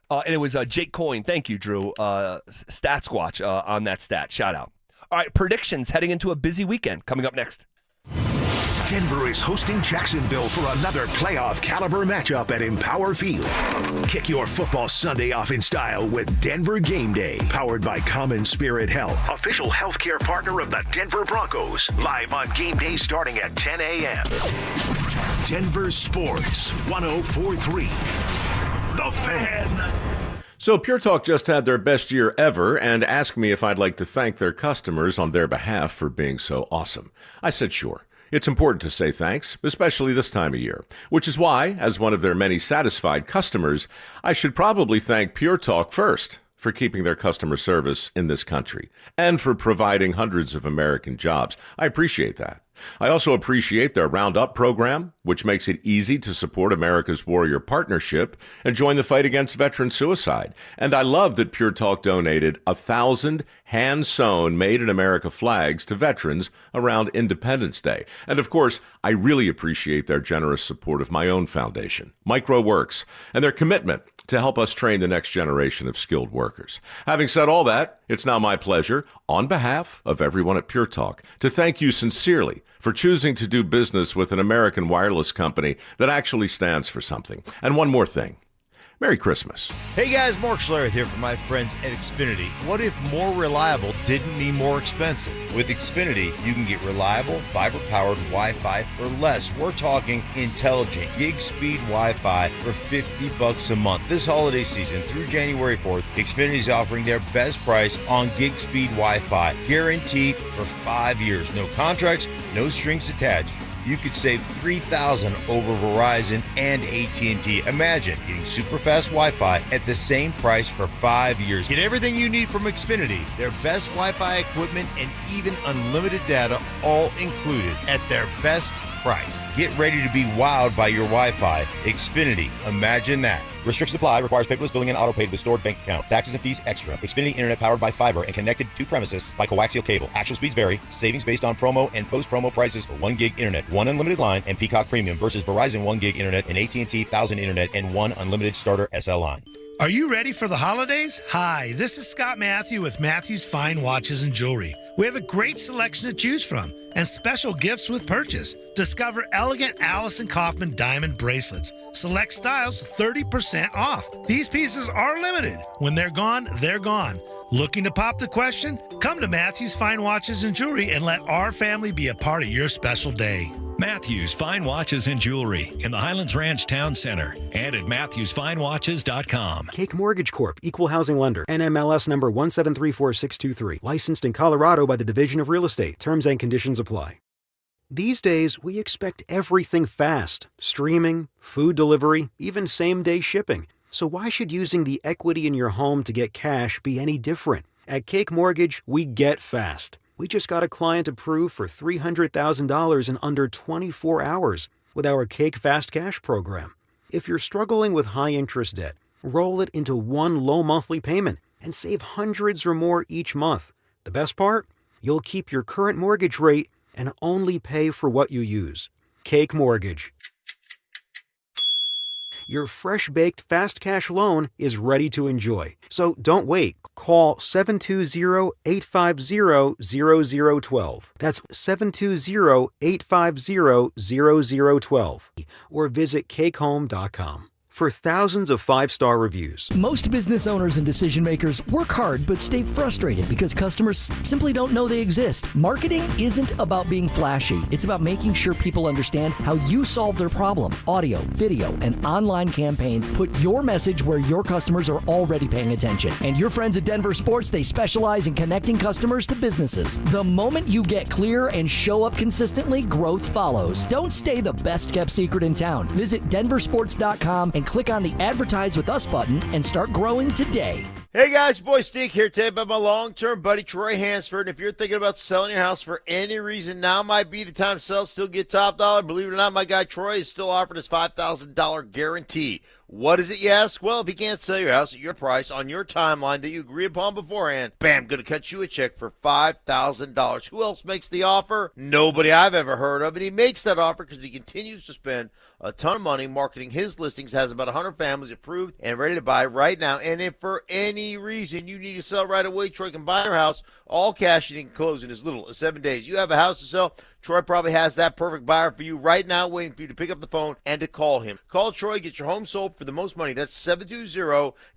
And it was Jake Coyne. Thank you, Drew. Stat Squatch on that stat. Shout out. All right, predictions heading into a busy weekend coming up next. Denver is hosting Jacksonville for another playoff caliber matchup at Empower Field. Kick your football Sunday off in style with Denver Game Day, powered by Common Spirit Health, official healthcare partner of the Denver Broncos. Live on game day starting at 10 a.m. Denver Sports 104.3. The Fan. So Pure Talk just had their best year ever and asked me if I'd like to thank their customers on their behalf for being so awesome. I said sure. It's important to say thanks, especially this time of year, which is why, as one of their many satisfied customers, I should probably thank Pure Talk first for keeping their customer service in this country and for providing hundreds of American jobs. I appreciate that. I also appreciate their Roundup program, which makes it easy to support America's Warrior Partnership and join the fight against veteran suicide. And I love that Pure Talk donated 1,000 hand-sewn Made in America flags to veterans around Independence Day. And of course, I really appreciate their generous support of my own foundation, MicroWorks, and their commitment to help us train the next generation of skilled workers. Having said all that, it's now my pleasure, on behalf of everyone at Pure Talk, to thank you sincerely for choosing to do business with an American wireless company that actually stands for something. And one more thing. Merry Christmas. Hey guys, Mark Schlereth here from my friends at Xfinity. What if more reliable didn't mean more expensive? With Xfinity, you can get reliable, fiber-powered Wi-Fi for less. We're talking intelligent gig-speed Wi-Fi for $50 a month. This holiday season through January 4th, Xfinity is offering their best price on gig-speed Wi-Fi, guaranteed for 5 years. No contracts, no strings attached. you could save $3,000 over Verizon and AT&T. Imagine getting super fast Wi-Fi at the same price for 5 years. Get everything you need from Xfinity, their best Wi-Fi equipment, and even unlimited data, all included at their best price. Get ready to be wowed by your Wi-Fi. Xfinity, imagine that. Restrictions apply. Requires paperless billing and auto-paid with stored bank account. Taxes and fees extra. Xfinity Internet powered by fiber and connected to premises by coaxial cable. Actual speeds vary. Savings based on promo and post-promo prices for 1 gig internet, 1 unlimited line, and Peacock Premium versus Verizon 1 gig internet and AT&T 1000 internet and 1 unlimited starter SL line. Are you ready for the holidays? Hi, this is Scott Matthew with Matthew's Fine Watches and Jewelry. We have a great selection to choose from and special gifts with purchase. Discover elegant Allison Kaufman diamond bracelets. Select styles 30% off. These pieces are limited. When they're gone, they're gone. Looking to pop the question? Come to Matthew's Fine Watches and Jewelry and let our family be a part of your special day. Matthews Fine Watches and Jewelry in the Highlands Ranch Town Center and at MatthewsFineWatches.com. Cake Mortgage Corp. Equal Housing Lender. NMLS number 1734623. Licensed in Colorado by the Division of Real Estate. Terms and conditions apply. These days, we expect everything fast. Streaming, food delivery, even same-day shipping. So why should using the equity in your home to get cash be any different? At Cake Mortgage, we get fast. We just got a client approved for $300,000 in under 24 hours with our Cake Fast Cash program. If you're struggling with high-interest debt, roll it into one low monthly payment and save hundreds or more each month. The best part? You'll keep your current mortgage rate and only pay for what you use. Cake Mortgage. Your fresh-baked fast cash loan is ready to enjoy. So don't wait. Call 720-850-0012. That's 720-850-0012. Or visit cakehome.com. For thousands of 5-star reviews. Most business owners and decision makers work hard but stay frustrated because customers simply don't know they exist. Marketing isn't about being flashy. It's about making sure people understand how you solve their problem. Audio, video, and online campaigns put your message where your customers are already paying attention. And your friends at Denver Sports, they specialize in connecting customers to businesses. The moment you get clear and show up consistently, growth follows. Don't stay the best kept secret in town. Visit DenverSports.com and click on the Advertise with Us button and start growing today. Hey guys, boy Stink here today about my long-term buddy Troy Hansford. And if you're thinking about selling your house for any reason, now might be the time to sell, still get top dollar. Believe it or not, my guy Troy is still offering his $5,000 guarantee. What is it, you ask? Well, if he can't sell your house at your price on your timeline that you agree upon beforehand, bam, going to cut you a check for $5,000. Who else makes the offer? Nobody I've ever heard of. And he makes that offer because he continues to spend a ton of money marketing his listings, has about 100 families approved and ready to buy right now. And if for any reason you need to sell right away, Troy can buy your house, all cash, and he can close in as little as 7 days. You have a house to sell, Troy probably has that perfect buyer for you right now, waiting for you to pick up the phone and to call him. Call Troy, get your home sold for the most money. That's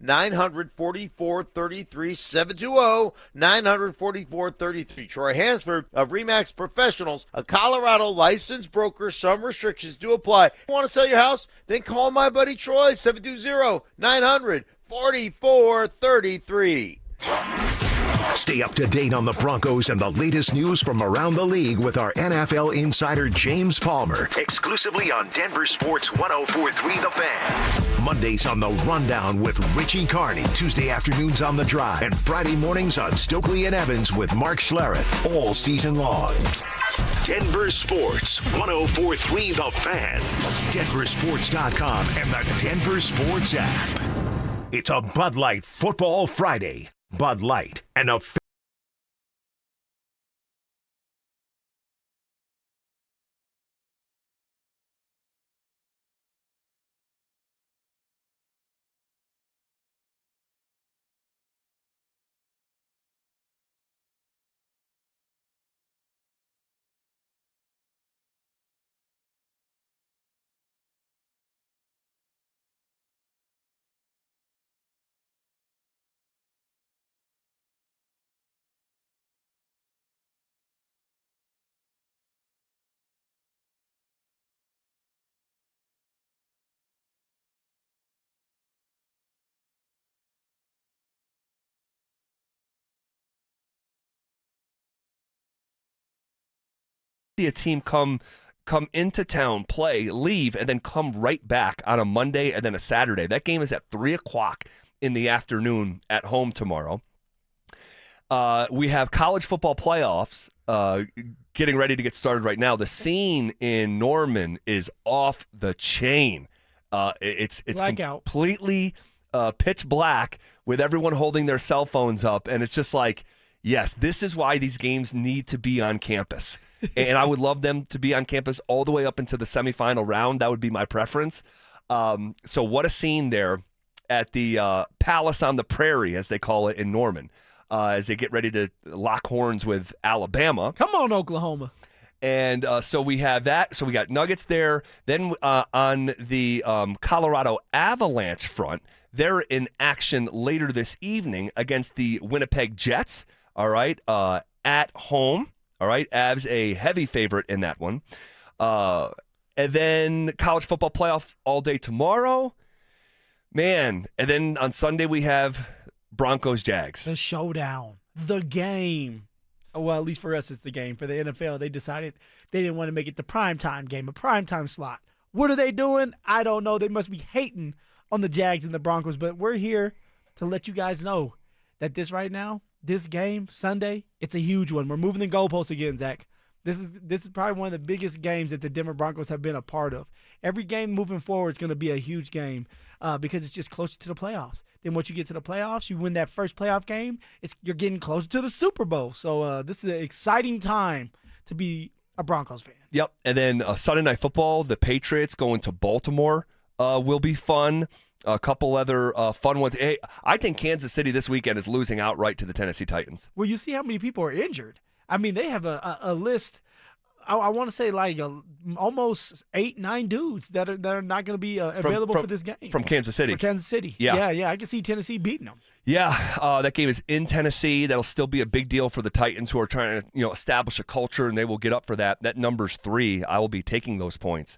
720-900-4433, 720-900-4433. Troy Hansford of RE/MAX Professionals, a Colorado licensed broker. Some restrictions do apply. Want to sell your house? Then call my buddy Troy, 720-900-4433. Stay up to date on the Broncos and the latest news from around the league with our NFL insider James Palmer, exclusively on Denver Sports 104.3 The Fan. Mondays on The Rundown with Richie Carney, Tuesday afternoons on The Drive, and Friday mornings on Stokely and Evans with Mark Schlereth, all season long. Denver Sports 104.3 The Fan, DenverSports.com, and the Denver Sports app. It's a Bud Light Football Friday. Bud Light, and a see a team come come into town, play, leave, and then come right back on a Monday and then a Saturday. That game is at 3 o'clock in the afternoon at home tomorrow. We have college football playoffs getting ready to get started right now. The scene in Norman is off the chain. It's Blackout. completely pitch black with everyone holding their cell phones up, and it's just like, yes, this is why these games need to be on campus. And I would love them to be on campus all the way up into the semifinal round. That would be my preference. So what a scene there at the Palace on the Prairie, as they call it in Norman, as they get ready to lock horns with Alabama. Come on, Oklahoma. And so we have that. So we got Nuggets there. Then on the Colorado Avalanche front, they're in action later this evening against the Winnipeg Jets. All right, at home. All right, Avs a heavy favorite in that one. And then college football playoff all day tomorrow. Man, and then on Sunday we have Broncos Jags. The showdown. The game. Well, at least for us, it's the game. For the NFL, they decided they didn't want to make it the primetime game, a primetime slot. What are they doing? I don't know. They must be hating on the Jags and the Broncos, but we're here to let you guys know that this game, Sunday, it's a huge one. We're moving the goalposts again, Zach. This is probably one of the biggest games that the Denver Broncos have been a part of. Every game moving forward is going to be a huge game because it's just closer to the playoffs. Then once you get to the playoffs, you win that first playoff game, you're getting closer to the Super Bowl. So this is an exciting time to be a Broncos fan. Yep. And then Sunday Night Football, the Patriots going to Baltimore will be fun. A couple other fun ones. Hey, I think Kansas City this weekend is losing outright to the Tennessee Titans. Well, you see how many people are injured. I mean, they have a list. I want to say like almost 8-9 dudes that are not going to be available for this game from Kansas City. For Kansas City, yeah. I can see Tennessee beating them. Yeah, that game is in Tennessee. That'll still be a big deal for the Titans, who are trying to establish a culture, and they will get up for that. That number's 3. I will be taking those points.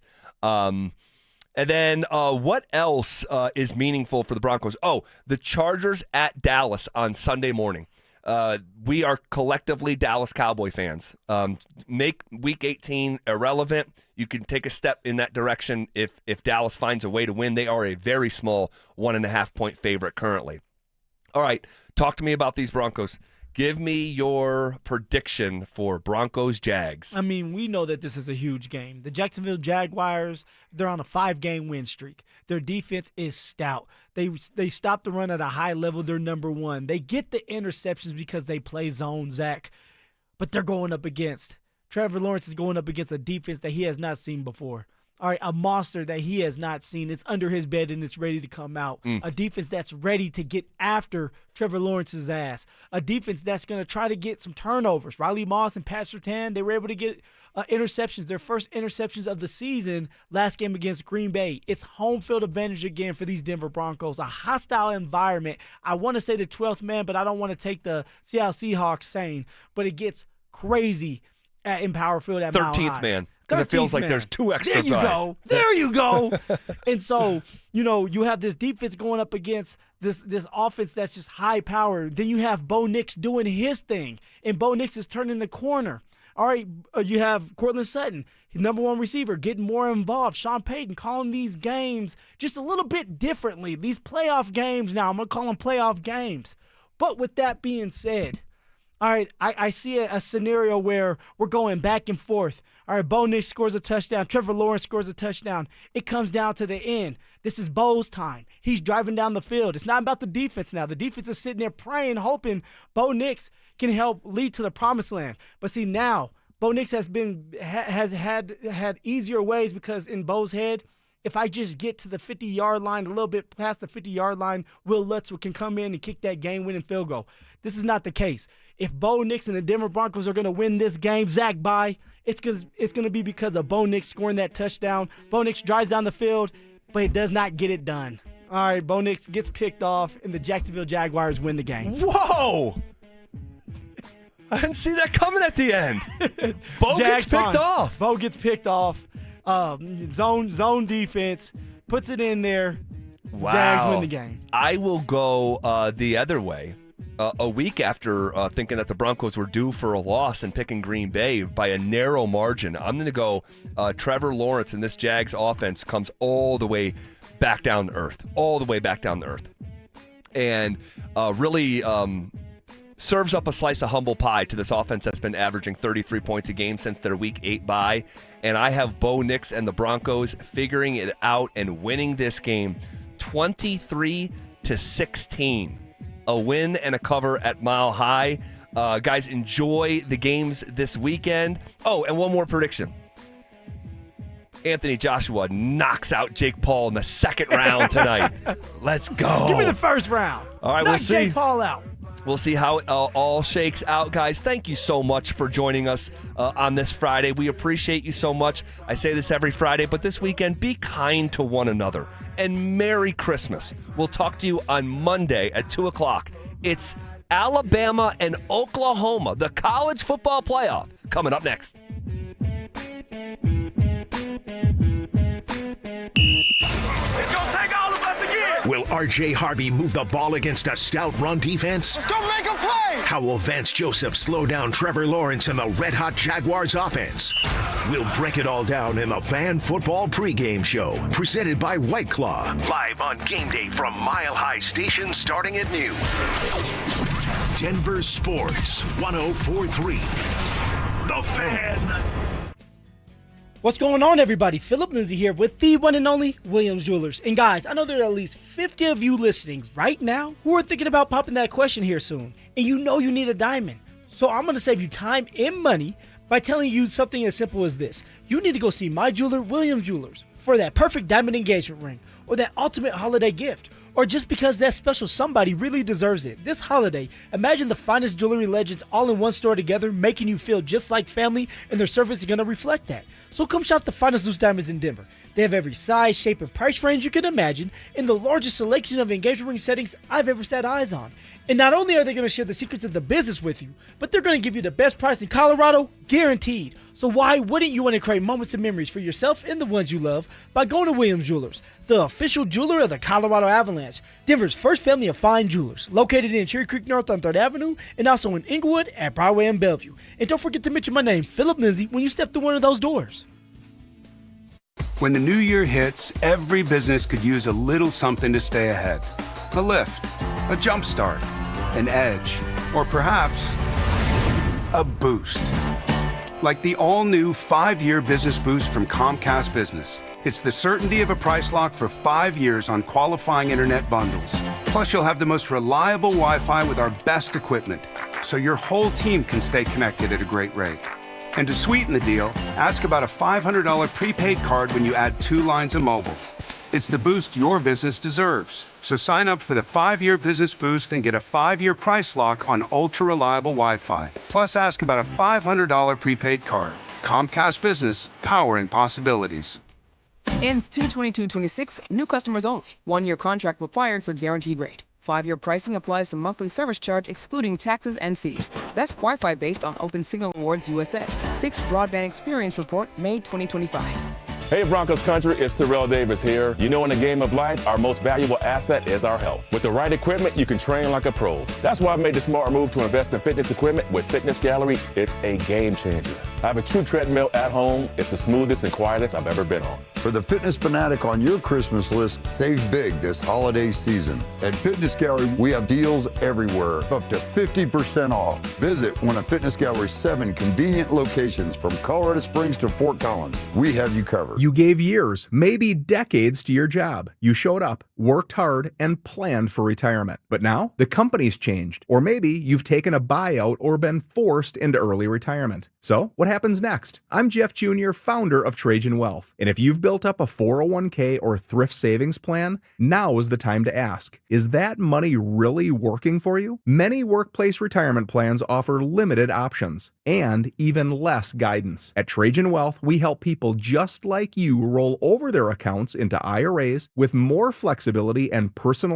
And then what else is meaningful for the Broncos? Oh, the Chargers at Dallas on Sunday morning. We are collectively Dallas Cowboy fans. Make Week 18 irrelevant. You can take a step in that direction if Dallas finds a way to win. They are a very small 1.5-point favorite currently. All right, talk to me about these Broncos. Give me your prediction for Broncos-Jags. I mean, we know that this is a huge game. The Jacksonville Jaguars, they're on a 5-game win streak. Their defense is stout. They stop the run at a high level. They're number 1. They get the interceptions because they play zone, Zach. But they're going up against Trevor Lawrence is going up against a defense that he has not seen before. All right, a monster that he has not seen. It's under his bed and it's ready to come out. A defense that's ready to get after Trevor Lawrence's ass. A defense that's going to try to get some turnovers. Riley Moss and Pat Surtain, they were able to get interceptions, their first interceptions of the season last game against Green Bay. It's home field advantage again for these Denver Broncos. A hostile environment. I want to say the 12th man, but I don't want to take the Seattle Seahawks saying, but it gets crazy in Power Field at Mile High. 13th man. Because it feels like there's 2 extra guys. There you go. And so, you have this defense going up against this offense that's just high power. Then you have Bo Nix doing his thing, and Bo Nix is turning the corner. All right, you have Cortland Sutton, number 1 receiver, getting more involved. Sean Payton calling these games just a little bit differently. These playoff games now, I'm going to call them playoff games. But with that being said, all right, I see a scenario where we're going back and forth. All right, Bo Nix scores a touchdown. Trevor Lawrence scores a touchdown. It comes down to the end. This is Bo's time. He's driving down the field. It's not about the defense now. The defense is sitting there praying, hoping Bo Nix can help lead to the promised land. But see, now Bo Nix has had easier ways because in Bo's head, if I just get to the 50-yard line, a little bit past the 50-yard line, Will Lutz can come in and kick that game-winning field goal. This is not the case. If Bo Nix and the Denver Broncos are going to win this game, Zach, it's going to be because of Bo Nix scoring that touchdown. Bo Nix drives down the field, but he does not get it done. All right, Bo Nix gets picked off, and the Jacksonville Jaguars win the game. Whoa! I didn't see that coming at the end. Bo gets picked off. Bo gets picked off. Zone defense puts it in there. Wow. Jags win the game. I will go the other way. a week after thinking that the Broncos were due for a loss and picking Green Bay by a narrow margin. I'm going to go Trevor Lawrence and this Jags offense comes all the way back down to earth, and really serves up a slice of humble pie to this offense that's been averaging 33 points a game since their Week 8 bye. And I have Bo Nix and the Broncos figuring it out and winning this game 23-16. A win and a cover at Mile High. Guys, enjoy the games this weekend. Oh, and one more prediction. Anthony Joshua knocks out Jake Paul in the second round tonight. Let's go. Give me the first round. All right, Knock we'll see. Jake Paul out. We'll see how it all shakes out, guys. Thank you so much for joining us on this Friday. We appreciate you so much. I say this every Friday, but this weekend, be kind to one another. And Merry Christmas. We'll talk to you on Monday at 2 o'clock. It's Alabama and Oklahoma, the college football playoff, coming up next. It's going to take all of us again. Will R.J. Harvey move the ball against a stout run defense? Let's go make a play. How will Vance Joseph slow down Trevor Lawrence and the red-hot Jaguars offense? We'll break it all down in the Fan Football Pregame Show, presented by White Claw, live on game day from Mile High Station starting at noon. Denver Sports 104.3. The Fan. What's going on, everybody? Phillip Lindsay here with the one and only Williams Jewelers. And guys, I know there are at least 50 of you listening right now who are thinking about popping that question here soon. And you know you need a diamond. So I'm going to save you time and money by telling you something as simple as this. You need to go see my jeweler, Williams Jewelers, for that perfect diamond engagement ring or that ultimate holiday gift, or just because that special somebody really deserves it. This holiday, imagine the finest jewelry legends all in one store together, making you feel just like family, and their service is going to reflect that. So come shop the finest loose diamonds in Denver. They have every size, shape, and price range you can imagine, in the largest selection of engagement ring settings I've ever set eyes on. And not only are they going to share the secrets of the business with you, but they're going to give you the best price in Colorado, guaranteed. So why wouldn't you want to create moments and memories for yourself and the ones you love by going to Williams Jewelers, the official jeweler of the Colorado Avalanche, Denver's first family of fine jewelers, located in Cherry Creek North on 3rd Avenue and also in Inglewood at Broadway and Bellevue. And don't forget to mention my name, Phillip Lindsay, when you step through one of those doors. When the new year hits, every business could use a little something to stay ahead. A lift, a jump start, an edge, or perhaps a boost. Like the all-new 5-year business boost from Comcast Business. It's the certainty of a price lock for 5 years on qualifying internet bundles. Plus, you'll have the most reliable Wi-Fi with our best equipment, so your whole team can stay connected at a great rate. And to sweeten the deal, ask about a $500 prepaid card when you add 2 lines of mobile. It's the boost your business deserves. So sign up for the 5-year business boost and get a 5-year price lock on ultra-reliable Wi-Fi. Plus, ask about a $500 prepaid card. Comcast Business, powering possibilities. Ends 2/22/26, new customers only. 1-year contract required for guaranteed rate. 5-year pricing applies to monthly service charge excluding taxes and fees. That's Wi-Fi based on Open Signal Awards USA. Fixed Broadband Experience Report, May 2025. Hey Broncos country, it's Terrell Davis here. You know, in the game of life, our most valuable asset is our health. With the right equipment, you can train like a pro. That's why I made the smart move to invest in fitness equipment with Fitness Gallery. It's a game changer. I have a true treadmill at home. It's the smoothest and quietest I've ever been on. For the fitness fanatic on your Christmas list, save big this holiday season. At Fitness Gallery, we have deals everywhere, up to 50% off. Visit one of Fitness Gallery's 7 convenient locations from Colorado Springs to Fort Collins. We have you covered. You gave years, maybe decades to your job. You showed up, worked hard, and planned for retirement. But now, the company's changed. Or maybe you've taken a buyout or been forced into early retirement. So, what happens next? I'm Jeff Jr., founder of Trajan Wealth. And if you've built up a 401k or thrift savings plan, now is the time to ask, is that money really working for you? Many workplace retirement plans offer limited options and even less guidance. At Trajan Wealth, we help people just like you roll over their accounts into IRAs with more flexibility and personal